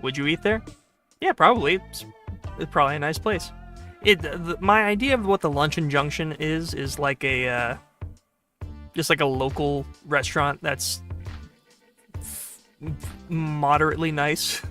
Would you eat there? Yeah, probably. It's probably a nice place. My idea of what the Luncheon Junction is like a just like a local restaurant that's moderately nice.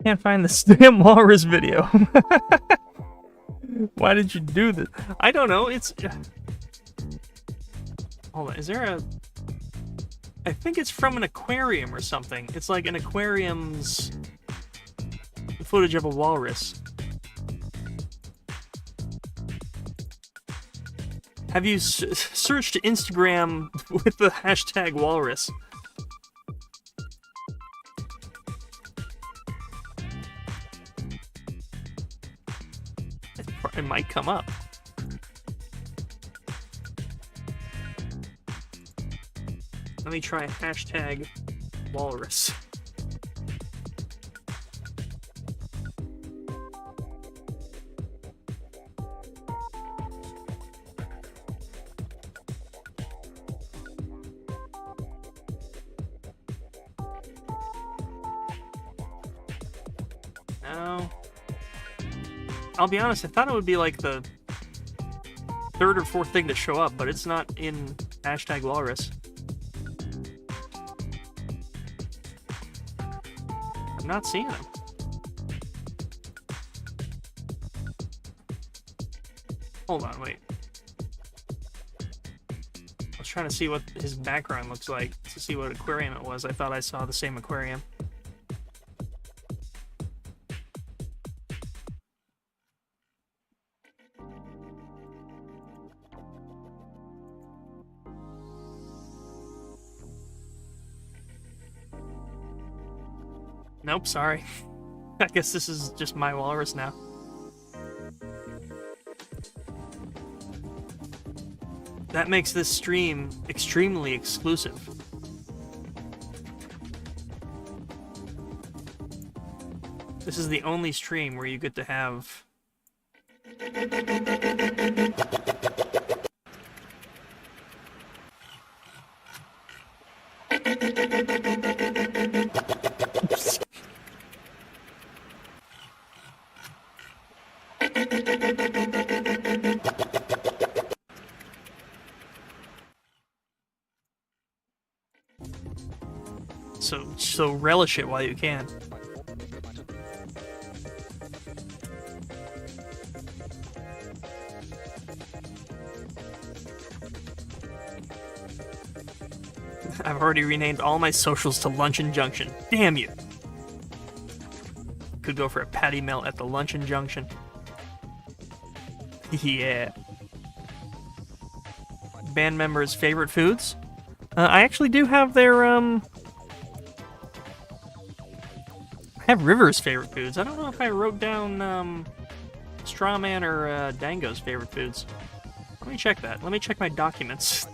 can't find this damn walrus video. Why did you do this? I don't know. It's... Hold on. Is there a... I think it's from an aquarium or something. It's like an aquarium's footage of a walrus. Have you searched Instagram with the hashtag walrus? It might come up. Let me try hashtag walrus. No. I'll be honest, I thought it would be like the third or fourth thing to show up, but it's not in hashtag walrus. I'm not seeing him. Hold on, wait. I was trying to see what his background looks like, to see what aquarium it was. I thought I saw the same aquarium. Nope, sorry. I guess this is just my walrus now. That makes this stream extremely exclusive. This is the only stream where you get to have... So relish it while you can. I've already renamed all my socials to Luncheon Junction. Damn you! Could go for a patty melt at the Luncheon Junction. Yeah. Band members' favorite foods? I actually do have their, I have River's favorite foods. I don't know if I wrote down, Strawman or, Dango's favorite foods. Let me check that. Let me check my documents.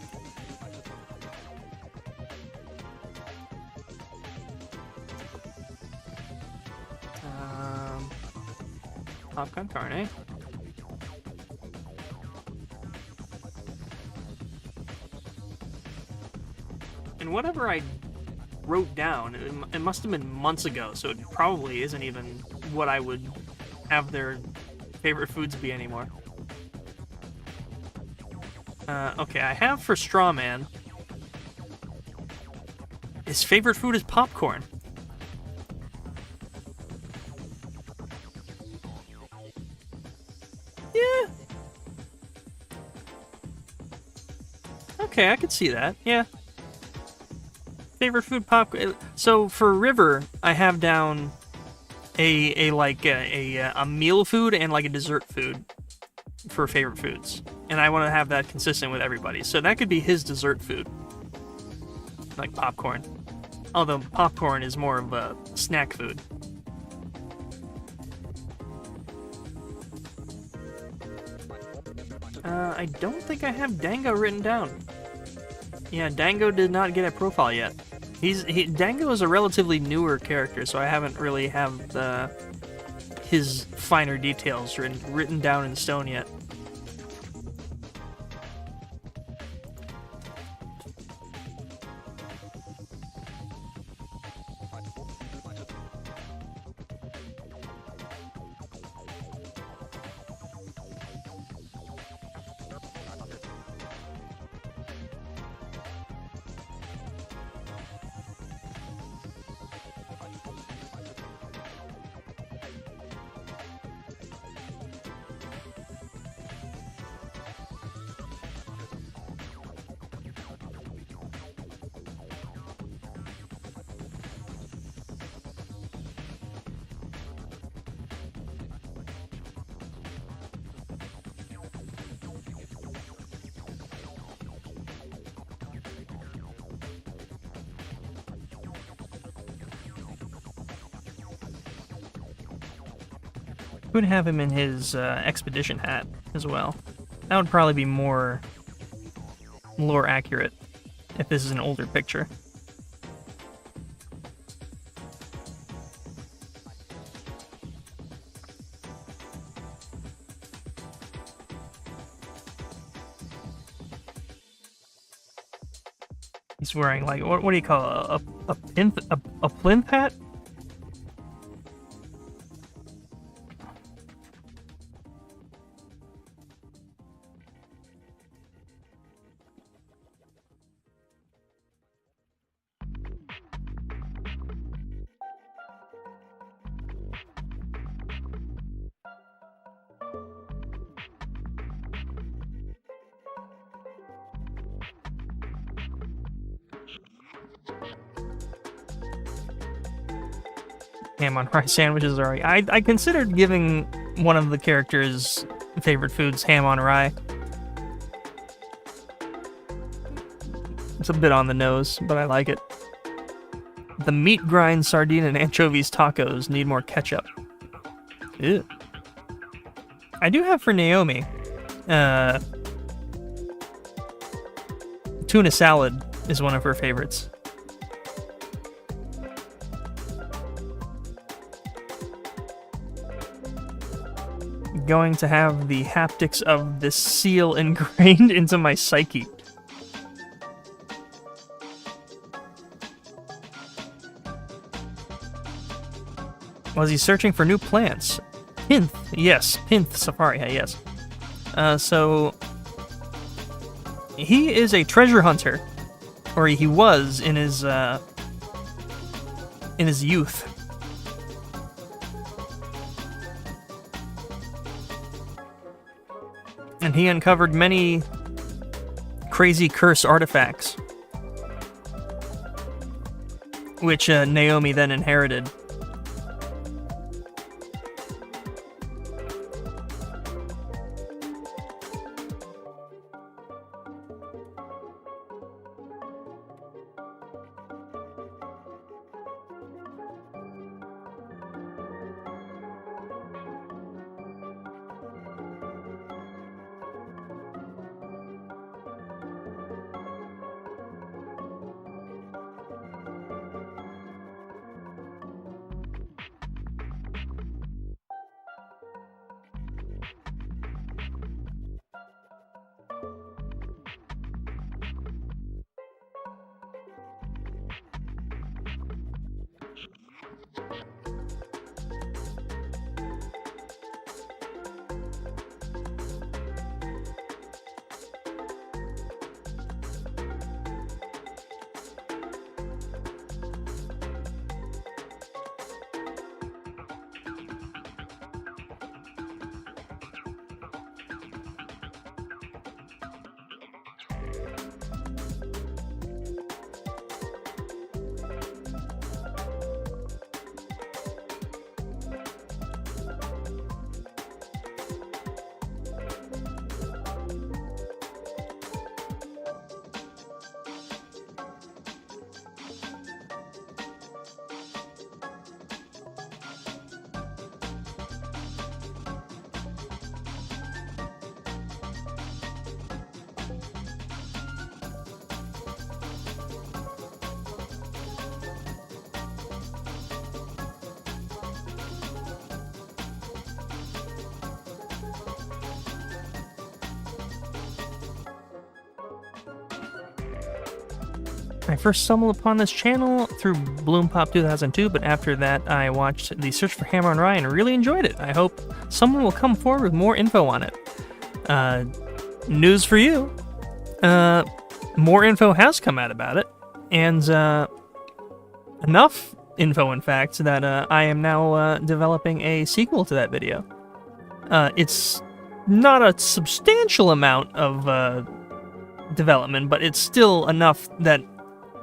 Popcorn carne. And whatever I wrote down, it must have been months ago, so it probably isn't even what I would have their favorite foods be anymore. Okay, I have for Strawman, his favorite food is popcorn. Yeah. Okay, I could see that, yeah. Favorite food popcorn. So for River, I have down a meal food and like a dessert food for favorite foods, and I want to have that consistent with everybody. So that could be his dessert food, like popcorn. Although popcorn is more of a snack food. I don't think I have Dango written down. Yeah, Dango did not get a profile yet. Dango is a relatively newer character, so I haven't really have his finer details written down in stone yet. Would have him in his expedition hat as well. That would probably be more lore accurate if this is an older picture. He's wearing, like, what do you call it? A plinth hat? Ham on rice sandwiches are. I considered giving one of the characters' favorite foods ham on rye. It's a bit on the nose, but I like it. The meat grind sardine and anchovies tacos need more ketchup. Ew. I do have for Naomi, tuna salad is one of her favorites. Going to have the haptics of this seal ingrained into my psyche. Was he searching for new plants? Pinth, yes. Pinth Safari, yes. So he is a treasure hunter, or he was in his youth. And he uncovered many crazy curse artifacts, which Naomi then inherited. I first stumbled upon this channel through Bloom Pop 2002, but after that I watched the Search for Hammer and Rye and really enjoyed it. I hope someone will come forward with more info on it. News for you. More info has come out about it, and enough info, in fact, that I am now developing a sequel to that video. It's not a substantial amount of development, but it's still enough that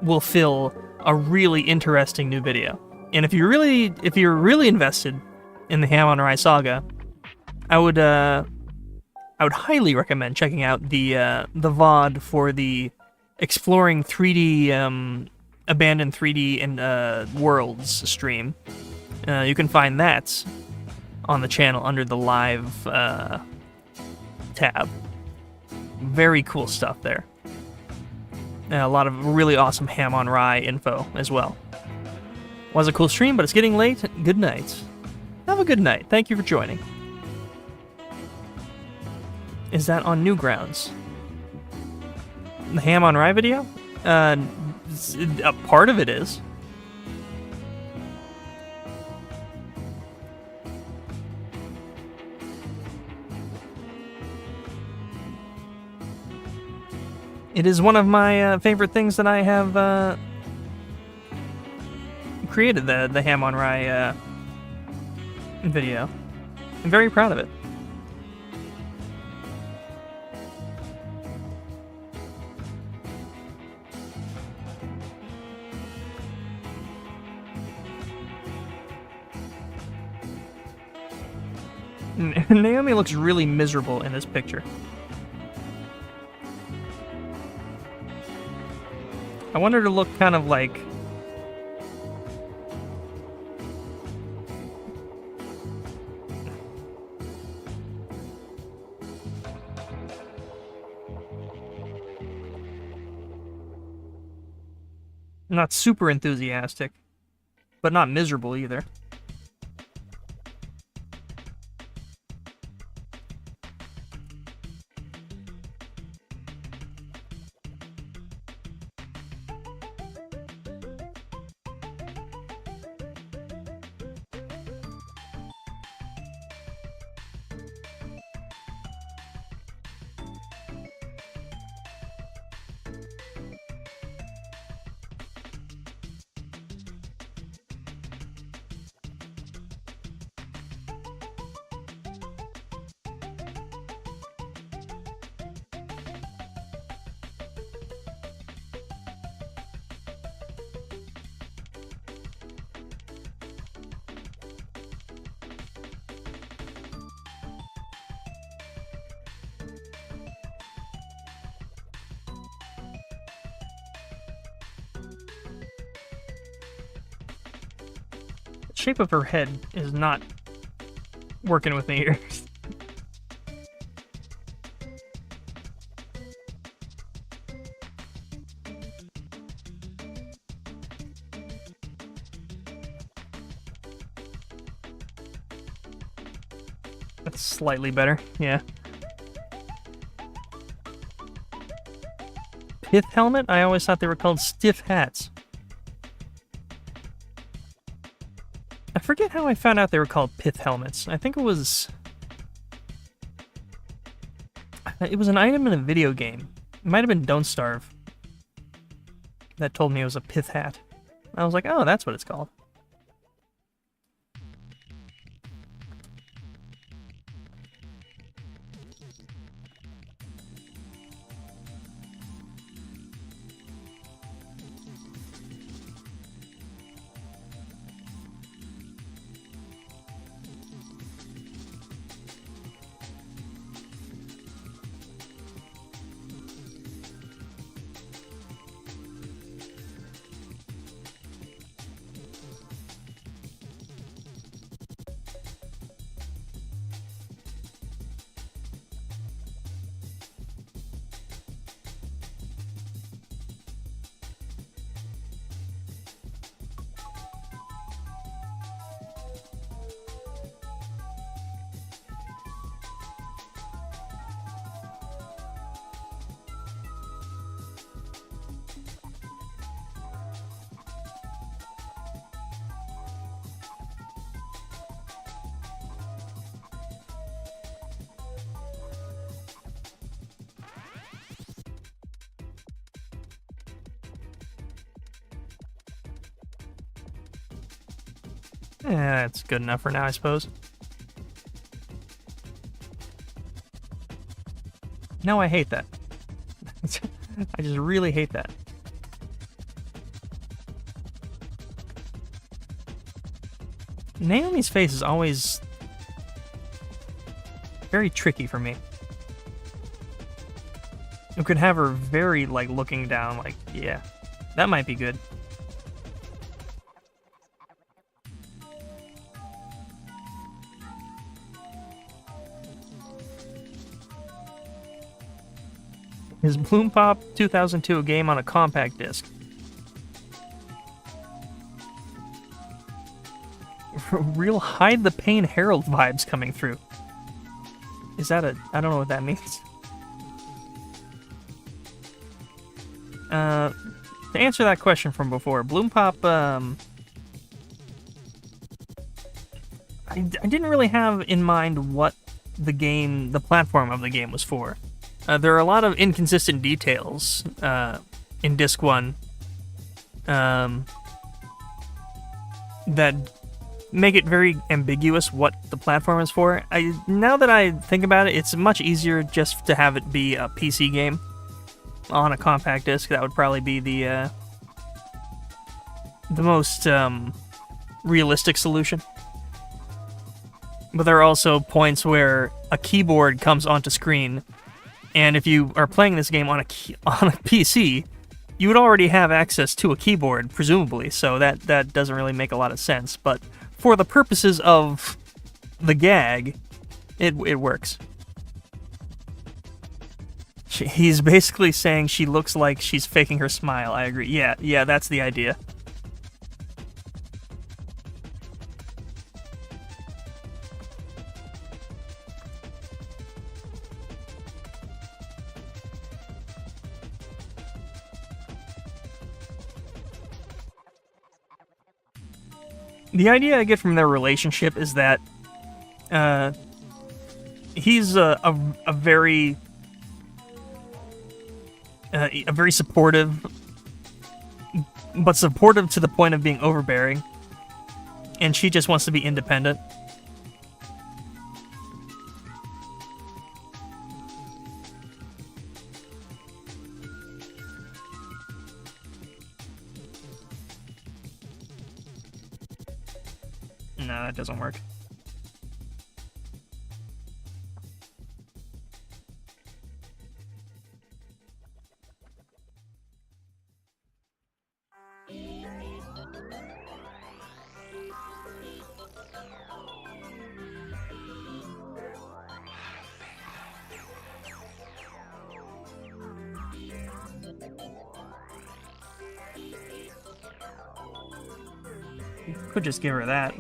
will fill a really interesting new video. And if you're really invested in the Ham on Rye saga, I would highly recommend checking out the VOD for the Exploring 3D Abandoned 3D and Worlds stream. You can find that on the channel under the live tab. Very cool stuff there. A lot of really awesome ham on rye info as well. Was a cool stream, but it's getting late. Good night. Have a good night. Thank you for joining. Is that on Newgrounds? The ham on rye video? A part of it is. It is one of my favorite things that I have created, the ham on rye video. I'm very proud of it. Naomi looks really miserable in this picture. I want her to look kind of like... not super enthusiastic, but not miserable either. The shape of her head is not working with me here. That's slightly better, yeah. Pith helmet? I always thought they were called stiff hats. I forget how I found out they were called pith helmets. I think it was an item in a video game. It might have been Don't Starve that told me it was a pith hat. I was like, oh, that's what it's called. Yeah, that's good enough for now, I suppose. No, I hate that. I just really hate that. Naomi's face is always very tricky for me. You could have her very, like, looking down, like, yeah, that might be good. Is Bloom Pop 2002 a game on a compact disc? Real Hide the Pain Herald vibes coming through. Is that a... I don't know what that means. To answer that question from before, Bloom Pop, I didn't really have in mind what the platform of the game was for. There are a lot of inconsistent details in Disc 1 that make it very ambiguous what the platform is for. Now that I think about it, it's much easier just to have it be a PC game on a compact disc. That would probably be the most realistic solution. But there are also points where a keyboard comes onto screen, and if you are playing this game on a PC, you would already have access to a keyboard, presumably, so that doesn't really make a lot of sense. But for the purposes of the gag, it works. He's basically saying she looks like she's faking her smile. I agree. Yeah, that's the idea. The idea I get from their relationship is that he's a very supportive, but supportive to the point of being overbearing, and she just wants to be independent. No, that doesn't work. Could just give her that.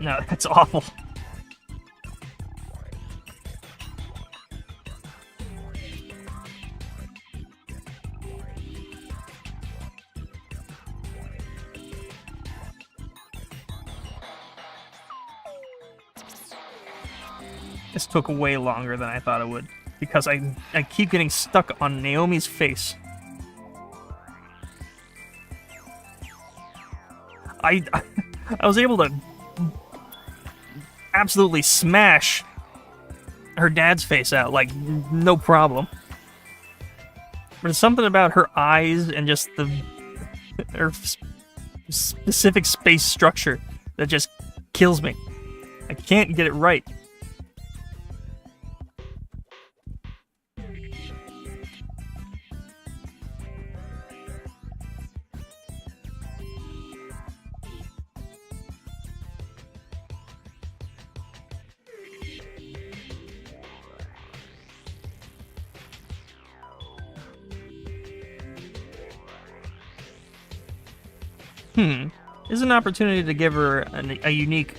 No, that's awful. This took way longer than I thought it would, because I keep getting stuck on Naomi's face. I was able to absolutely smash her dad's face out, like, no problem. But there's something about her eyes and just her specific space structure that just kills me. I can't get it right. This is an opportunity to give her a unique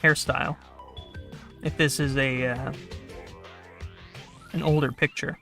hairstyle. If this is an older picture.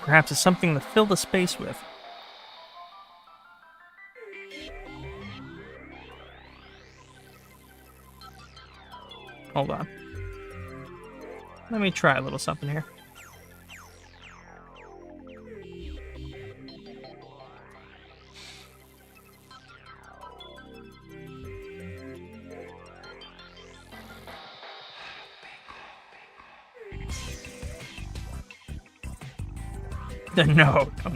Perhaps it's something to fill the space with. hold on. Let me try a little something here. No, no, no.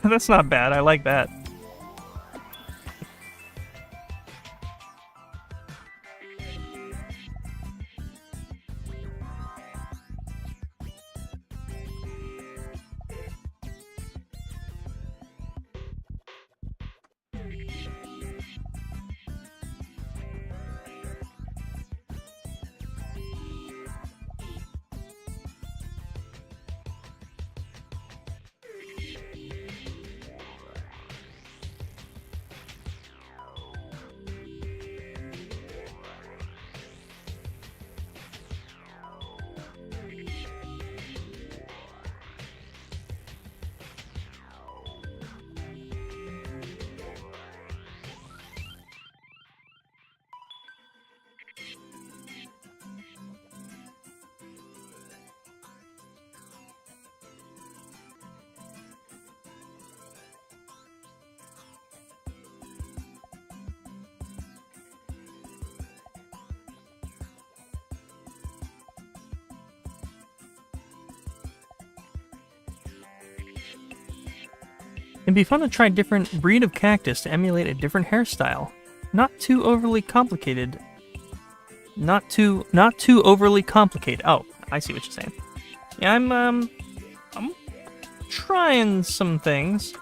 That's not bad. I like that. It'd be fun to try a different breed of cactus to emulate a different hairstyle. Not too overly complicated. Not too overly complicated. Oh, I see what you're saying. Yeah, I'm trying some things.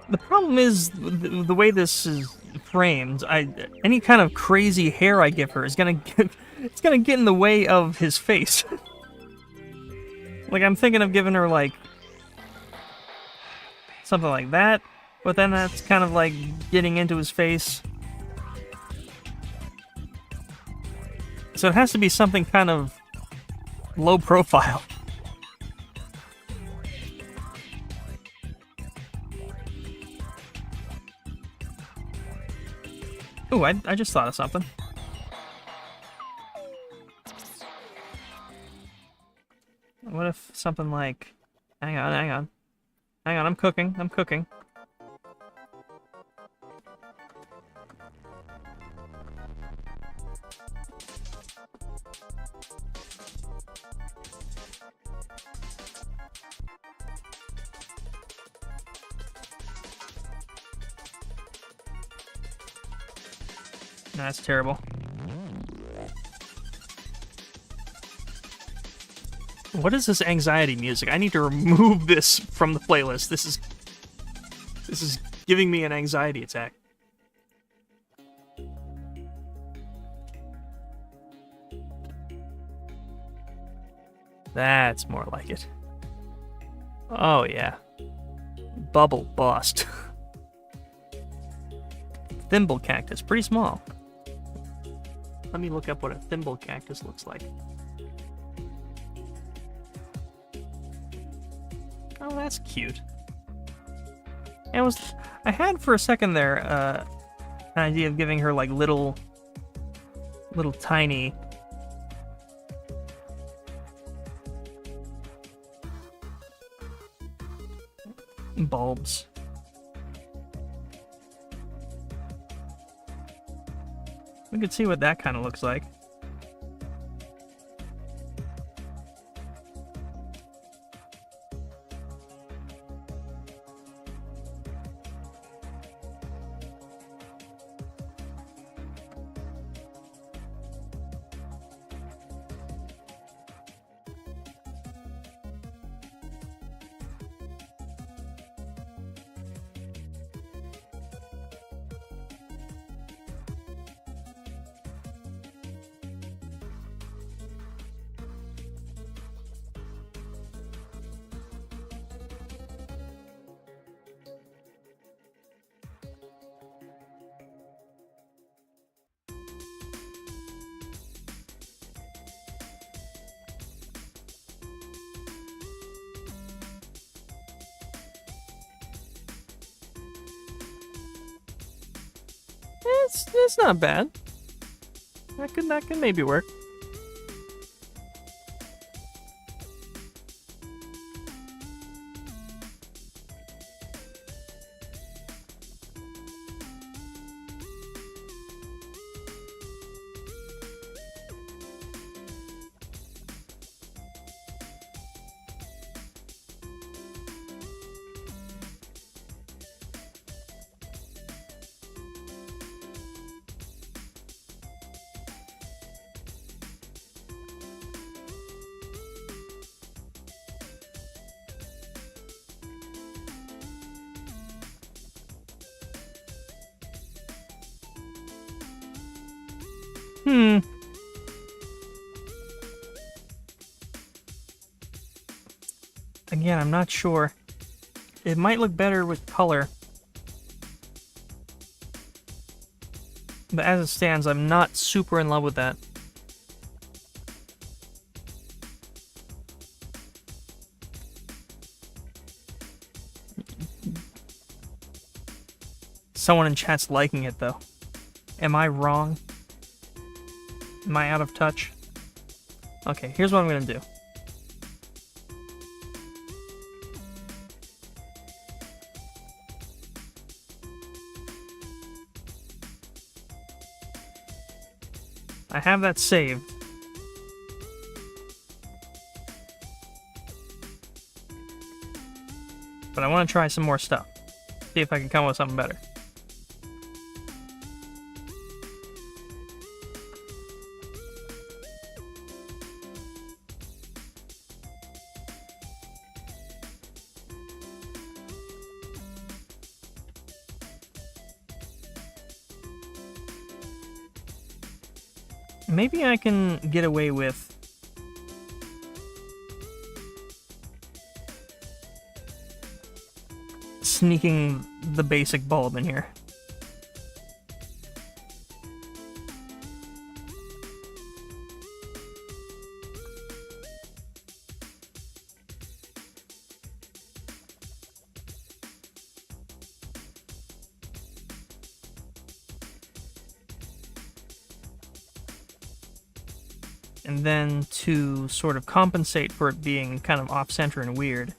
The problem is the way this is framed. Any kind of crazy hair I give her is gonna get in the way of his face. Like, I'm thinking of giving her like something like that, but then that's kind of like getting into his face. So it has to be something kind of low profile. Ooh, I just thought of something. What if something like... Hang on, I'm cooking. That's terrible. What is this anxiety music? I need to remove this from the playlist. This is giving me an anxiety attack. That's more like it. Oh yeah. Bubble bust. Thimble cactus, pretty small. Let me look up what a thimble cactus looks like. Oh, that's cute. I had for a second there an idea of giving her like little tiny bulbs. We could see what that kind of looks like. It's not bad. That could maybe work. Again, I'm not sure. It might look better with color. But as it stands, I'm not super in love with that. Someone in chat's liking it, though. Am I wrong? Am I out of touch? Okay, here's what I'm gonna do. I have that saved. But I want to try some more stuff. See if I can come up with something better. Maybe I can get away with sneaking the basic bulb in here. And then to sort of compensate for it being kind of off-center and weird,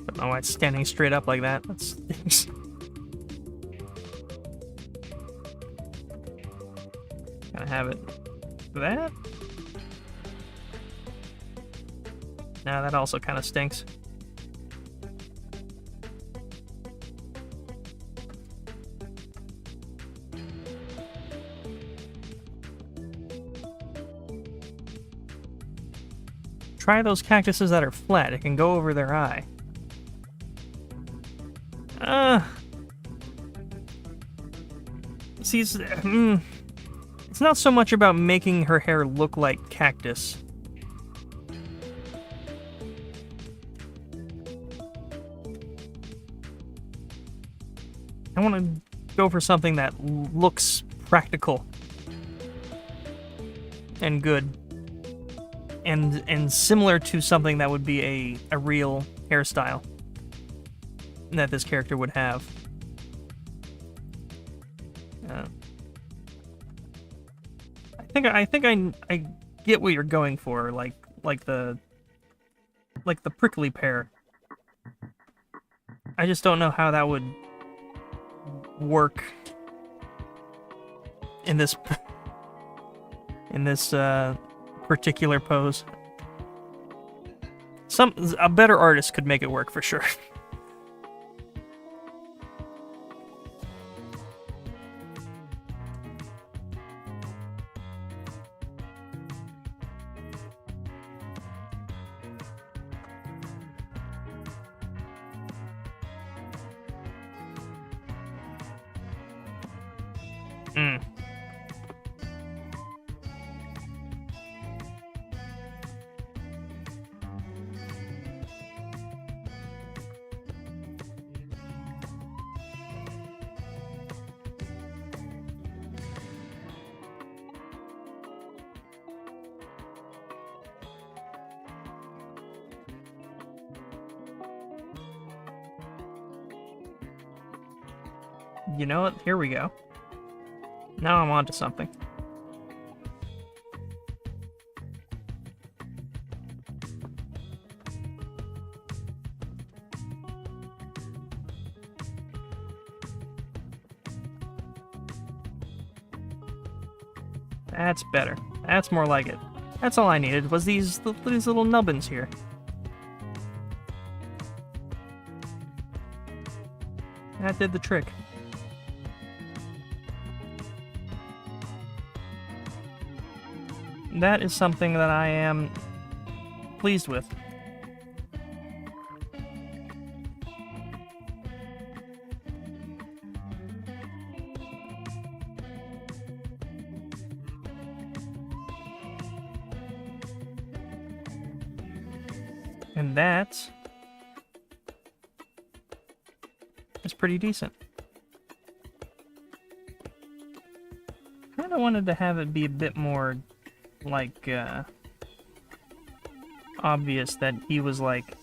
I don't know why it's standing straight up like that. That stinks. Gotta have it. That? Nah, that also kind of stinks. Try those cactuses that are flat. It can go over their eye. See, it's not so much about making her hair look like cactus. I want to go for something that looks practical and good, and similar to something that would be a real hairstyle that this character would have. I think I get what you're going for, like the prickly pear. I just don't know how that would work in this particular pose. A better artist could make it work for sure. Mm. You know what? Here we go. Now I'm onto something. That's better. That's more like it. That's all I needed, was these little nubbins here. That did the trick. That is something that I am pleased with. And that is pretty decent. Kinda wanted to have it be a bit more, like, obvious that he was, like...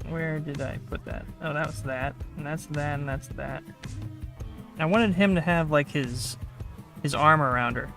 Where did I put that? Oh, that was that, and that's that, and that's that. I wanted him to have, like, his arm around her.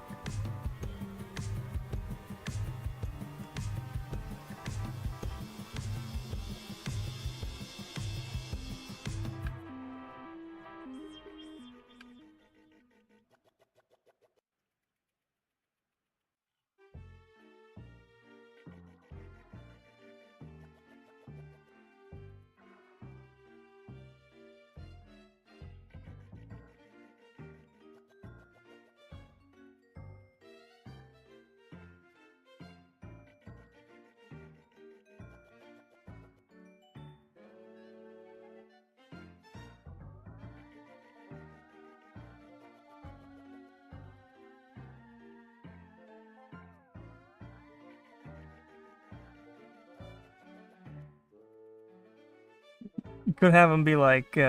You could have him be like, be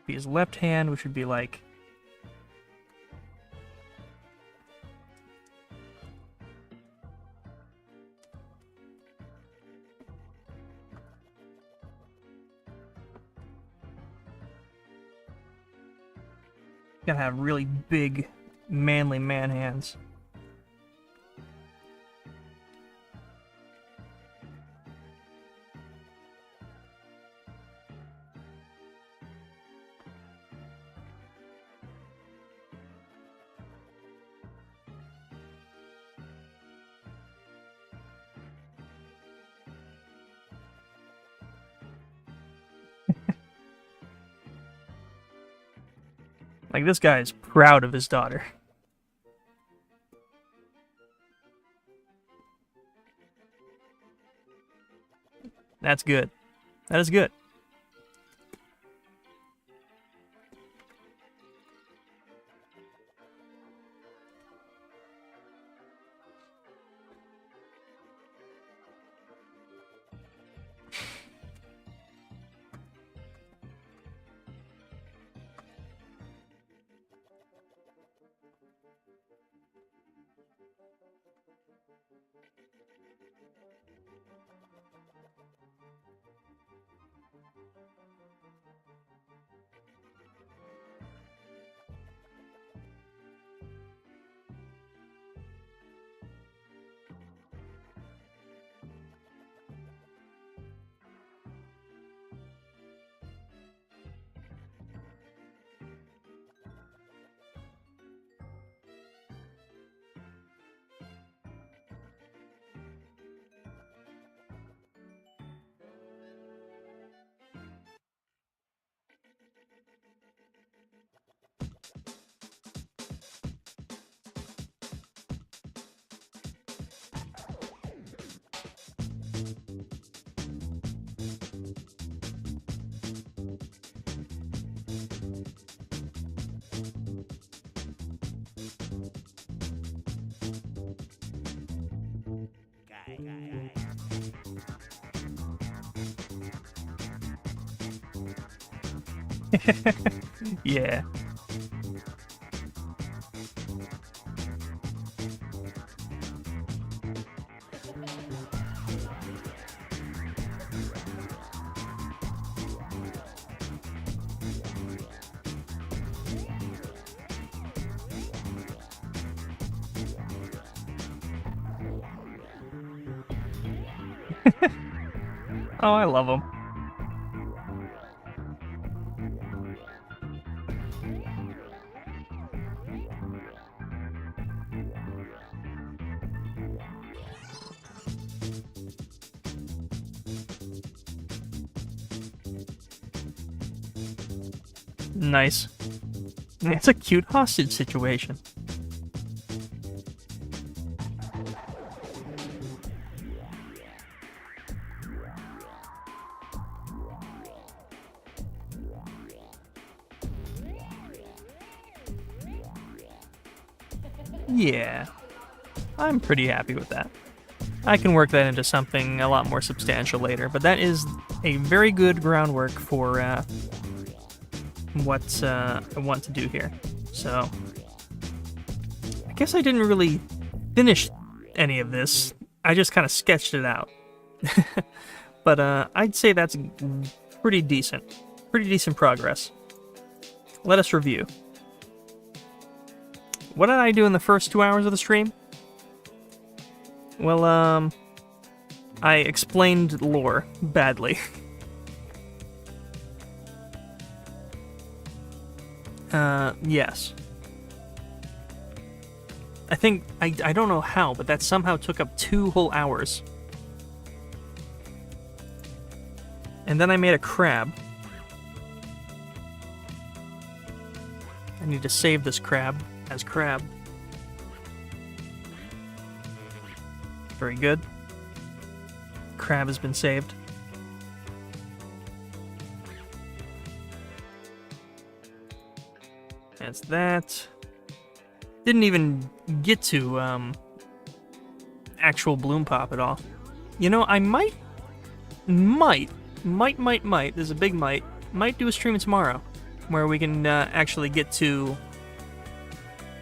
his left hand, which would be like... Gotta have really big, manly man hands. Like, this guy is proud of his daughter. That's good. That is good. Yeah. Oh, I love them. Nice. It's a cute hostage situation. Yeah, I'm pretty happy with that. I can work that into something a lot more substantial later, but that is a very good groundwork for what I want to do here. So, I guess I didn't really finish any of this. I just kind of sketched it out. But I'd say that's pretty decent. Pretty decent progress. Let us review. What did I do in the first 2 hours of the stream? Well, I explained lore badly. Yes. I think, I don't know how, but that somehow took up 2 whole hours. And then I made a crab. I need to save this crab as crab. Very good. Crab has been saved. That's that. Didn't even get to actual bloom pop at all. You know, I might, there's a big might do a stream tomorrow where we can actually get to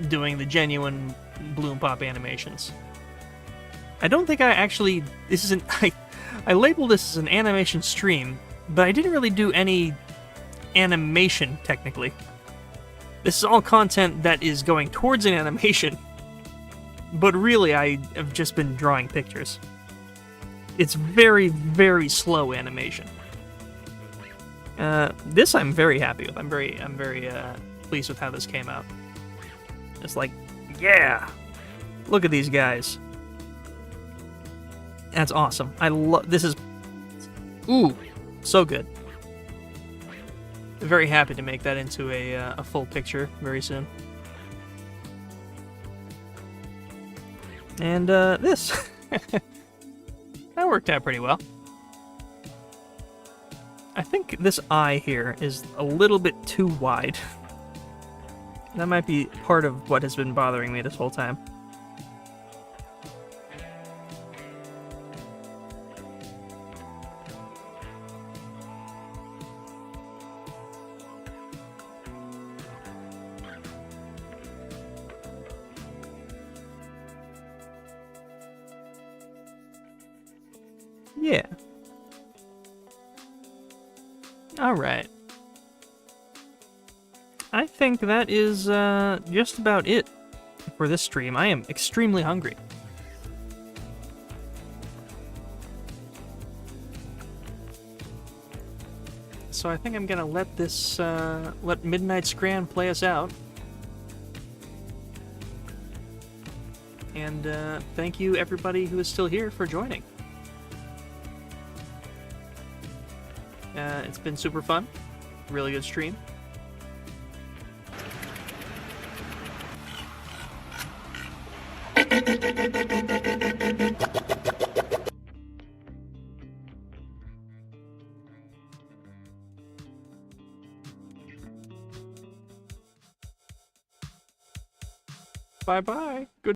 doing the genuine bloom pop animations. I don't think I actually, this isn't, I labeled this as an animation stream, but I didn't really do any animation technically. This is all content that is going towards an animation, but really I have just been drawing pictures. It's very, very slow animation. This I'm very happy with. I'm very pleased with how this came out. It's like, yeah, look at these guys. That's awesome. I love, this is, ooh, so good. Very happy to make that into a full picture very soon. And this, that worked out pretty well. I think this eye here is a little bit too wide. That might be part of what has been bothering me this whole time. Yeah. Alright. I think that is just about it for this stream. I am extremely hungry. So I think I'm gonna let this, let Midnight Scran play us out. And thank you everybody who is still here for joining. It's been super fun. Really good stream. Bye-bye. Good